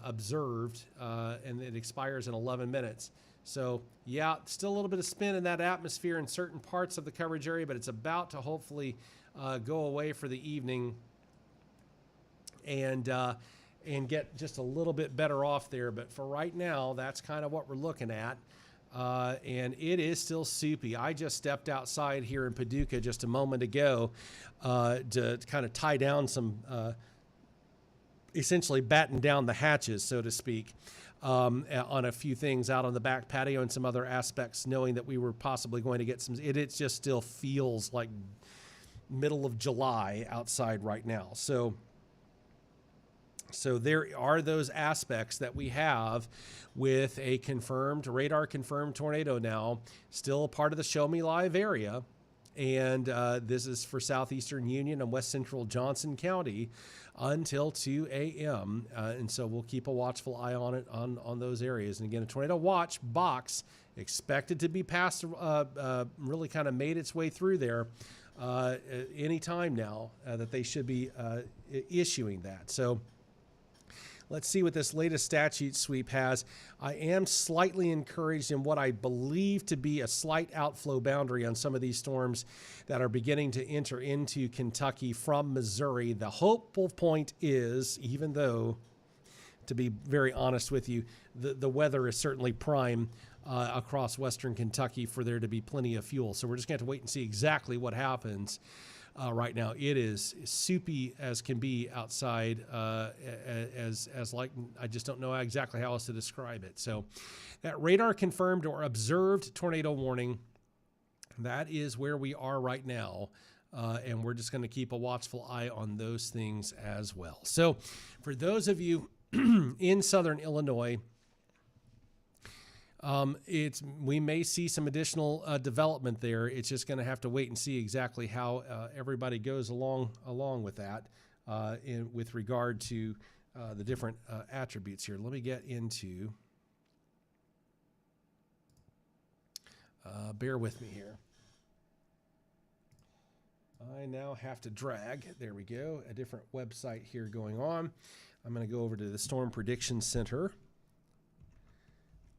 observed, and it expires in 11 minutes. So yeah, still a little bit of spin in that atmosphere in certain parts of the coverage area, but it's about to hopefully go away for the evening and get just a little bit better off there. But for right now, that's kind of what we're looking at. and it is still soupy. I just stepped outside here in Paducah just a moment ago to kind of tie down some, essentially batten down the hatches, so to speak, on a few things out on the back patio and some other aspects, knowing that we were possibly going to get some. It just still feels like middle of July outside right now. So there are those aspects that we have with a radar confirmed tornado now, still a part of the Show Me Live area. And this is for southeastern Union and west central Johnson County until 2 a.m. And so we'll keep a watchful eye on it on those areas. And again, a tornado watch box expected to be passed, really kind of made its way through there any time now that they should be issuing that. So let's see what this latest statute sweep has. I am slightly encouraged in what I believe to be a slight outflow boundary on some of these storms that are beginning to enter into Kentucky from Missouri. The hopeful point is, even though, to be very honest with you, the weather is certainly prime across western Kentucky for there to be plenty of fuel. So we're just going to have to wait and see exactly what happens. Right now, it is soupy as can be outside, as like, I just don't know exactly how else to describe it. So that radar confirmed or observed tornado warning, that is where we are right now. And we're just going to keep a watchful eye on those things as well. So for those of you in southern Illinois, we may see some additional development there. It's just going to have to wait and see exactly how everybody goes along with that with regard to the different attributes here. Let me get into, bear with me here. I now have to drag, there we go, a different website here going on. I'm going to go over to the Storm Prediction Center.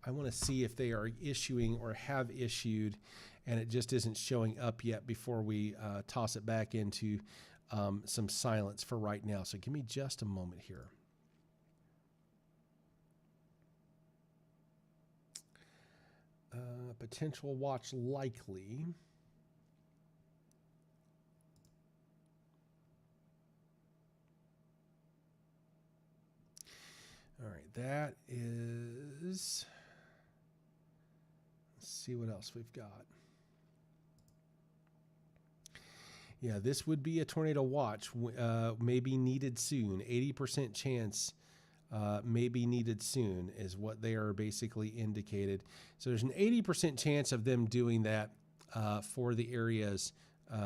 I want to see if they are issuing or have issued, and it just isn't showing up yet before we toss it back into some silence for right now. So give me just a moment here. Potential watch likely. All right, that is... see what else we've got. Yeah, this would be a tornado watch, may be needed soon. 80% chance may be needed soon is what they are basically indicated. So there's an 80% chance of them doing that for the areas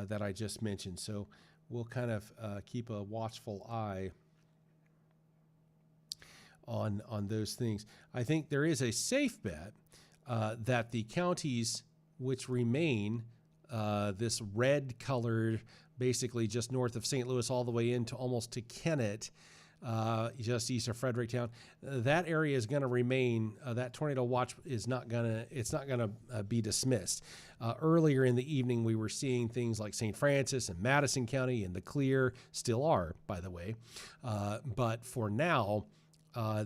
that I just mentioned. So we'll kind of keep a watchful eye on those things. I think there is a safe bet that the counties which remain this red colored, basically just north of St. Louis all the way into almost to Kennett, just east of Fredericktown, that area is going to remain, that tornado watch is not going to be dismissed. Earlier in the evening, we were seeing things like St. Francis and Madison County and the Clear, still are, by the way. But for now,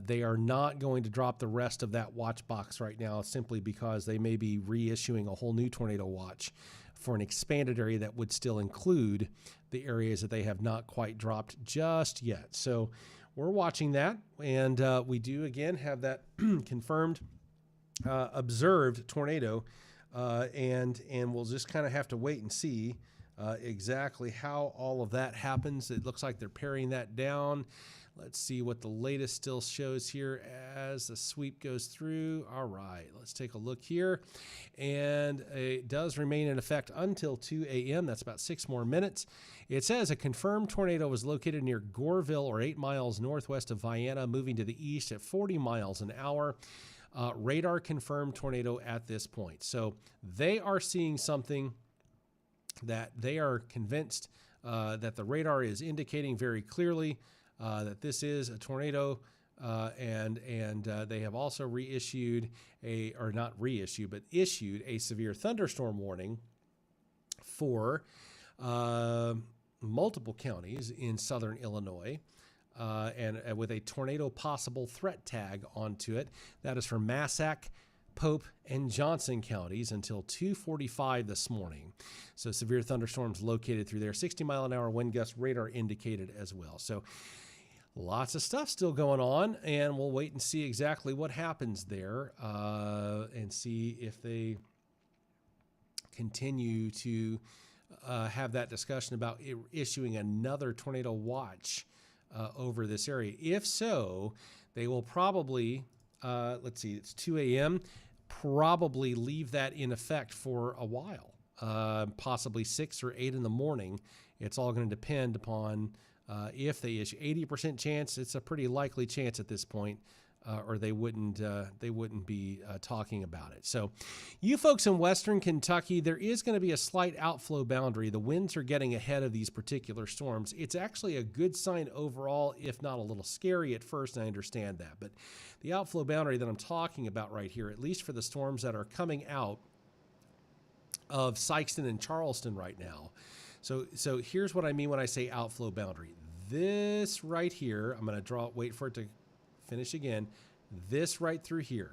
they are not going to drop the rest of that watch box right now simply because they may be reissuing a whole new tornado watch for an expanded area that would still include the areas that they have not quite dropped just yet. So we're watching that, and we do again have that confirmed observed tornado, and we'll just kind of have to wait and see exactly how all of that happens. It looks like they're paring that down. Let's see what the latest still shows here as the sweep goes through. All right, let's take a look here. And it does remain in effect until 2 a.m. That's about 6 more minutes. It says a confirmed tornado was located near Goreville, or 8 miles northwest of Vienna, moving to the east at 40 miles an hour. Radar confirmed tornado at this point. So they are seeing something that they are convinced that the radar is indicating very clearly that this is a tornado, and they have also issued a severe thunderstorm warning for multiple counties in southern Illinois, and with a tornado possible threat tag onto it. That is for Massac, Pope, and Johnson counties until 2:45 this morning. So severe thunderstorms located through there. 60-mile-an-hour wind gust radar indicated as well. So lots of stuff still going on, and we'll wait and see exactly what happens there and see if they continue to have that discussion about issuing another tornado watch over this area. If so, they will probably, let's see, it's 2 a.m., probably leave that in effect for a while, possibly 6 or 8 in the morning. It's all going to depend upon if they issue. 80% chance, it's a pretty likely chance at this point, or they wouldn't be talking about it. So you folks in Western Kentucky, there is going to be a slight outflow boundary. The winds are getting ahead of these particular storms. It's actually a good sign overall, if not a little scary at first, and I understand that. But the outflow boundary that I'm talking about right here, at least for the storms that are coming out of Sikeston and Charleston right now. So here's what I mean when I say outflow boundary. This right here, I'm going to wait for it to finish again. This right through here,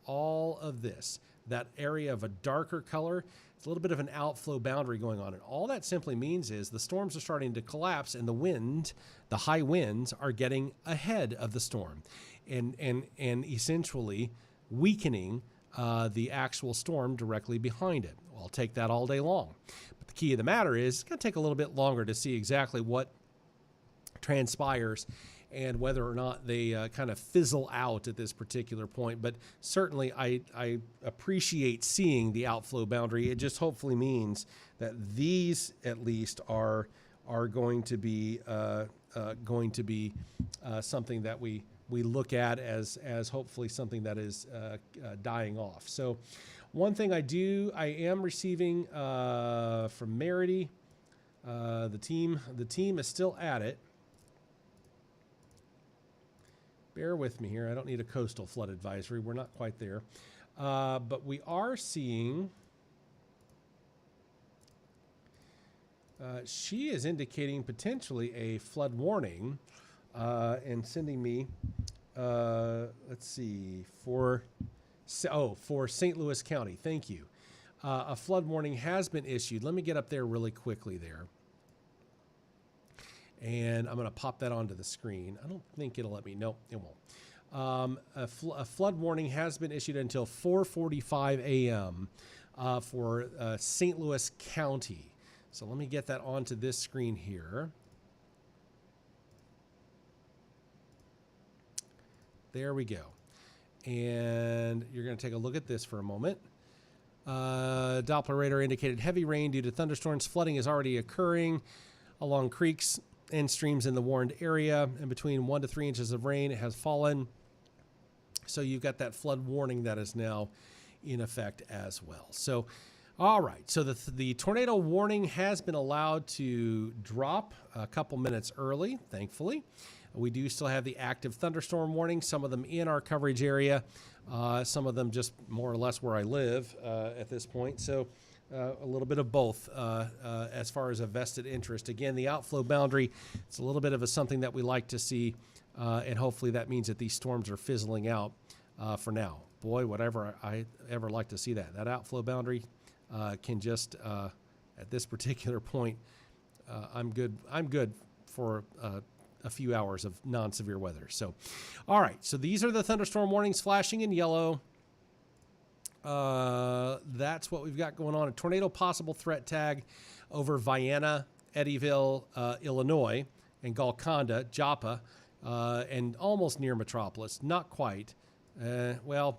all of this, that area of a darker color, it's a little bit of an outflow boundary going on. And all that simply means is the storms are starting to collapse and the high winds are getting ahead of the storm and essentially weakening the actual storm directly behind it. Well, I'll take that all day long. But the key of the matter is it's going to take a little bit longer to see exactly what transpires and whether or not they kind of fizzle out at this particular point. But certainly I appreciate seeing the outflow boundary. It just hopefully means that these at least are going to be something that we look at as hopefully something that is dying off. So one thing I am receiving from Merity, the team is still at it. Bear with me here. I don't need a coastal flood advisory. We're not quite there. But we are seeing, she is indicating potentially a flood warning and sending me, let's see, for St. Louis County. Thank you. A flood warning has been issued. Let me get up there really quickly there. And I'm going to pop that onto the screen. I don't think it'll let me. Nope, it won't. A flood warning has been issued until 4:45 a.m. For St. Louis County. So let me get that onto this screen here. There we go. And you're going to take a look at this for a moment. Doppler radar indicated heavy rain due to thunderstorms. Flooding is already occurring along creeks and streams in the warned area, and between 1 to 3 inches of rain has fallen. So you've got that flood warning that is now in effect as well. So, all right. So the tornado warning has been allowed to drop a couple minutes early, thankfully. We do still have the active thunderstorm warning, some of them in our coverage area, some of them just more or less where I live at this point. So a little bit of both as far as a vested interest. Again, the outflow boundary, it's a little bit of something that we like to see, and hopefully that means that these storms are fizzling out for now. Boy, whatever I ever like to see that. That outflow boundary can just, at this particular point, I'm good for a few hours of non-severe weather. So, all right. So these are the thunderstorm warnings flashing in yellow. That's what we've got going on. A tornado possible threat tag over Vienna, Eddyville, Illinois, and Golconda, Joppa, and almost near Metropolis. Not quite. Well,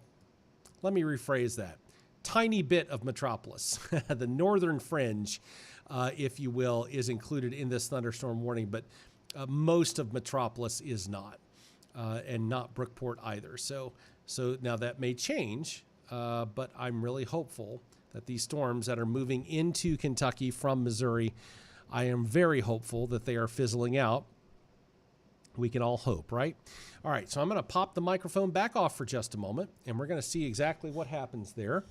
let me rephrase that. Tiny bit of Metropolis. The northern fringe, if you will, is included in this thunderstorm warning, but most of Metropolis is not, and not Brookport either. So now that may change. But I'm really hopeful that these storms that are moving into Kentucky from Missouri, I am very hopeful that they are fizzling out. We can all hope, right? All right, so I'm going to pop the microphone back off for just a moment, and we're going to see exactly what happens there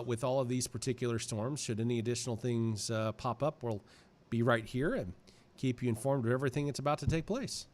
with all of these particular storms. Should any additional things pop up, we'll be right here and keep you informed of everything that's about to take place.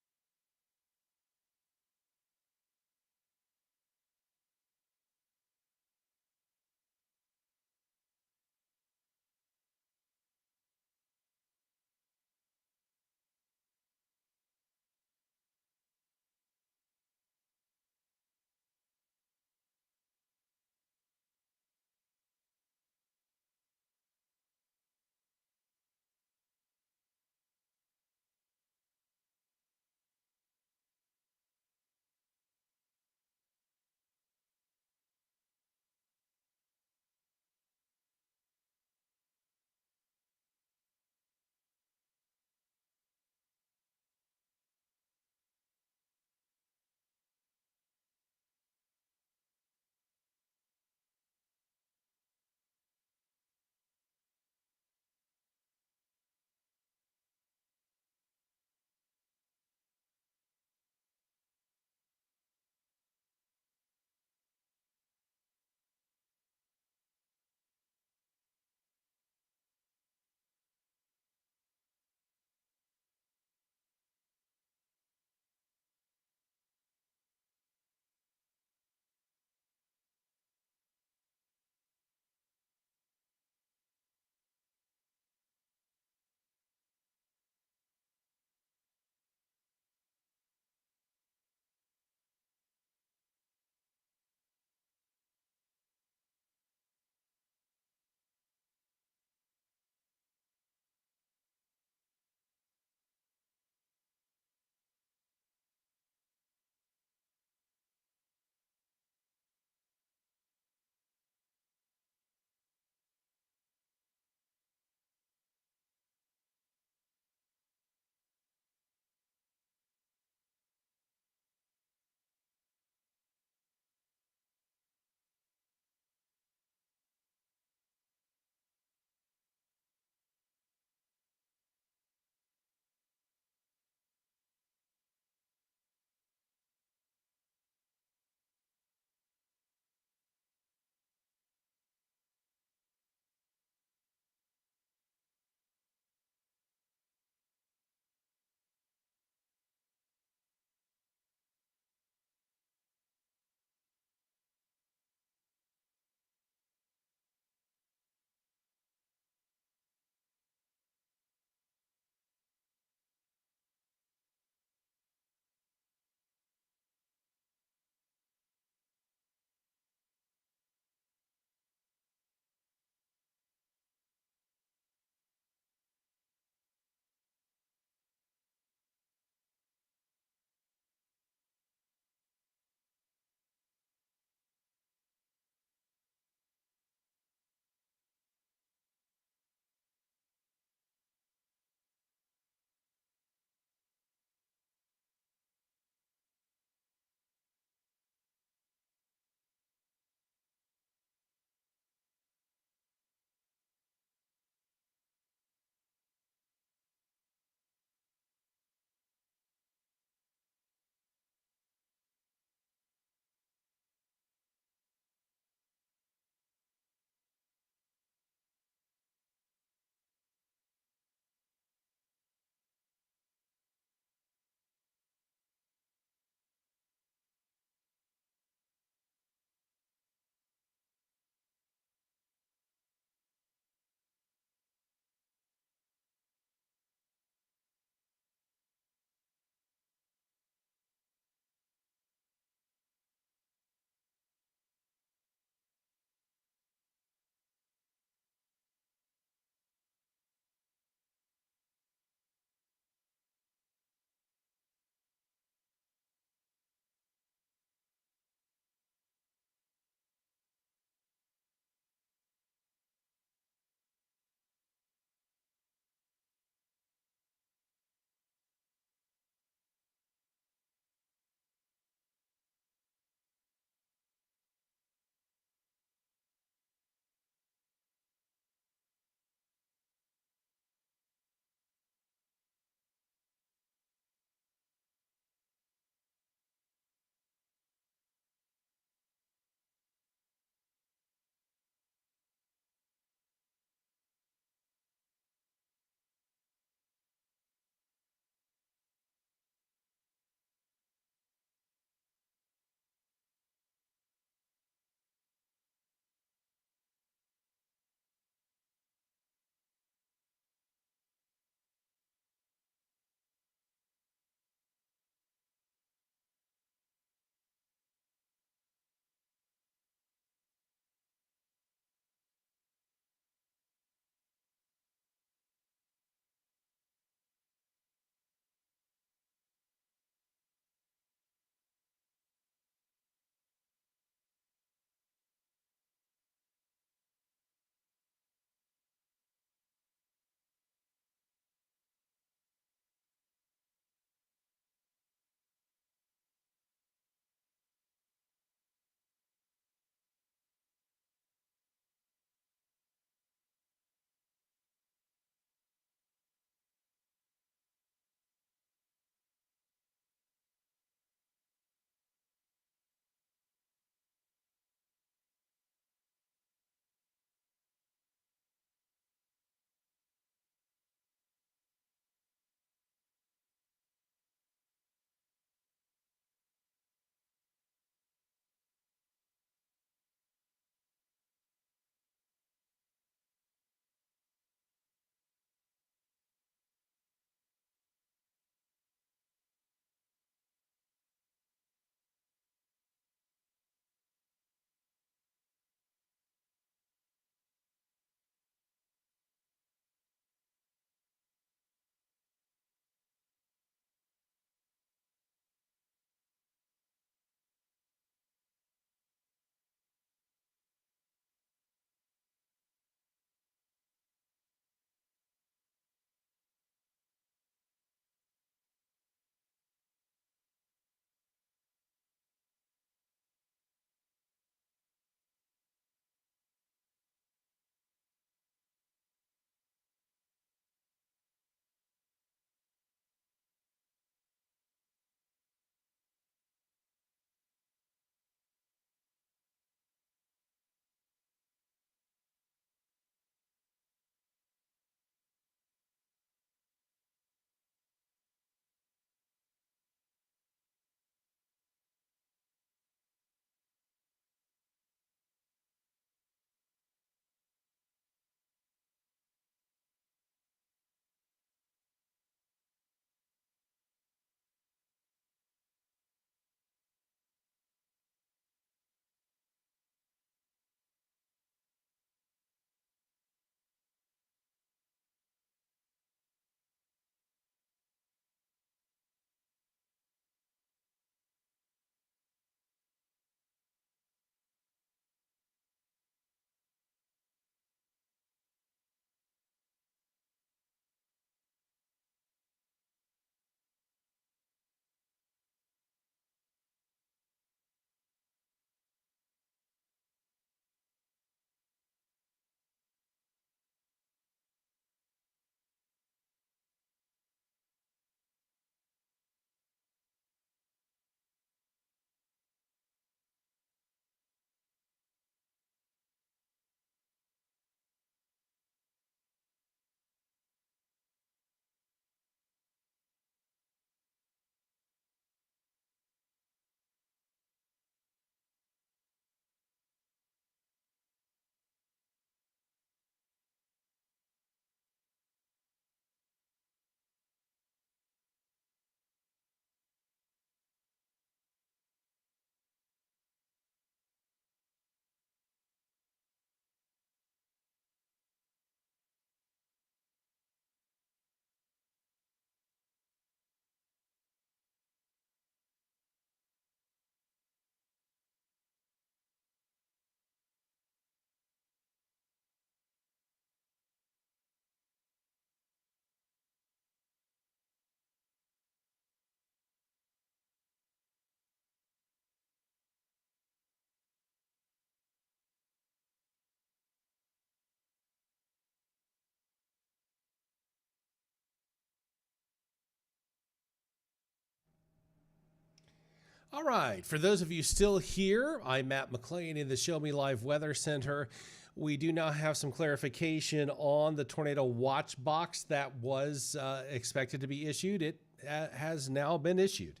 All right. For those of you still here, I'm Matt McLean in the Show Me Live Weather Center. We do now have some clarification on the tornado watch box that was expected to be issued. It has now been issued.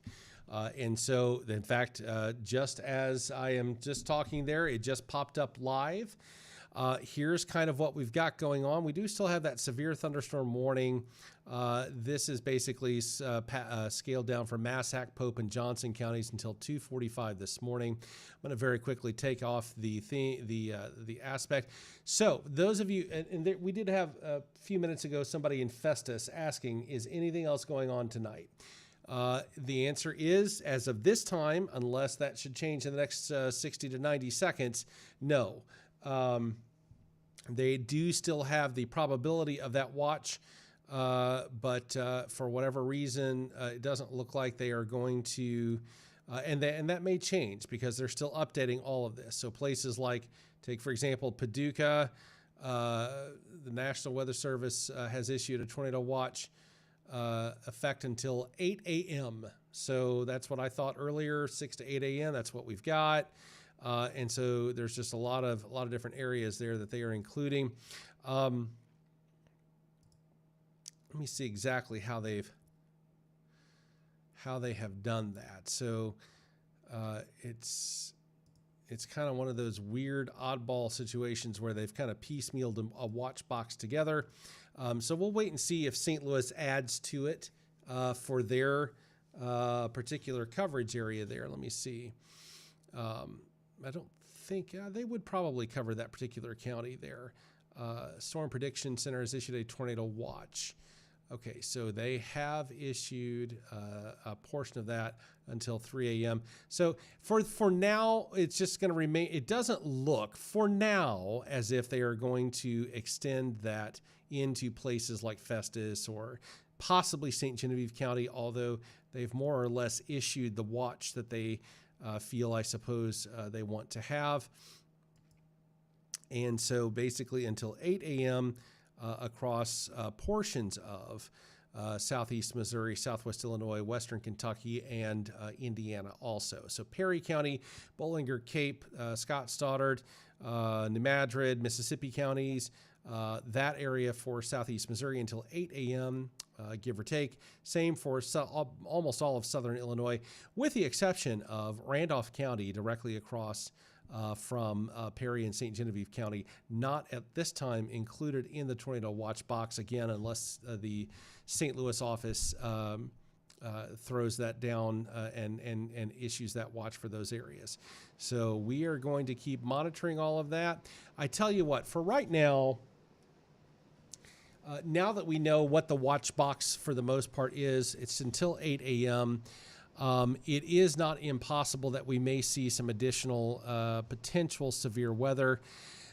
And so, in fact, just as I am just talking there, it just popped up live. Here's kind of what we've got going on. We do still have that severe thunderstorm warning. This is basically scaled down for Massac, Pope, and Johnson counties until 2:45 this morning. I'm going to very quickly take off the aspect. So those of you, we did have a few minutes ago somebody in Festus asking, is anything else going on tonight? The answer is, as of this time, unless that should change in the next 60 to 90 seconds, no. They do still have the probability of that watch, but for whatever reason, it doesn't look like they are going to, and that may change because they're still updating all of this. So places like, take for example, Paducah, the National Weather Service has issued a tornado watch effect until 8 a.m. So that's what I thought earlier, 6 to 8 a.m. That's what we've got. And so there's just a lot of different areas there that they are including. Let me see exactly how they have done that. So it's kind of one of those weird oddball situations where they've kind of piecemealed a watch box together. So we'll wait and see if St. Louis adds to it for their particular coverage area there. Let me see. I don't think they would probably cover that particular county there. Storm Prediction Center has issued a tornado watch. Okay, so they have issued a portion of that until 3 a.m. So for now, it's just going to remain. It doesn't look for now as if they are going to extend that into places like Festus or possibly St. Genevieve County, although they've more or less issued the watch that they feel, I suppose, they want to have. And so basically until 8 a.m. Across portions of southeast Missouri, southwest Illinois, western Kentucky, and Indiana also. So Perry County, Bollinger Cape, Scott Stoddard, New Madrid, Mississippi counties, that area for southeast Missouri until 8 a.m., give or take. Same for almost all of southern Illinois, with the exception of Randolph County directly across from Perry and St. Genevieve County, not at this time included in the tornado watch box, again, unless the St. Louis office throws that down and issues that watch for those areas. So we are going to keep monitoring all of that. I tell you what, for right now, now that we know what the watch box for the most part is, it's until 8 a.m., it is not impossible that we may see some additional potential severe weather.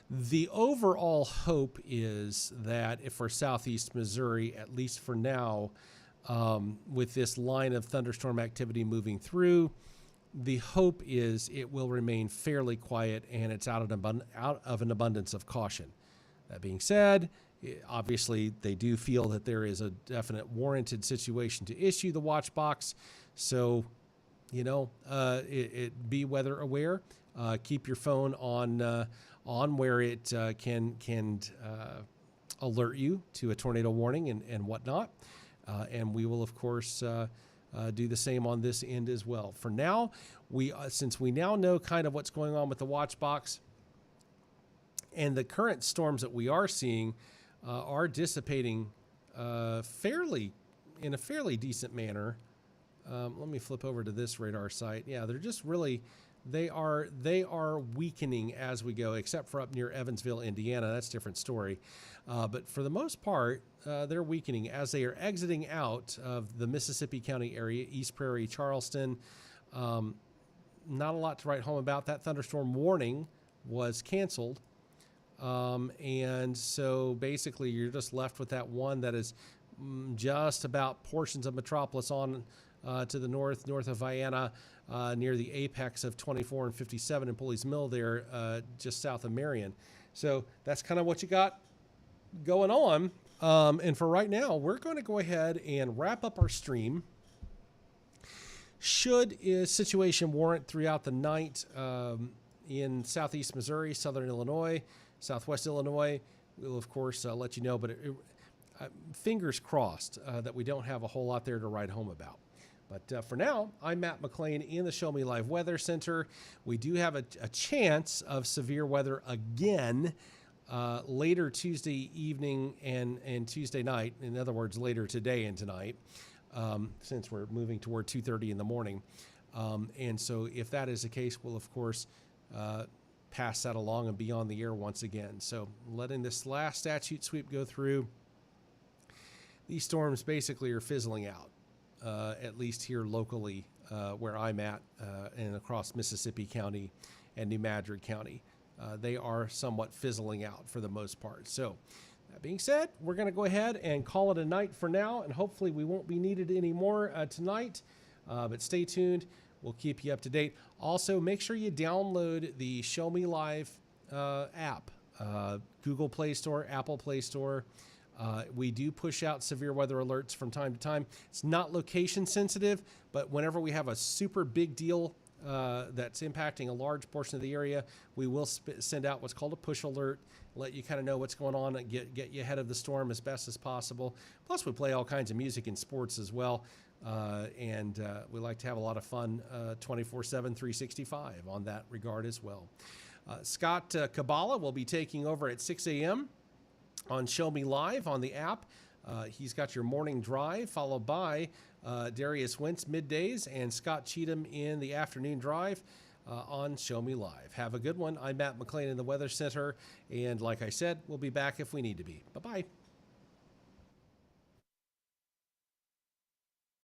The overall hope is that if for southeast Missouri, at least for now, with this line of thunderstorm activity moving through, the hope is it will remain fairly quiet and it's out of an abundance of caution. That being said, obviously they do feel that there is a definite warranted situation to issue the watch box. So, be weather aware. Keep your phone on where it can alert you to a tornado warning and whatnot. And we will, of course, do the same on this end as well. For now, since we now know kind of what's going on with the watch box and the current storms that we are seeing are dissipating in a fairly decent manner. Let me flip over to this radar site. Yeah, they're just really, they are weakening as we go, except for up near Evansville, Indiana. That's a different story. But for the most part, they're weakening as they are exiting out of the Mississippi County area, East Prairie, Charleston. Not a lot to write home about. That thunderstorm warning was canceled. And so basically you're just left with that one that is just about portions of Metropolis on to the north of Vienna, near the apex of 24 and 57 in Pulleys Mill there, just south of Marion. So that's kind of what you got going on. And for right now, we're going to go ahead and wrap up our stream. should a situation warrant throughout the night in southeast Missouri, southern Illinois, southwest Illinois, we'll of course let you know. But fingers crossed that we don't have a whole lot there to write home about. But for now, I'm Matt McLean in the Show Me Live Weather Center. We do have a chance of severe weather again later Tuesday evening and Tuesday night. In other words, later today and tonight, since we're moving toward 2:30 in the morning. And so if that is the case, we'll, of course, pass that along and be on the air once again. So letting this last statute sweep go through, these storms basically are fizzling out. At least here locally where I'm at and across Mississippi County and New Madrid County. They are somewhat fizzling out for the most part. So that being said, we're going to go ahead and call it a night for now, and hopefully we won't be needed anymore tonight. But stay tuned. We'll keep you up to date. Also, make sure you download the Show Me Live app, Google Play Store, Apple Play Store. We do push out severe weather alerts from time to time. It's not location sensitive, but whenever we have a super big deal that's impacting a large portion of the area, we will send out what's called a push alert, let you kind of know what's going on and get you ahead of the storm as best as possible. Plus, we play all kinds of music and sports as well. And we like to have a lot of fun 24/7, 365 on that regard as well. Scott Kabbalah will be taking over at 6 a.m. on Show Me Live on the app. He's got your morning drive, followed by Darius Wentz middays and Scott Cheatham in the afternoon drive on Show Me Live. Have a good one. I'm Matt McLean in the Weather Center, and like I said, we'll be back if we need to be. Bye-bye.